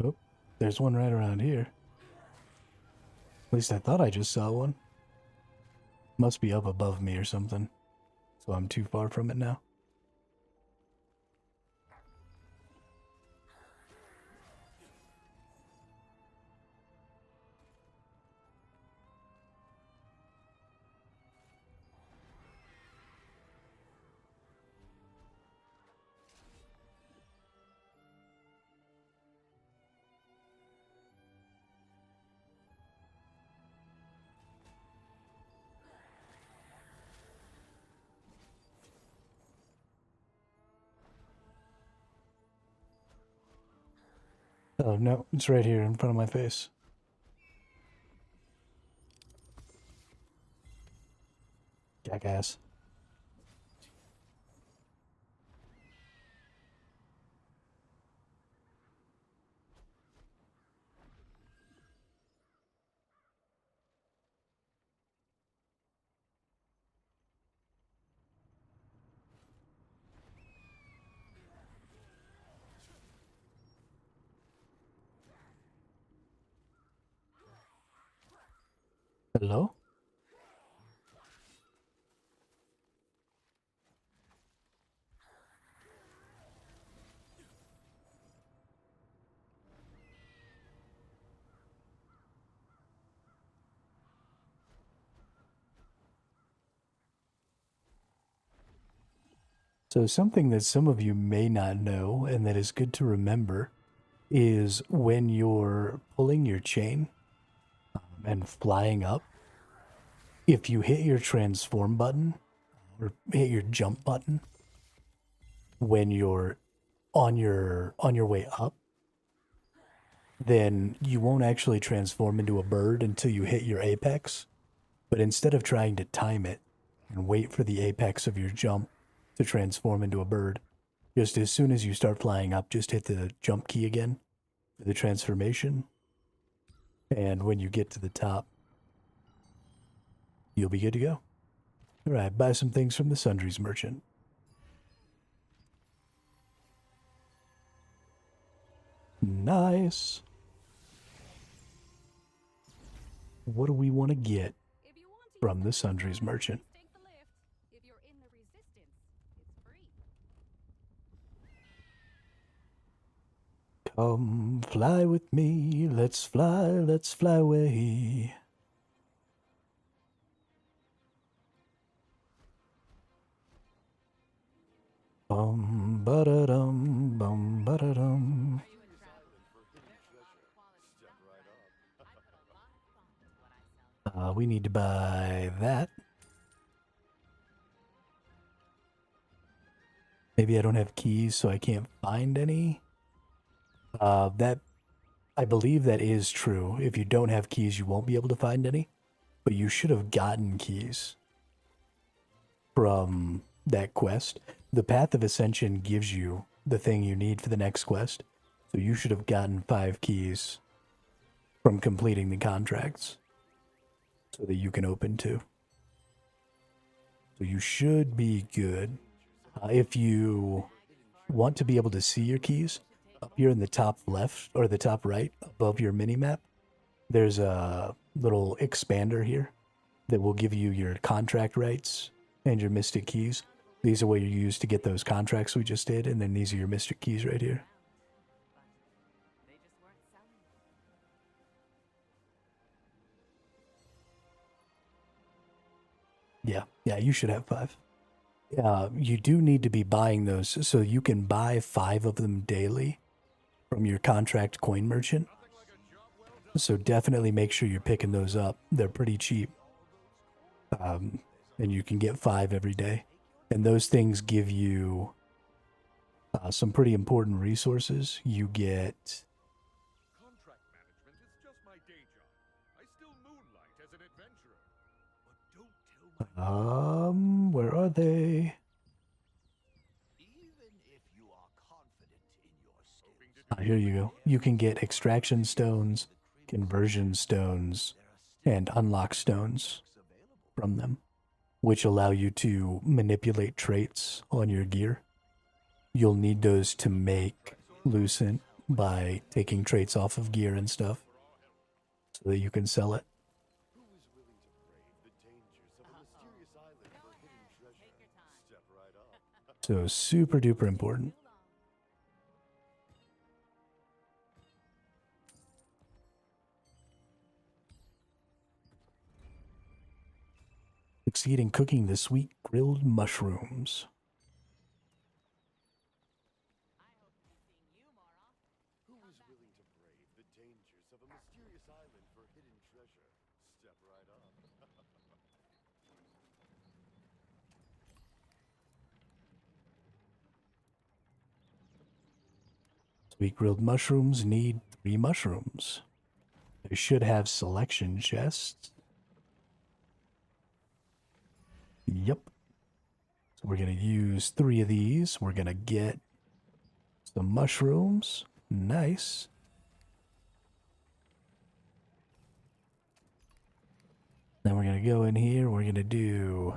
Oh, there's one right around here. At least I thought I just saw one. Must be up above me or something. So I'm too far from it now. Oh no, it's right here in front of my face. Jackass. Hello? So something that some of you may not know and that is good to remember is when you're pulling your chain and flying up, if you hit your transform button or hit your jump button when you're on your way up, then you won't actually transform into a bird until you hit your apex. But instead of trying to time it and wait for the apex of your jump to transform into a bird, just as soon as you start flying up, just hit the jump key again for the transformation. And when you get to the top, you'll be good to go. All right, buy some things from the sundries merchant. Nice. What do we want to get If you want to from use the sundries merchant? take the lift. If you're in the resistance, it's free. Come fly with me, let's fly away. Bum-ba-da-dum, bum-ba-da-dum. We need to buy that. Maybe I don't have keys, so I can't find any. That, I believe that is true. If you don't have keys, you won't be able to find any. But you should have gotten keys from that quest. The Path of Ascension gives you the thing you need for the next quest. So you should have gotten 5 keys from completing the contracts so that you can open 2. So you should be good. If you want to be able to see your keys, up here in the top left or the top right above your mini-map, there's a little expander here that will give you your contract rights and your mystic keys. These are what you use to get those contracts we just did, and then these are your mystic keys right here. They just weren't selling. Yeah, you should have 5. You do need to be buying those, so you can buy 5 of them daily from your contract coin merchant. So definitely make sure you're picking those up. They're pretty cheap. And you can get 5 every day. And those things give you some pretty important resources. You get... Contract management is just my day job. I still moonlight as an adventurer. But don't tell my Where are they? Even if you are confident in your skills, Here you go. You can get extraction stones, conversion stones, and unlock stones from them, which allow you to manipulate traits on your gear. You'll need those to make Lucent by taking traits off of gear and stuff so that you can sell it. who is willing to brave the dangers of a So super duper important. Succeed in cooking the sweet grilled mushrooms. Who is willing to brave the dangers of a mysterious island for hidden treasure? Step right up. Sweet grilled mushrooms need 3 mushrooms. They should have selection chests. Yep. So we're going to use 3 of these. We're going to get some mushrooms. Nice. Then we're going to go in here. We're going to do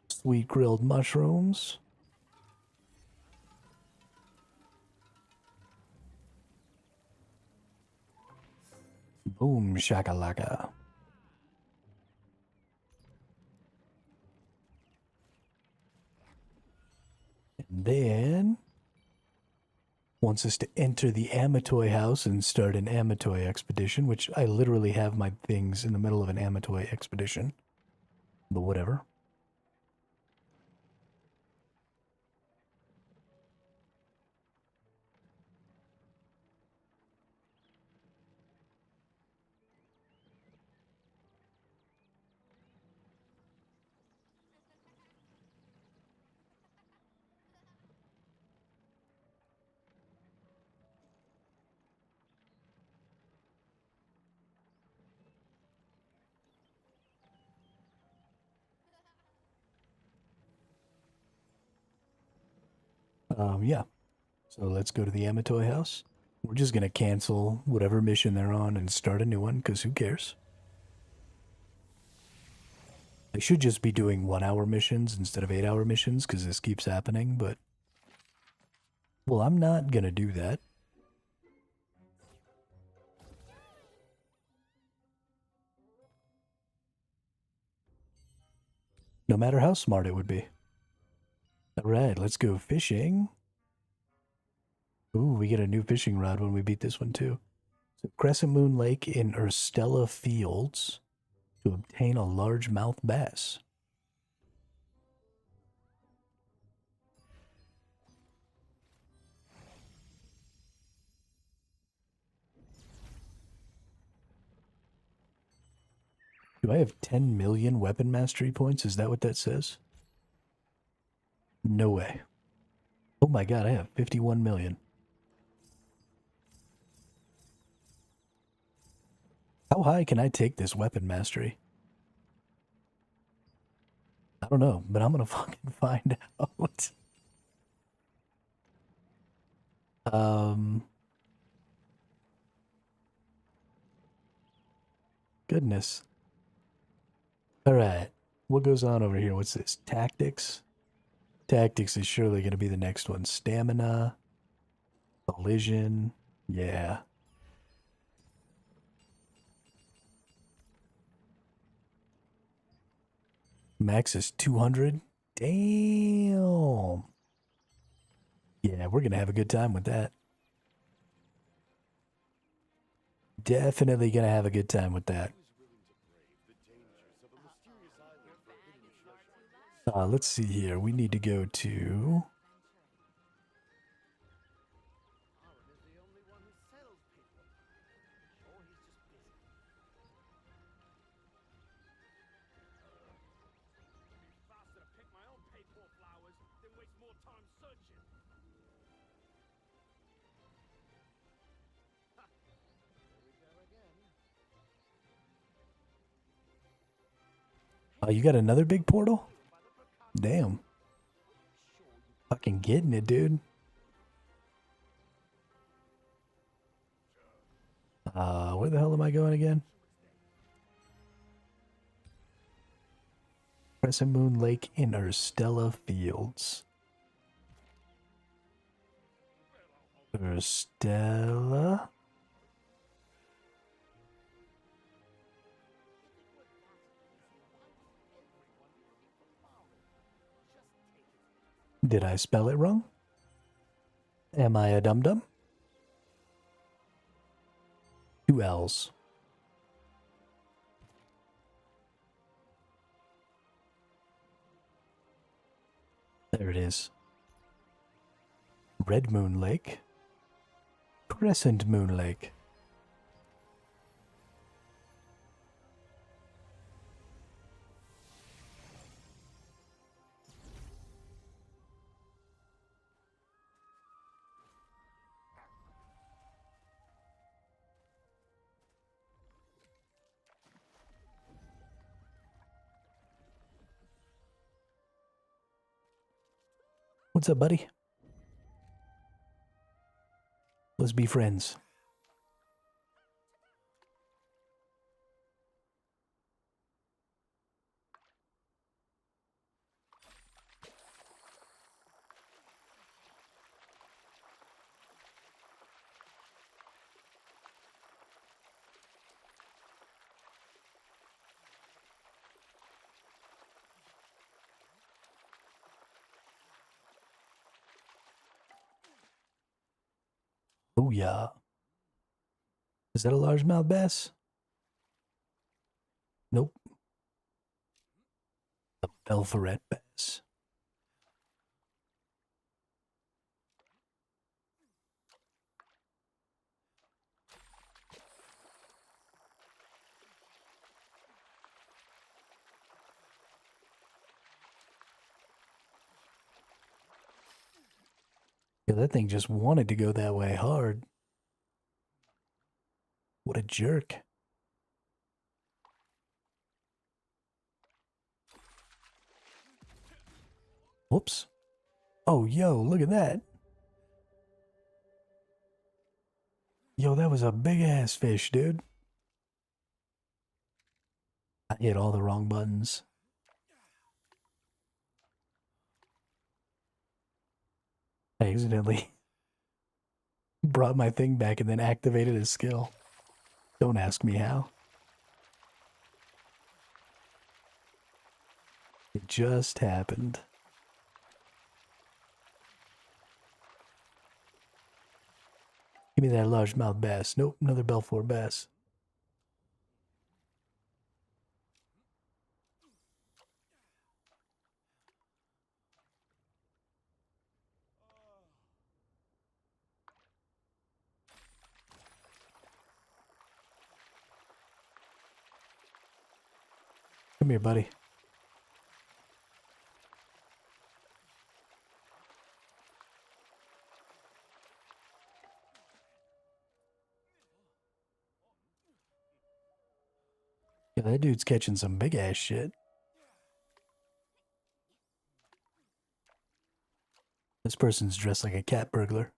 sweet grilled mushrooms. Boom shakalaka. And then wants us to enter the Amatoy house and start an Amatoy expedition, which I literally have my things in the middle of an Amatoy expedition. But whatever. Yeah. So let's go to the Amatoy house. We're just going to cancel whatever mission they're on and start a new one, because who cares? They should just be doing 1-hour missions instead of 8-hour missions, because this keeps happening, but... Well, I'm not going to do that. No matter how smart it would be. Alright, let's go fishing. Ooh, we get a new fishing rod when we beat this one too. So Crescent Moon Lake in Urstella Fields to obtain a largemouth bass. Do I have 10 million weapon mastery points? Is that what that says? No way. Oh my god, I have 51 million. How high can I take this weapon mastery? I don't know, but I'm gonna fucking find out. Goodness. Alright. What goes on over here? What's this? Tactics? Tactics is surely going to be the next one. Stamina. Collision. Yeah. Max is 200. Damn. Yeah, we're going to have a good time with that. Definitely going to have a good time with that. Let's see here. We need to go to... Oh, you got another big portal? Damn. Fucking getting it, dude. Where the hell am I going again? Crescent Moon Lake in Urstella Fields. Urstella? Did I spell it wrong? Am I a dum-dum? 2 L's. There it is. Red Moon Lake. Crescent Moon Lake. What's up, buddy? Let's be friends. Oh yeah. Is that a largemouth bass? Nope. A Belforet bass. Yeah, that thing just wanted to go that way hard. What a jerk. Whoops. Oh, yo, look at that. Yo, that was a big ass fish, dude. I hit all the wrong buttons. I accidentally brought my thing back and then activated a skill. Don't ask me how. It just happened. Give me that largemouth bass. Nope, another Belfour bass. Come here, buddy. Yeah, that dude's catching some big ass shit. This person's dressed like a cat burglar.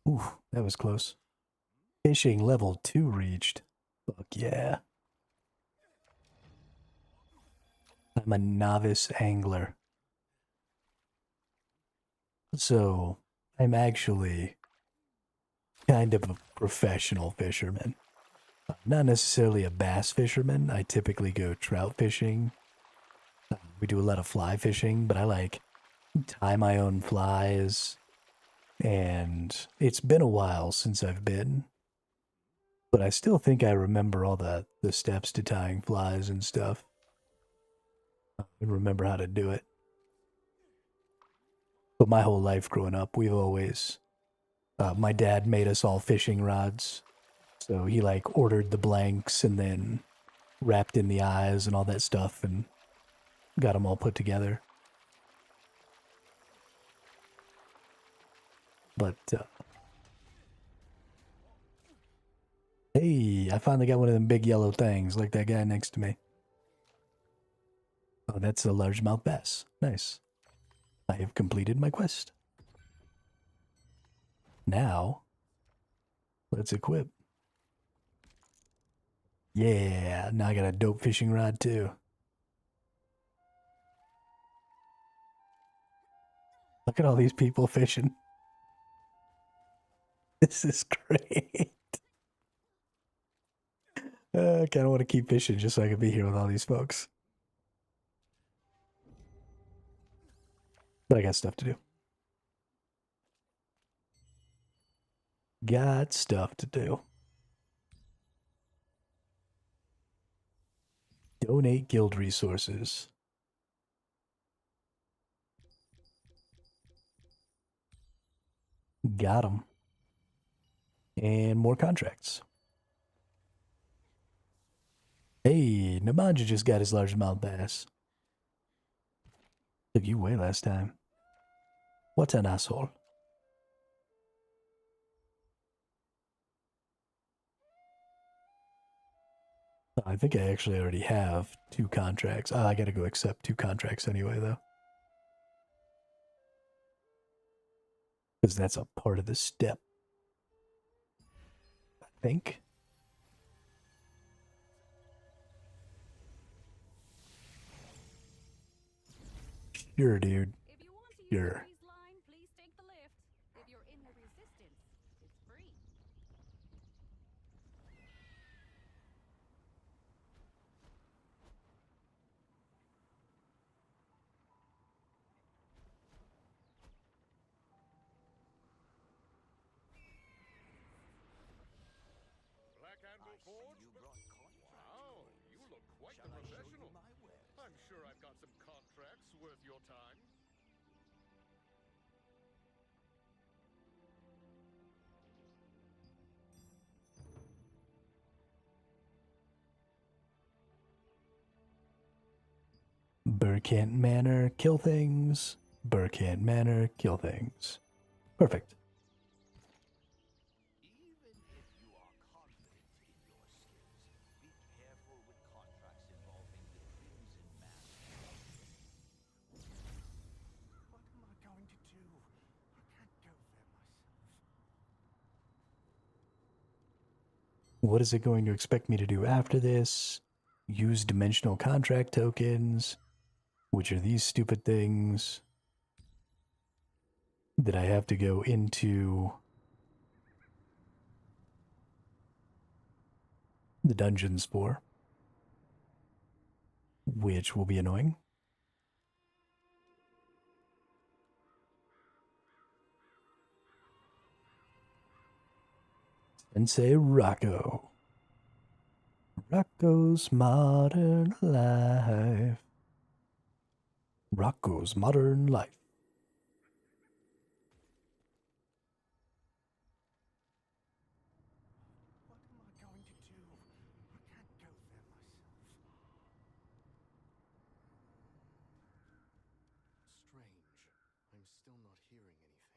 Ooh, that was close. Fishing level 2 reached. Fuck yeah. I'm a novice angler. So, I'm actually kind of a professional fisherman. Not necessarily a bass fisherman. I typically go trout fishing. We do a lot of fly fishing, but I like tie my own flies. And it's been a while since I've been. But I still think I remember all the steps to tying flies and stuff. I remember how to do it. But my whole life growing up, we've always... my dad made us all fishing rods. So he like ordered the blanks and then wrapped in the eyes and all that stuff and got them all put together. But, hey, I finally got one of them big yellow things like that guy next to me. Oh, that's a largemouth bass. Nice. I have completed my quest. Now, let's equip. Yeah, now I got a dope fishing rod too. Look at all these people fishing. This is great. I kind of want to keep fishing just so I can be here with all these folks. But I got stuff to do. Got stuff to do. Donate guild resources. Got them. And more contracts. Hey, Nemanja just got his largemouth bass. Took you away last time. What an asshole. I think I actually already have 2 contracts. I gotta go accept 2 contracts anyway, though. Because that's a part of the step. I think. Sure, dude. If you want to use Sure. the line, please take the lift. If you're in the resistance, it's free. Black Anvil Forge? Wow, you look quite the professional. I'm sure I've got some contracts worth your time. Burkant Manor, kill things. Burkant Manor, kill things. Perfect. Even if you are confident in your skills, be careful with contracts involving the Crimson Master. What am I going to do? I can't go there myself. What is it going to expect me to do after this? Use dimensional contract tokens, which are these stupid things that I have to go into the dungeons for, which will be annoying. Sensei Rocco. Rocco's Modern Life. Rocco's Modern Life. What am I going to do? I can't go there myself. Strange. I'm still not hearing anything.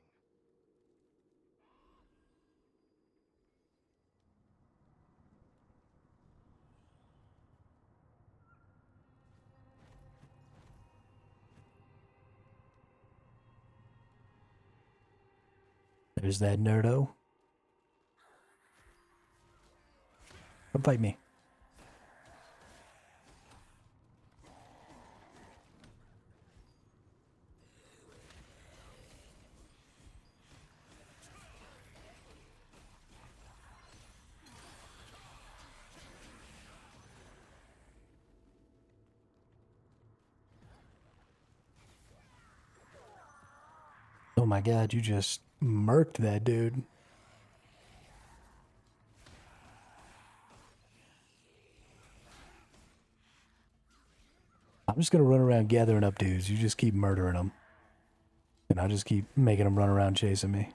There's that nerdo. Come fight me. Oh my god, you just murked that dude. I'm just gonna run around gathering up dudes. You just keep murdering them. And I'll just keep making them run around chasing me.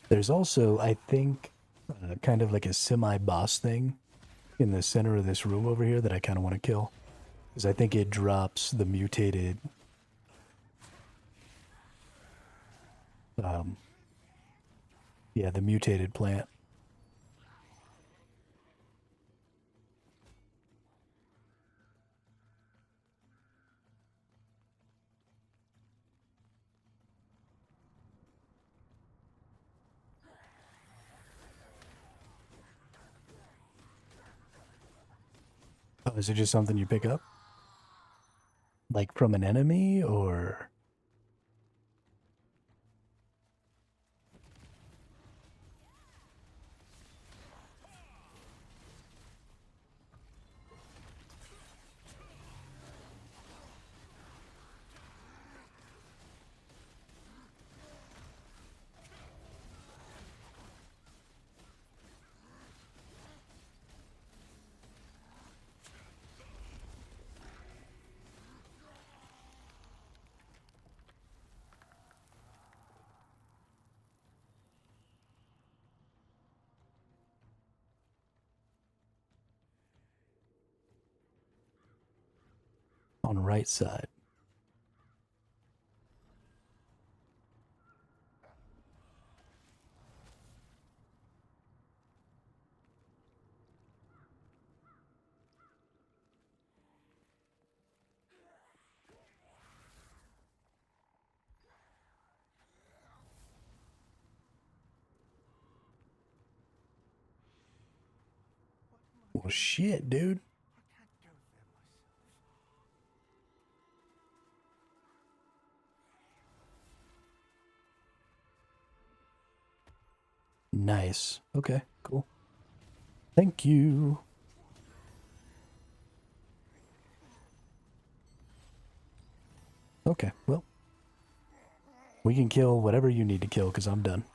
There's also, I think, kind of like a semi-boss thing in the center of this room over here that I kind of want to kill. Because I think it drops the mutated... yeah, the mutated plant. Is it just something you pick up? Like from an enemy, or? On right side. Well, shit, dude. Nice. Okay, cool. Thank you. Okay, well. We can kill whatever you need to kill, because I'm done.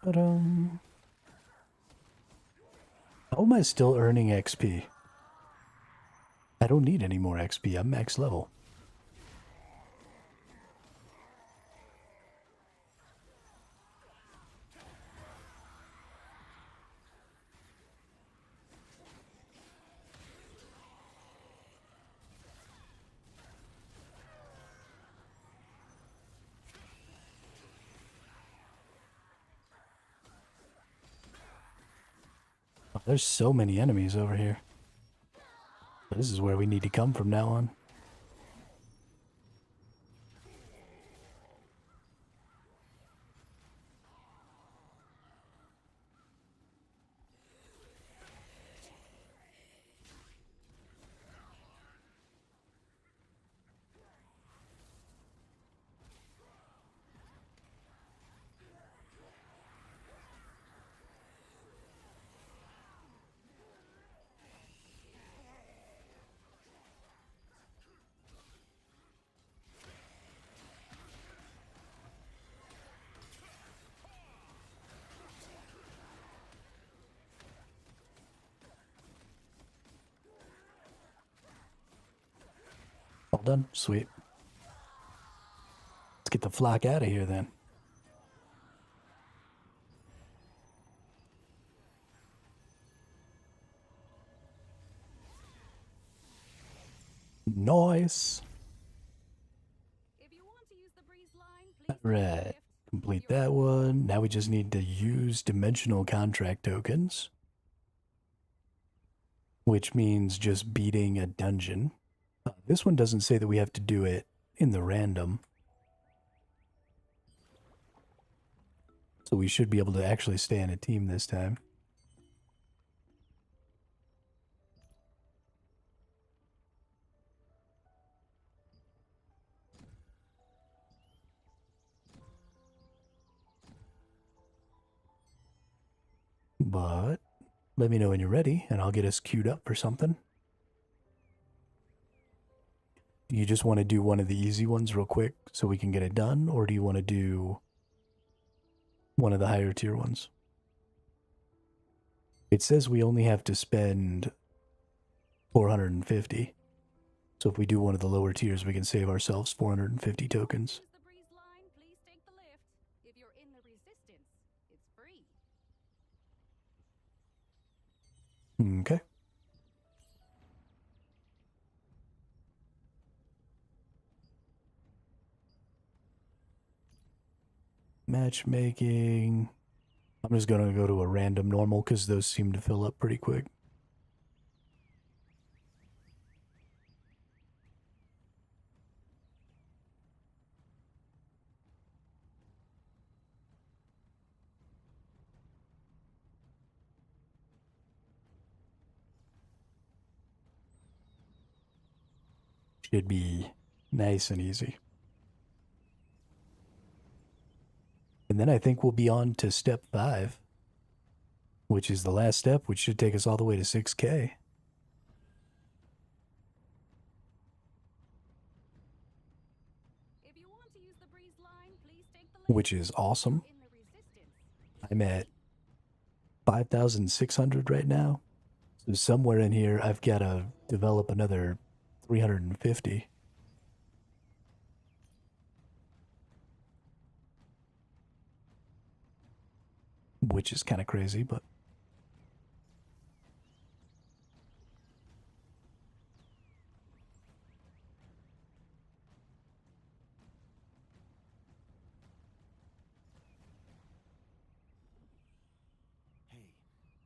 Ba-dum. How am I still earning XP? I don't need any more XP. I'm max level. Oh, there's so many enemies over here. This is where we need to come from now on. All done. Sweet. Let's get the flock out of here then. Nice. If you want to use the breeze line, please take the Right. lift. Complete that one. Now we just need to use dimensional contract tokens, which means just beating a dungeon. This one doesn't say that we have to do it in the random. So we should be able to actually stay in a team this time. But let me know when you're ready, and I'll get us queued up for something. Do you just want to do one of the easy ones real quick so we can get it done, or do you want to do one of the higher tier ones? It says we only have to spend 450. So if we do one of the lower tiers, we can save ourselves 450 tokens. Use the breeze line, Okay. Matchmaking. I'm just gonna go to a random normal because those seem to fill up pretty quick. Should be nice and easy. And then I think we'll be on to step 5, which is the last step, which should take us all the way to 6K. If you want to use the breeze line, please take the lift. Which is awesome. In the resistance. I'm at 5,600 right now. So somewhere in here, I've got to develop another 350. Which is kind of crazy, but... Hey,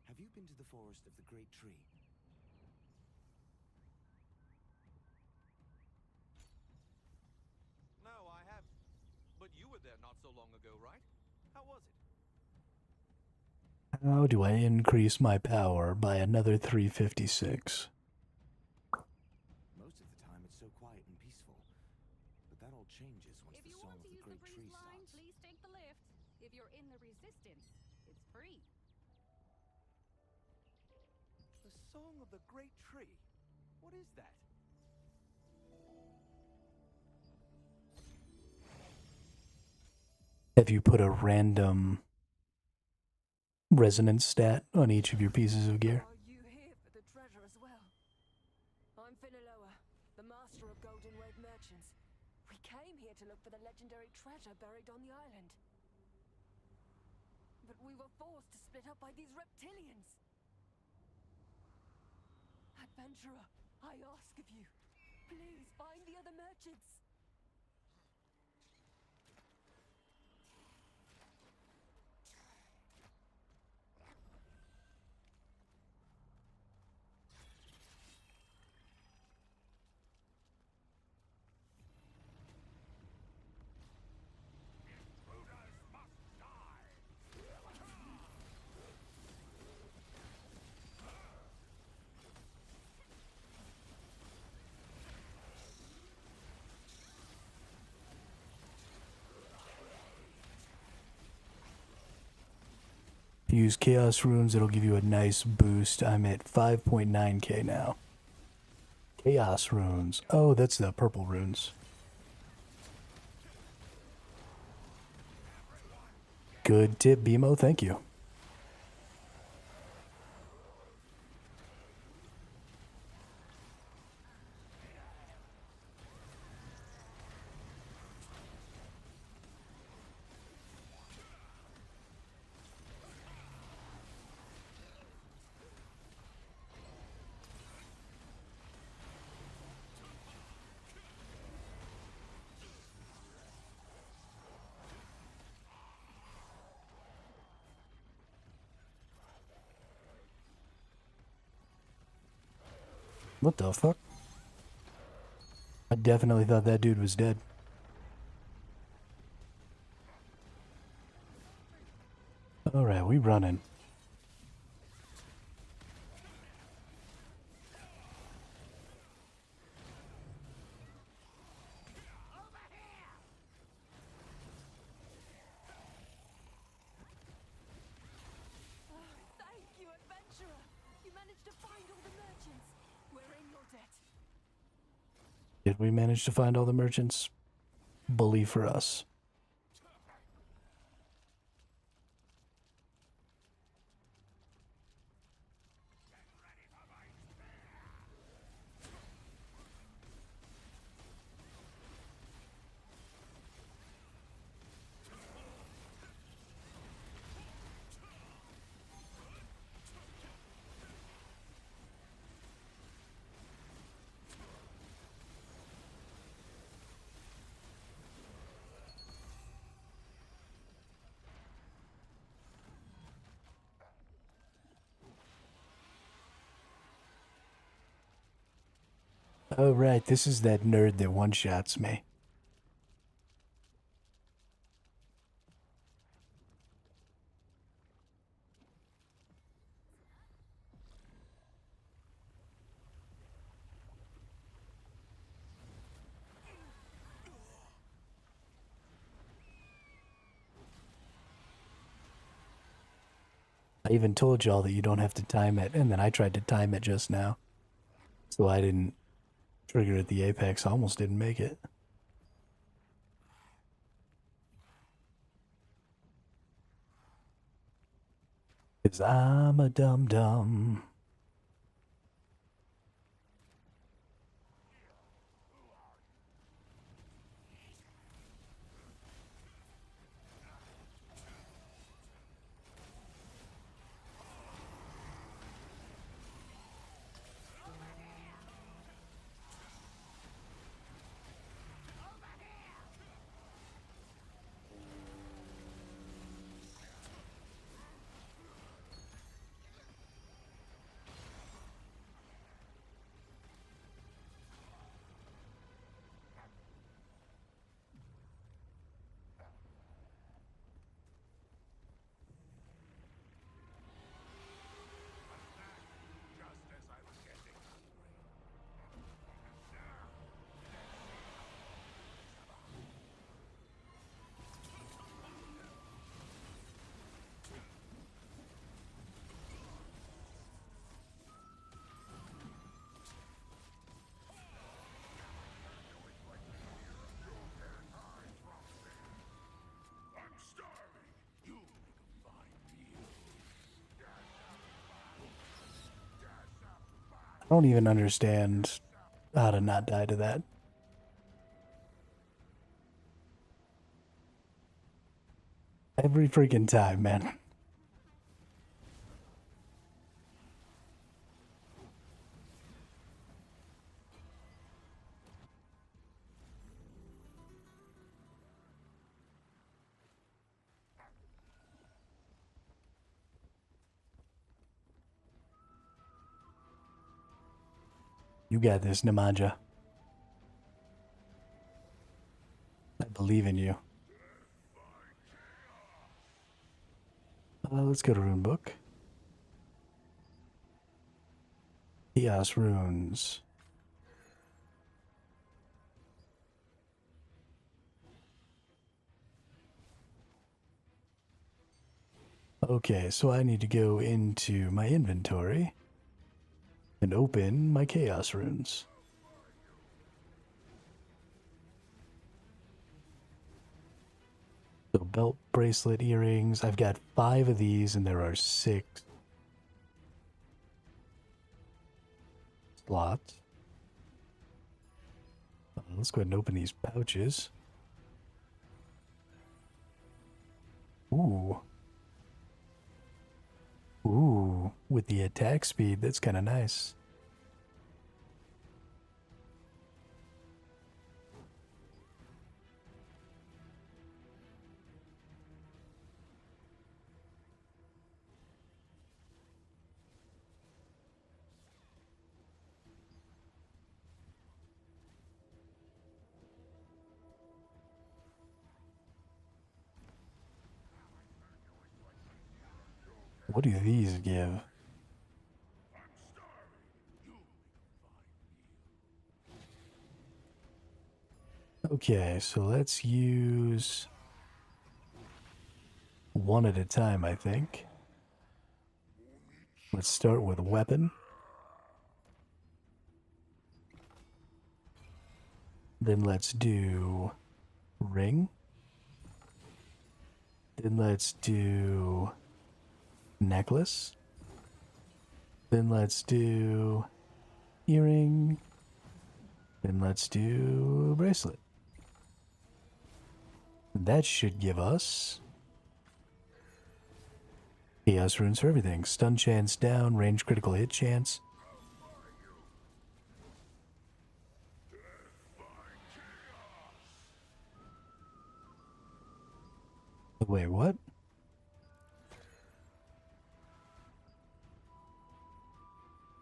have you been to the forest of the Great Tree? No, I haven't. But you were there not so long ago, right? How was it? How do I increase my power by another 356? Most of the time it's so quiet and peaceful. But that all changes once If the you song want of to the use the Great breeze Tree line, starts. please take the lift. If you're in the resistance, it's free. The Song of the Great Tree? What is that? Have you put a random resonance stat on each of your pieces of gear? Are you here for the treasure as well? I'm Finaloa, the master of Golden Wave merchants. We came here to look for the legendary treasure buried on the island. But we were forced to split up by these reptilians. Adventurer, I ask of you, please find the other merchants. If you use Chaos Runes, it'll give you a nice boost. I'm at 5.9k now. Chaos Runes. Oh, that's the purple runes. Good tip, BMO. Thank you. What the fuck? I definitely thought that dude was dead. Alright, we running. Thank you, adventurer. You managed to find all the merchants. We're in your debt. Did we manage to find all the merchants? Bully for us. Oh, right. This is that nerd that one-shots me. I even told y'all that you don't have to time it, and then I tried to time it just now. So I didn't trigger at the apex. I almost didn't make it. 'Cause I'm a dum-dum. I don't even understand how to not die to that. Every freaking time, man. You got this, Nemanja. I believe in you. Let's go to Rune Book. Chaos Runes. Okay, so I need to go into my inventory and open my Chaos Runes. So belt, bracelet, earrings. I've got 5 of these and there are 6 slots. Let's go ahead and open these pouches. Ooh. Ooh, with the attack speed, that's kind of nice. What do these give? Okay, so let's use one at a time, I think. Let's start with weapon. Then let's do ring. Then let's do necklace. Then let's do earring. Then let's do bracelet. That should give us Chaos Runes for everything. Stun chance down, range critical hit chance. Wait, what?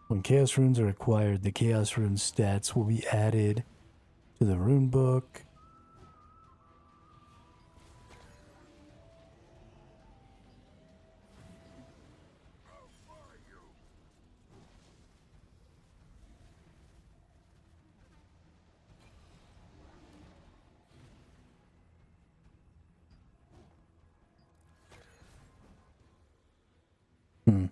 When Chaos Runes are acquired, the Chaos Rune stats will be added to the rune book. Hmm.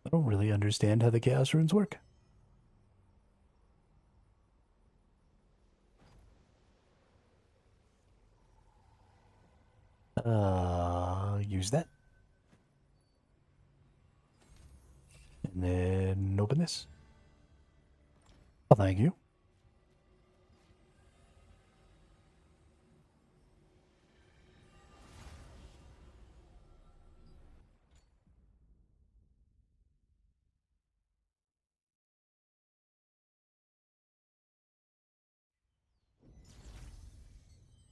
I don't really understand how the Chaos Runes work. Use that. And then open this. Oh, thank you.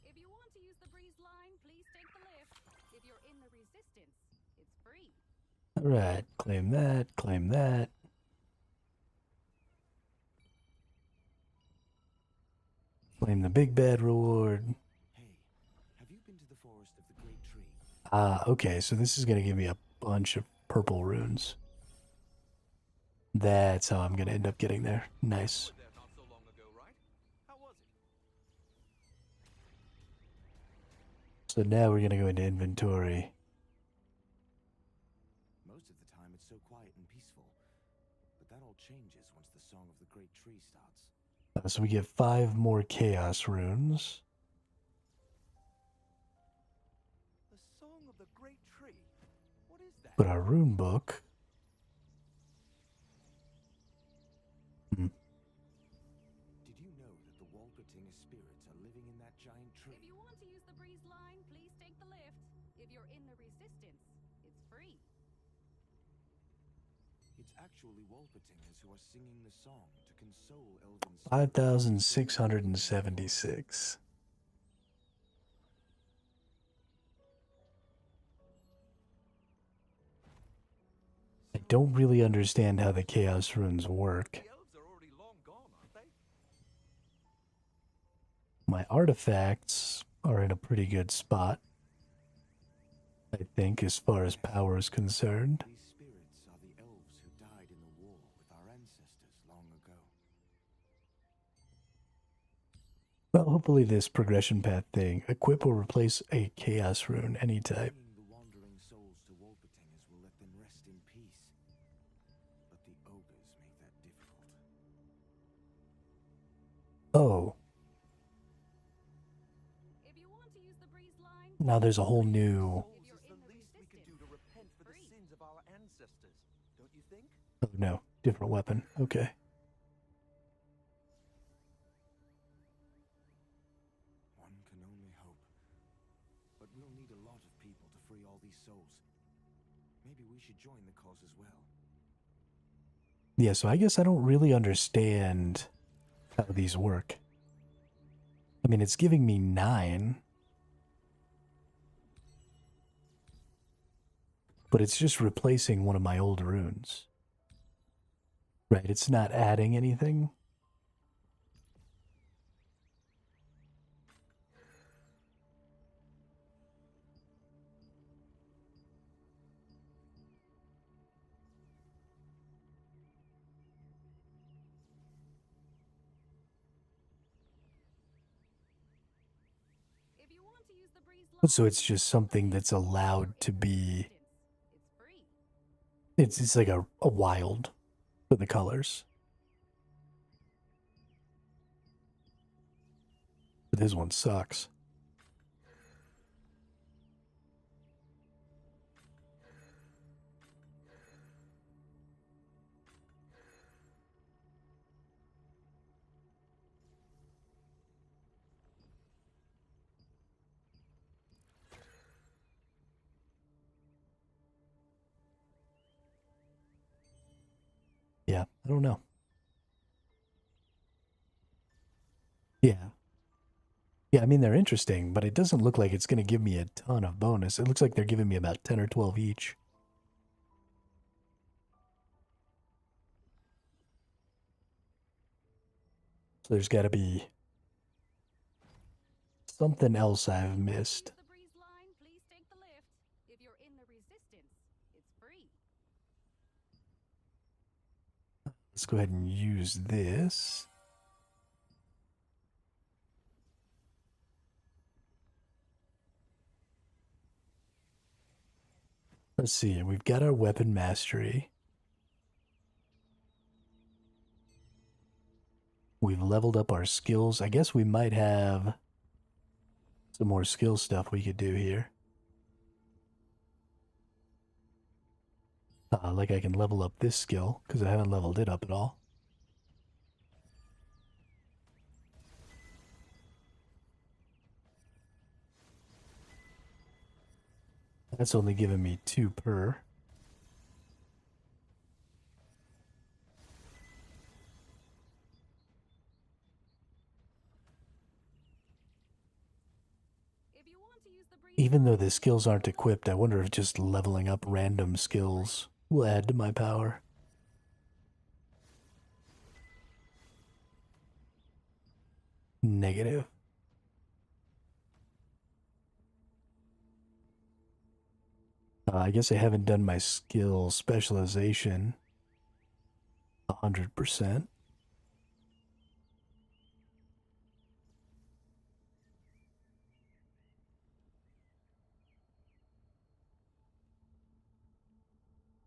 If you want to use the breeze line, please take the lift. If you're in the resistance, it's free. Alright, claim that, claim that. Claim the big bad reward. Hey, have you been to the forest of the Great Tree? Okay, so this is going to give me a bunch of purple runes. That's how I'm going to end up getting there. Nice. There not so long ago, right? How was it? So now we're going to go into inventory. Most of the time it's so quiet and peaceful. But that all changes once the Song of the Great Tree starts. So we get 5 more chaos runes. The Song of the Great Tree? What is that? But our rune book... Did you know that the Walpertinger spirits are living in that giant tree? If you want to use the breeze line, please take the lift. If you're in the resistance, it's free. It's actually Walpertingers who are singing the song to console elven spirits. 5,676. I don't really understand how the chaos runes work. The elves are already long gone, aren't they? My artifacts are in a pretty good spot, I think, as far as power is concerned. These spirits are the elves who died in the war with our ancestors long ago. Well, hopefully this progression path thing, equip or replace a chaos rune any type. Bringing the wandering souls to Walpertingers will let them rest in peace. But the ogres make that difficult. Oh, If you want to use the breeze line, now there's a whole new... if you're in the resistance, To repent for the sins of our ancestors, don't you think? Oh no, different weapon. Okay. One can only hope. But we'll need a lot of people to free all these souls. Maybe we should join the cause as well. Yeah, so I guess I don't really understand how these work. I mean, it's giving me 9. But it's just replacing one of my old runes. Right, it's not adding anything. if you want to use the breeze line, So it's just something that's allowed to be it's free. It's like a wild for the colors. But this one sucks. Yeah, I don't know. Yeah. Yeah, I mean, they're interesting, but it doesn't look like it's going to give me a ton of bonus. It looks like they're giving me about 10 or 12 each. So there's got to be something else I've missed. The breeze line, please take the lift. If you're in the resistance, it's free. Let's go ahead and use this. Let's see, we've got our weapon mastery. We've leveled up our skills. I guess we might have some more skill stuff we could do here. Like I can level up this skill, because I haven't leveled it up at all. That's only giving me 2 per. Even though the skills aren't equipped, I wonder if just leveling up random skills will add to my power. Negative. I guess I haven't done my skill specialization 100%.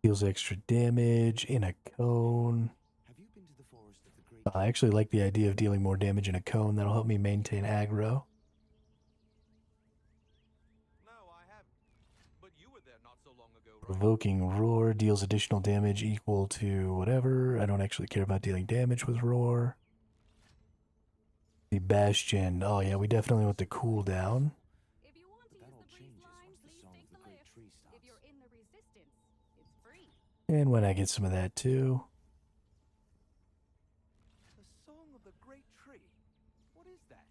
Deals extra damage in a cone. Have you been to the forest of the great I actually like the idea of dealing more damage in a cone. That'll help me maintain aggro. No, I haven't. But you were there not so long ago, right? Provoking Roar deals additional damage equal to whatever. I don't actually care about dealing damage with Roar. The Bastion. Oh yeah, we definitely want the cooldown. If you want to But that use all the breeze changes line, once the please song take of the the great lift. tree starts. If you're in the resistance, it's free. And when I get some of that too. The Song of the Great Tree? What is that?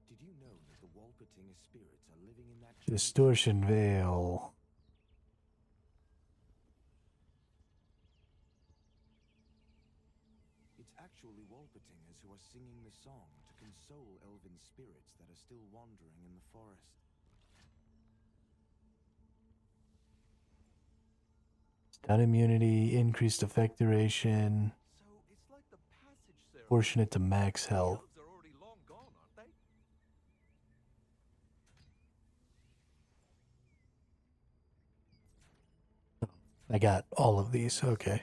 Did you know that the Walpertinger spirits are living in that Distortion Veil. It's actually Walpertingers who are singing the song to console elven spirits that are still wandering in the forest. Stun immunity, increased effect duration, So it's like the passage ceremony. proportionate to max The health. elves are already long gone, aren't they? I got all of these, okay.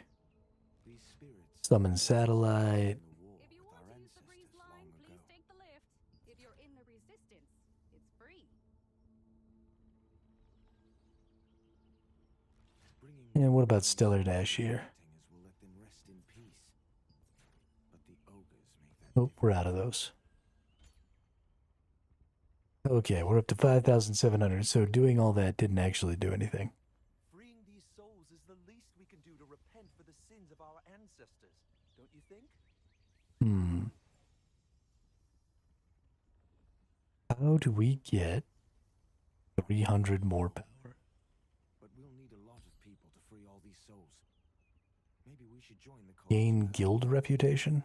These spirits Summon satellite. in a war If you with want our to use the breeze ancestors line, long please ago. take the lift. If you're in the resistance, it's free. Bringing And what about warnings Stellar to the Dash here? Walpertingers will let them rest in peace. But the ogres make that Oh, we're out of those. Okay, we're up to 5,700, so doing all that didn't actually do anything. Freeing these souls is the least we can do to repent for the sins of our ancestors, don't you think? How do we get 300 more power? But we'll need a lot of people to free all these souls. Maybe we should join the cause. Gain guild reputation?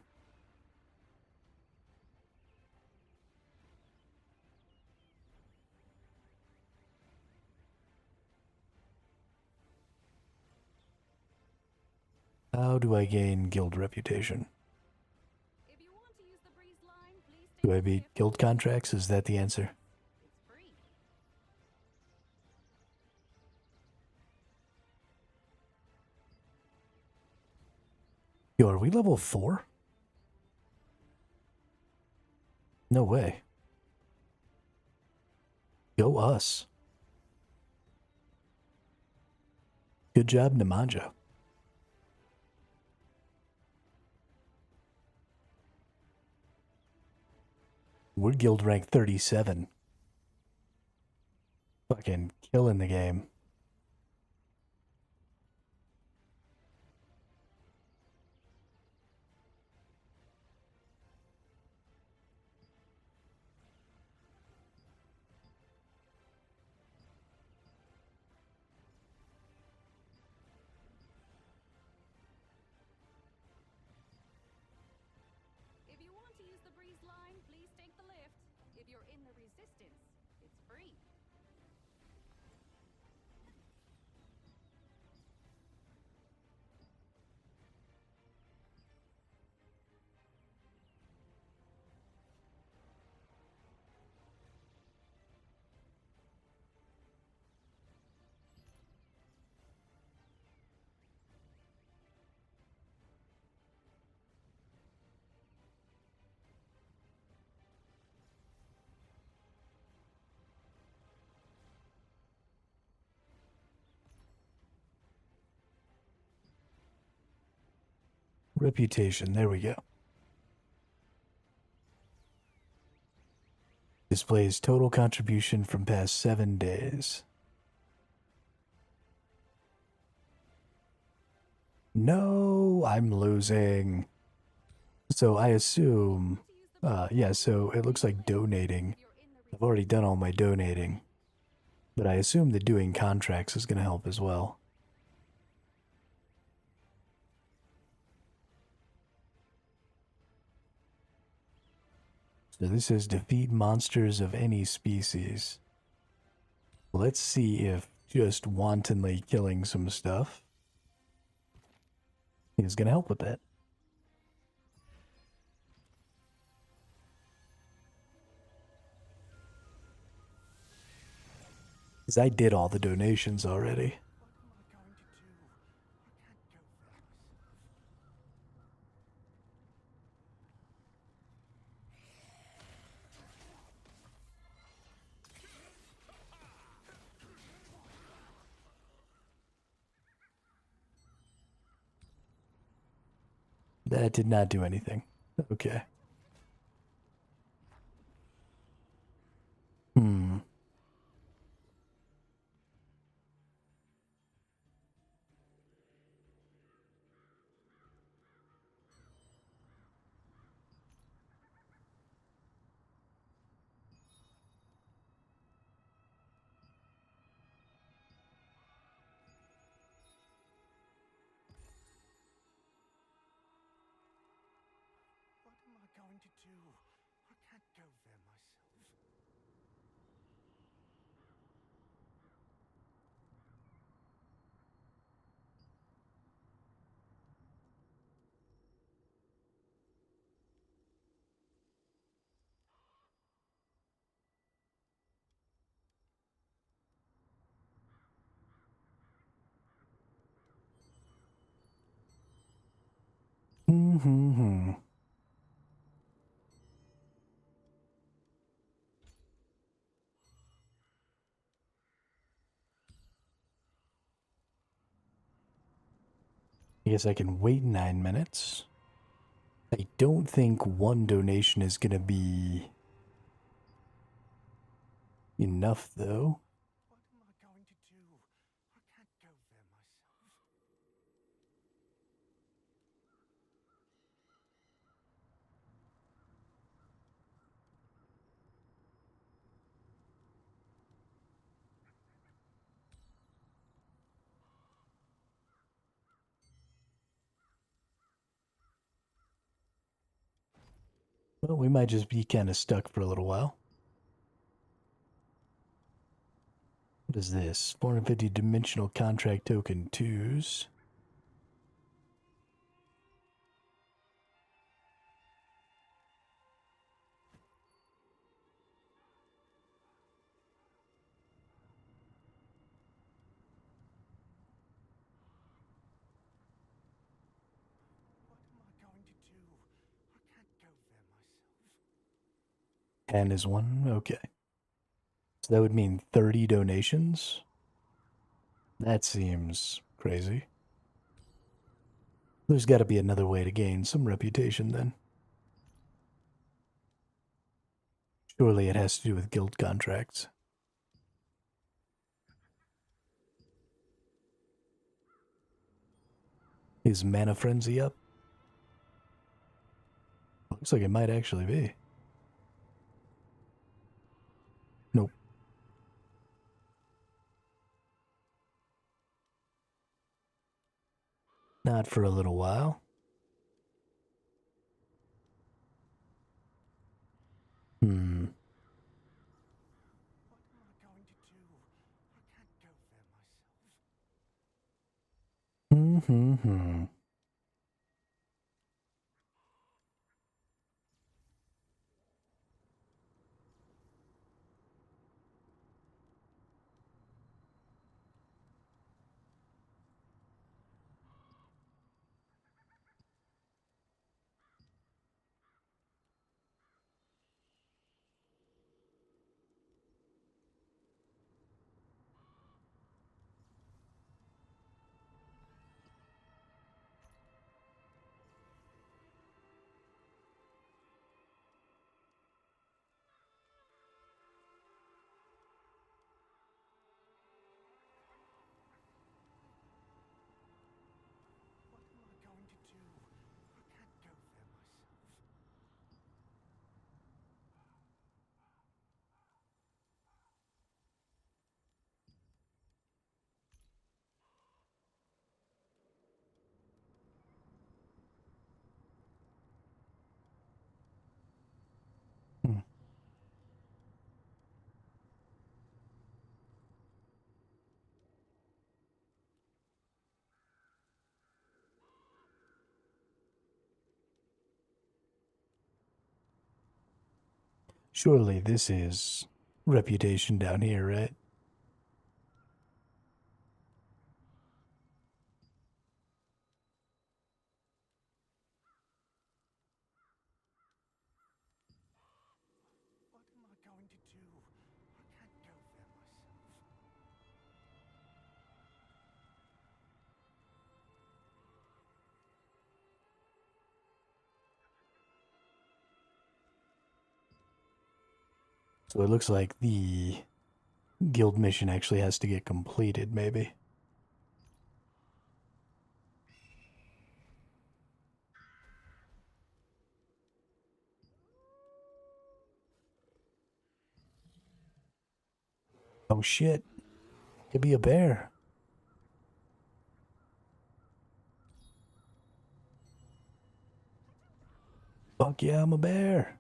How do I gain guild reputation? If you want to use the breeze line, please take Do I the beat lift. guild contracts? Is that the answer? It's free. Yo, are we level 4? No way. Go us. Good job, Nemanja. We're guild rank 37. Fucking killing the game. If you want to use the breeze line, please take the lift. If you're in the resistance, it's free. Reputation, there we go. Displays total contribution from past 7 days. No, I'm losing. So I assume, yeah, so it looks like donating. I've already done all my donating. But I assume that doing contracts is going to help as well. So this is defeat monsters of any species. Let's see if just wantonly killing some stuff is going to help with that. Because I did all the donations already. That did not do anything. Okay. What am I going to do? I can't go there myself. I guess I can wait 9 minutes. I don't think one donation is going to be enough, though. What am I going to do? I can't go there myself. Well, we might just be kind of stuck for a little while. What is this? 450 dimensional contract token 2s. 10 is one? Okay. So that would mean 30 donations? That seems crazy. There's got to be another way to gain some reputation then. Surely it has to do with guild contracts. Is Mana Frenzy up? Looks like it might actually be. Nope. Not for a little while. Hmm. Hmm. Hmm. Surely this is reputation down here, right? So it looks like the guild mission actually has to get completed, maybe. Oh shit. Could be a bear. Fuck yeah, I'm a bear.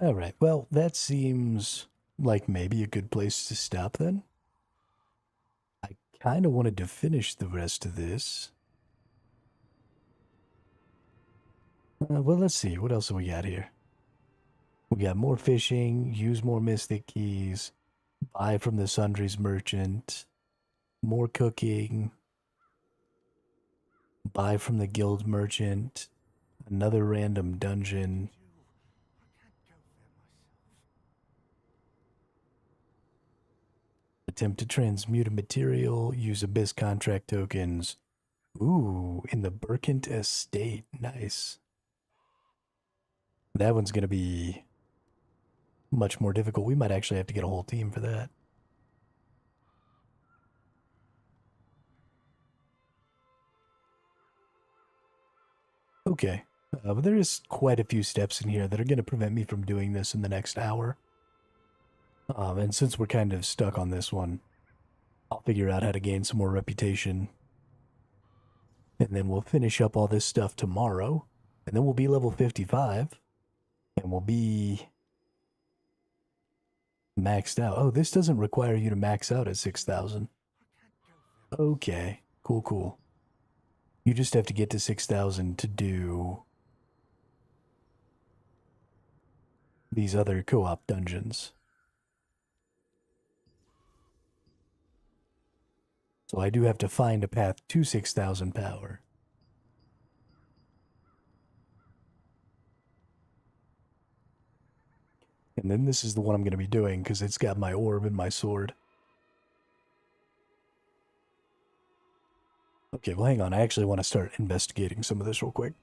Alright, well, that seems like maybe a good place to stop then. I kind of wanted to finish the rest of this. Well, let's see. What else do we got here? We got more fishing, use more mystic keys, buy from the sundries merchant, more cooking, buy from the guild merchant, another random dungeon. Attempt to transmute a material, use abyss contract tokens. Ooh, in the Burkent estate. Nice. That one's going to be much more difficult. We might actually have to get a whole team for that. Okay, but there is quite a few steps in here that are going to prevent me from doing this in the next hour. And since we're kind of stuck on this one, I'll figure out how to gain some more reputation And then we'll finish up all this stuff tomorrow. And then we'll be level 55. And we'll be maxed out. Oh, this doesn't require you to max out at 6,000. Okay, cool, cool. You just have to get to 6,000 to do these other co-op dungeons. So I do have to find a path to 6,000 power. And then this is the one I'm going to be doing because it's got my orb and my sword. Okay, well, hang on. I actually want to start investigating some of this real quick.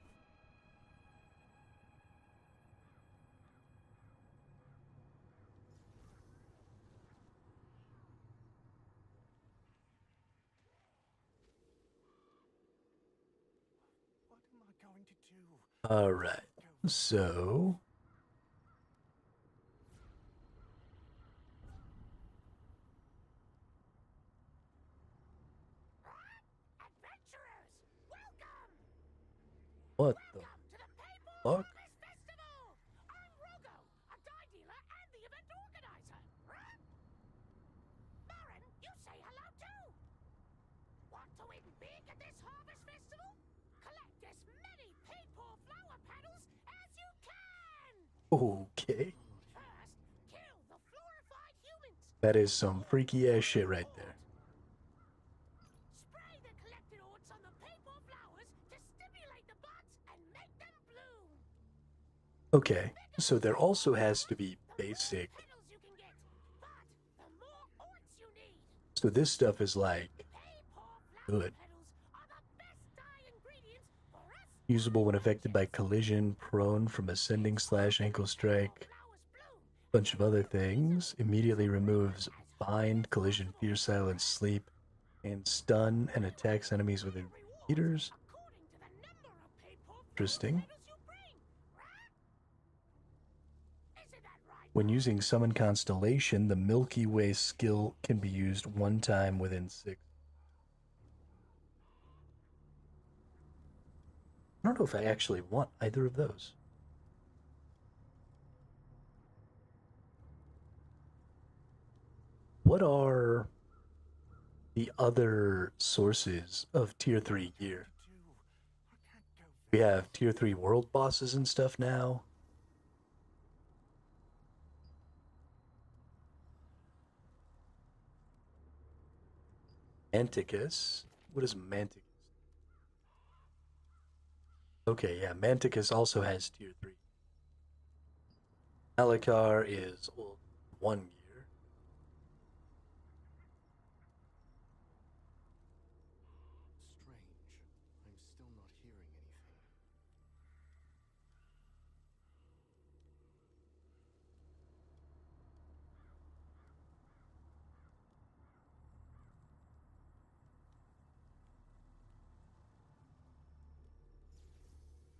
What am I going to do? All right. So Adventurers, welcome! what the Welcome to the People fuck? Harvest Festival! I'm Rogo, a dye dealer and the event organizer. Baron, you say hello too! Want to win big at this harvest festival? Collect as many paintball flower petals as you can! Okay. First, kill the fluorified humans. That is some freaky ass shit right there. Spray the collected orts on the paintball flowers to stimulate the buds and make them bloom. Okay, so there also has to be basic. Petals you can get, but the more orts you need. So this stuff is like Paintball flower good. petals are the best dye ingredients for us. Usable when affected by collision, prone from ascending slash ankle strike, Flowers bloom. bunch of other things. Immediately removes bind, collision, fear, silence, sleep, and stun, and attacks enemies within meters. According to the number of paintball Interesting. petals you bring. Isn't that right? When using Summon Constellation, the Milky Way skill can be used one time within 6. I don't know if I actually want either of those. What are the other sources of tier 3 gear? We have tier 3 world bosses and stuff now. Manticus. What is Manticus? Okay, yeah, Manticus also has tier 3. Alikar is 1 gear. Strange. I'm still not hearing anything.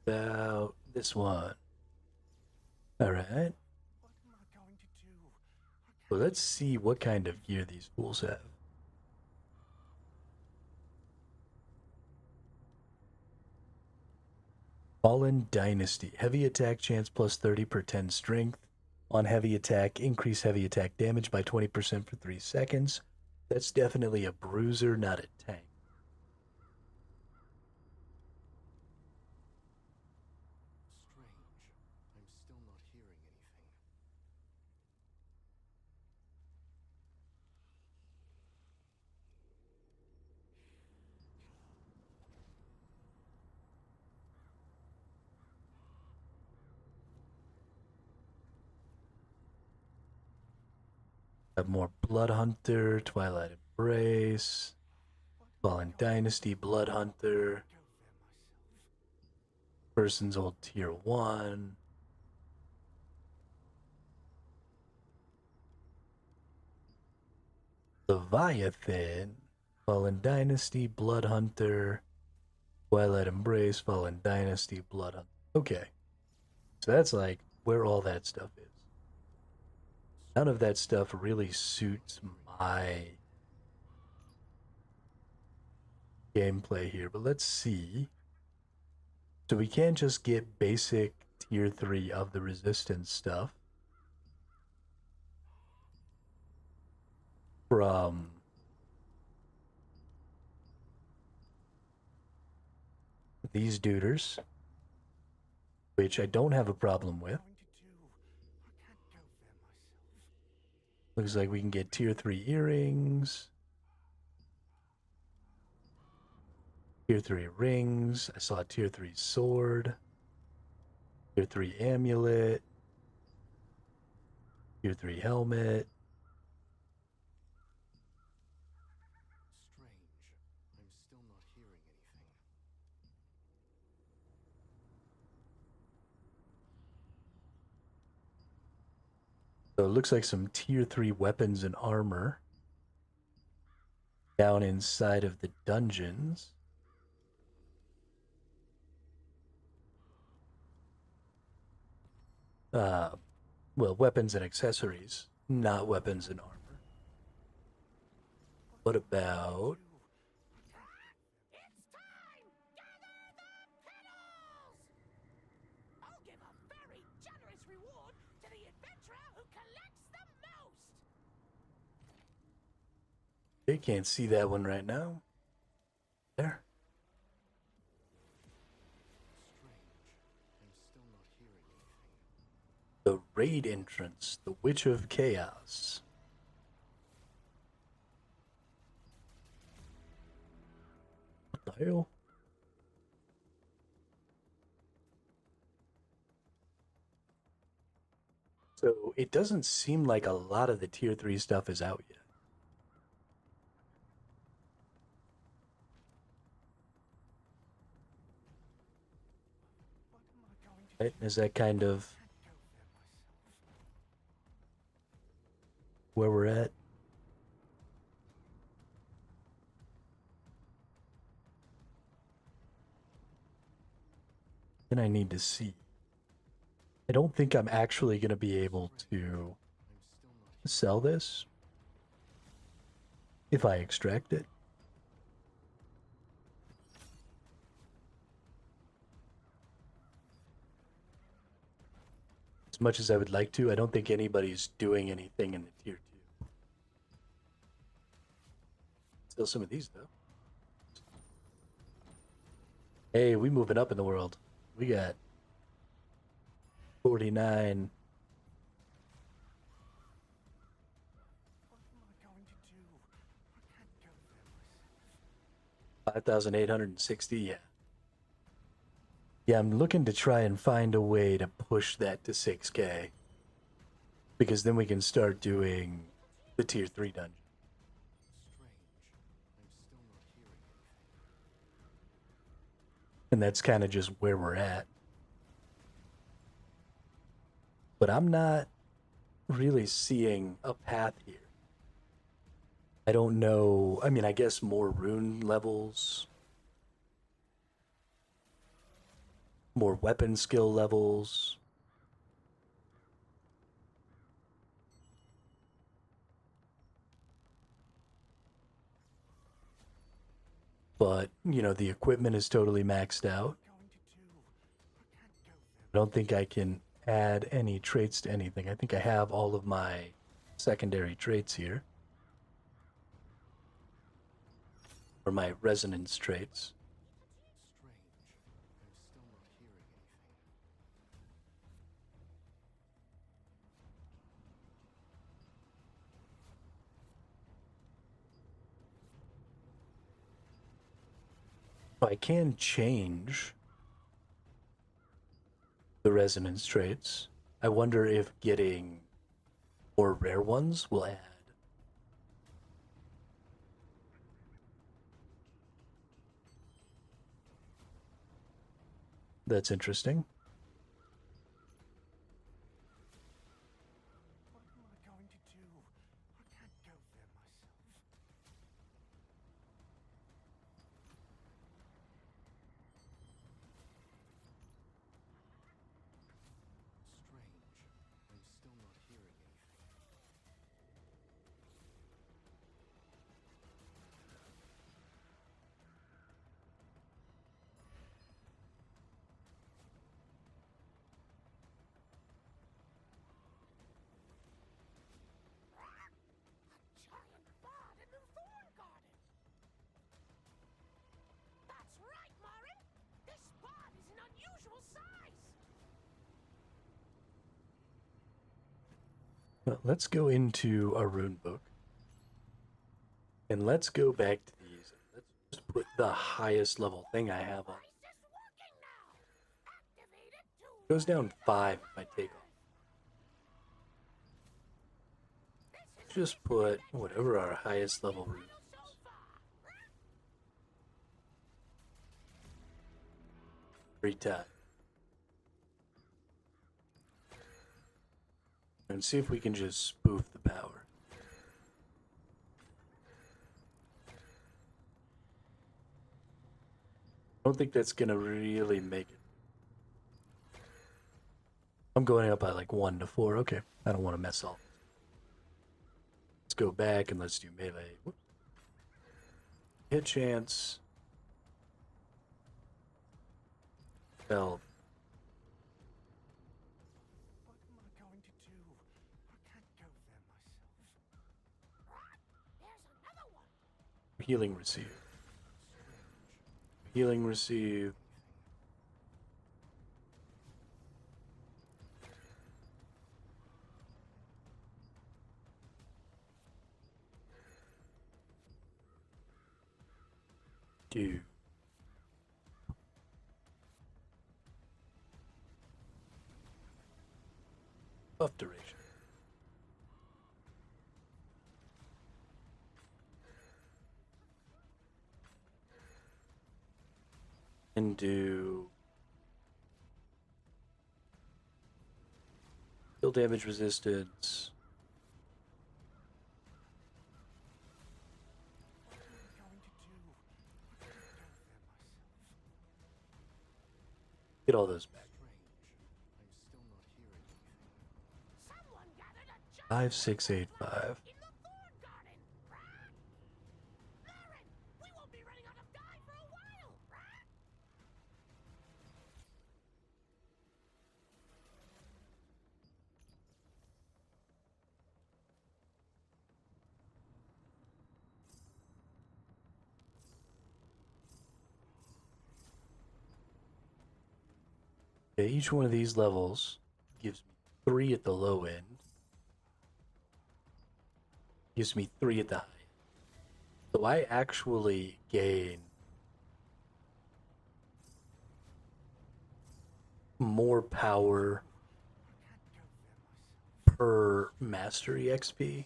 About this one. Alright. What am I going to do? Well, let's see what kind of gear these fools have. Fallen Dynasty. Heavy attack chance plus 30 per 10 strength. On heavy attack, increase heavy attack damage by 20% for 3 seconds. That's definitely a bruiser, not a tank. Strange. I'm still not hearing anything. Have more Blood Hunter, Twilight Embrace, Fallen Dynasty, Blood Hunter, Person's Old Tier 1. Leviathan, Fallen Dynasty, Blood Hunter, Twilight Embrace, Fallen Dynasty, Blood Hunter. Okay. So that's like where all that stuff is. None of that stuff really suits my gameplay here, but let's see. So we can't just get basic tier 3 of the resistance stuff from these duders, which I don't have a problem with. Looks like we can get tier 3 earrings, tier 3 rings. I saw a tier 3 sword, tier 3 amulet, tier 3 helmet. Strange. I'm still not hearing anything. So it looks like some tier 3 weapons and armor down inside of the dungeons. Well, weapons and accessories, not weapons and armor. What about... It's time! Gather the petals! I'll give a very generous reward to the adventurer who collects the most! They can't see that one right now. There. Strange. I'm still not hearing anything. The raid entrance, the Witch of Chaos. What the hell? So it doesn't seem like a lot of the tier 3 stuff is out yet. Right? Is that kind of where we're at? Then I need to see. I don't think I'm actually going to be able to sell this if I extract it. As much as I would like to, I don't think anybody's doing anything in the tier 2. Still some of these though. Hey, we moving up in the world. We got 49. What am I going to do? I can't go there myself. 5,860, yeah. Yeah, I'm looking to try and find a way to push that to 6K. Because then we can start doing the tier 3 dungeon. Strange. I'm still not hearing anything. And that's kind of just where we're at. But I'm not really seeing a path here. I don't know. I mean, I guess more rune levels. More weapon skill levels. But, you know, the equipment is totally maxed out. I don't think I can add any traits to anything. I think I have all of my secondary traits here. Or my resonance traits. Strange. I'm still not hearing anything. I can change the resonance traits. I wonder if getting more rare ones will add. That's interesting. What am I going to do? I can't go there myself. Strange. I'm still not hearing anything. Well, let's go into our rune book. And let's go back to these. Let's just put the highest level thing I have on. It goes down 5 if I take off. Just put whatever our highest level rune is. Every time. And see if we can just spoof the power. I don't think that's gonna really make it. I'm going up by like 1 to 4. Okay, I don't want to mess up. Let's go back and let's do melee. Whoops. Hit chance. Well. What am I going to do? I can't go there myself. Healing receive. Healing receive. Do. Buff duration. And do heal damage resistance. Get all those back. Someone gathered a 5685. in the thorn garden. Lauren, we won't be running out of dye for a while. Okay, each one of these levels gives me 3 at the low end. Gives me 3 at the high end. So I actually gain more power per mastery XP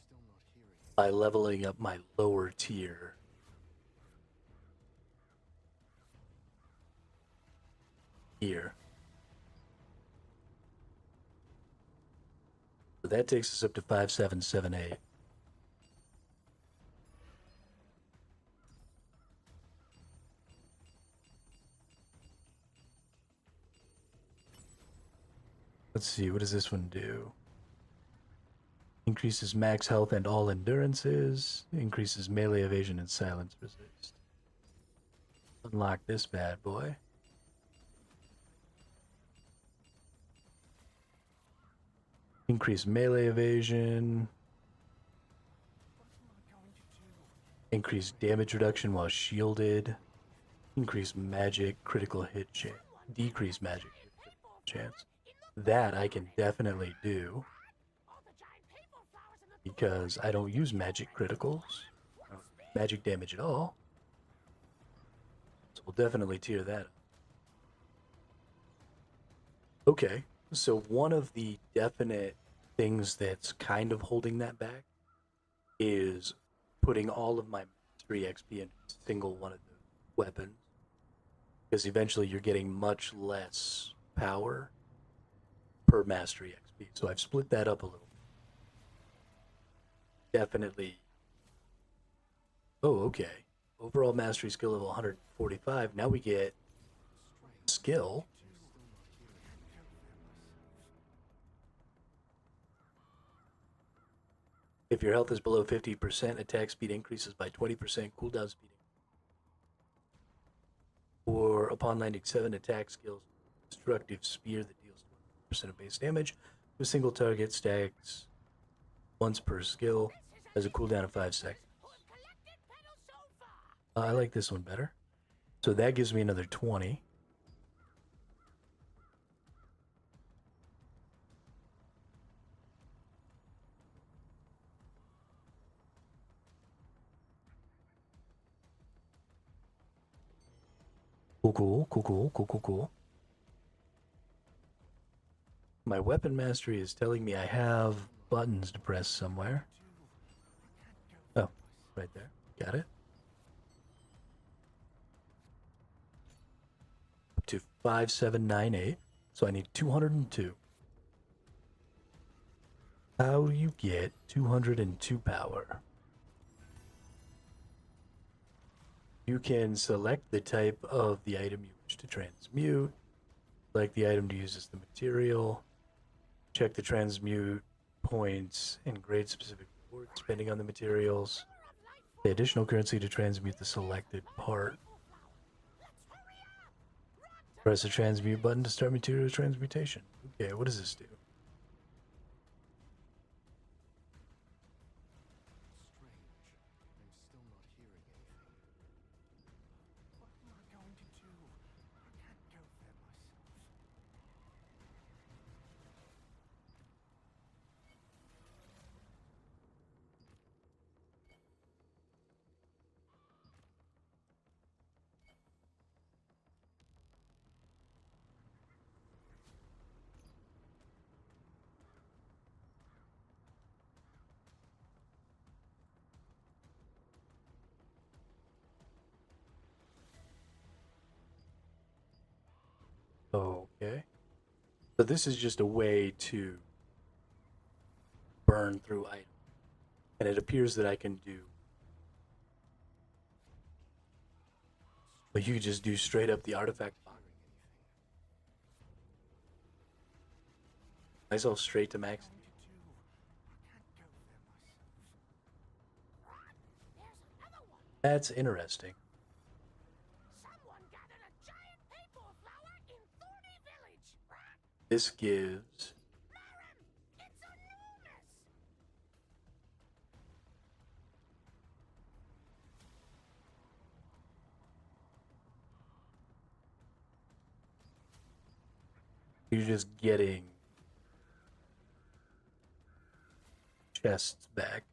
by leveling up my lower tier. Here. So that takes us up to 5778. Let's see, what does this one do? Increases max health and all endurances. Increases melee evasion and silence resist. Unlock this bad boy. Increase melee evasion. Increase damage reduction while shielded. Increase magic critical hit chance. Decrease magic critical chance. That I can definitely do. Because I don't use magic criticals. I don't magic damage at all. So we'll definitely tier that up. Okay. So one of the definite things that's kind of holding that back is putting all of my mastery XP in a single one of the weapons. Because eventually you're getting much less power per mastery XP. So I've split that up a little bit. Definitely. Oh, okay. Overall mastery skill level 145. Now we get skill. If your health is below 50%, attack speed increases by 20%, cooldown speed. Or upon landing 7 attack skills, destructive spear that deals 20% of base damage to a single target, stacks once per skill, has a cooldown of 5 seconds. I like this one better. So that gives me another 20. Cool. My weapon mastery is telling me I have buttons to press somewhere. Oh, right there. Got it. Up to 5798. So I need 202. How do you get 202 power? You can select the type of the item you wish to transmute, select the item to use as the material, check the transmute points, and grade specific rewards depending on the materials, the additional currency to transmute the selected part. Press the transmute button to start material transmutation. Okay, what does this do? Okay. So this is just a way to burn through items. And it appears that I can do. But you can just do straight up the artifact box. Myself straight to max. That's interesting. This gives you're just getting chests back.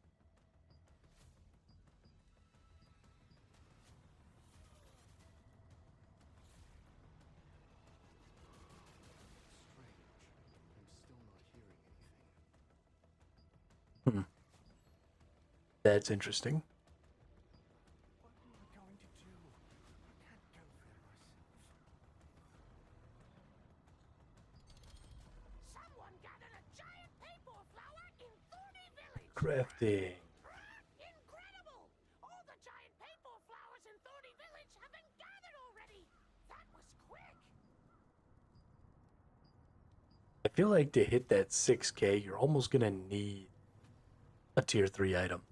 That's interesting. Crafting. Incredible! All the giant paper flowers in Thorny Village have been gathered already. That was quick. I feel like to hit that 6K, you're almost gonna need a tier 3 item.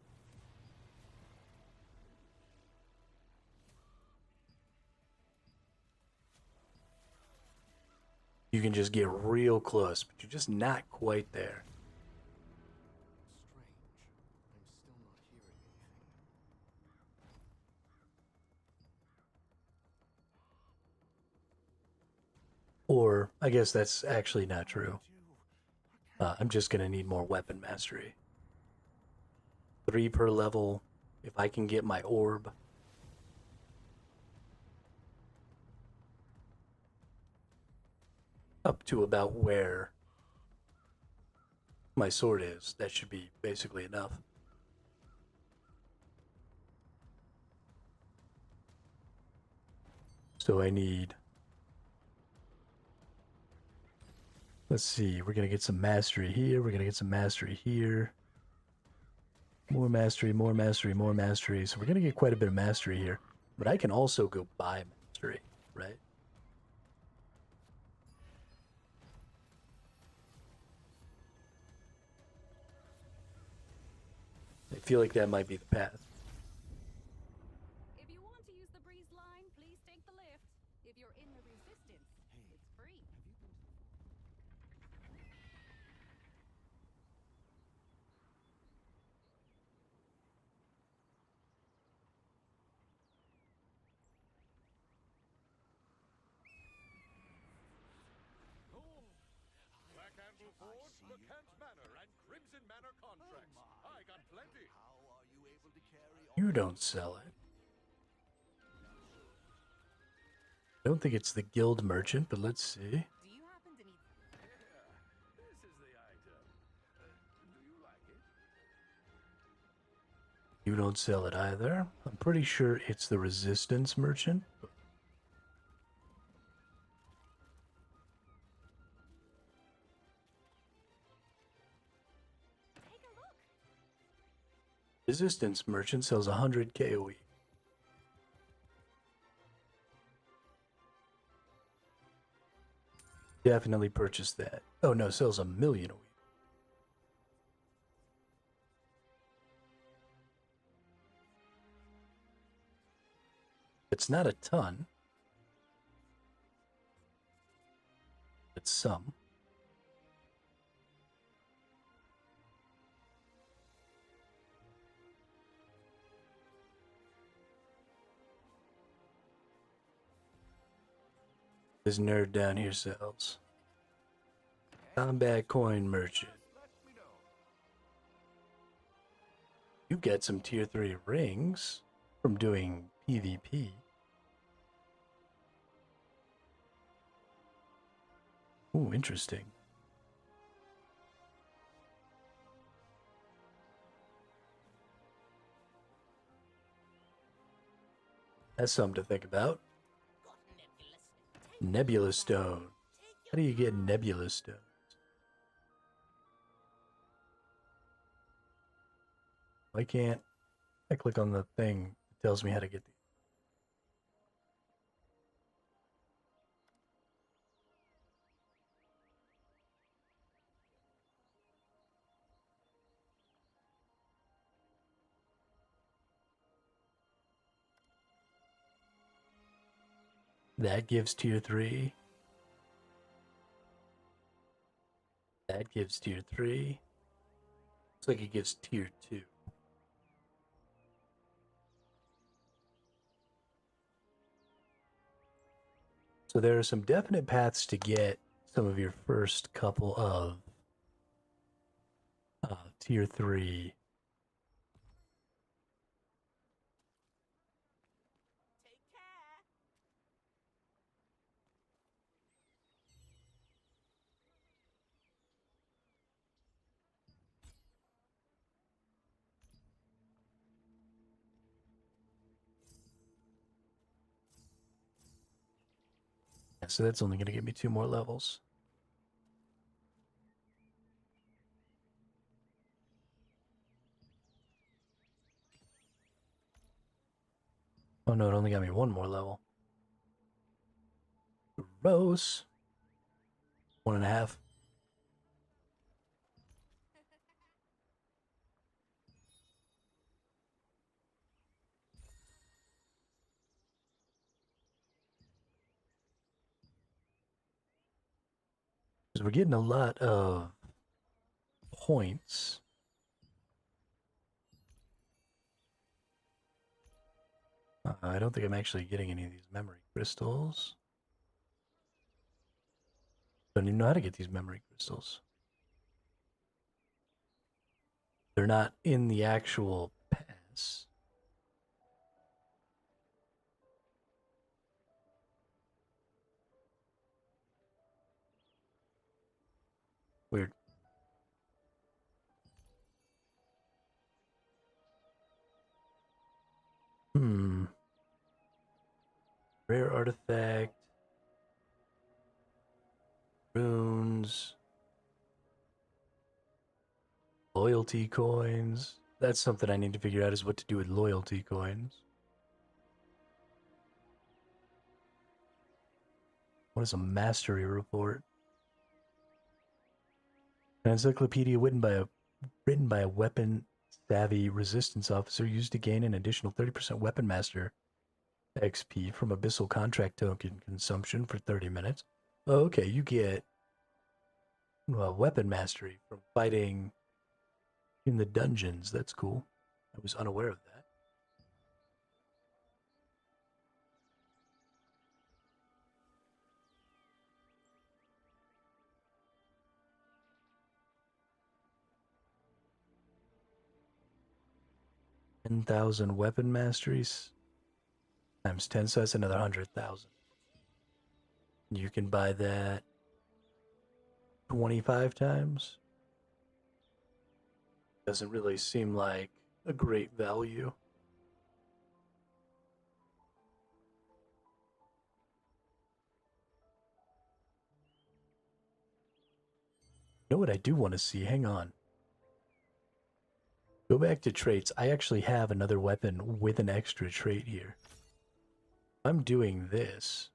You can just get real close, but you're just not quite there. Or, I guess that's actually not true. I'm just gonna need more weapon mastery. 3 per level. If I can get my orb. Up to about where my sword is, that should be basically enough. So I need, let's see, we're gonna get some mastery here, we're gonna get some mastery here. More mastery, more mastery, more mastery. So we're gonna get quite a bit of mastery here. But I can also go buy mastery, right? I feel like that might be the path. If you want to use the breeze line, please take the lift. If you're in the resistance, it's free. Black Anvil Forge, Lurkant Manor, and Crimson Manor contracts. I got plenty. How are you able to carry all You don't sell it. I don't think it's the guild merchant, but let's see. Do you happen to need... This is the item. Do you like it? You don't sell it either. I'm pretty sure it's the resistance merchant. Take a look. Resistance merchant sells 100k a week. Definitely purchase that. Oh no, sells 1 million a week. It's not a ton. It's some. This nerd down here sells. Combat coin merchant. Let me know. You get some tier 3 rings from doing PvP. Ooh, interesting. That's something to think about. Got nebulous. Nebula stone. How do you get nebula stones? Why can't I click on the thing that tells me how to get these? That gives tier 3. That gives tier 3. Looks like it gives tier 2. So there are some definite paths to get some of your first couple of tier 3. Take care. Yeah, so that's only going to give me 2 more levels. Oh no, it only got me 1 more level. Gross. 1.5. Because we're getting a lot of points. I don't think I'm actually getting any of these memory crystals. Don't even know how to get these memory crystals. They're not in the actual pass. Weird. Rare artifact. Runes. Loyalty coins. That's something I need to figure out, is what to do with loyalty coins. What is a mastery report? An encyclopedia written by a weapon savvy resistance officer used to gain an additional 30% weapon master XP from abyssal contract token consumption for 30 minutes. Oh, okay, you get weapon mastery from fighting in the dungeons. That's cool. I was unaware of that. $10,000 weapon masteries times 10, so that's another 100,000. You can buy that 25 times. Doesn't really seem like a great value. You know what I do want to see? Hang on. Go back to traits. I actually have another weapon with an extra trait here. I'm doing this.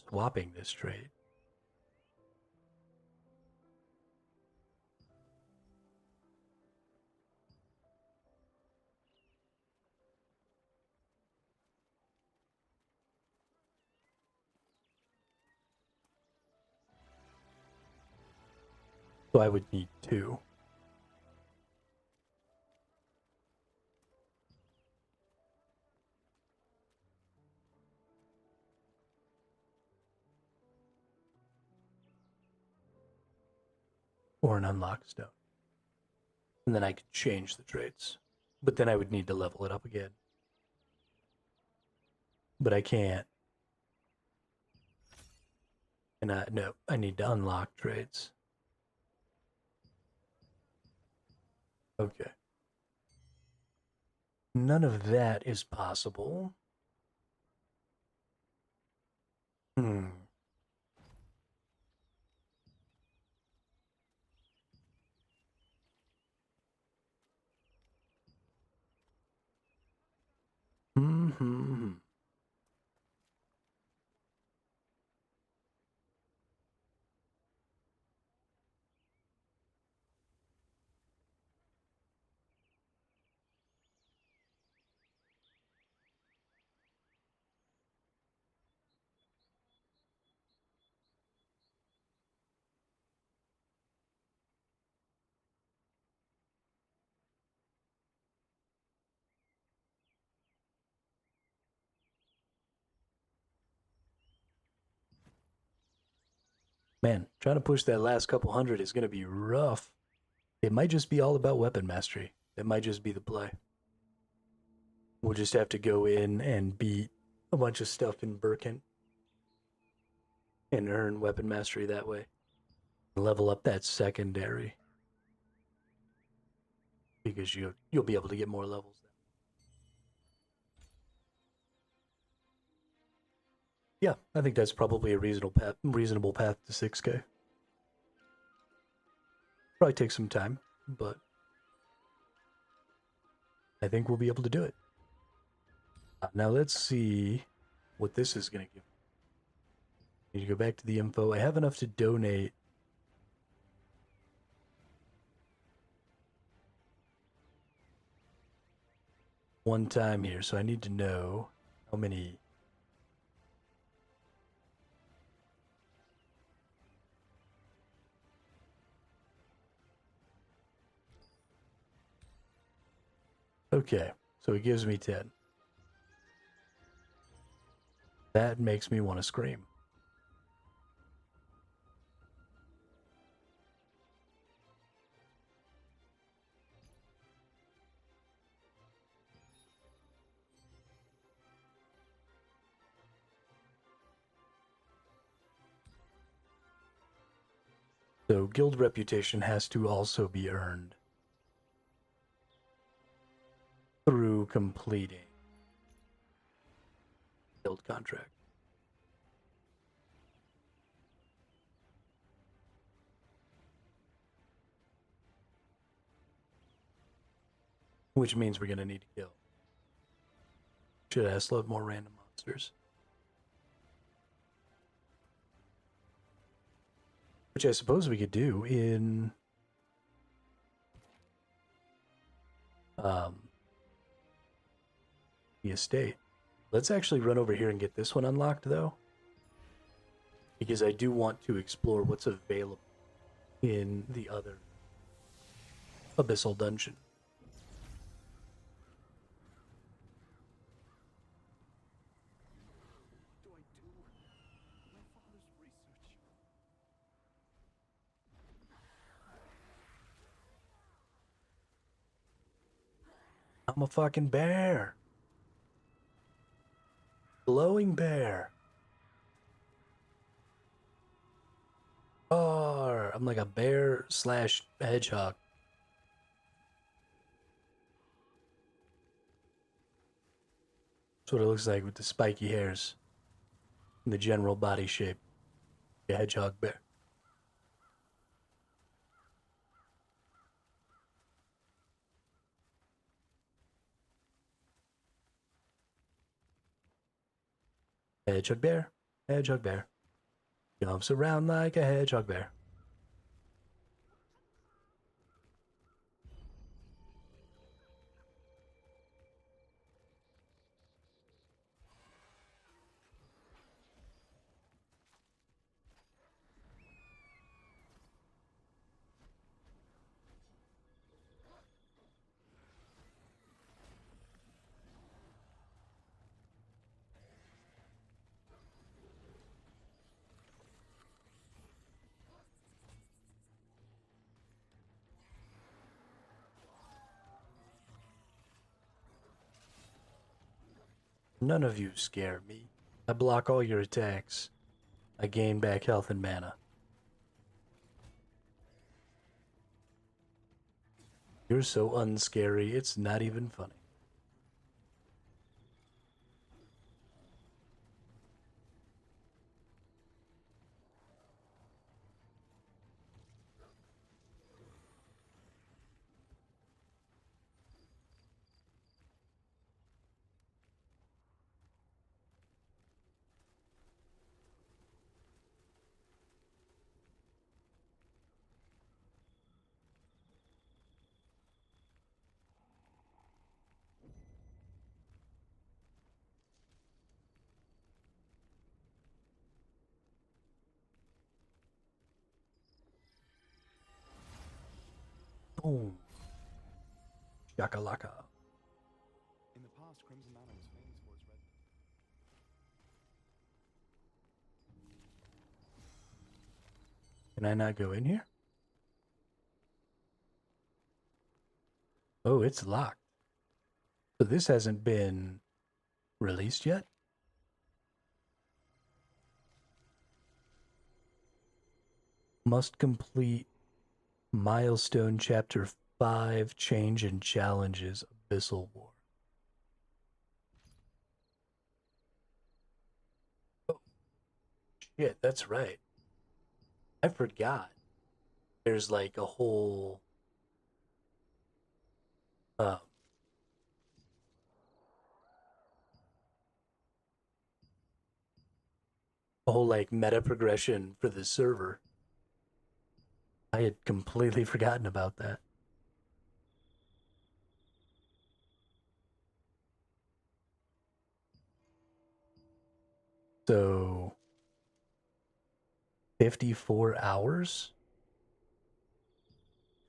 Swapping this trait. So I would need 2. Or an unlock stone. And then I could change the traits. But then I would need to level it up again. But I can't. And no, I need to unlock traits. Okay. None of that is possible. Hmm. Mm-hmm. Man, trying to push that last couple hundred is going to be rough. It might just be all about weapon mastery. It might just be the play. We'll just have to go in and beat a bunch of stuff in Birkin and earn weapon mastery that way. Level up that secondary. Because you'll be able to get more levels. Yeah, I think that's probably a reasonable path to 6K. Probably take some time, but I think we'll be able to do it. Now let's see what this is going to give. Need to go back to the info. I have enough to donate one time here, so I need to know how many. Okay, so it gives me 10. That makes me want to scream. So guild reputation has to also be earned through completing guild contract. Which means we're going to need to kill. Should I slot more random monsters? Which I suppose we could do in the estate. Let's actually run over here and get this one unlocked, though. Because I do want to explore what's available in the other abyssal dungeon. What do I do? My father's research. I'm a fucking bear. Glowing bear. I'm like a bear slash hedgehog. That's what it looks like with the spiky hairs and the general body shape. A hedgehog bear. Hedgehog bear, hedgehog bear. Jumps around like a hedgehog bear. None of you scare me. I block all your attacks. I gain back health and mana. You're so unscary, it's not even funny. Boom. Shakalaka. In the past, Crimson Manor was famous for its red. Can I not go in here? Oh, it's locked. So this hasn't been released yet? Must complete milestone chapter 5 change and challenges Abyssal War. Oh, shit, that's right. I forgot. There's like a whole a whole like meta progression for the server. I had completely forgotten about that. So 54 hours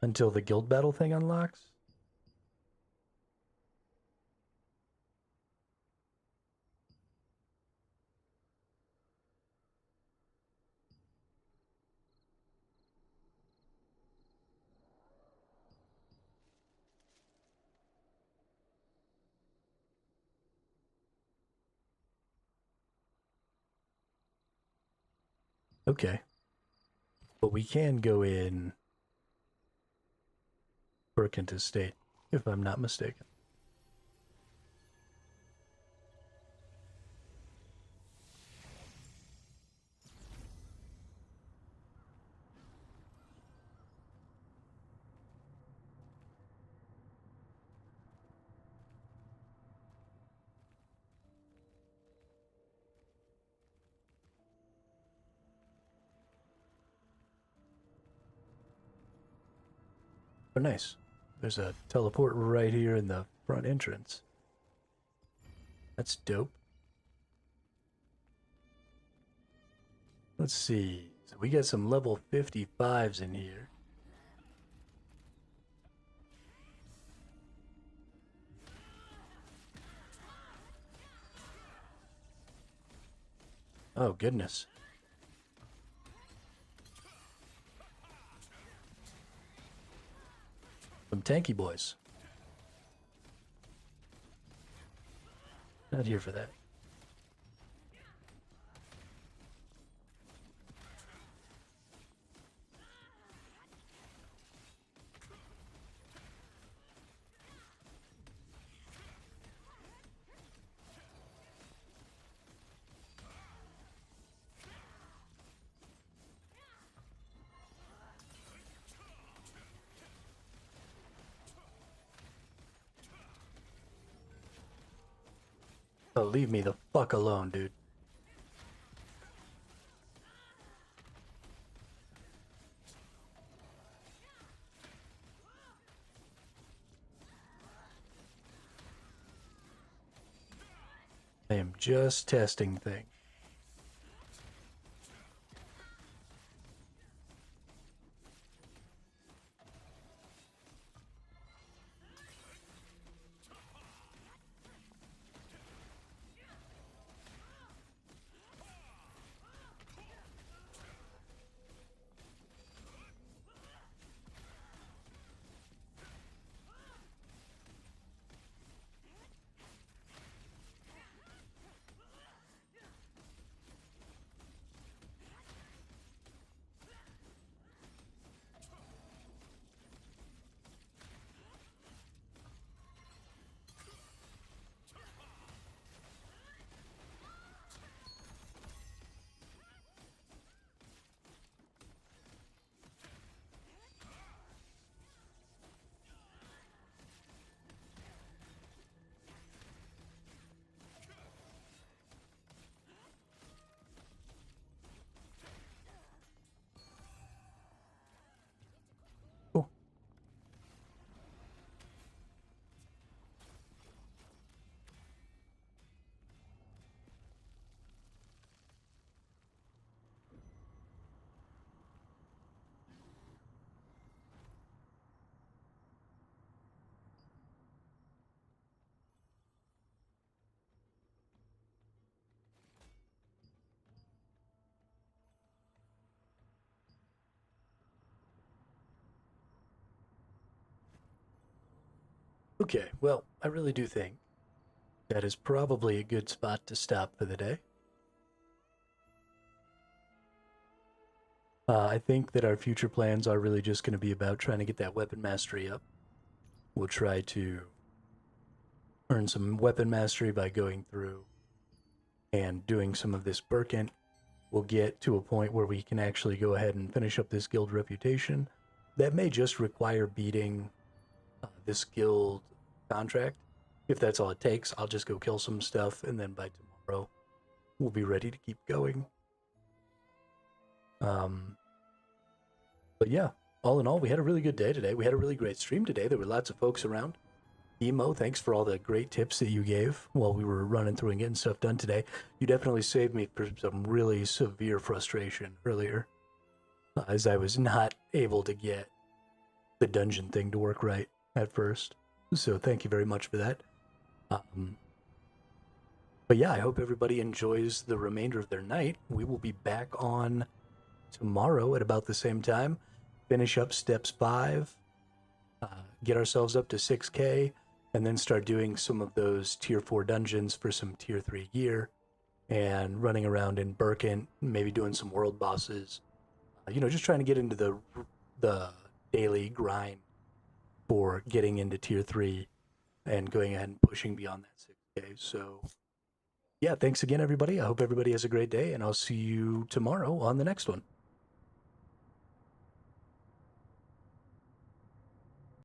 until the guild battle thing unlocks? Okay. But we can go in Burkent Estate, if I'm not mistaken. Oh, nice. There's a teleport right here in the front entrance. That's dope. Let's see. So we got some level 55s in here. Oh, goodness. Some tanky boys. Not here for that. Oh, leave me the fuck alone, dude. I am just testing things. Cool. Okay, well, I really do think that is probably a good spot to stop for the day. I think that our future plans are really just going to be about trying to get that weapon mastery up. We'll try to earn some weapon mastery by going through and doing some of this Birkin. We'll get to a point where we can actually go ahead and finish up this guild reputation. That may just require beating this guild contract. If that's all it takes, I'll just go kill some stuff, and then by tomorrow, we'll be ready to keep going. But yeah, all in all, we had a really good day today. We had a really great stream today. There were lots of folks around. Emo, thanks for all the great tips that you gave while we were running through and getting stuff done today. You definitely saved me from some really severe frustration earlier, as I was not able to get the dungeon thing to work right at first. So thank you very much for that. But yeah, I hope everybody enjoys the remainder of their night. We will be back on tomorrow at about the same time. Finish up steps 5, get ourselves up to 6K, and then start doing some of those tier 4 dungeons for some tier 3 gear, and running around in Birkin, maybe doing some world bosses. Just trying to get into the daily grind for getting into tier 3 and going ahead and pushing beyond that 6K. So yeah, thanks again, everybody. I hope everybody has a great day, and I'll see you tomorrow on the next one.